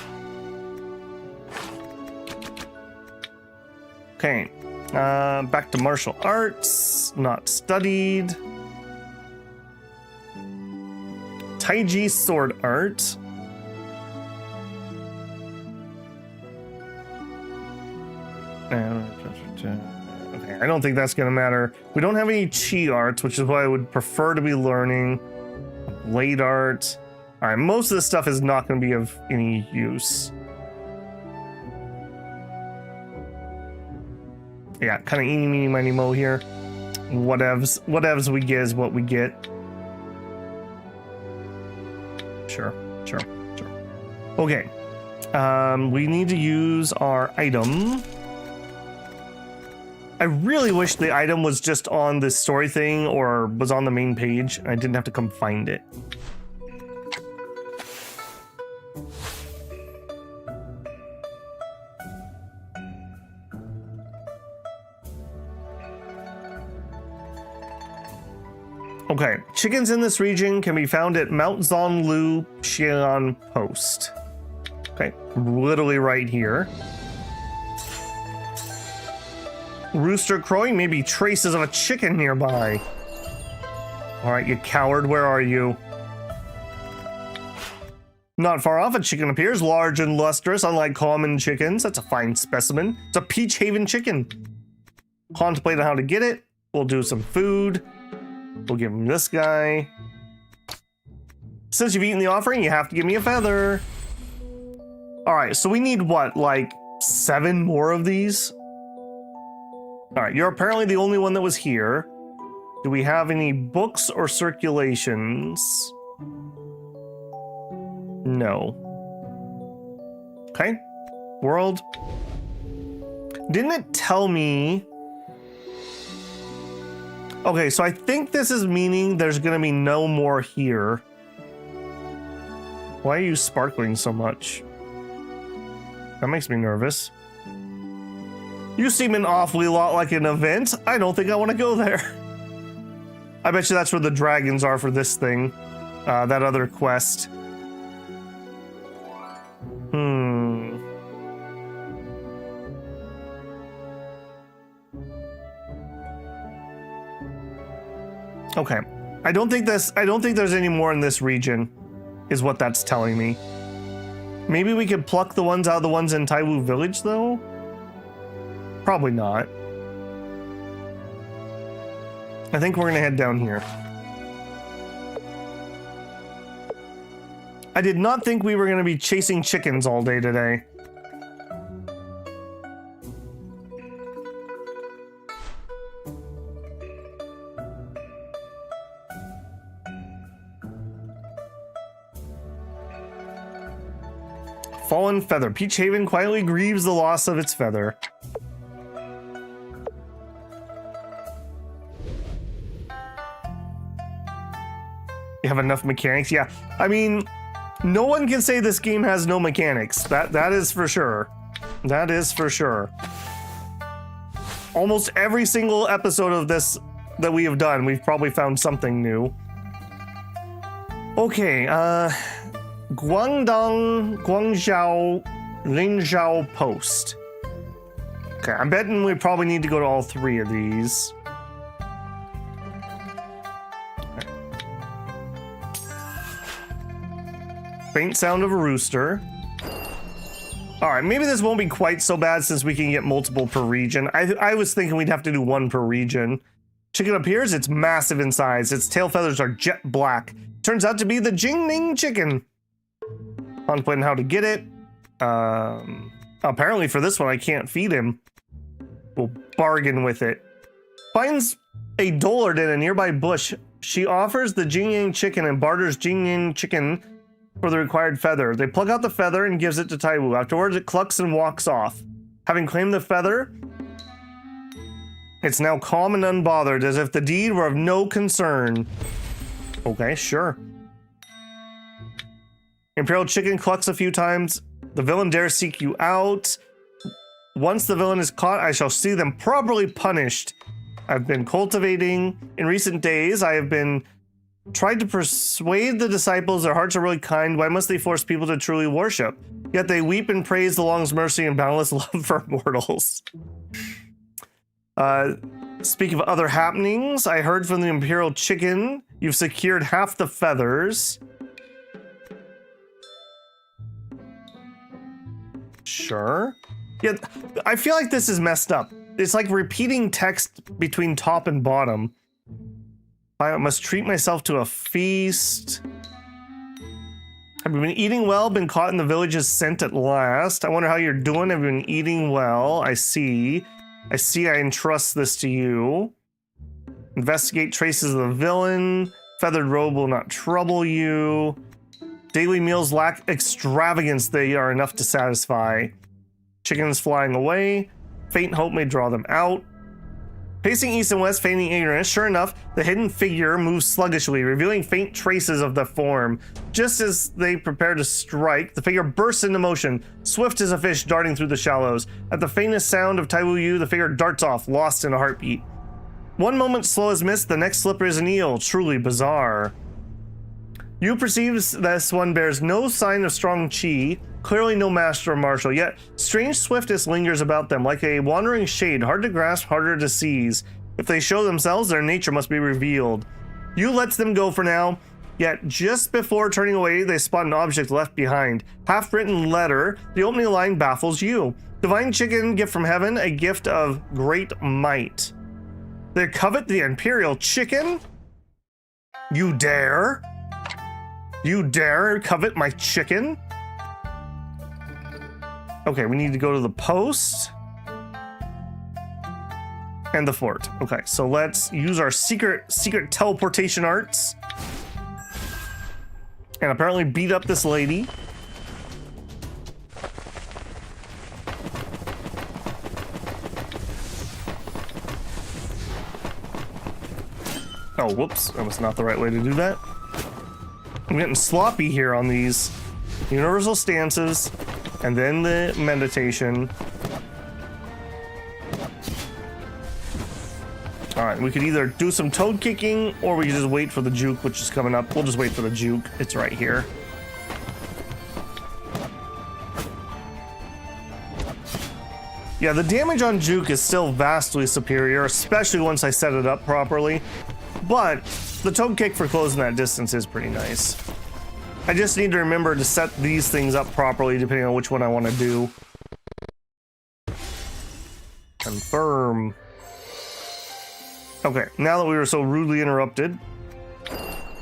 Okay. Back to martial arts. Not studied. Taiji sword art. Okay, I don't think that's gonna matter. We don't have any chi arts, which is what I would prefer to be learning. Blade art. All right, most of this stuff is not gonna be of any use. Yeah, kind of eeny, meeny, miny, mo here. Whatevs we get is what we get. Sure. Okay. We need to use our item. I really wish the item was just on the story thing or was on the main page and I didn't have to come find it. Okay, chickens in this region can be found at Mount Zonglu Xian Post. Okay, literally right here. Rooster crowing, maybe traces of a chicken nearby. All right, you coward, where are you? Not far off, a chicken appears, large and lustrous, unlike common chickens. That's a fine specimen. It's a Peach Haven chicken. Contemplating how to get it. We'll do some food. We'll give him this guy. Since you've eaten the offering, you have to give me a feather. All right, so we need what, like 7 more of these? All right, you're apparently the only one that was here. Do we have any books or circulations? No. Okay, world. Didn't it tell me? Okay, so I think this is meaning there's gonna be no more here. Why are you sparkling so much? That makes me nervous. You seem an awfully lot like an event. I don't think I want to go there. I bet you that's where the dragons are for this thing. That other quest. Okay. I don't think there's any more in this region, is what that's telling me. Maybe we could pluck the ones out of the ones in Taiwu Village, though? Probably not. I think we're gonna head down here. I did not think we were gonna be chasing chickens all day today. Fallen feather. Peach Haven quietly grieves the loss of its feather. You have enough mechanics? Yeah. I mean, no one can say this game has no mechanics. That is for sure. That is for sure. Almost every single episode of this that we have done, we've probably found something new. Okay, Guangdong, Guangzhou, Linzhou Post. Okay, I'm betting we probably need to go to all 3 of these. Okay. Faint sound of a rooster. All right, maybe this won't be quite so bad since we can get multiple per region. I was thinking we'd have to do 1 per region. Chicken appears, it's massive in size. Its tail feathers are jet black. Turns out to be the Jingning chicken. Contemplating how to get it. Apparently for this one, I can't feed him. We'll bargain with it. Finds a dullard in a nearby bush. She offers the Jingning chicken and barters Jingning chicken for the required feather. They pluck out the feather and gives it to Taiwu. Afterwards, it clucks and walks off. Having claimed the feather, it's now calm and unbothered, as if the deed were of no concern. Okay, sure. Imperial chicken clucks a few times. The villain dares seek you out. Once the villain is caught, I shall see them properly punished. I've been cultivating. In recent days, I have been tried to persuade the disciples their hearts are really kind. Why must they force people to truly worship? Yet they weep and praise the long's mercy and boundless love for mortals. Speak of other happenings, I heard from the Imperial chicken. You've secured half the feathers. Sure. Yeah, I feel like this is messed up. It's like repeating text between top and bottom. I must treat myself to a feast. Have you been eating well? Been caught in the village's scent at last. I wonder how you're doing. Have you been eating well? I see. I entrust this to you. Investigate traces of the villain. Feathered robe will not trouble you. Daily meals lack extravagance. They are enough to satisfy. Chickens flying away. Faint hope may draw them out. Pacing east and west, feigning ignorance, sure enough, the hidden figure moves sluggishly, revealing faint traces of the form. Just as they prepare to strike, the figure bursts into motion, swift as a fish darting through the shallows. At the faintest sound of Taiwu, the figure darts off, lost in a heartbeat. One moment slow as mist, the next slippery as an eel. Truly bizarre. You perceives this one bears no sign of strong chi, clearly no master or martial, yet strange swiftness lingers about them, like a wandering shade, hard to grasp, harder to seize. If they show themselves, their nature must be revealed. You lets them go for now, yet just before turning away, they spot an object left behind. Half-written letter, the opening line baffles you. Divine chicken, gift from heaven, a gift of great might. They covet the imperial chicken? You dare? You dare covet my chicken? Okay, we need to go to the post and the fort. Okay, so let's use our secret teleportation arts and apparently beat up this lady. Oh, whoops, that was not the right way to do that. I'm getting sloppy here on these universal stances and then the meditation. All right, we could either do some toad kicking or we could just wait for the juke, which is coming up. We'll just wait for the juke. It's right here. Yeah, the damage on juke is still vastly superior, especially once I set it up properly. But the toad kick for closing that distance is pretty nice. I just need to remember to set these things up properly depending on which one I want to do. Confirm. Okay, now that we were so rudely interrupted.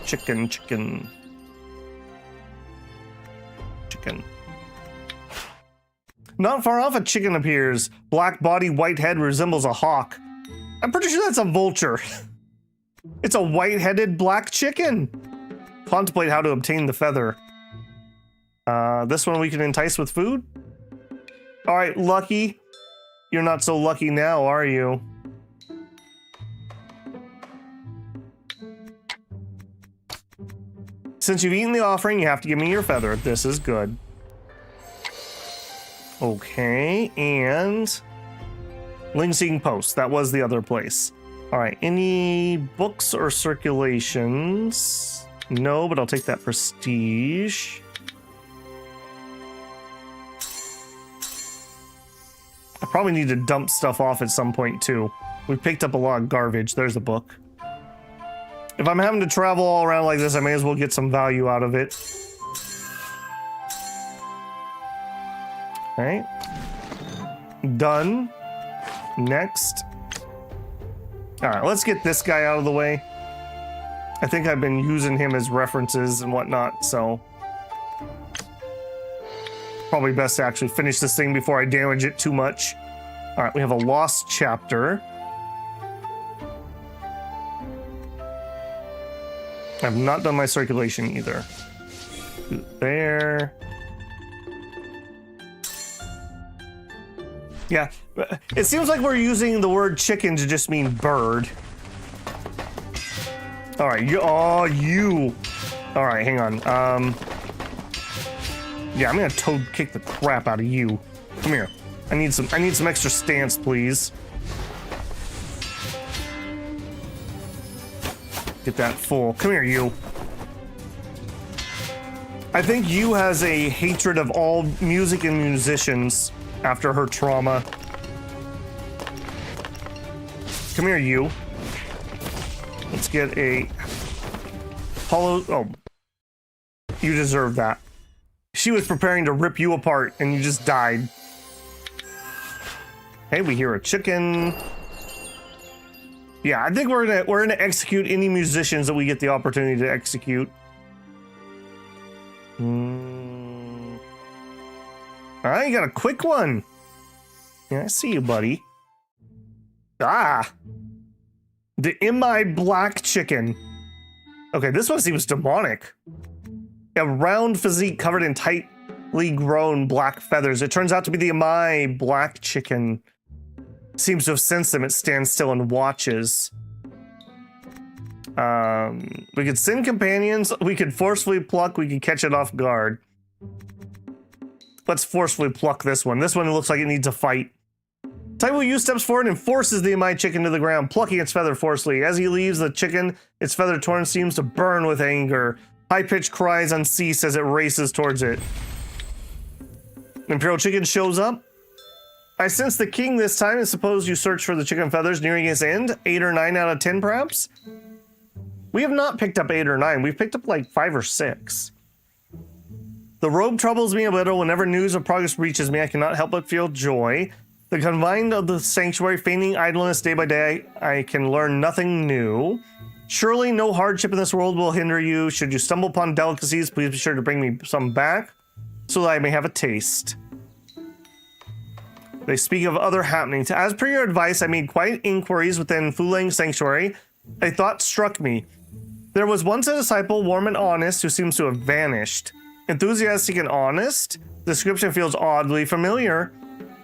Chicken. Not far off, a chicken appears. Black body, white head, resembles a hawk. I'm pretty sure that's a vulture. It's a white-headed black chicken. Contemplate how to obtain the feather. This one we can entice with food. All right, Lucky. You're not so lucky now, are you? Since you've eaten the offering, you have to give me your feather. This is good. Okay, and Ling Sing Post. That was the other place. All right, any books or circulations? No, but I'll take that prestige. I probably need to dump stuff off at some point too. We picked up a lot of garbage. There's a book. If I'm having to travel all around like this, I may as well get some value out of it. All right. Done. Next. All right, let's get this guy out of the way. I think I've been using him as references and whatnot, so probably best to actually finish this thing before I damage it too much. All right, we have a lost chapter. I've not done my circulation either. There. Yeah, it seems like we're using the word chicken to just mean bird. All right, you. All right, hang on. Yeah, I'm gonna toad kick the crap out of you. Come here. I need some extra stance, please. Get that full. Come here, you. I think you has a hatred of all music and musicians after her trauma. Come here, you. Let's get a hollow. Oh, you deserve that. She was preparing to rip you apart, and you just died. Hey, we hear a chicken. Yeah, I think we're gonna execute any musicians that we get the opportunity to execute. All right, you got a quick one. Yeah, I see you, buddy. Ah, the MI black chicken. Okay, this one seems demonic. A round physique covered in tightly grown black feathers. It turns out to be the MI black chicken. Seems to have sensed them. It stands still and watches. We could send companions. We could forcefully pluck. We could catch it off guard. Let's forcefully pluck this one. This one looks like it needs a fight. Taiwu Yu steps forward and forces the Imai chicken to the ground, plucking its feather forcefully. As he leaves the chicken, its feather torn seems to burn with anger. High-pitched cries uncease as it races towards it. Imperial chicken shows up. I sense the king this time, and suppose you search for the chicken feathers nearing its end. 8 or 9 out of 10, perhaps? We have not picked up 8 or 9. We've picked up like 5 or 6. The robe troubles me a little. Whenever news of progress reaches me, I cannot help but feel joy. The confined of the sanctuary, feigning idleness day by day, I can learn nothing new. Surely no hardship in this world will hinder you. Should you stumble upon delicacies, please be sure to bring me some back, so that I may have a taste. They speak of other happenings. As per your advice, I made quiet inquiries within Fulang Sanctuary. A thought struck me. There was once a disciple, warm and honest, who seems to have vanished. Enthusiastic and honest? The description feels oddly familiar.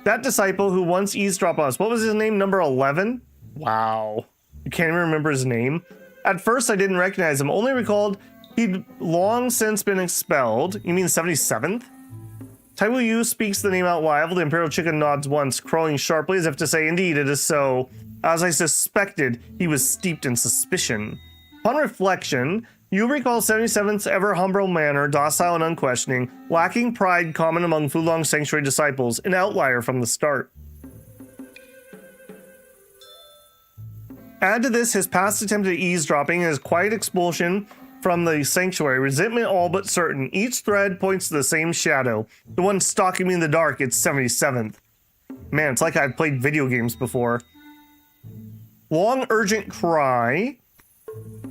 That disciple who once eavesdropped on us. What was his name? Number 11? Wow. You can't even remember his name? At first, I didn't recognize him. Only recalled he'd long since been expelled. You mean 77th? Taiwu Yu speaks the name out loud. The Imperial chicken nods once, crowing sharply as if to say, indeed, it is so. As I suspected, he was steeped in suspicion. Upon reflection, you recall 77th's ever humble manner, docile and unquestioning, lacking pride common among Fulong Sanctuary disciples, an outlier from the start. Add to this his past attempt at eavesdropping and his quiet expulsion from the sanctuary, resentment all but certain. Each thread points to the same shadow. The one stalking me in the dark, it's 77th. Man, it's like I've played video games before. Long, urgent cry.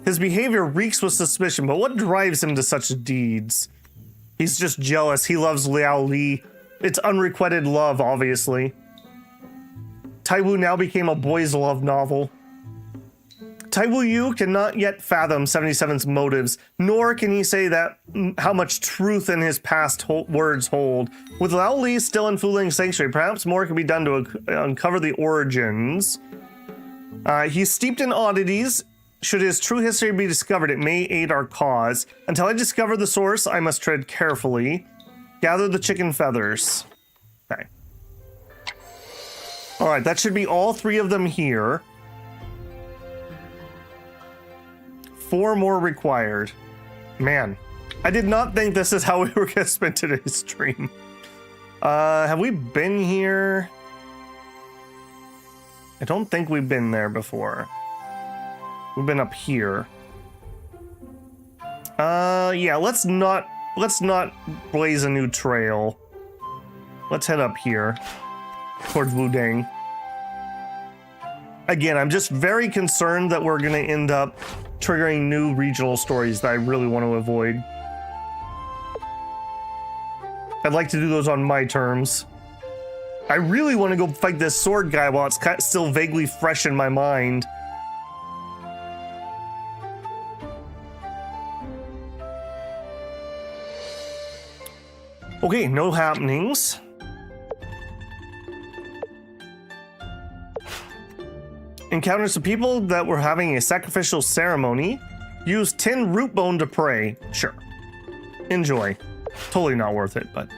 His behavior reeks with suspicion, but what drives him to such deeds? He's just jealous. He loves Liao Li. It's unrequited love, obviously. Taiwu now became a boys' love novel. Taiwu Yu cannot yet fathom 77's motives, nor can he say that how much truth in his past words hold. With Liao Li still in Fuling Sanctuary, perhaps more can be done to uncover the origins. He's steeped in oddities. Should his true history be discovered, it may aid our cause. Until I discover the source, I must tread carefully. Gather the chicken feathers. Okay. All right, that should be all 3 of them here. 4 more required. Man, I did not think this is how we were going to spend today's stream. Have we been here? I don't think we've been there before. We've been up here. Yeah, let's not blaze a new trail. Let's head up here towards Wudang. Again, I'm just very concerned that we're going to end up triggering new regional stories that I really want to avoid. I'd like to do those on my terms. I really want to go fight this sword guy while it's still vaguely fresh in my mind. Okay, no happenings. Encountered some people that were having a sacrificial ceremony. Use 10 root bone to pray. Sure. Enjoy. Totally not worth it, but...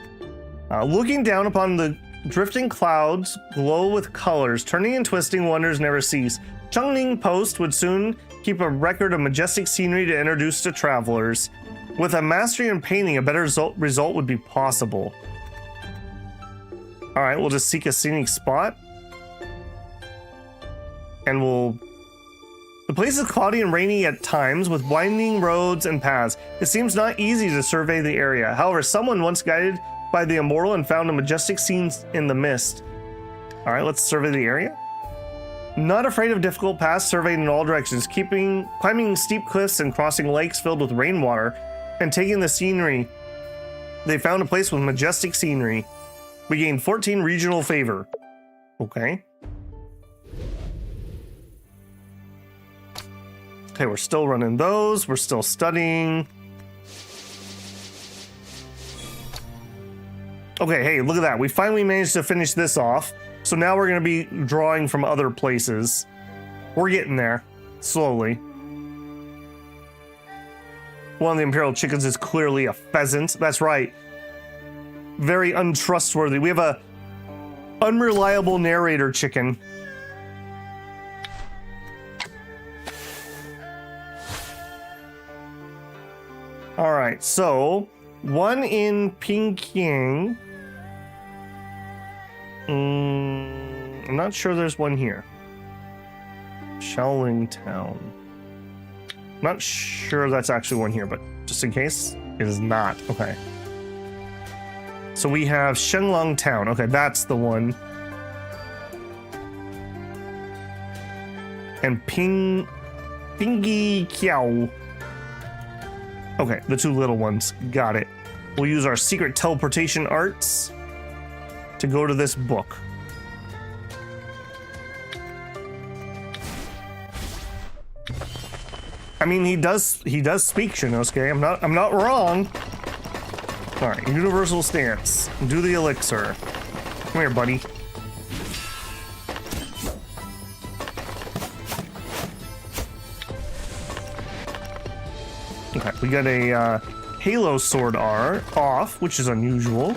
looking down upon the drifting clouds glow with colors, turning and twisting wonders never cease. Chengning Post would soon keep a record of majestic scenery to introduce to travelers. With a mastery in painting, a better result would be possible. Alright, we'll just seek a scenic spot. And we'll... The place is cloudy and rainy at times, with winding roads and paths. It seems not easy to survey the area. However, someone once guided by the Immortal and found a majestic scene in the mist. Alright, let's survey the area. Not afraid of difficult paths surveyed in all directions, climbing steep cliffs and crossing lakes filled with rainwater, and taking the scenery. They found a place with majestic scenery. We gained 14 regional favor. Okay. Okay, we're still running those. We're still studying. Okay, hey, look at that. We finally managed to finish this off. So now we're going to be drawing from other places. We're getting there, slowly. One of the Imperial chickens is clearly a pheasant. That's right. Very untrustworthy. We have a unreliable narrator chicken. All right, so one in Peking. I'm not sure there's one here. Shaoling Town. Not sure that's actually one here, but just in case, it is not. Okay. So we have Shenlong Town. Okay, that's the one. And Pingy Kiao. Okay, the two little ones. Got it. We'll use our secret teleportation arts to go to this book. I mean, he does speak, Shinosuke. I'm not wrong. All right, universal stance. Do the elixir. Come here, buddy. Okay, we got a Halo Sword R off, which is unusual.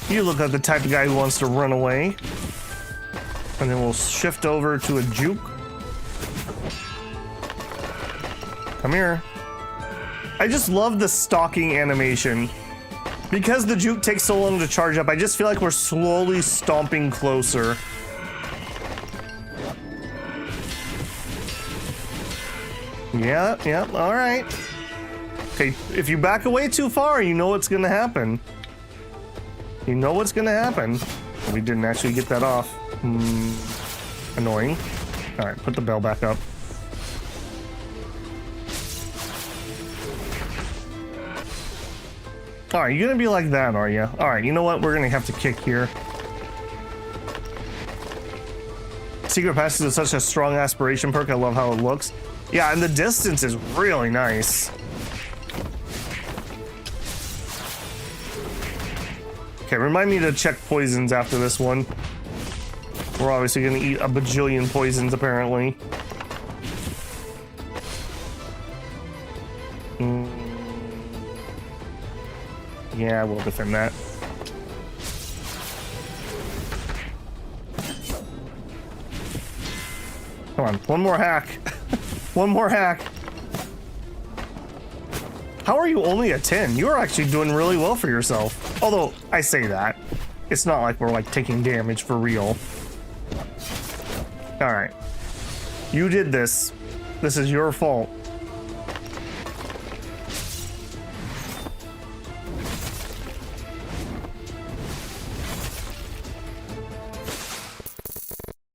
You look like the type of guy who wants to run away. And then we'll shift over to a juke. Come here. I just love the stalking animation. Because the juke takes so long to charge up, I just feel like we're slowly stomping closer. Yeah, all right. Okay, if you back away too far, you know what's gonna happen. You know what's gonna happen. We didn't actually get that off. Annoying. All right, put the bell back up. All right, you're gonna be like that, are you? All right, you know what? We're gonna have to kick here. Secret Passage is such a strong aspiration perk. I love how it looks. Yeah, and the distance is really nice. Okay, remind me to check poisons after this one. We're obviously gonna eat a bajillion poisons, apparently. Yeah, we'll defend that. Come on, one more hack. One more hack. How are you only a 10? You're actually doing really well for yourself. Although, I say that. It's not like we're like taking damage for real. Alright. You did this. This is your fault.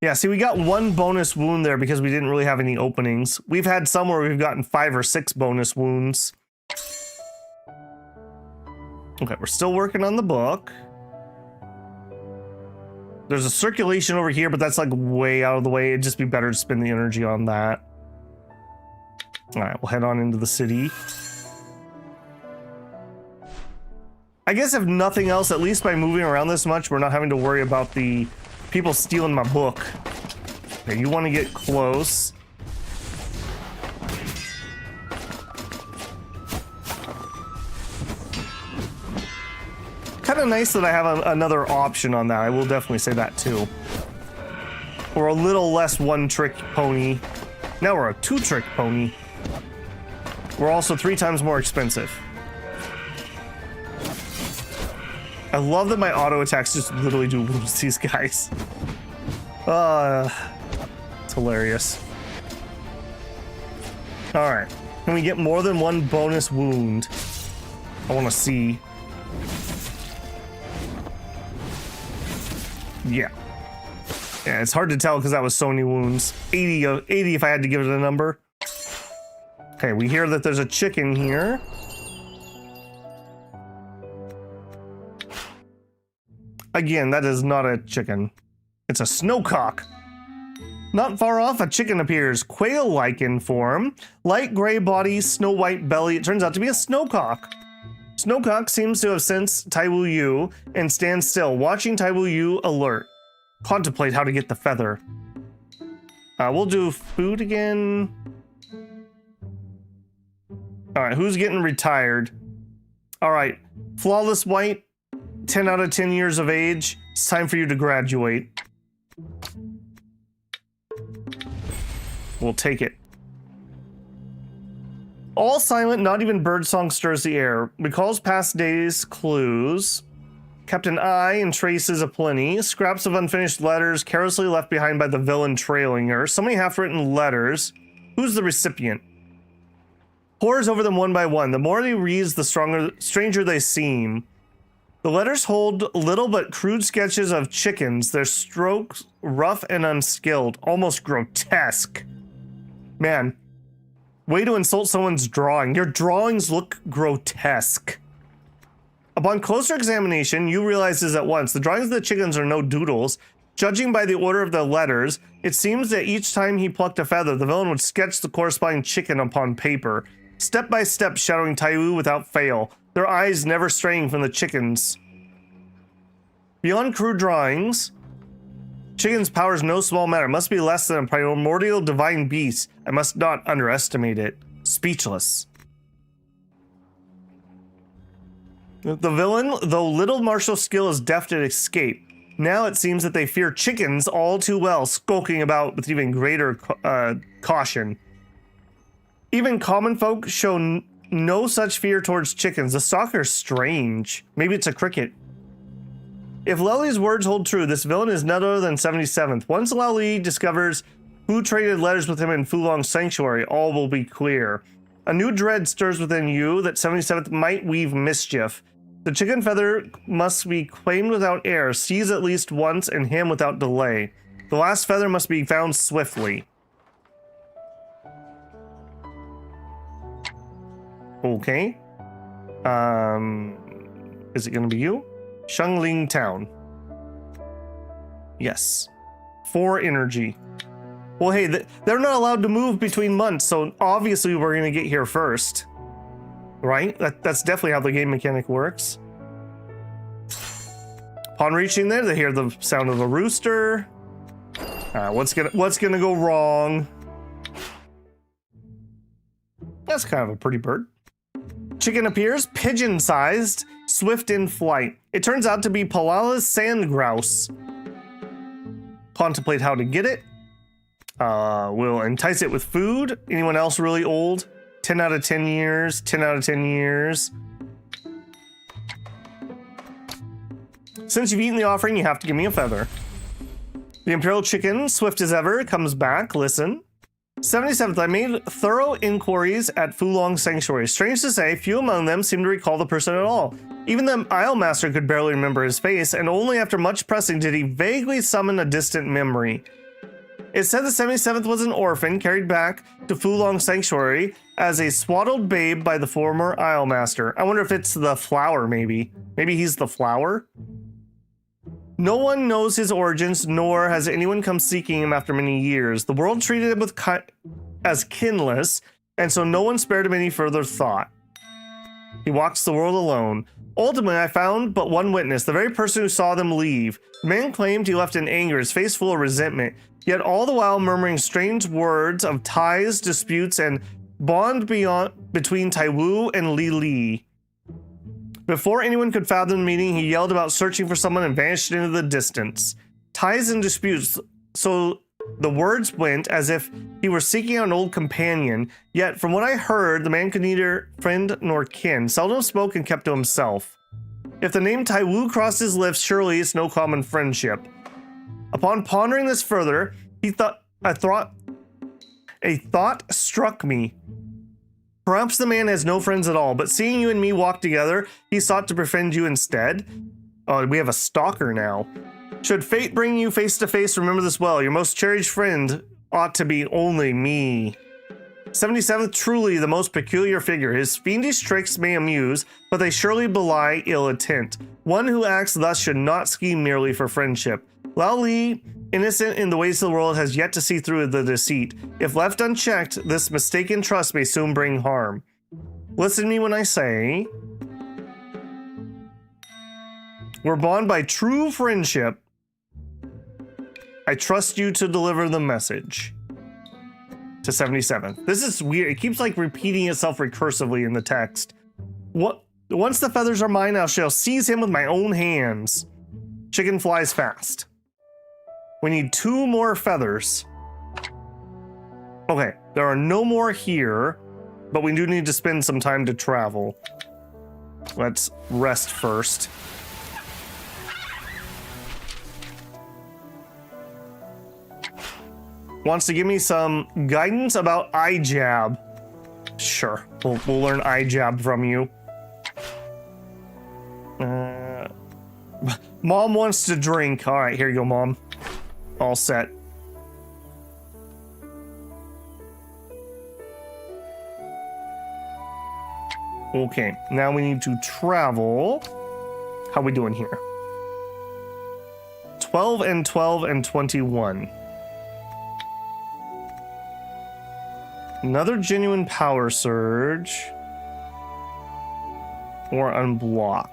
Yeah, see, we got one bonus wound there because we didn't really have any openings. We've had some where we've gotten 5 or 6 bonus wounds. Okay, we're still working on the book. There's a circulation over here, but that's like way out of the way. It'd just be better to spend the energy on that. All right, we'll head on into the city. I guess if nothing else, at least by moving around this much, we're not having to worry about the people stealing my book. Okay, you want to get close. Kind of nice that I have another option on that. I will definitely say that too. We're a little less one-trick pony. Now we're a two-trick pony. We're also 3 times more expensive. I love that my auto attacks just literally do wounds to these guys. It's hilarious. All right, can we get more than 1 bonus wound? I want to see. Yeah, it's hard to tell because that was so many wounds. 80 if I had to give it a number. Okay, we hear that there's a chicken here. Again, that is not a chicken. It's a snowcock. Not far off, a chicken appears. Quail-like in form. Light gray body, snow white belly. It turns out to be a snowcock. Snowcock seems to have sensed Taiwu Yu and stands still, watching Taiwu Yu alert. Contemplate how to get the feather. We'll do food again. All right, who's getting retired? All right, Flawless White, 10 out of 10 years of age. It's time for you to graduate. We'll take it. All silent, not even birdsong stirs the air. Recalls past days' clues. Kept an eye and traces aplenty. Scraps of unfinished letters carelessly left behind by the villain trailing her. So many half-written letters. Who's the recipient? Pores over them one by one. The more he reads, the stranger they seem. The letters hold little but crude sketches of chickens, their strokes rough and unskilled, almost grotesque. Man, way to insult someone's drawing. Your drawings look grotesque. Upon closer examination, you realizes at once the drawings of the chickens are no doodles. Judging by the order of the letters, it seems that each time he plucked a feather, the villain would sketch the corresponding chicken upon paper, step by step shadowing Taiwu without fail, their eyes never straying from the chickens. Beyond crude drawings, chicken's power is no small matter. It must be less than a primordial divine beast. I must not underestimate it. Speechless. The villain, though little martial skill, is deft at escape. Now it seems that they fear chickens all too well, skulking about with even greater caution. Even common folk show no such fear towards chickens. The stalker's strange. Maybe it's a cricket. If Lely's words hold true, this villain is none other than 77th. Once Lely discovers who traded letters with him in Fulong Sanctuary, all will be clear. A new dread stirs within you that 77th might weave mischief. The chicken feather must be claimed without error, seized at least once, and him without delay. The last feather must be found swiftly. Okay. Is it gonna be you? Shangling Town. Yes. 4 energy. Well, hey, they're not allowed to move between months, so obviously we're gonna get here first. Right? That's definitely how the game mechanic works. Upon reaching there, they hear the sound of a rooster. What's gonna go wrong? That's kind of a pretty bird. Chicken appears, pigeon-sized, swift in flight. It turns out to be Palala's sand grouse. Contemplate how to get it. We'll entice it with food. Anyone else really old? 10 out of 10 years, 10 out of 10 years. Since you've eaten the offering, you have to give me a feather. The Imperial Chicken, swift as ever, comes back. Listen. 77th, I made thorough inquiries at Fulong Sanctuary. Strange to say, few among them seem to recall the person at all. Even the Isle Master could barely remember his face, and only after much pressing did he vaguely summon a distant memory. It said the 77th was an orphan carried back to Fulong Sanctuary as a swaddled babe by the former Isle Master. I wonder if it's the flower, maybe. Maybe he's the flower? No one knows his origins, nor has anyone come seeking him after many years. The world treated him as kinless, and so no one spared him any further thought. He walks the world alone. Ultimately, I found but one witness, the very person who saw them leave. The man claimed he left in anger, his face full of resentment, yet all the while murmuring strange words of ties, disputes, and bond between Taiwu and Li Li. Before anyone could fathom the meaning, he yelled about searching for someone and vanished into the distance. Ties and disputes, so the words went as if he were seeking out an old companion, yet from what I heard, the man could neither friend nor kin, seldom spoke and kept to himself. If the name Taiwu crossed his lips, surely it's no common friendship. Upon pondering this further, a thought struck me. Perhaps the man has no friends at all, but seeing you and me walk together, he sought to befriend you instead. Oh, we have a stalker now. Should fate bring you face to face, remember this well. Your most cherished friend ought to be only me. 77th, truly the most peculiar figure. His fiendish tricks may amuse, but they surely belie ill intent. One who acts thus should not scheme merely for friendship. Lao Li, innocent in the ways of the world, has yet to see through the deceit. If left unchecked, this mistaken trust may soon bring harm. Listen to me when I say, We're bonded by true friendship. I trust you to deliver the message. To 77. This is weird. It keeps like repeating itself recursively in the text. What? Once the feathers are mine, I shall seize him with my own hands. Chicken flies fast. We need 2 more feathers. Okay, there are no more here, but we do need to spend some time to travel. Let's rest first. Wants to give me some guidance about eye jab. Sure, we'll learn eye jab from you. Mom wants to drink. All right, here you go, Mom. All set. Okay, now we need to travel. How we doing here? 12 and 12 and 21. Another genuine power surge. Or unblock.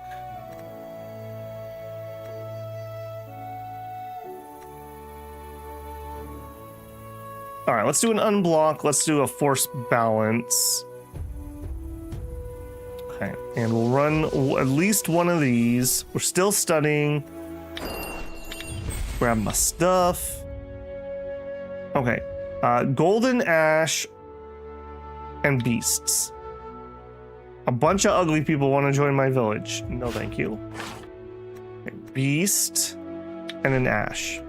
All right, let's do an unblock. Let's do a force balance. Okay, and we'll run at least one of these. We're still studying. Grab my stuff. Okay, golden ash and beasts. A bunch of ugly people want to join my village. No, thank you. Okay, beast and an ash.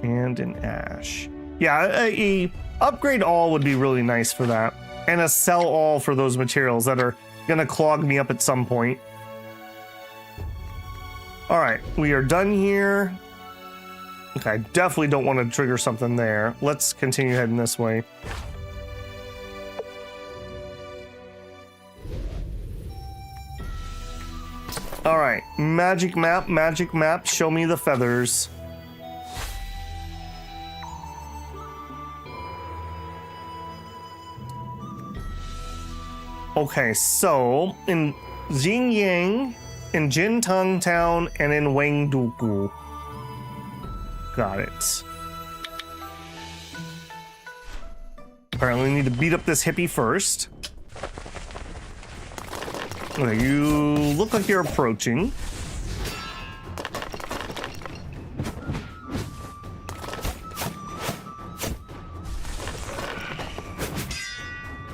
And an ash. Yeah, a upgrade all would be really nice for that. And a sell all for those materials that are gonna clog me up at some point. All right, we are done here. Okay, I definitely don't want to trigger something there. Let's continue heading this way. All right, magic map, show me the feathers. Okay, so in Xingyang, in Jintang Town, and in Wangduku. Got it. Apparently we need to beat up this hippie first. Okay, you look like you're approaching.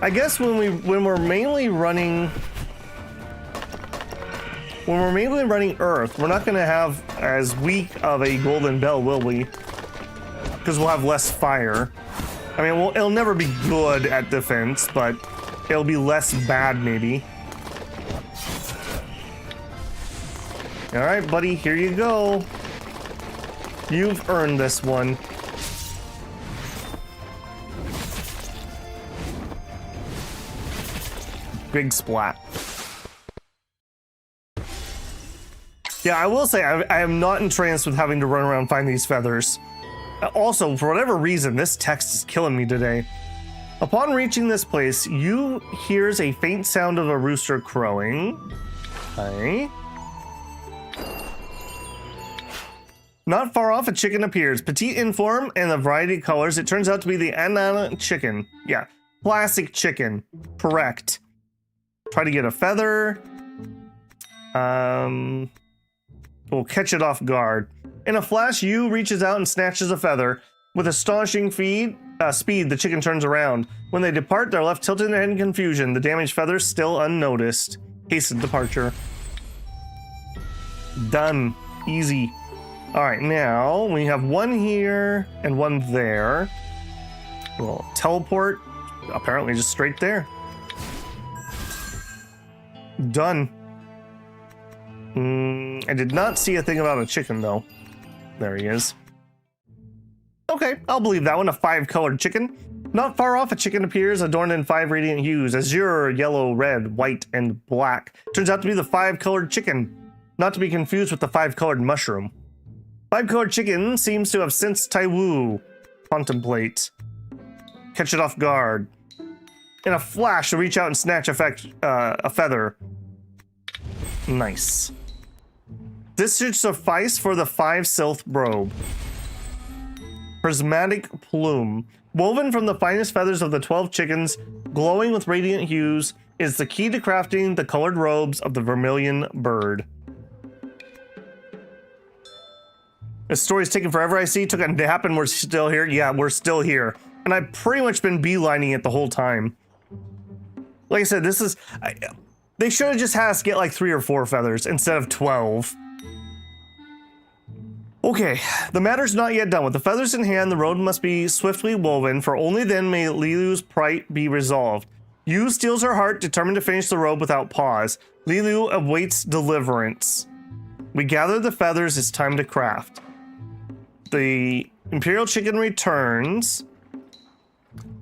I guess when we're mainly running Earth, we're not gonna have as weak of a golden bell, will we? Because we'll have less fire. I mean, it'll never be good at defense, but it'll be less bad, maybe. All right, buddy, here you go. You've earned this one. Big splat. Yeah, I will say I am not entranced with having to run around and find these feathers. Also, for whatever reason, this text is killing me today. Upon reaching this place, you hears a faint sound of a rooster crowing. Okay. Not far off, a chicken appears. Petite in form and a variety of colors. It turns out to be the Anna chicken. Yeah, classic chicken. Correct. Try to get a feather. We'll catch it off guard. In a flash, Yu reaches out and snatches a feather. With astonishing speed, the chicken turns around. When they depart, they're left tilted in their head in confusion. The damaged feathers still unnoticed. Hastened departure. Done. Easy. All right, now we have one here and one there. We'll teleport. Apparently just straight there. Done. I did not see a thing about a chicken, though. There he is. Okay, I'll believe that one. A 5-colored chicken. Not far off, a chicken appears, adorned in 5 radiant hues: azure, yellow, red, white, and black. Turns out to be the 5-colored chicken. Not to be confused with the 5-colored mushroom. 5-colored chicken seems to have sensed Taiwu. Contemplate. Catch it off guard. In a flash, to reach out and snatch a feather. Nice. This should suffice for the 5 silk robe. Prismatic plume. Woven from the finest feathers of the 12 chickens, glowing with radiant hues, is the key to crafting the colored robes of the vermilion bird. This story's taking forever, I see. Took a nap and we're still here. Yeah, we're still here. And I've pretty much been beelining it the whole time. Like I said, this is... they should have just had us get like 3 or 4 feathers instead of 12. Okay, the matter's not yet done. With the feathers in hand, the road must be swiftly woven, for only then may Lilu's plight be resolved. Yu steels her heart, determined to finish the robe without pause. Lilu awaits deliverance. We gather the feathers, it's time to craft. The Imperial Chicken returns.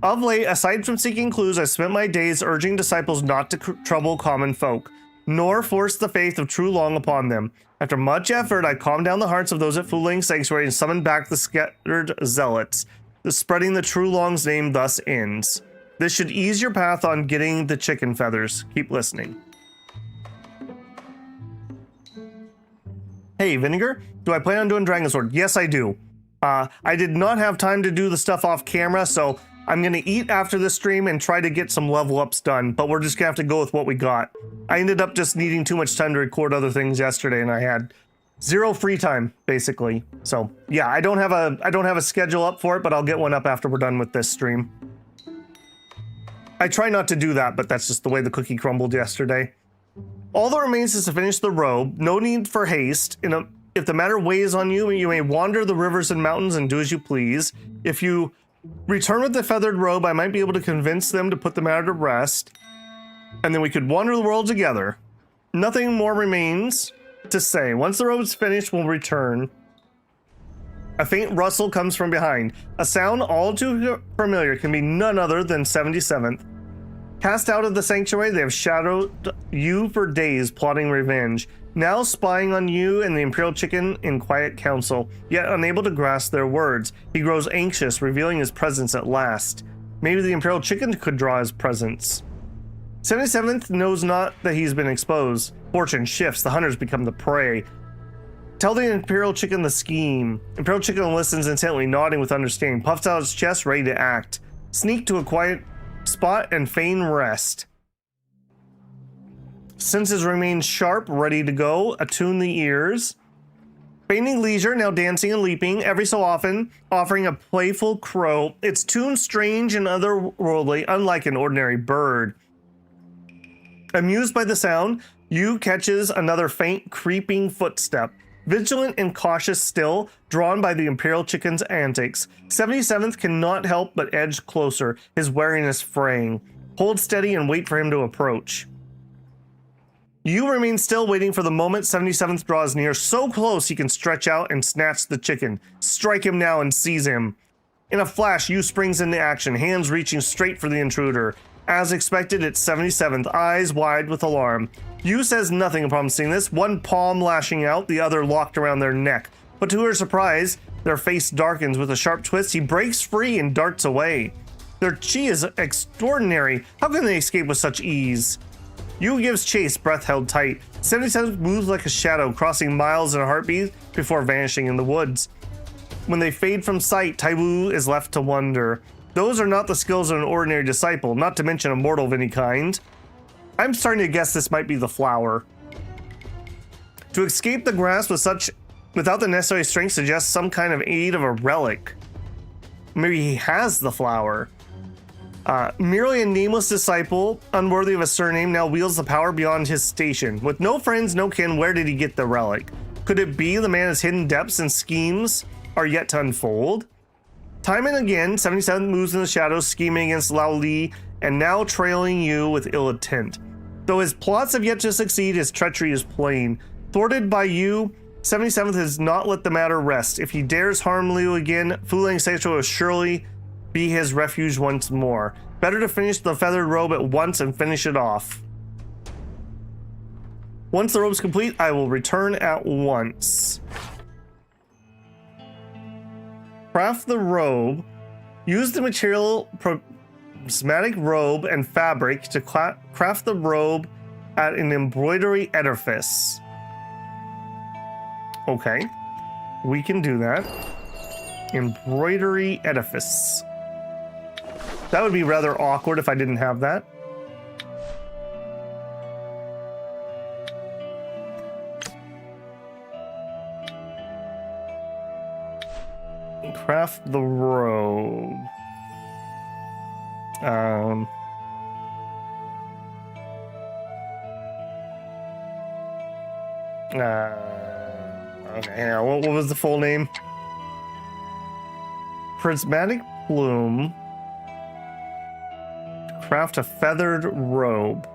Of late, aside from seeking clues, I spent my days urging disciples not to trouble common folk, nor force the faith of True Long upon them. After much effort, I calmed down the hearts of those at Fu Ling Sanctuary and summoned back the scattered zealots. The spreading the True Long's name thus ends. This should ease your path on getting the chicken feathers. Keep listening. Hey, Vinegar, do I plan on doing Dragon Sword? Yes, I do. I did not have time to do the stuff off camera, so I'm going to eat after this stream and try to get some level ups done, but we're just going to have to go with what we got. I ended up just needing too much time to record other things yesterday, and I had 0 free time, basically. So, yeah, I don't have a schedule up for it, but I'll get one up after we're done with this stream. I try not to do that, but that's just the way the cookie crumbled yesterday. All that remains is to finish the robe. No need for haste. If the matter weighs on you, you may wander the rivers and mountains and do as you please. If you return with the feathered robe, I might be able to convince them to put the matter to rest, and then we could wander the world together. Nothing more remains to say. Once the robe is finished, we'll return. A faint rustle comes from behind. A sound all too familiar can be none other than 77th. Cast out of the sanctuary, they have shadowed you for days, plotting revenge. Now spying on you and the Imperial Chicken in quiet council, yet unable to grasp their words. He grows anxious, revealing his presence at last. Maybe the Imperial Chicken could draw his presence. 77th knows not that he's been exposed. Fortune shifts, the hunters become the prey. Tell the Imperial Chicken the scheme. Imperial Chicken listens intently, nodding with understanding, puffs out his chest, ready to act. Sneak to a quiet spot and feign rest. Senses remain sharp, ready to go. Attune the ears. Feigning leisure, now dancing and leaping, every so often offering a playful crow. Its tune strange and otherworldly, unlike an ordinary bird. Amused by the sound, Yu catches another faint, creeping footstep. Vigilant and cautious still, drawn by the Imperial Chicken's antics. 77th cannot help but edge closer, his wariness fraying. Hold steady and wait for him to approach. You remain still, waiting for the moment 77th draws near, so close he can stretch out and snatch the chicken. Strike him now and seize him. In a flash, Yu springs into action, hands reaching straight for the intruder. As expected, it's 77th, eyes wide with alarm. Yu says nothing upon seeing this, one palm lashing out, the other locked around their neck. But to her surprise, their face darkens with a sharp twist. He breaks free and darts away. Their chi is extraordinary. How can they escape with such ease? Yu gives chase, breath held tight. 77th moves like a shadow, crossing miles in a heartbeat before vanishing in the woods. When they fade from sight, Taiwu is left to wonder. Those are not the skills of an ordinary disciple, not to mention a mortal of any kind. I'm starting to guess this might be the flower. To escape the grasp without the necessary strength suggests some kind of aid of a relic. Maybe he has the flower. Merely a nameless disciple, unworthy of a surname, now wields the power beyond his station. With no friends, no kin, where did he get the relic? Could it be the man's hidden depths and schemes are yet to unfold? Time and again, 77 moves in the shadows, scheming against Lao Li, and now trailing you with ill intent. Though his plots have yet to succeed, his treachery is plain. Thwarted by you, 77th has not let the matter rest. If he dares harm Liu again, Fu Ling Sanctuary will surely be his refuge once more. Better to finish the feathered robe at once and finish it off. Once the robe's complete, I will return at once. Craft the robe. Use the material prismatic robe and fabric to craft the robe at an embroidery edifice. Okay, we can do that. Embroidery edifice. That would be rather awkward if I didn't have that. Craft the robe. Okay, what was the full name? Prismatic plume. Craft a feathered robe.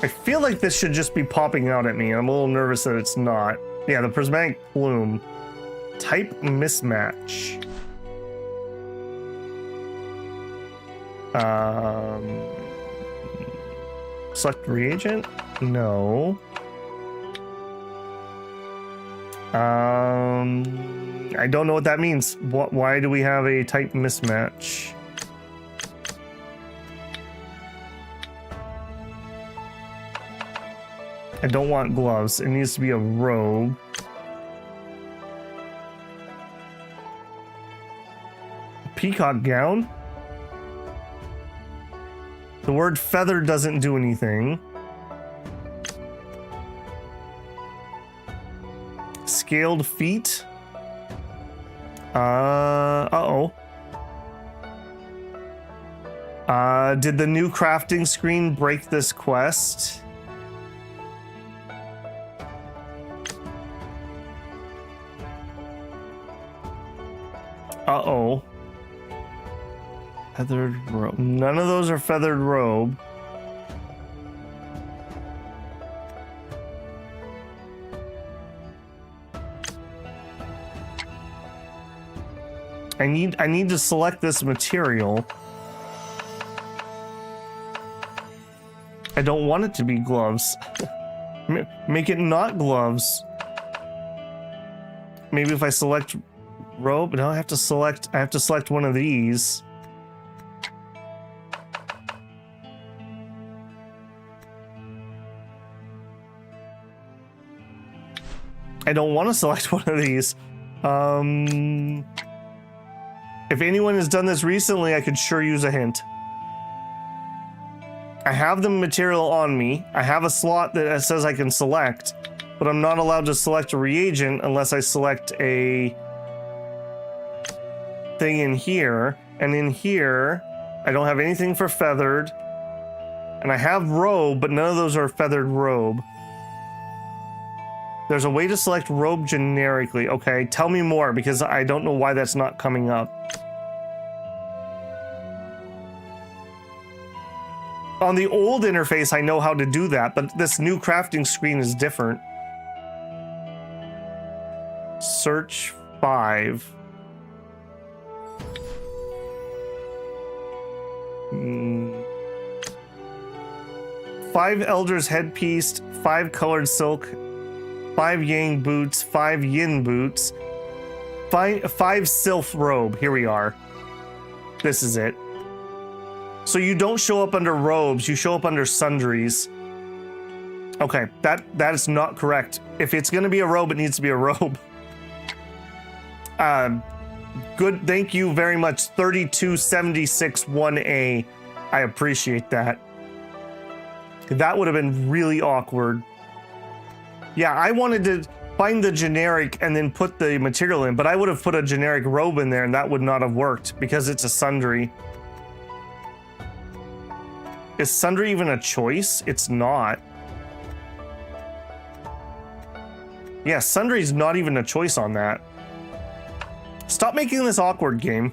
I feel like this should just be popping out at me. I'm a little nervous that it's not. Yeah, the prismatic plume. Type mismatch. Select reagent? No. I don't know what that means. Why do we have a type mismatch? I don't want gloves. It needs to be a robe. Peacock gown? The word feather doesn't do anything. Scaled feet? Uh-oh. Did the new crafting screen break this quest? Uh-oh. Feathered robe. None of those are feathered robe. I need to select this material. I don't want it to be gloves. Make it not gloves. Maybe if I select robe, no, I have to select one of these. I don't want to select one of these. If anyone has done this recently, I could sure use a hint. I have the material on me. I have a slot that says I can select, but I'm not allowed to select a reagent unless I select a thing in here. And in here, I don't have anything for feathered. And I have robe, but none of those are feathered robe. There's a way to select robe generically. Okay, tell me more, because I don't know why that's not coming up. On the old interface, I know how to do that, but this new crafting screen is different. Search 5. Five elders headpiece, 5 colored silk, 5 yang boots, 5 yin boots, 5 sylph robe. Here we are. This is it. So you don't show up under robes, you show up under sundries. Okay, that is not correct. If it's gonna be a robe, it needs to be a robe. Good, thank you very much. 3276 1A. I appreciate that. That would have been really awkward. Yeah, I wanted to find the generic and then put the material in, but I would have put a generic robe in there and that would not have worked because it's a sundry. Is sundry even a choice? It's not. Yeah, sundry's not even a choice on that. Stop making this awkward, game.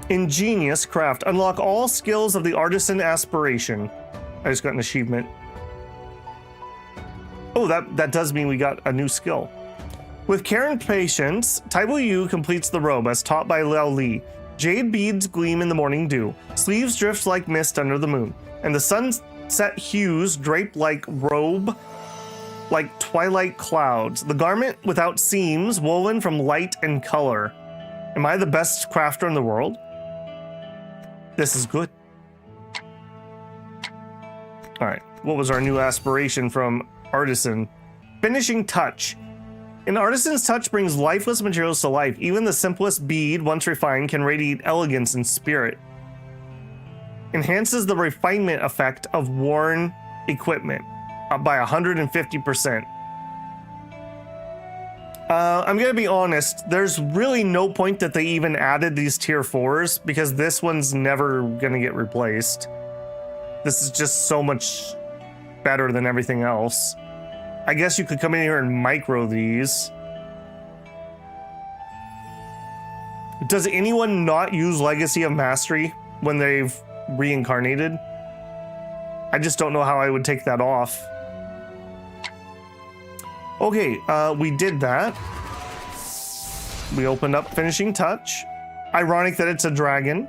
Ingenious craft. Unlock all skills of the artisan aspiration. I just got an achievement. Oh, that does mean we got a new skill. With care and patience, Taiwu Yu completes the robe as taught by Liao Li. Jade beads gleam in the morning dew. Sleeves drift like mist under the moon. And the sunset hues drape like robe, like twilight clouds. The garment without seams, woven from light and color. Am I the best crafter in the world? This is good. All right, what was our new aspiration from Artisan? Finishing touch. An artisan's touch brings lifeless materials to life. Even the simplest bead, once refined, can radiate elegance and spirit. Enhances the refinement effect of worn equipment up by 150%. I'm gonna be honest, there's really no point that they even added these tier 4s because this one's never gonna get replaced. This is just so much better than everything else. I guess you could come in here and micro these. Does anyone not use Legacy of Mastery when they've reincarnated? I just don't know how I would take that off. Okay, we did that. We opened up Finishing Touch. Ironic that it's a dragon.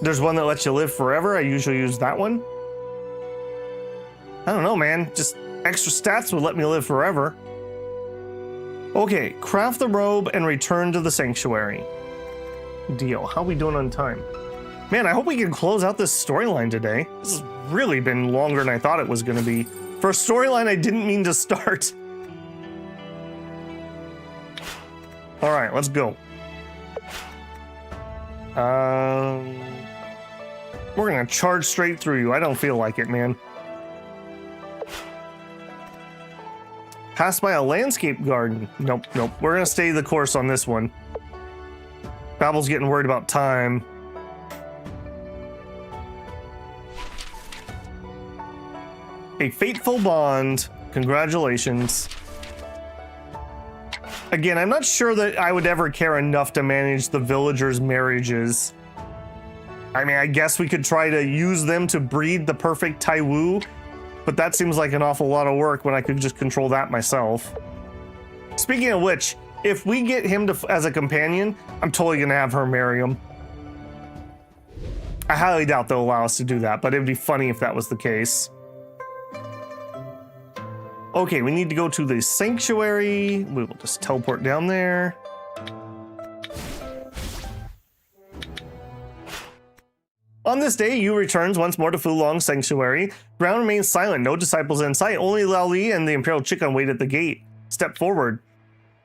There's one that lets you live forever. I usually use that one. I don't know, man. Just extra stats would let me live forever. Okay, craft the robe and return to the sanctuary. Deal. How are we doing on time? Man, I hope we can close out this storyline today. This has really been longer than I thought it was going to be. For a storyline I didn't mean to start. All right, let's go. We're going to charge straight through you. I don't feel like it, man. Pass by a landscape garden. Nope, nope. We're going to stay the course on this one. Babble's getting worried about time. A fateful bond. Congratulations. Again, I'm not sure that I would ever care enough to manage the villagers' marriages. I mean, I guess we could try to use them to breed the perfect Taiwu, but that seems like an awful lot of work when I could just control that myself. Speaking of which, if we get him to as a companion, I'm totally gonna have her marry him. I highly doubt they'll allow us to do that, but it'd be funny if that was the case. Okay, we need to go to the sanctuary. We will just teleport down there. On this day, Yu returns once more to Fulong's sanctuary. Ground remains silent, no disciples in sight. Only Lao Li and the Imperial Chicken wait at the gate. Step forward.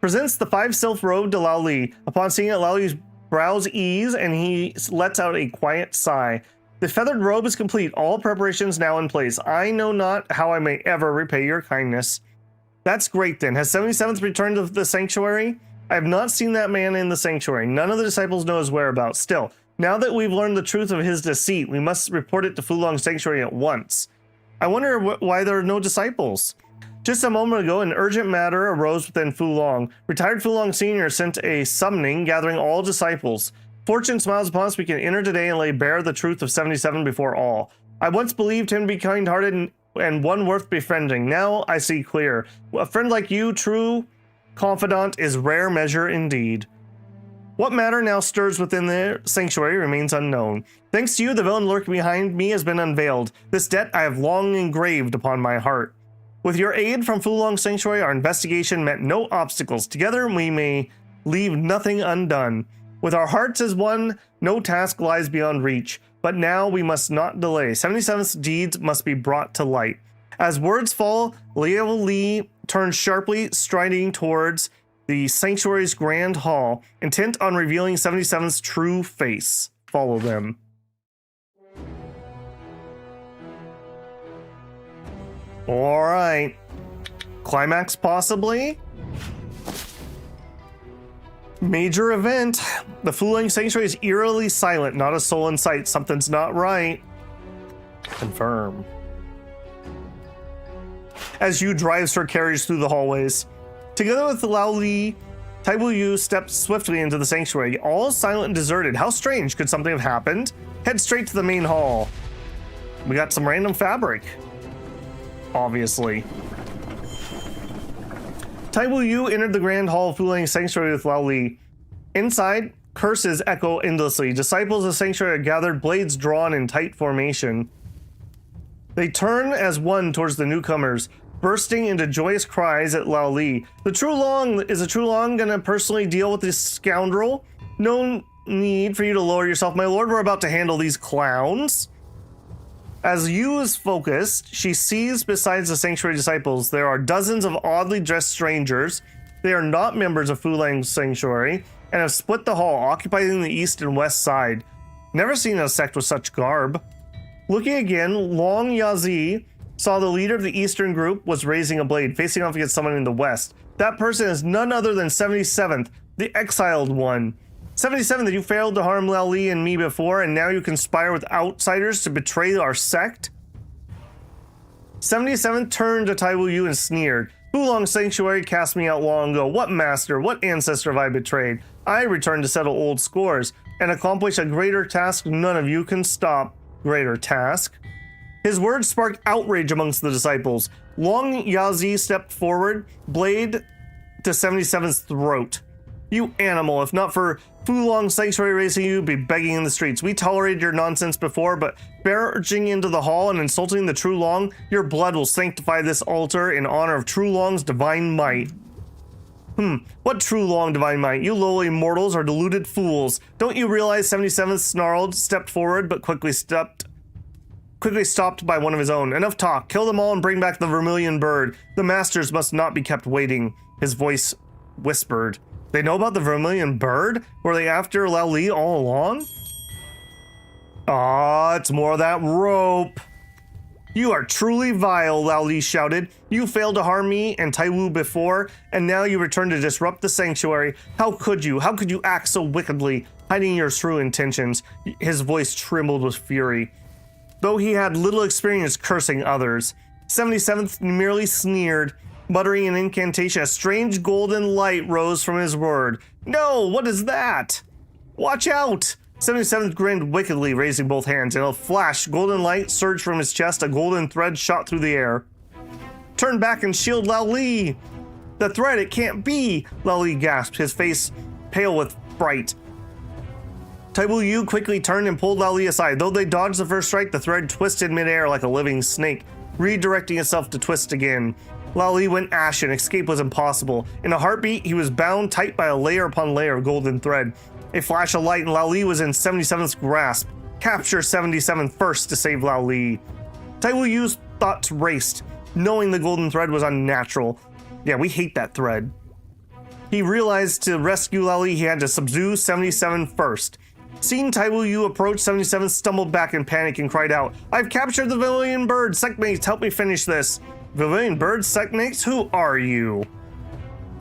Presents the 5 silk robe to Lao Li. Upon seeing it, Lao Li's brows ease and he lets out a quiet sigh. The feathered robe is complete, all preparations now in place. I know not how I may ever repay your kindness. That's great then. Has 77th returned to the sanctuary? I have not seen that man in the sanctuary. None of the disciples know his whereabouts. Still, now that we've learned the truth of his deceit, we must report it to Fulong's sanctuary at once. I wonder why there are no disciples. Just a moment ago, an urgent matter arose within Fulong. Retired Fulong Sr. sent a summoning, gathering all disciples. Fortune smiles upon us. We can enter today and lay bare the truth of 77 before all. I once believed him to be kind-hearted and one worth befriending. Now I see clear. A friend like you, true confidant, is rare measure indeed. What matter now stirs within the sanctuary remains unknown. Thanks to you, the villain lurking behind me has been unveiled. This debt I have long engraved upon my heart. With your aid from Fulong Sanctuary, our investigation met no obstacles. Together we may leave nothing undone. With our hearts as one, no task lies beyond reach. But now we must not delay. 77's deeds must be brought to light. As words fall, Liao Li turns sharply, striding towards the sanctuary's grand hall, intent on revealing 77's true face. Follow them. All right. Climax possibly? Major event. The Fulong Sanctuary is eerily silent, not a soul in sight. Something's not right. Confirm. As Yu drives her carriage through the hallways. Together with Lao Li, Taiwu Yu steps swiftly into the sanctuary. All silent and deserted. How strange. Could something have happened? Head straight to the main hall. We got some random fabric. Obviously. Taiwu Yu entered the grand hall of Fulong Sanctuary with Lao Li. Inside, curses echo endlessly. Disciples of Sanctuary are gathered, blades drawn in tight formation. They turn as one towards the newcomers. bursting into joyous cries at Lao Li. Is the True Long gonna personally deal with this scoundrel? No need for you to lower yourself, my lord. We're about to handle these clowns. As Yu is focused, she sees besides the sanctuary disciples, there are dozens of oddly dressed strangers. They are not members of Fulang's sanctuary and have split the hall, occupying the east and west side. Never seen a sect with such garb. Looking again, Long Yazi saw the leader of the eastern group was raising a blade, facing off against someone in the west. That person is none other than 77th, the exiled one. 77th, you failed to harm Lao Li and me before, and now you conspire with outsiders to betray our sect? 77th turned to Taiwu Yu and sneered. Fulong Sanctuary cast me out long ago. What master, what ancestor have I betrayed? I return to settle old scores and accomplish a greater task none of you can stop. Greater task? His words sparked outrage amongst the disciples. Long Yazi stepped forward, blade to 77th's throat. You animal, if not for Fulong Sanctuary raising you, be begging in the streets. We tolerated your nonsense before, but barging into the hall and insulting the True Long, your blood will sanctify this altar in honor of True Long's divine might. What True Long divine might? You lowly mortals are deluded fools. Don't you realize 77th snarled, stepped forward, but quickly stopped by one of his own. Enough talk. Kill them all and bring back the vermilion bird. The masters must not be kept waiting. His voice whispered. They know about the vermilion bird? Were they after Lao Li all along? Ah, it's more of that rope. You are truly vile, Lao Li shouted. You failed to harm me and Taiwu before, and now you return to disrupt the sanctuary. How could you? How could you act so wickedly, hiding your true intentions? His voice trembled with fury. Though he had little experience cursing others, 77th merely sneered. Muttering an incantation, a strange golden light rose from his word. No, what is that? Watch out! 77th grinned wickedly, raising both hands. In a flash, golden light surged from his chest, a golden thread shot through the air. Turn back and shield Lao Li! The thread, it can't be! Lao Li gasped, his face pale with fright. Taiwu Yu quickly turned and pulled Lao Li aside. Though they dodged the first strike, the thread twisted midair like a living snake, redirecting itself to twist again. Lao Li went ashen. Escape was impossible. In a heartbeat, he was bound tight by a layer upon layer of golden thread. A flash of light and Lao Li was in 77th's grasp. Capture 77th first to save Lao Li. Taiwu Yu's thoughts raced, knowing the golden thread was unnatural. Yeah, we hate that thread. He realized to rescue Lao Li, he had to subdue 77 first. Seeing Taiwu Yu approach, 77 stumbled back in panic and cried out, I've captured the vermilion bird! Sectmates, help me finish this! Vermilion bird, sectmates, who are you?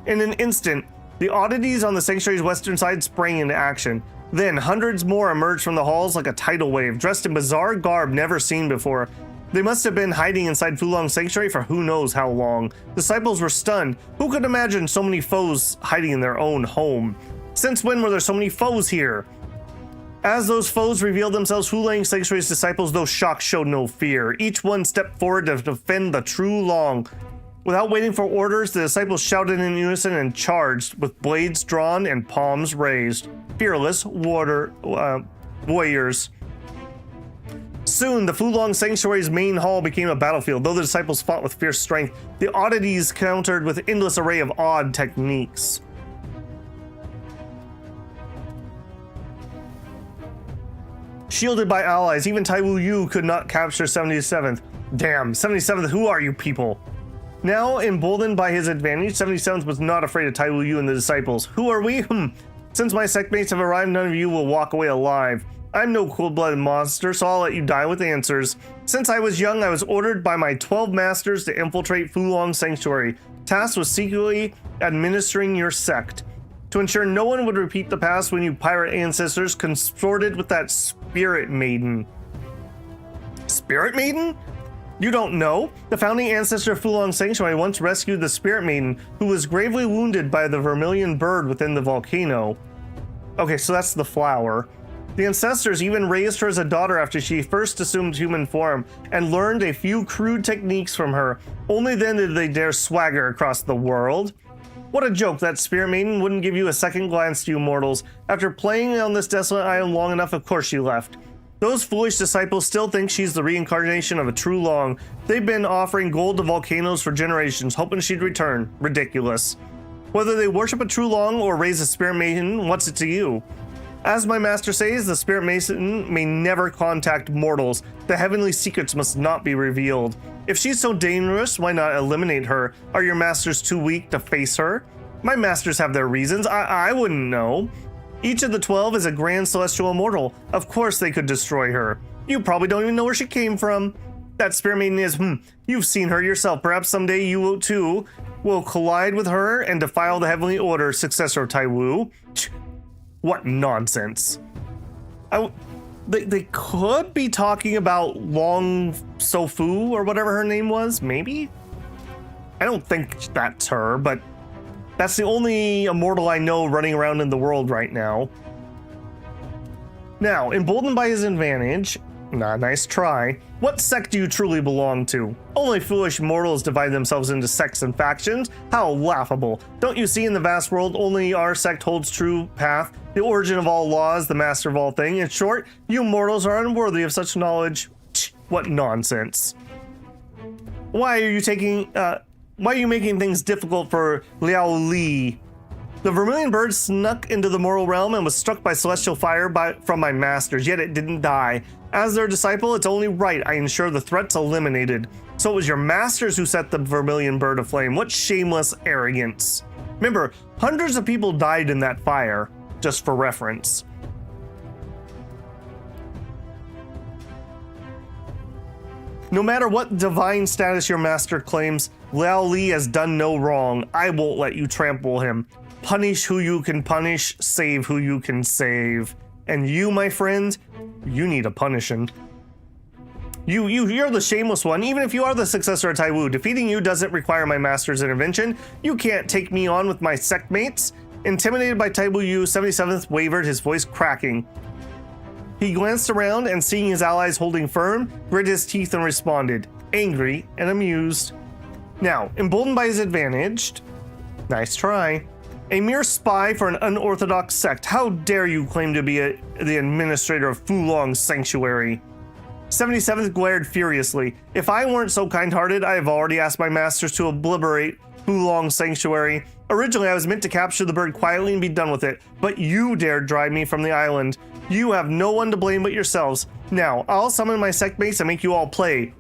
In an instant, the oddities on the sanctuary's western side sprang into action. Then, hundreds more emerged from the halls like a tidal wave, dressed in bizarre garb never seen before. They must have been hiding inside Fulong's sanctuary for who knows how long. Disciples were stunned. Who could imagine so many foes hiding in their own home? Since when were there so many foes here? As those foes revealed themselves, Fulong Sanctuary's disciples, though shocked, showed no fear. Each one stepped forward to defend the True Long. Without waiting for orders, the disciples shouted in unison and charged, with blades drawn and palms raised. Fearless warriors. Soon, the Fulong Sanctuary's main hall became a battlefield. Though the disciples fought with fierce strength, the oddities countered with endless array of odd techniques. Shielded by allies, even Taiwu Yu could not capture 77th. Damn, 77th, who are you people? Now, emboldened by his advantage, 77th was not afraid of Taiwu Yu and the disciples. Who are we? Since my sectmates have arrived, none of you will walk away alive. I'm no cold-blooded monster, so I'll let you die with answers. Since I was young, I was ordered by my 12 masters to infiltrate Fulong Sanctuary, tasked with secretly administering your sect. To ensure no one would repeat the past when you pirate ancestors consorted with that spirit maiden. Spirit maiden? You don't know? The founding ancestor of Fulong Sanctuary once rescued the spirit maiden, who was gravely wounded by the vermilion bird within the volcano. Okay, so that's the flower. The ancestors even raised her as a daughter after she first assumed human form, and learned a few crude techniques from her. Only then did they dare swagger across the world. What a joke, that spirit maiden wouldn't give you a second glance to you mortals. After playing on this desolate island long enough, of course she left. Those foolish disciples still think she's the reincarnation of a true long. They've been offering gold to volcanoes for generations, hoping she'd return. Ridiculous. Whether they worship a true long or raise a spirit maiden, what's it to you? As my master says, the spirit maiden may never contact mortals. The heavenly secrets must not be revealed. If she's so dangerous, why not eliminate her? Are your masters too weak to face her? My masters have their reasons. I wouldn't know. Each of the 12 is a grand celestial immortal. Of course they could destroy her. You probably don't even know where she came from. That spirit maiden is, you've seen her yourself. Perhaps someday you will too will collide with her and defile the heavenly order, successor of Taiwu. What nonsense. They could be talking about Long Sofu or whatever her name was, maybe? I don't think that's her, but that's the only immortal I know running around in the world right now. Now, emboldened by his advantage, nice try, what sect do you truly belong to? Only foolish mortals divide themselves into sects and factions? How laughable. Don't you see in the vast world only our sect holds true path, the origin of all laws, the master of all things? In short, you mortals are unworthy of such knowledge. What nonsense. Why are you making things difficult for Liao Li? The vermilion bird snuck into the mortal realm and was struck by celestial fire from my masters, yet it didn't die. As their disciple, it's only right I ensure the threat's eliminated. So it was your masters who set the vermilion bird aflame. What shameless arrogance. Remember, hundreds of people died in that fire, just for reference. No matter what divine status your master claims, Liao Li has done no wrong. I won't let you trample him. Punish who you can punish, save who you can save. And you, my friend, you need a punishing. You're the shameless one. Even if you are the successor of Taiwu, defeating you doesn't require my master's intervention. You can't take me on with my sect mates. Intimidated by Taiwu, 77th wavered, his voice cracking. He glanced around and seeing his allies holding firm, gritted his teeth and responded, angry and amused. Now, emboldened by his advantage, nice try. A mere spy for an unorthodox sect. How dare you claim to be the administrator of Fulong's sanctuary? 77th glared furiously. If I weren't so kind-hearted, I have already asked my masters to obliterate Fulong's sanctuary. Originally, I was meant to capture the bird quietly and be done with it, but you dared drive me from the island. You have no one to blame but yourselves. Now, I'll summon my sect mates and make you all play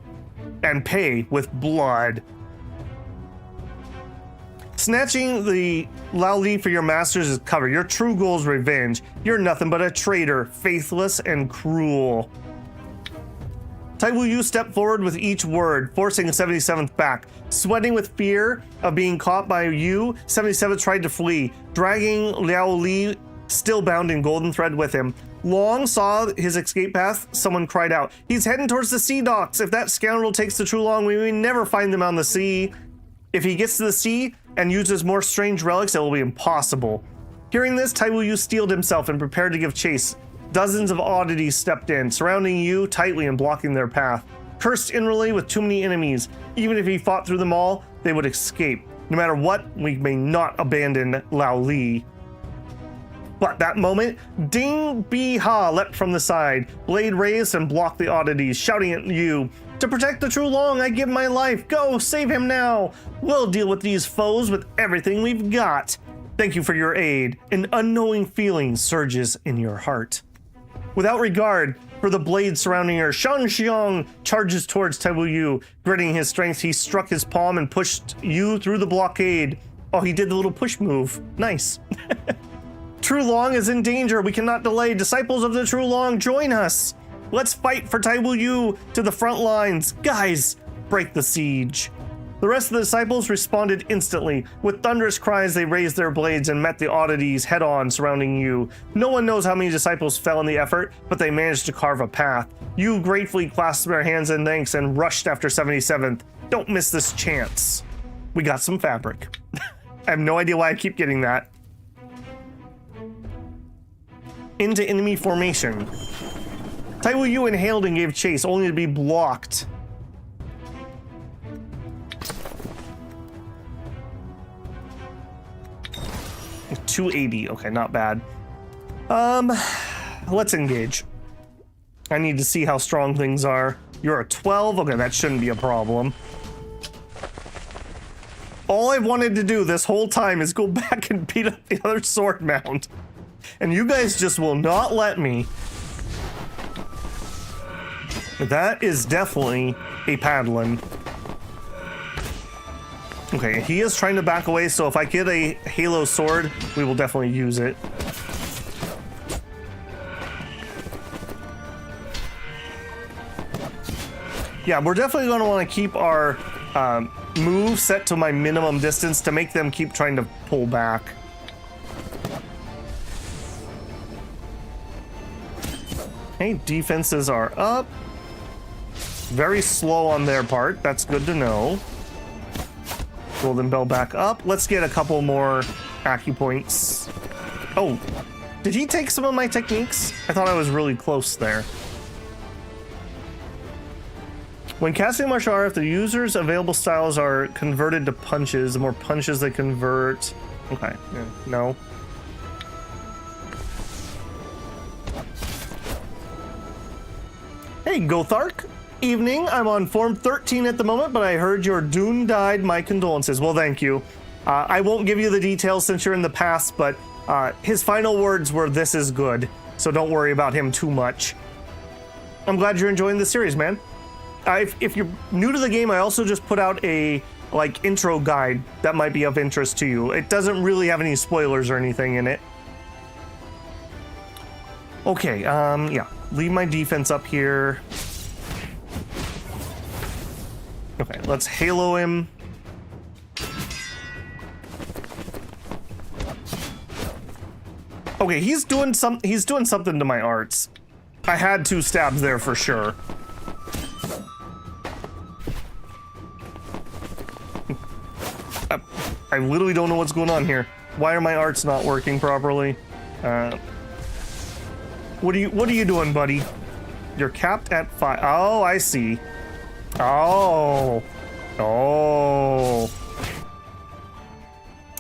and pay with blood. Snatching the Lao Li for your masters is cover. Your true goal is revenge. You're nothing but a traitor, faithless and cruel. Taiwu Yu stepped forward with each word, forcing 77th back. Sweating with fear of being caught by Yu, 77th tried to flee, dragging Liao Li, still bound in golden thread, with him. Long saw his escape path. Someone cried out, "He's heading towards the sea docks. If that scoundrel takes the true long, we may never find them on the sea. If he gets to the sea and uses more strange relics, it will be impossible." Hearing this, Taiwu Yu steeled himself and prepared to give chase. Dozens of oddities stepped in, surrounding Yu tightly and blocking their path. Cursed inwardly with too many enemies. Even if he fought through them all, they would escape. No matter what, we may not abandon Lao Li. But that moment, Ding Bi Ha leapt from the side, blade raised and blocked the oddities, shouting at Yu, "To protect the true long, I give my life. Go, save him now. We'll deal with these foes with everything we've got. Thank you for your aid." An unknowing feeling surges in your heart. Without regard for the blade surrounding her, Shang Xiang charges towards Taiwu Yu. Gritting his strength, he struck his palm and pushed Yu through the blockade. Oh, he did the little push move. Nice. True Long is in danger. We cannot delay. Disciples of the True Long, join us. Let's fight for Taiwu Yu to the front lines. Guys, break the siege. The rest of the disciples responded instantly. With thunderous cries, they raised their blades and met the oddities head-on surrounding Yu. No one knows how many disciples fell in the effort, but they managed to carve a path. Yu gratefully clasped their hands in thanks and rushed after 77th. Don't miss this chance. We got some fabric. I have no idea why I keep getting that. Into enemy formation. Taiwu Yu inhaled and gave chase, only to be blocked. .280, okay, not bad. Let's engage. I need to see how strong things are. You're a 12? Okay, that shouldn't be a problem. All I wanted to do this whole time is go back and beat up the other sword mount. And you guys just will not let me. That is definitely a paddling. Okay, he is trying to back away, so if I get a Halo sword, we will definitely use it. Yeah, we're definitely going to want to keep our move set to my minimum distance to make them keep trying to pull back. Okay, defenses are up. Very slow on their part. That's good to know. Golden Bell back up. Let's get a couple more acupoints. Oh, did he take some of my techniques? I thought I was really close there. When casting martial art, if the user's available styles are converted to punches, the more punches they convert. Okay, yeah, no. Hey, Gothark. Evening. I'm on Form 13 at the moment, but I heard your Dune died. My condolences. Well, thank you. I won't give you the details since you're in the past, but his final words were, "This is good," so don't worry about him too much. I'm glad you're enjoying the series, man. If you're new to the game, I also just put out a intro guide that might be of interest to you. It doesn't really have any spoilers or anything in it. Okay, yeah. Leave my defense up here. Okay, let's Halo him. Okay, he's doing something to my arts. I had 2 stabs there for sure. I literally don't know what's going on here. Why are my arts not working properly? What are you doing, buddy? You're capped at 5. Oh, I see. Oh. Oh.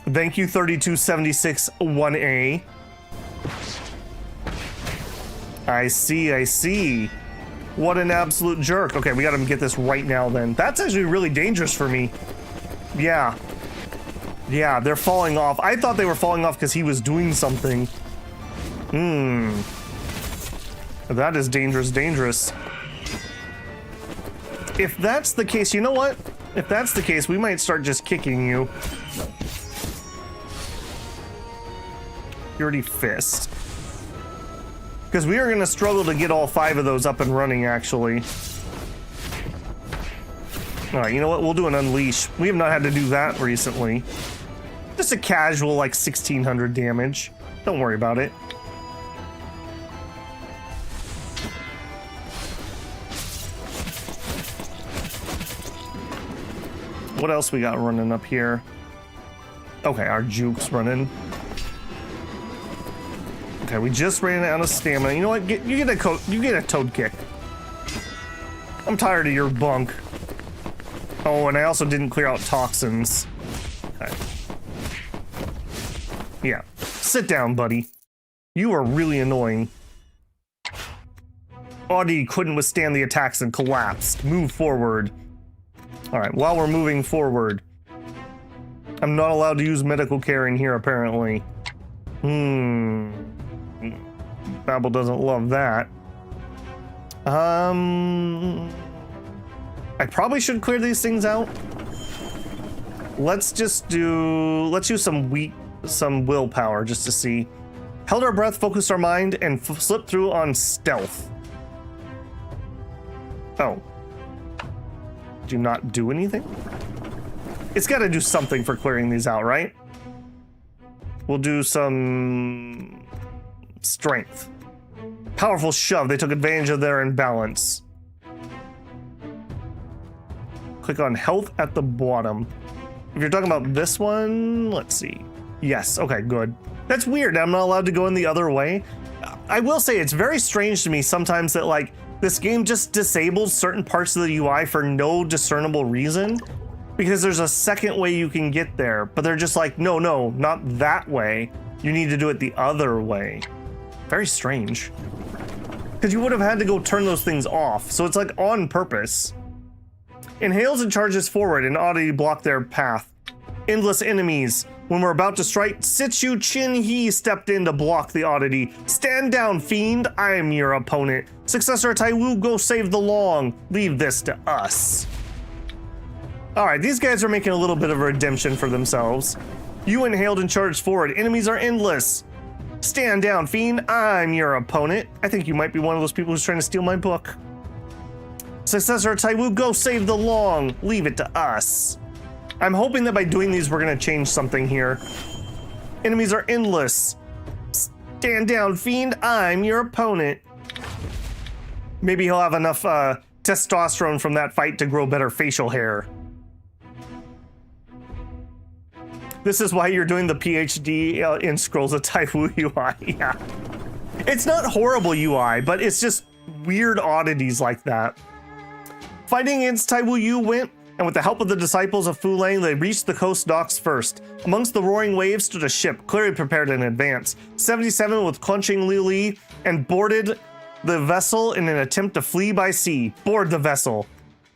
Thank you, 3276 1A. I see. What an absolute jerk. Okay, we gotta get this right now then. That's actually really dangerous for me. Yeah. Yeah, they're falling off. I thought they were falling off because he was doing something. That is dangerous. If that's the case, you know what? If that's the case, we might start just kicking you. Purity Fist. Because we are going to struggle to get all 5 of those up and running, actually. Alright, you know what? We'll do an Unleash. We have not had to do that recently. Just a casual, 1600 damage. Don't worry about it. What else we got running up here? Okay, our Juke's running. Okay, we just ran out of stamina. You know what? You get a toad kick. I'm tired of your bunk. Oh, and I also didn't clear out toxins. Okay. Yeah. Sit down, buddy. You are really annoying. Audie couldn't withstand the attacks and collapsed. Move forward. Alright, while we're moving forward, I'm not allowed to use medical care in here, apparently. Babel doesn't love that. I probably should clear these things out. Let's use some willpower just to see. Held our breath, focused our mind, and slipped through on stealth. Oh. Do not do anything? It's got to do something for clearing these out, right? We'll do some strength. Powerful shove. They took advantage of their imbalance. Click on health at the bottom. If you're talking about this one, let's see. Yes, okay, good. That's weird. I'm not allowed to go in the other way. I will say it's very strange to me sometimes that this game just disables certain parts of the UI for no discernible reason, because there's a second way you can get there, but they're just like, no, not that way. You need to do it the other way. Very strange. because you would have had to go turn those things off. So it's like on purpose. Inhales and charges forward, and oddity block their path. Endless enemies. When we're about to strike, Sitsu Chin He stepped in to block the oddity. Stand down, fiend. I am your opponent. Successor Taiwu, go save the long. Leave this to us. Alright, these guys are making a little bit of a redemption for themselves. You inhaled and charged forward. Enemies are endless. Stand down, fiend. I'm your opponent. I think you might be one of those people who's trying to steal my book. Successor Taiwu, go save the long. Leave it to us. I'm hoping that by doing these, we're going to change something here. Enemies are endless. Stand down, fiend. I'm your opponent. Maybe he'll have enough testosterone from that fight to grow better facial hair. This is why you're doing the PhD in Scrolls of Taiwu UI. Yeah. It's not horrible UI, but it's just weird oddities like that. Fighting against Taiwu Yu went, and with the help of the disciples of Fu Lang, they reached the coast docks first. Amongst the roaring waves stood a ship, clearly prepared in advance. 77 with clutching Liu Li and boarded the vessel in an attempt to flee by sea. Board the vessel.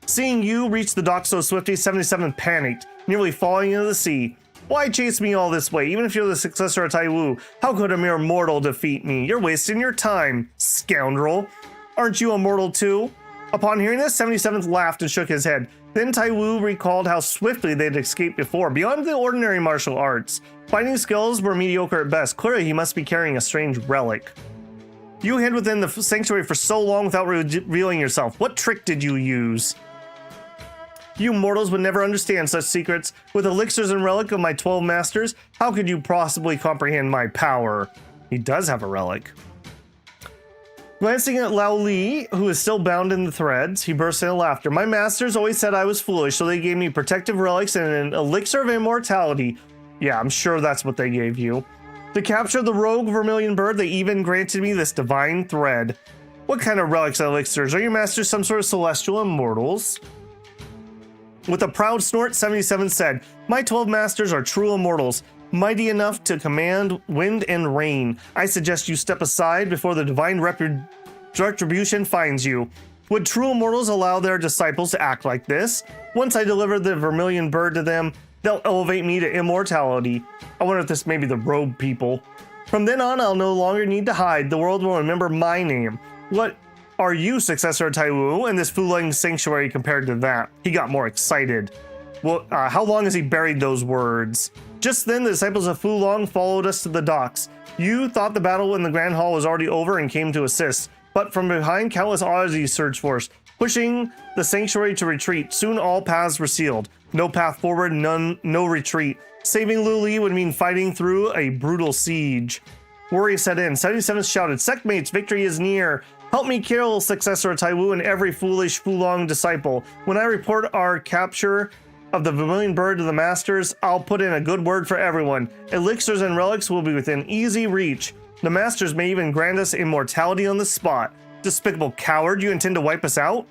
Seeing Yu reach the dock so swiftly, 77 panicked, nearly falling into the sea. Why chase me all this way? Even if you're the successor of Taiwu, how could a mere mortal defeat me? You're wasting your time, scoundrel. Aren't you a mortal too? Upon hearing this, 77th laughed and shook his head. Then Taiwu recalled how swiftly they'd escaped before, beyond the ordinary martial arts. Fighting skills were mediocre at best. Clearly, he must be carrying a strange relic. You hid within the sanctuary for so long without revealing yourself. What trick did you use? You mortals would never understand such secrets. With elixirs and relic of my 12 masters, how could you possibly comprehend my power? He does have a relic. Glancing at Lao Li, who is still bound in the threads, he burst into laughter. My masters always said I was foolish, so they gave me protective relics and an elixir of immortality. Yeah, I'm sure that's what they gave you. To capture the rogue vermilion bird, they even granted me this divine thread. What kind of relics and elixirs? Are your masters some sort of celestial immortals? With a proud snort, 77 said, my 12 masters are true immortals, mighty enough to command wind and rain. I suggest you step aside before the divine retribution finds you. Would true immortals allow their disciples to act like this? Once I deliver the vermilion bird to them, they'll elevate me to immortality. I wonder if this may be the robe people. From then on, I'll no longer need to hide. The world will remember my name. What are you, successor of Taiwu, and this Fu Lang sanctuary compared to that? He got more excited. Well, how long has he buried those words? Just then, the disciples of Fu Long followed us to the docks. You thought the battle in the Grand Hall was already over and came to assist, but from behind, countless oddities surged for us, pushing the sanctuary to retreat. Soon, all paths were sealed. No path forward, no retreat. Saving Liu Li would mean fighting through a brutal siege. Worry set in. 77 shouted, Sektmates, victory is near. Help me kill successor of Taiwu and every foolish Fu Long disciple. When I report our capture of the vermilion bird to the masters, I'll put in a good word for everyone. Elixirs and relics will be within easy reach. The masters may even grant us immortality on the spot. Despicable coward, you intend to wipe us out?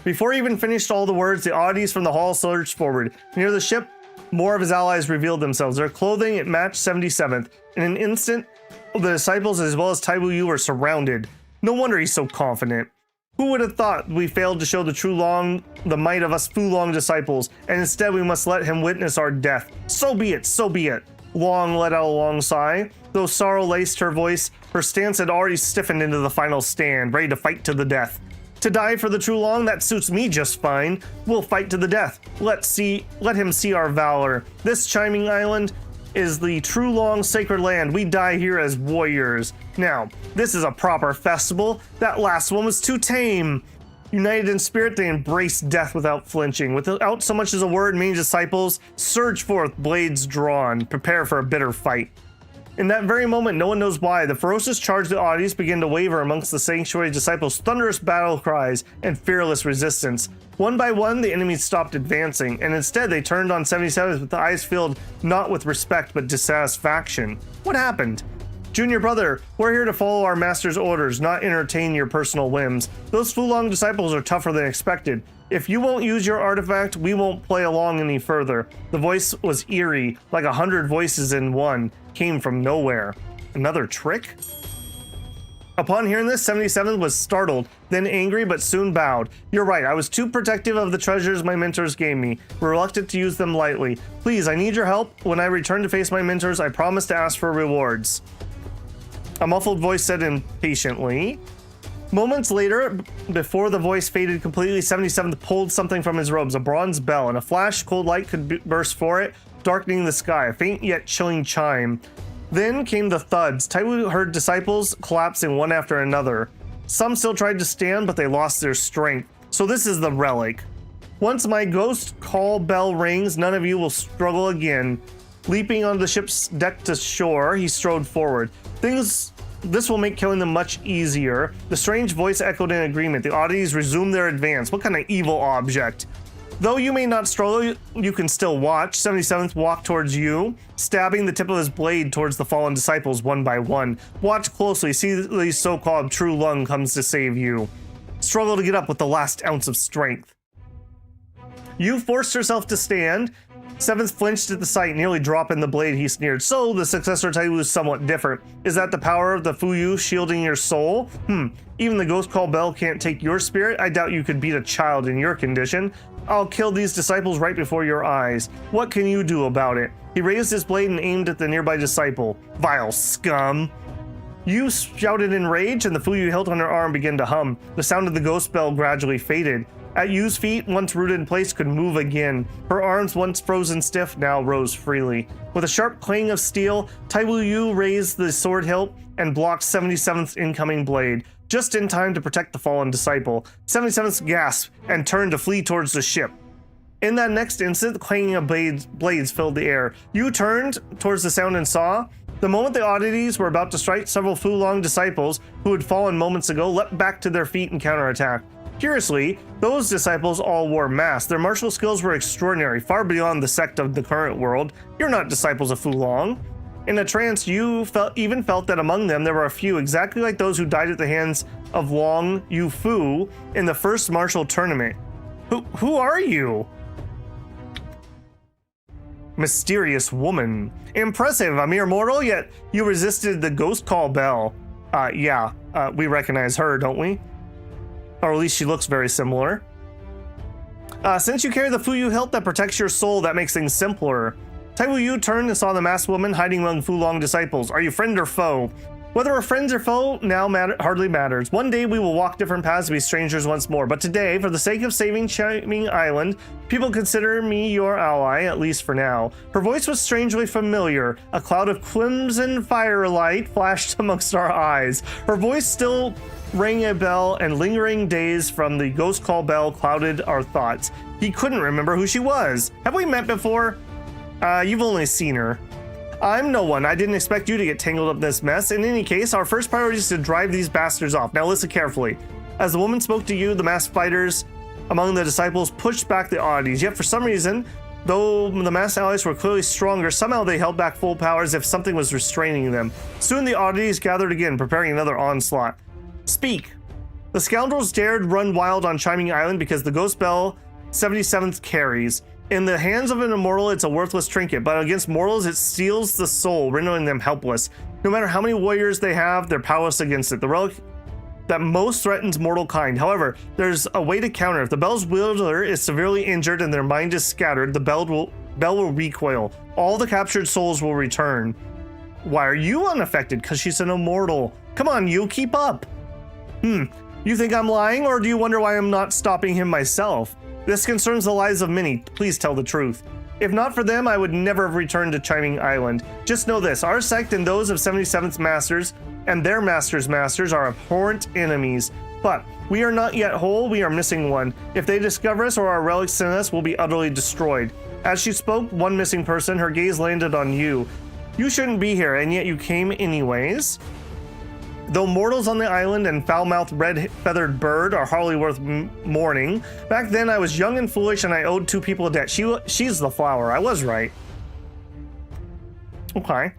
Before he even finished all the words, the oddities from the hall surged forward. Near the ship, more of his allies revealed themselves. Their clothing, it matched 77th. In an instant, the disciples as well as Taiwu Yu were surrounded. No wonder he's so confident. Who would have thought we failed to show the might of us Fu Long disciples, and instead we must let him witness our death. So be it, so be it. Long let out a long sigh. Though sorrow laced her voice, her stance had already stiffened into the final stand, ready to fight to the death. To die for the true Long, that suits me just fine. We'll fight to the death. Let him see our valor. This chiming island is the true Long sacred land. We die here as warriors. Now, this is a proper festival. That last one was too tame. United in spirit, they embraced death without flinching. Without so much as a word, many disciples surge forth, blades drawn, prepare for a bitter fight. In that very moment, no one knows why, the ferocious charge of the audience began to waver amongst the sanctuary disciples' thunderous battle cries and fearless resistance. One by one, the enemies stopped advancing, and instead they turned on 77 with eyes filled not with respect but dissatisfaction. What happened? Junior brother, we're here to follow our master's orders, not entertain your personal whims. Those Fu Long disciples are tougher than expected. If you won't use your artifact, we won't play along any further. The voice was eerie, like 100 voices in one, came from nowhere. Another trick? Upon hearing this, 77th was startled, then angry, but soon bowed. You're right, I was too protective of the treasures my mentors gave me, reluctant to use them lightly. Please, I need your help. When I return to face my mentors, I promise to ask for rewards. A muffled voice said impatiently. Moments later, before the voice faded completely, 77th pulled something from his robes, a bronze bell. In a flash, cold light could burst for it, darkening the sky, a faint yet chilling chime. Then came the thuds. Taiwu heard disciples collapsing one after another. Some still tried to stand, but they lost their strength. So this is the relic. Once my ghost call bell rings, none of you will struggle again. Leaping onto the ship's deck to shore, he strode forward. This will make killing them much easier. The strange voice echoed in agreement. The oddities resumed their advance. What kind of evil object? Though you may not struggle, you can still watch. 77th walked towards you, stabbing the tip of his blade towards the fallen disciples one by one. Watch closely. See the so-called true lung comes to save you. Struggle to get up with the last ounce of strength. You forced yourself to stand. Seventh flinched at the sight, nearly dropping the blade. He sneered. So, the successor Taiwu is somewhat different. Is that the power of the Fuyu shielding your soul? Even the ghost call bell can't take your spirit? I doubt you could beat a child in your condition. I'll kill these disciples right before your eyes. What can you do about it? He raised his blade and aimed at the nearby disciple. Vile scum. You shouted in rage, and the Fuyu hilt on her arm began to hum. The sound of the ghost bell gradually faded. At Yu's feet, once rooted in place, could move again. Her arms, once frozen stiff, now rose freely. With a sharp clang of steel, Taiwu Yu raised the sword hilt and blocked 77th's incoming blade, just in time to protect the fallen disciple. 77th gasped and turned to flee towards the ship. In that next instant, the clanging of blades filled the air. Yu turned towards the sound and saw. The moment the oddities were about to strike, several Fulong disciples, who had fallen moments ago, leapt back to their feet and counterattacked. Curiously, those disciples all wore masks. Their martial skills were extraordinary, far beyond the sect of the current world. You're not disciples of Fulong. In a trance, you even felt that among them there were a few exactly like those who died at the hands of Long Yu Fu in the first martial tournament. Who are you? Mysterious woman. Impressive, a mere mortal, yet you resisted the ghost call bell. We recognize her, don't we? Or at least she looks very similar. Since you carry the Fuyu hilt that protects your soul, that makes things simpler. Taiwu Yu turned and saw the masked woman hiding among Fulong disciples. Are you friend or foe? Whether we're friends or foe now hardly matters. One day we will walk different paths to be strangers once more. But today, for the sake of saving Chiming Island, people consider me your ally, at least for now. Her voice was strangely familiar. A cloud of crimson firelight flashed amongst our eyes. Her voice still rang a bell, and lingering days from the ghost call bell clouded our thoughts. He couldn't remember who she was. Have we met before? You've only seen her. I'm no one. I didn't expect you to get tangled up in this mess. In any case, our first priority is to drive these bastards off. Now listen carefully. As the woman spoke to you, the masked fighters among the disciples pushed back the oddities. Yet for some reason, though the masked allies were clearly stronger, somehow they held back full power as if something was restraining them. Soon the oddities gathered again, preparing another onslaught. Speak. The scoundrels dared run wild on Chiming Island because the ghost bell 77th carries. In the hands of an immortal, it's a worthless trinket, but against mortals, it steals the soul, rendering them helpless. No matter how many warriors they have, they're powerless against it. The relic that most threatens mortal kind. However, there's a way to counter. If the bell's wielder is severely injured and their mind is scattered, the bell will recoil. All the captured souls will return. Why are you unaffected? Because she's an immortal. Come on, you keep up. You think I'm lying, or do you wonder why I'm not stopping him myself? This concerns the lives of many. Please tell the truth. If not for them, I would never have returned to Chiming Island. Just know this, our sect and those of 77th masters and their masters' masters are abhorrent enemies. But we are not yet whole, we are missing one. If they discover us or our relics in us, we'll be utterly destroyed. As she spoke, one missing person, her gaze landed on you. You shouldn't be here, and yet you came anyways. Though mortals on the island and foul-mouthed red-feathered bird are hardly worth mourning, back then I was young and foolish and I owed two people a debt. She's the flower. I was right. Okay.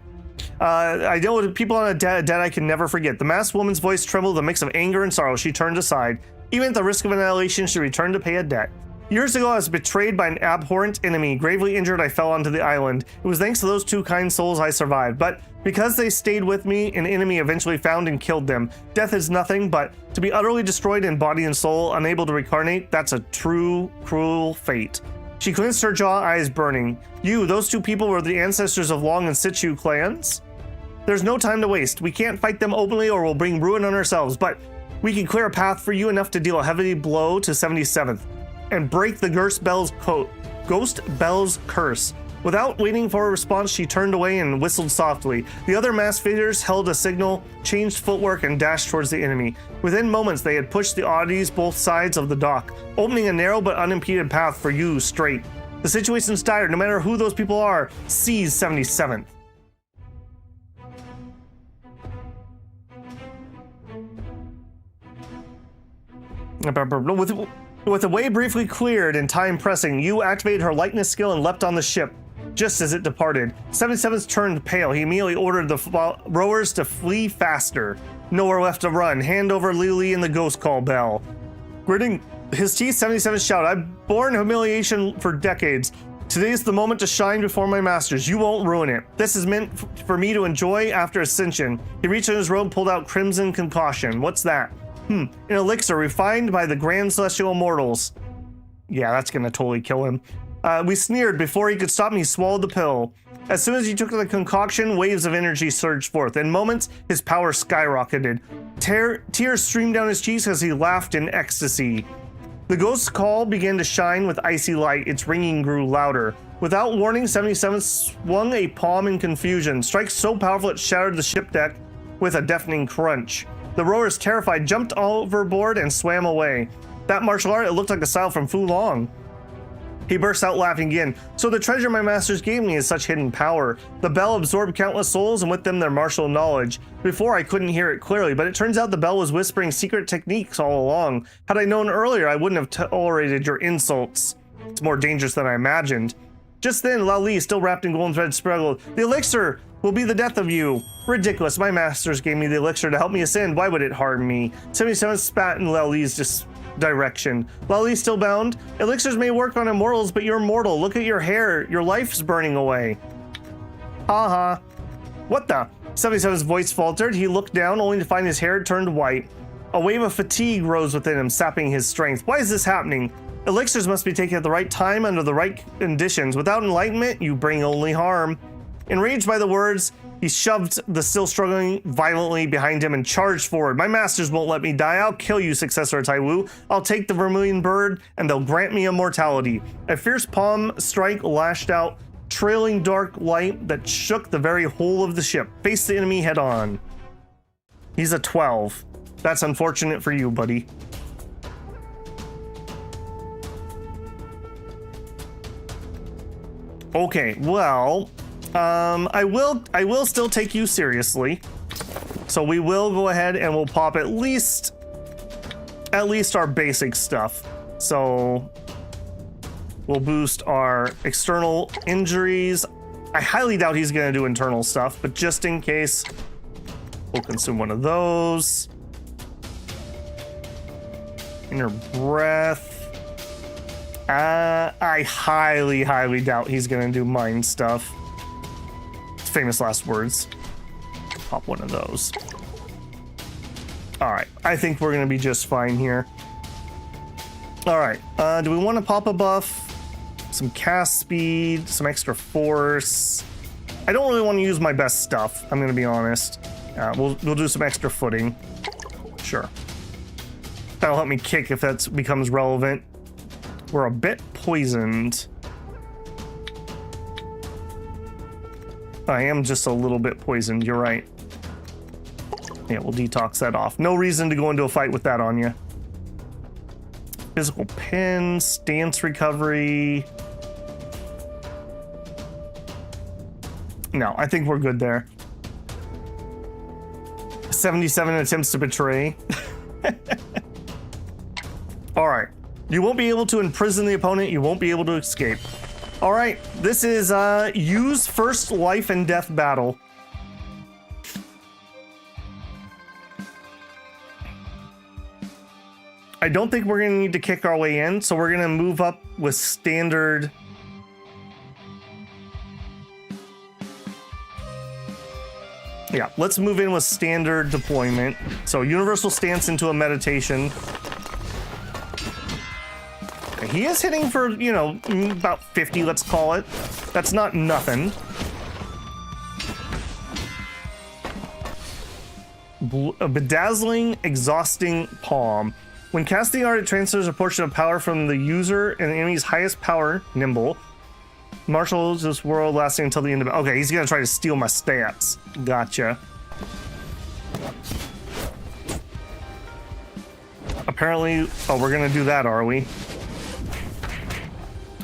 I deal with people on a debt I can never forget. The masked woman's voice trembled with a mix of anger and sorrow. She turned aside. Even at the risk of annihilation, she returned to pay a debt. Years ago, I was betrayed by an abhorrent enemy. Gravely injured, I fell onto the island. It was thanks to those two kind souls I survived, but because they stayed with me, an enemy eventually found and killed them. Death is nothing, but to be utterly destroyed in body and soul, unable to reincarnate, that's a true, cruel fate. She clenched her jaw, eyes burning. Those two people were the ancestors of Long and Sichu clans? There's no time to waste. We can't fight them openly or we'll bring ruin on ourselves, but we can clear a path for you enough to deal a heavy blow to 77th and break the Ghost Bell's curse. Without waiting for a response, she turned away and whistled softly. The other masked figures held a signal, changed footwork, and dashed towards the enemy. Within moments, they had pushed the oddities both sides of the dock, opening a narrow but unimpeded path for you straight. The situation's dire. No matter who those people are, seize 77th. With the way briefly cleared and time pressing, you activated her likeness skill and leapt on the ship. Just as it departed, 77th turned pale. He immediately ordered the rowers to flee faster. Nowhere left to run. Hand over Lily and the ghost call bell. Gritting his teeth, 77 shouted, I've borne humiliation for decades. Today's the moment to shine before my masters. You won't ruin it. This is meant for me to enjoy after ascension. He reached in his robe, pulled out crimson concoction. What's that? An elixir refined by the grand celestial immortals. Yeah, that's gonna totally kill him. We sneered. Before he could stop me, he swallowed the pill. As soon as he took the concoction, waves of energy surged forth. In moments, his power skyrocketed. Tears streamed down his cheeks as he laughed in ecstasy. The ghost's call began to shine with icy light. Its ringing grew louder. Without warning, 77 swung a palm in confusion. Strike so powerful it shattered the ship deck with a deafening crunch. The rowers, terrified, jumped overboard and swam away. That martial art, it looked like a style from Fu Long. He burst out laughing again. So the treasure my masters gave me is such hidden power. The bell absorbed countless souls and with them their martial knowledge. Before I couldn't hear it clearly, but it turns out the bell was whispering secret techniques all along. Had I known earlier, I wouldn't have tolerated your insults. It's more dangerous than I imagined. Just then, Lao Li, still wrapped in golden thread, struggled. The elixir will be the death of you. Ridiculous. My masters gave me the elixir to help me ascend. Why would it harm me? 77 spat in Lao Li's direction. Lao Li still bound. Elixirs may work on immortals, but you're mortal. Look at your hair. Your life's burning away. Ha. What the? 77's voice faltered. He looked down, only to find his hair turned white. A wave of fatigue rose within him, sapping his strength. Why is this happening? Elixirs must be taken at the right time under the right conditions. Without enlightenment, you bring only harm. Enraged by the words, he shoved the still struggling violently behind him and charged forward. My masters won't let me die. I'll kill you, successor of Taiwu. I'll take the vermilion bird, and they'll grant me immortality. A fierce palm strike lashed out, trailing dark light that shook the very whole of the ship. Face the enemy head on. He's a 12. That's unfortunate for you, buddy. Okay, well, I will still take you seriously. So we will go ahead and we'll pop at least our basic stuff. So we'll boost our external injuries. I highly doubt he's gonna do internal stuff, but just in case, we'll consume one of those. Inner breath. I highly doubt he's gonna do mind stuff. Famous last words. Pop one of those. All right, I think we're gonna be just fine here. All right, do we want to pop a buff? Some cast speed, some extra force. I don't really want to use my best stuff, I'm gonna be honest. We'll do some extra footing. Sure. That'll help me kick if that becomes relevant. We're a bit poisoned. I am just a little bit poisoned, you're right. Yeah, we'll detox that off. No reason to go into a fight with that on you. Physical pin, stance recovery. No, I think we're good there. 77 attempts to betray. All right. You won't be able to imprison the opponent. You won't be able to escape. All right. This is Yu's first life and death battle. I don't think we're going to need to kick our way in, so we're going to move up with standard. Yeah, let's move in with standard deployment. So universal stance into a meditation. He is hitting for, you know, about 50, let's call it. That's not nothing. A bedazzling, exhausting palm. When casting art, it transfers a portion of power from the user and the enemy's highest power, nimble. Marshals this world lasting until the end of it. Okay, he's gonna try to steal my stats. Gotcha. Apparently, oh, we're gonna do that, are we?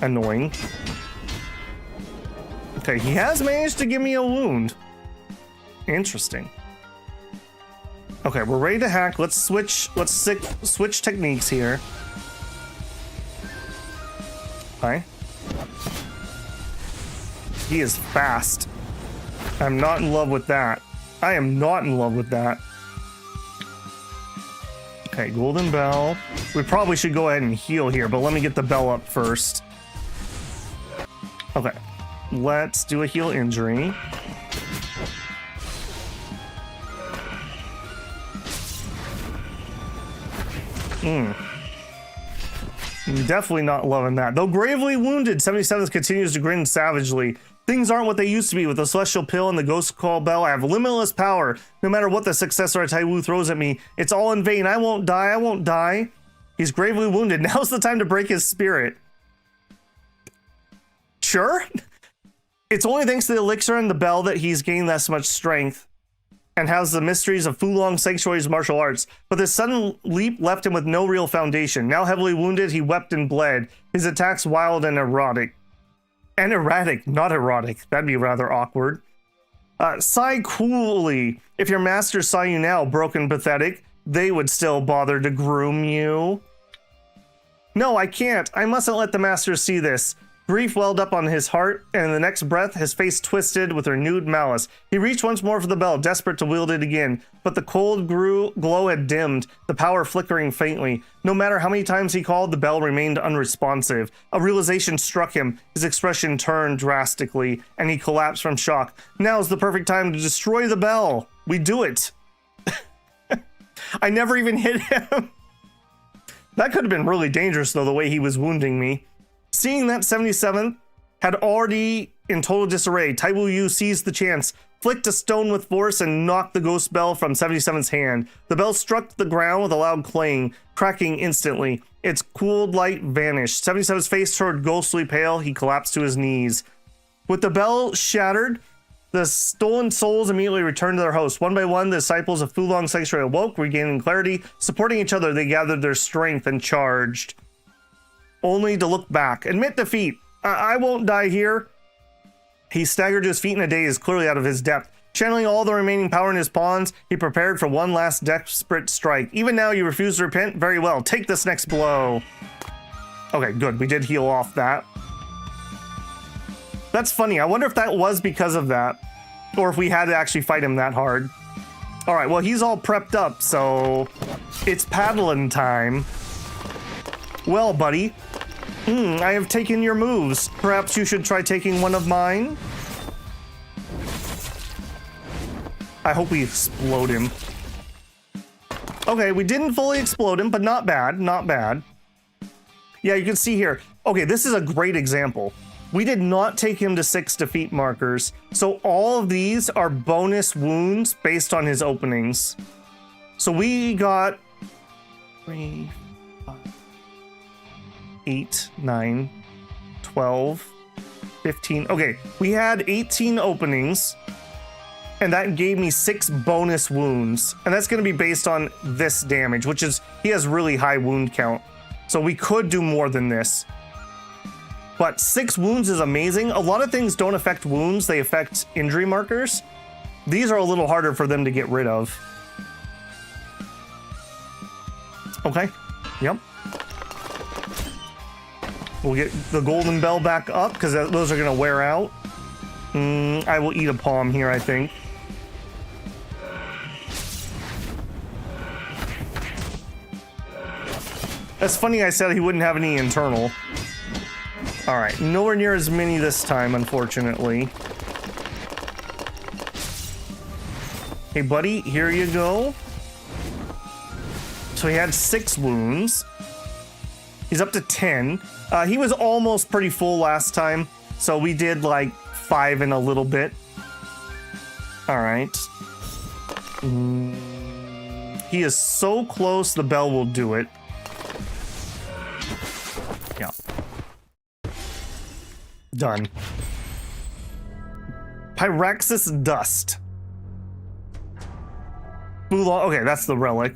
Annoying. Okay, he has managed to give me a wound. Interesting. Okay, we're ready to hack. Let's switch techniques here. Okay. He is fast. I'm not in love with that. I am not in love with that. Okay, golden bell. We probably should go ahead and heal here, but let me get the bell up first. Okay, let's do a heal injury. Definitely not loving that. Though gravely wounded, 77th continues to grin savagely. Things aren't what they used to be. With the celestial pill and the ghost call bell, I have limitless power. No matter what the successor of Taiwu throws at me, it's all in vain. I won't die. I won't die. He's gravely wounded. Now's the time to break his spirit. Sure. It's only thanks to the elixir and the bell that he's gained that much strength and has the mysteries of Fulong Sanctuary's martial arts. But this sudden leap left him with no real foundation. Now heavily wounded, he wept and bled. His attacks wild and erotic. And erratic, not erotic. That'd be rather awkward. Sigh coolly. If your masters saw you now, broken pathetic, they would still bother to groom you. No, I can't. I mustn't let the masters see this. Grief welled up on his heart, and in the next breath, his face twisted with renewed malice. He reached once more for the bell, desperate to wield it again, but the cold glow had dimmed, the power flickering faintly. No matter how many times he called, the bell remained unresponsive. A realization struck him, his expression turned drastically, and he collapsed from shock. Now's the perfect time to destroy the bell. We do it. I never even hit him. That could have been really dangerous, though, the way he was wounding me. Seeing that 77th had already in total disarray, Taiwu Yu seized the chance, flicked a stone with force, and knocked the ghost bell from 77's hand. The bell struck the ground with a loud clang, cracking instantly. Its cooled light vanished. 77's face turned ghostly pale. He collapsed to his knees. With the bell shattered, the stolen souls immediately returned to their host. One by one, the disciples of Fulong Sanctuary awoke, regaining clarity. Supporting each other, they gathered their strength and charged. Only to look back. Admit defeat. I won't die here. He staggered to his feet in a daze, clearly out of his depth. Channeling all the remaining power in his pawns, he prepared for one last desperate strike. Even now, you refuse to repent? Very well. Take this next blow. Okay, good. We did heal off that. That's funny. I wonder if that was because of that, or if we had to actually fight him that hard. All right, well, he's all prepped up, so it's paddling time. Well, buddy, I have taken your moves. Perhaps you should try taking one of mine? I hope we explode him. Okay, we didn't fully explode him, but not bad, not bad. Yeah, you can see here. Okay, this is a great example. We did not take him to 6 defeat markers, so all of these are bonus wounds based on his openings. So we got 3, 5, 8, 9, 12, 15. Okay, we had 18 openings, and that gave me 6 bonus wounds. And that's going to be based on this damage, which is, he has really high wound count. So we could do more than this. But 6 wounds is amazing. A lot of things don't affect wounds, they affect injury markers. These are a little harder for them to get rid of. Okay, yep. We'll get the golden bell back up because those are going to wear out. I will eat a palm here, I think. That's funny I said he wouldn't have any internal. Alright, nowhere near as many this time, unfortunately. Hey, buddy, here you go. So he had 6 wounds. He's up to 10. He was almost pretty full last time, so we did like 5 in a little bit. Alright. He is so close, the bell will do it. Yeah. Done. Pyraxis dust. Fulong, okay, that's the relic.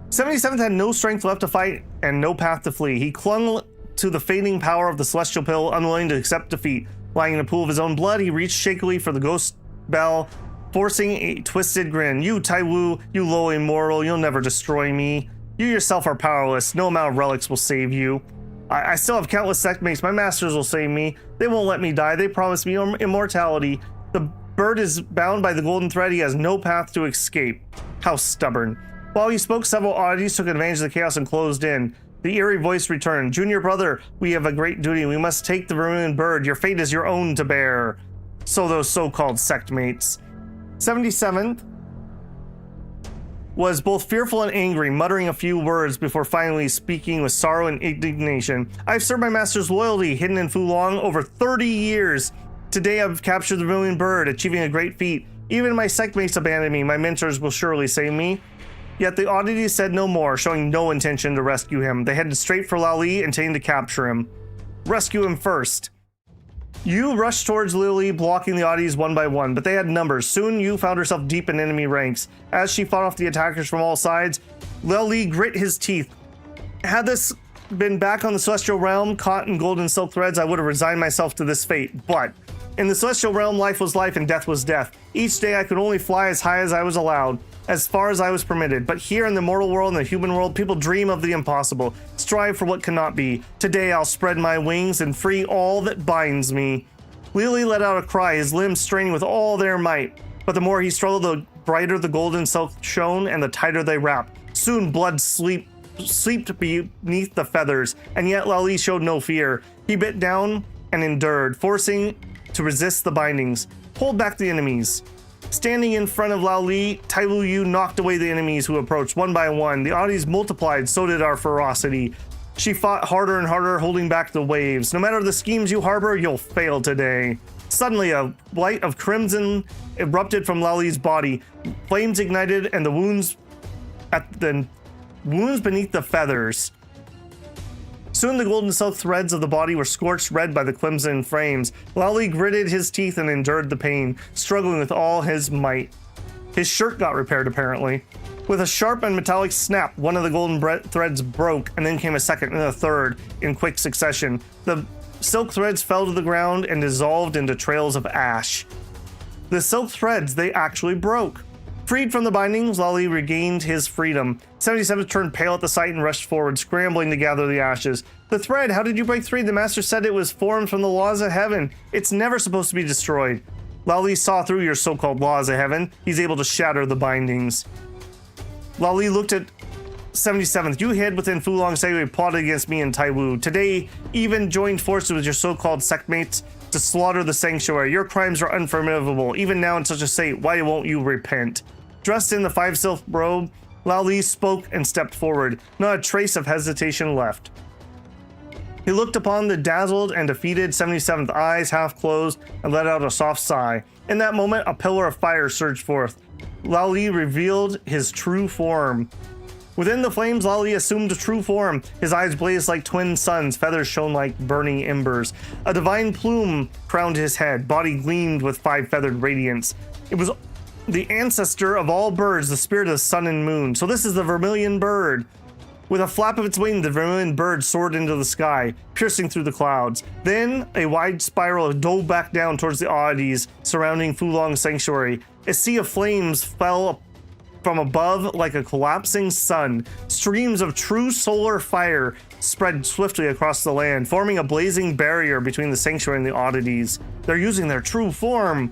77th had no strength left to fight and no path to flee. He clung to the fading power of the celestial pill, unwilling to accept defeat. Lying in a pool of his own blood, he reached shakily for the ghost bell, forcing a twisted grin. You, Taiwu, you low immortal, you'll never destroy me. You yourself are powerless. No amount of relics will save you. I still have countless sect mates. My masters will save me. They won't let me die. They promised me immortality. The bird is bound by the golden thread. He has no path to escape. How stubborn. While he spoke, several oddities took advantage of the chaos and closed in. The eerie voice returned. Junior brother, we have a great duty. We must take the ruined bird. Your fate is your own to bear. So those so-called sect mates. 77th was both fearful and angry, muttering a few words before finally speaking with sorrow and indignation. I've served my master's loyalty, hidden in Fulong, over 30 years. Today I've captured the ruined bird, achieving a great feat. Even my sect mates abandoned me. My mentors will surely save me. Yet the oddities said no more, showing no intention to rescue him. They headed straight for Lao Li, intending to capture him. Rescue him first. Yu rushed towards Liu Li, blocking the oddities one by one, but they had numbers. Soon Yu found herself deep in enemy ranks. As she fought off the attackers from all sides, Liu Li grit his teeth. Had this been back on the Celestial Realm, caught in golden silk threads, I would have resigned myself to this fate. But in the Celestial Realm, life was life and death was death. Each day I could only fly as high as I was allowed, as far as I was permitted. But here in the mortal world and the human world, people dream of the impossible, strive for what cannot be. Today I'll spread my wings and free all that binds me. Lily let out a cry, his limbs straining with all their might. But the more he struggled, the brighter the golden silk shone and the tighter they wrapped. Soon blood seeped beneath the feathers, and yet Lali showed no fear. He bit down and endured, forcing to resist the bindings, pulled back the enemies. Standing in front of Lao Li, Taiwu Yu knocked away the enemies who approached one by one. The oddities multiplied, so did our ferocity. She fought harder and harder, holding back the waves. No matter the schemes you harbor, you'll fail today. Suddenly, a light of crimson erupted from Lao Li's body. Flames ignited, and the wounds beneath the feathers. Soon the golden silk threads of the body were scorched red by the crimson flames. Lao Li gritted his teeth and endured the pain, struggling with all his might. His shirt got repaired, apparently. With a sharp and metallic snap, one of the golden threads broke, and then came a second and a third in quick succession. The silk threads fell to the ground and dissolved into trails of ash. The silk threads, they actually broke. Freed from the bindings, Lali regained his freedom. 77 turned pale at the sight and rushed forward, scrambling to gather the ashes. The thread, how did you break free? The master said it was formed from the laws of heaven. It's never supposed to be destroyed. Lali saw through your so-called laws of heaven. He's able to shatter the bindings. Lali looked at 77th. You hid within Fulong Sanctuary, plotted against me and Taiwu. Today, even joined forces with your so-called sect mates to slaughter the sanctuary. Your crimes are unforgivable. Even now in such a state, why won't you repent? Dressed in the 5 silk robe, Lao Li spoke and stepped forward. Not a trace of hesitation left. He looked upon the dazzled and defeated 77th, eyes half closed, and let out a soft sigh. In that moment, a pillar of fire surged forth. Lao Li revealed his true form. Within the flames, Lao Li assumed a true form. His eyes blazed like twin suns, feathers shone like burning embers. A divine plume crowned his head, body gleamed with 5-feathered radiance. It was the ancestor of all birds, the spirit of the sun and moon. So this is the vermilion bird. With a flap of its wing, the vermilion bird soared into the sky, piercing through the clouds. Then a wide spiral dove back down towards the oddities surrounding Fulong Sanctuary. A sea of flames fell from above like a collapsing sun. Streams of true solar fire spread swiftly across the land, forming a blazing barrier between the sanctuary and the oddities. They're using their true form.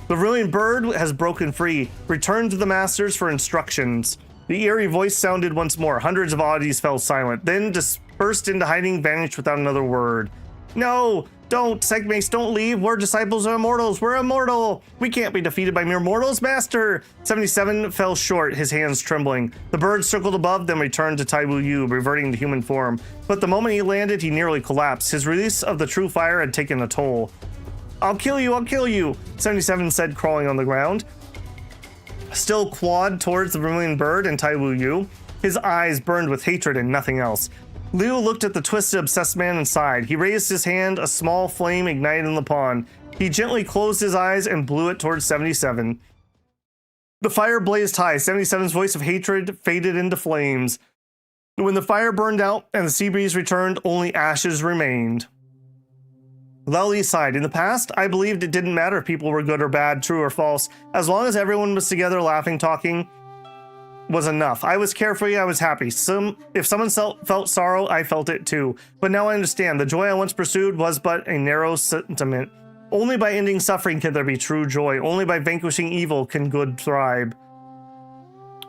The vermilion bird has broken free. Return to the masters for instructions. The eerie voice sounded once more. Hundreds of oddities fell silent, then dispersed into hiding, vanished without another word. No, don't, segmates, don't leave. We're disciples of immortals. We're immortal. We can't be defeated by mere mortals, master. 77 fell short, his hands trembling. The bird circled above, then returned to Taiwu Yu, reverting to human form. But the moment he landed, he nearly collapsed. His release of the true fire had taken a toll. I'll kill you, 77 said, crawling on the ground. Still clawed towards the vermilion bird and Taiwu Yu. His eyes burned with hatred and nothing else. Liu looked at the twisted, obsessed man and sighed. He raised his hand, a small flame ignited in the pond. He gently closed his eyes and blew it towards 77. The fire blazed high. 77's voice of hatred faded into flames. When the fire burned out and the sea breeze returned, only ashes remained. Lely sighed. In the past, I believed it didn't matter if people were good or bad, true or false. As long as everyone was together, laughing, talking, was enough. I was carefree, I was happy. If someone felt sorrow, I felt it too. But now I understand. The joy I once pursued was but a narrow sentiment. Only by ending suffering can there be true joy. Only by vanquishing evil can good thrive.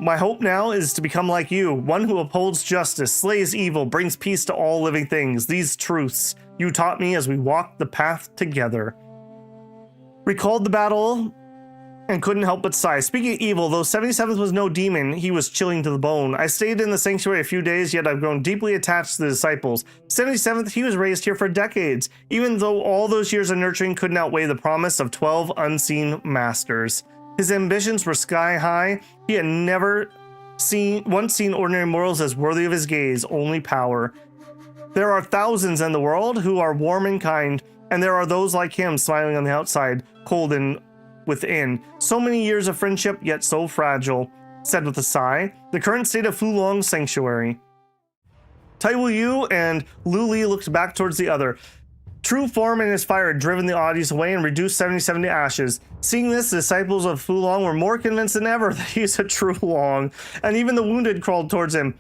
My hope now is to become like you, one who upholds justice, slays evil, brings peace to all living things. These truths you taught me as we walked the path together. Recalled the battle and couldn't help but sigh. Speaking of evil, though 77th was no demon, he was chilling to the bone. I stayed in the sanctuary a few days, yet I've grown deeply attached to the disciples. 77th, he was raised here for decades, even though all those years of nurturing couldn't outweigh the promise of 12 unseen masters. His ambitions were sky high. He had never once seen ordinary mortals as worthy of his gaze, only power. There are thousands in the world who are warm and kind, and there are those like him smiling on the outside, cold and within. So many years of friendship, yet so fragile, said with a sigh. The current state of Fulong Sanctuary. Taiwu Yu and Lu Li looked back towards the other. True form and his fire had driven the oddities away and reduced 77 to ashes. Seeing this, the disciples of Fulong were more convinced than ever that he's a true Long, and even the wounded crawled towards him,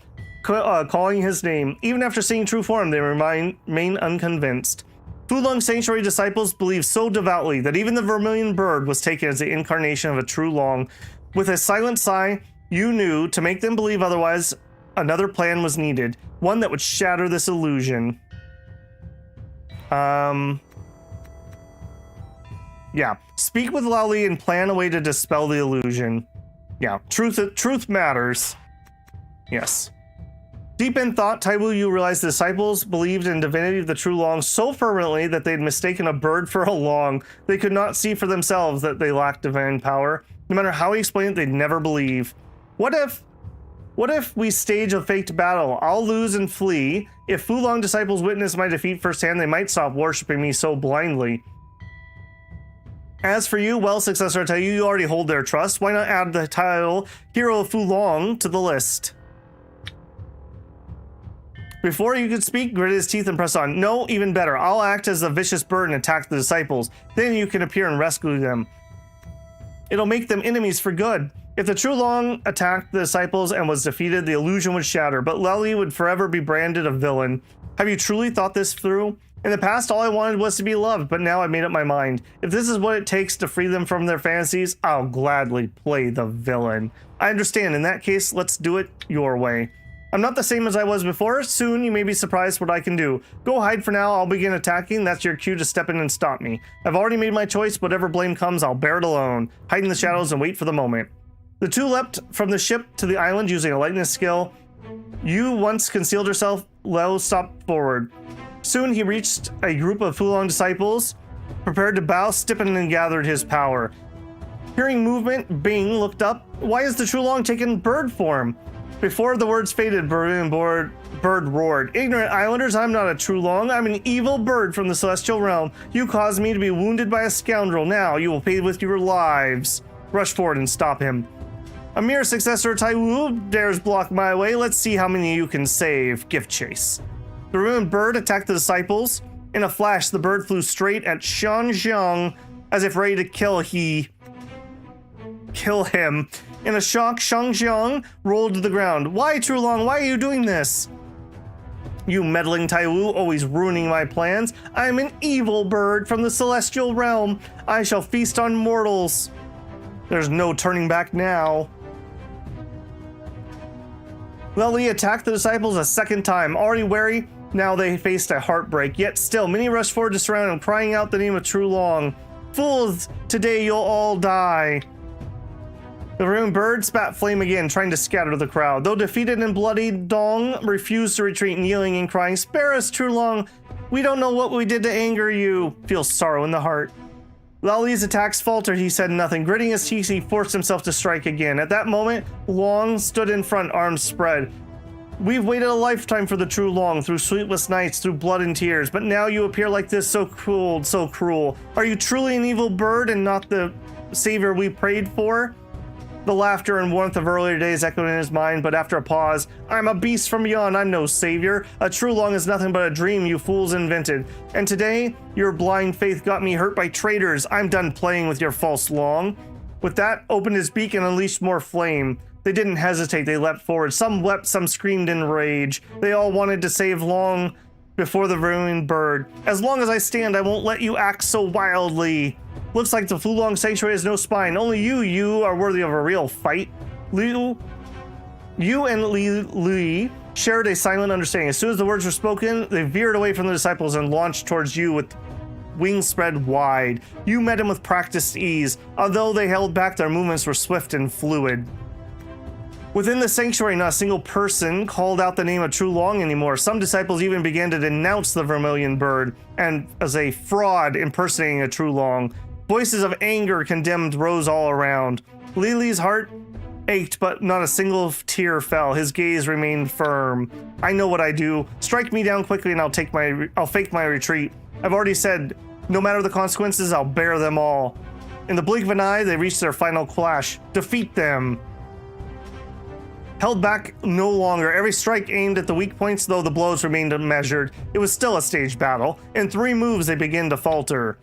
calling his name. Even after seeing true form, they remain unconvinced. Fulong Sanctuary disciples believed so devoutly that even the vermilion bird was taken as the incarnation of a true Long. With a silent sigh, you knew to make them believe otherwise, another plan was needed, one that would shatter this illusion. Yeah. Speak with Lally and plan a way to dispel the illusion. Yeah. Truth matters. Yes. Deep in thought, Taiwu Yu realized the disciples believed in divinity of the true Long so fervently that they'd mistaken a bird for a Long. They could not see for themselves that they lacked divine power. No matter how he explained it, they'd never believe. What if we stage a faked battle? I'll lose and flee. If Fulong disciples witness my defeat firsthand, they might stop worshipping me so blindly. As for you, well, successor Taiwu, you already hold their trust. Why not add the title Hero of Fulong to the list? Before you could speak, gritted his teeth and pressed on. No, even better. I'll act as a vicious bird and attack the disciples. Then you can appear and rescue them. It'll make them enemies for good. If the true Long attacked the disciples and was defeated, the illusion would shatter, but Lely would forever be branded a villain. Have you truly thought this through? In the past, all I wanted was to be loved, but now I've made up my mind. If this is what it takes to free them from their fantasies, I'll gladly play the villain. I understand. In that case, let's do it your way. I'm not the same as I was before. Soon, you may be surprised what I can do. Go hide for now. I'll begin attacking. That's your cue to step in and stop me. I've already made my choice. Whatever blame comes, I'll bear it alone. Hide in the shadows and wait for the moment. The two leapt from the ship to the island using a lightness skill. You once concealed yourself. Leo stopped forward. Soon he reached a group of Fulong disciples, prepared to bow. Stippen gathered his power. Hearing movement, Bing looked up. Why is the true Long taken bird form? Before the words faded, bird roared. Ignorant islanders, I'm not a true Long. I'm an evil bird from the celestial realm. You caused me to be wounded by a scoundrel. Now you will pay with your lives. Rush forward and stop him. A mere successor Taiwu dares block my way. Let's see how many you can save. Gift chase. The ruined bird attacked the disciples. In a flash, the bird flew straight at Shangjiang as if ready to kill him. In a shock, Shangjiang rolled to the ground. Why, True Long? Why are you doing this? You meddling Taiwu, always ruining my plans. I am an evil bird from the celestial realm. I shall feast on mortals. There's no turning back now. Li attacked the disciples a second time. Already wary, now they faced a heartbreak. Yet still, many rushed forward to surround him, crying out the name of Trulong. Fools, today you'll all die. The ruined bird spat flame again, trying to scatter the crowd. Though defeated and bloodied, Dong refused to retreat, kneeling and crying, "Spare us, Trulong. We don't know what we did to anger you." Feels sorrow in the heart. Li's attacks faltered. He said nothing. Gritting his teeth, he forced himself to strike again. At that moment, Long stood in front, arms spread. "We've waited a lifetime for the true Long, through sleepless nights, through blood and tears, but now you appear like this, so cold, so cruel. Are you truly an evil bird and not the savior we prayed for?" The laughter and warmth of earlier days echoed in his mind, but after a pause, "I'm a beast from beyond, I'm no savior. A true Long is nothing but a dream you fools invented. And today, your blind faith got me hurt by traitors. I'm done playing with your false Long." With that, opened his beak and unleashed more flame. They didn't hesitate, they leapt forward. Some wept, some screamed in rage. They all wanted to save Long before the ruined bird. "As long as I stand, I won't let you act so wildly. Looks like the Fulong Sanctuary has no spine. Only you are worthy of a real fight." You and Li shared a silent understanding. As soon as the words were spoken, they veered away from the disciples and launched towards you with wings spread wide. You met him with practiced ease. Although they held back, their movements were swift and fluid. Within the sanctuary, not a single person called out the name of True Long anymore. Some disciples even began to denounce the vermilion bird and as a fraud impersonating a True Long. Voices of anger condemned rose all around. Li's heart ached, but not a single tear fell. His gaze remained firm. "I know what I do. Strike me down quickly and I'll fake my retreat. I've already said, no matter the consequences, I'll bear them all." In the blink of an eye, they reached their final clash. Defeat them. Held back no longer. Every strike aimed at the weak points, though the blows remained unmeasured. It was still a staged battle. In 3 moves, they began to falter.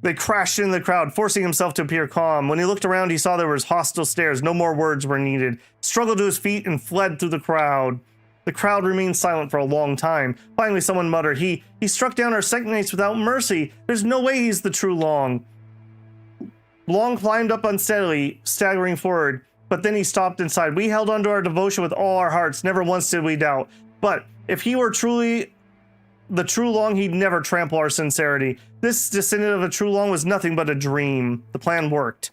They crashed into the crowd, forcing himself to appear calm. When he looked around, he saw there was hostile stares. No more words were needed. Struggled to his feet and fled through the crowd. The crowd remained silent for a long time. Finally, someone muttered, He struck down our sect mates without mercy. There's no way he's the true Long." Long climbed up unsteadily, staggering forward, but then he stopped inside. "We held on to our devotion with all our hearts. Never once did we doubt. But if he were truly the true Long, he'd never trample our sincerity. This descendant of a true Long was nothing but a dream." The plan worked.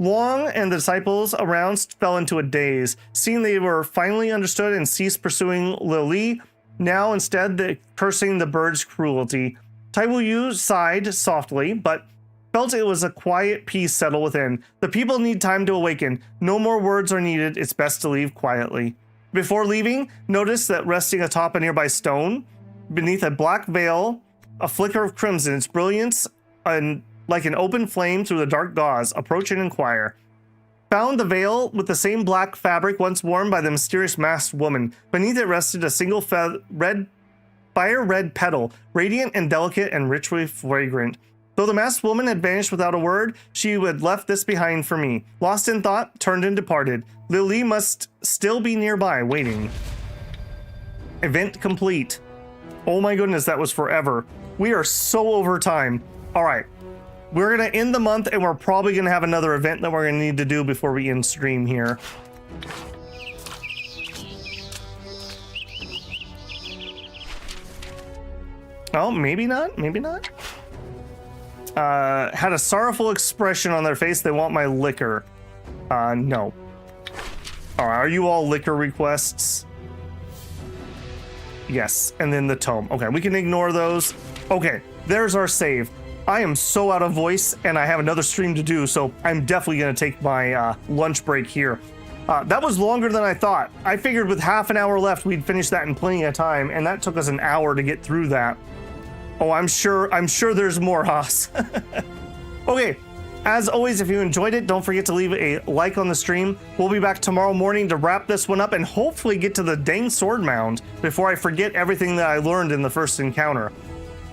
Long and the disciples around fell into a daze. Seeing they were finally understood and ceased pursuing Li, now instead they cursing the bird's cruelty. Taiwu Yu sighed softly, but felt it was a quiet peace settle within. The people need time to awaken. No more words are needed. It's best to leave quietly. Before leaving, notice that resting atop a nearby stone, beneath a black veil, a flicker of crimson, its brilliance like an open flame through the dark gauze. Approach and inquire. Found the veil with the same black fabric once worn by the mysterious masked woman. Beneath it rested a single fire red petal, radiant and delicate and richly fragrant. Though the masked woman had vanished without a word, she had left this behind for me. Lost in thought, turned and departed. Li must still be nearby, waiting. Event complete. Oh my goodness, that was forever. We are so over time. All right, we're gonna end the month and we're probably gonna have another event that we're gonna need to do before we end stream here. Oh, maybe not, maybe not. Had a sorrowful expression on their face. They want my liquor. No. All right, are you all liquor requests? Yes, and then the tome. Okay, we can ignore those. Okay, there's our save. I am so out of voice, and I have another stream to do, so I'm definitely going to take my lunch break here. That was longer than I thought. I figured with half an hour left, we'd finish that in plenty of time, and that took us an hour to get through that. Oh, I'm sure there's more, Haas. Okay, as always, if you enjoyed it, don't forget to leave a like on the stream. We'll be back tomorrow morning to wrap this one up and hopefully get to the dang sword mound before I forget everything that I learned in the first encounter.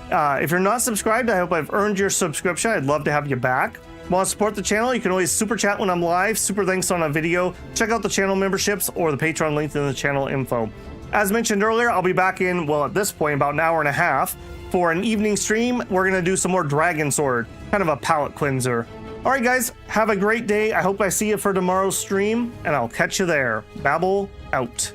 If you're not subscribed, I hope I've earned your subscription. I'd love to have you back. Want to support the channel? You can always super chat when I'm live, super thanks on a video. Check out the channel memberships or the Patreon link in the channel info. As mentioned earlier, I'll be back in, well, at this point, about an hour and a half for an evening stream. We're going to do some more Dragon Sword, kind of a palate cleanser. All right, guys, have a great day. I hope I see you for tomorrow's stream, and I'll catch you there. Babble out.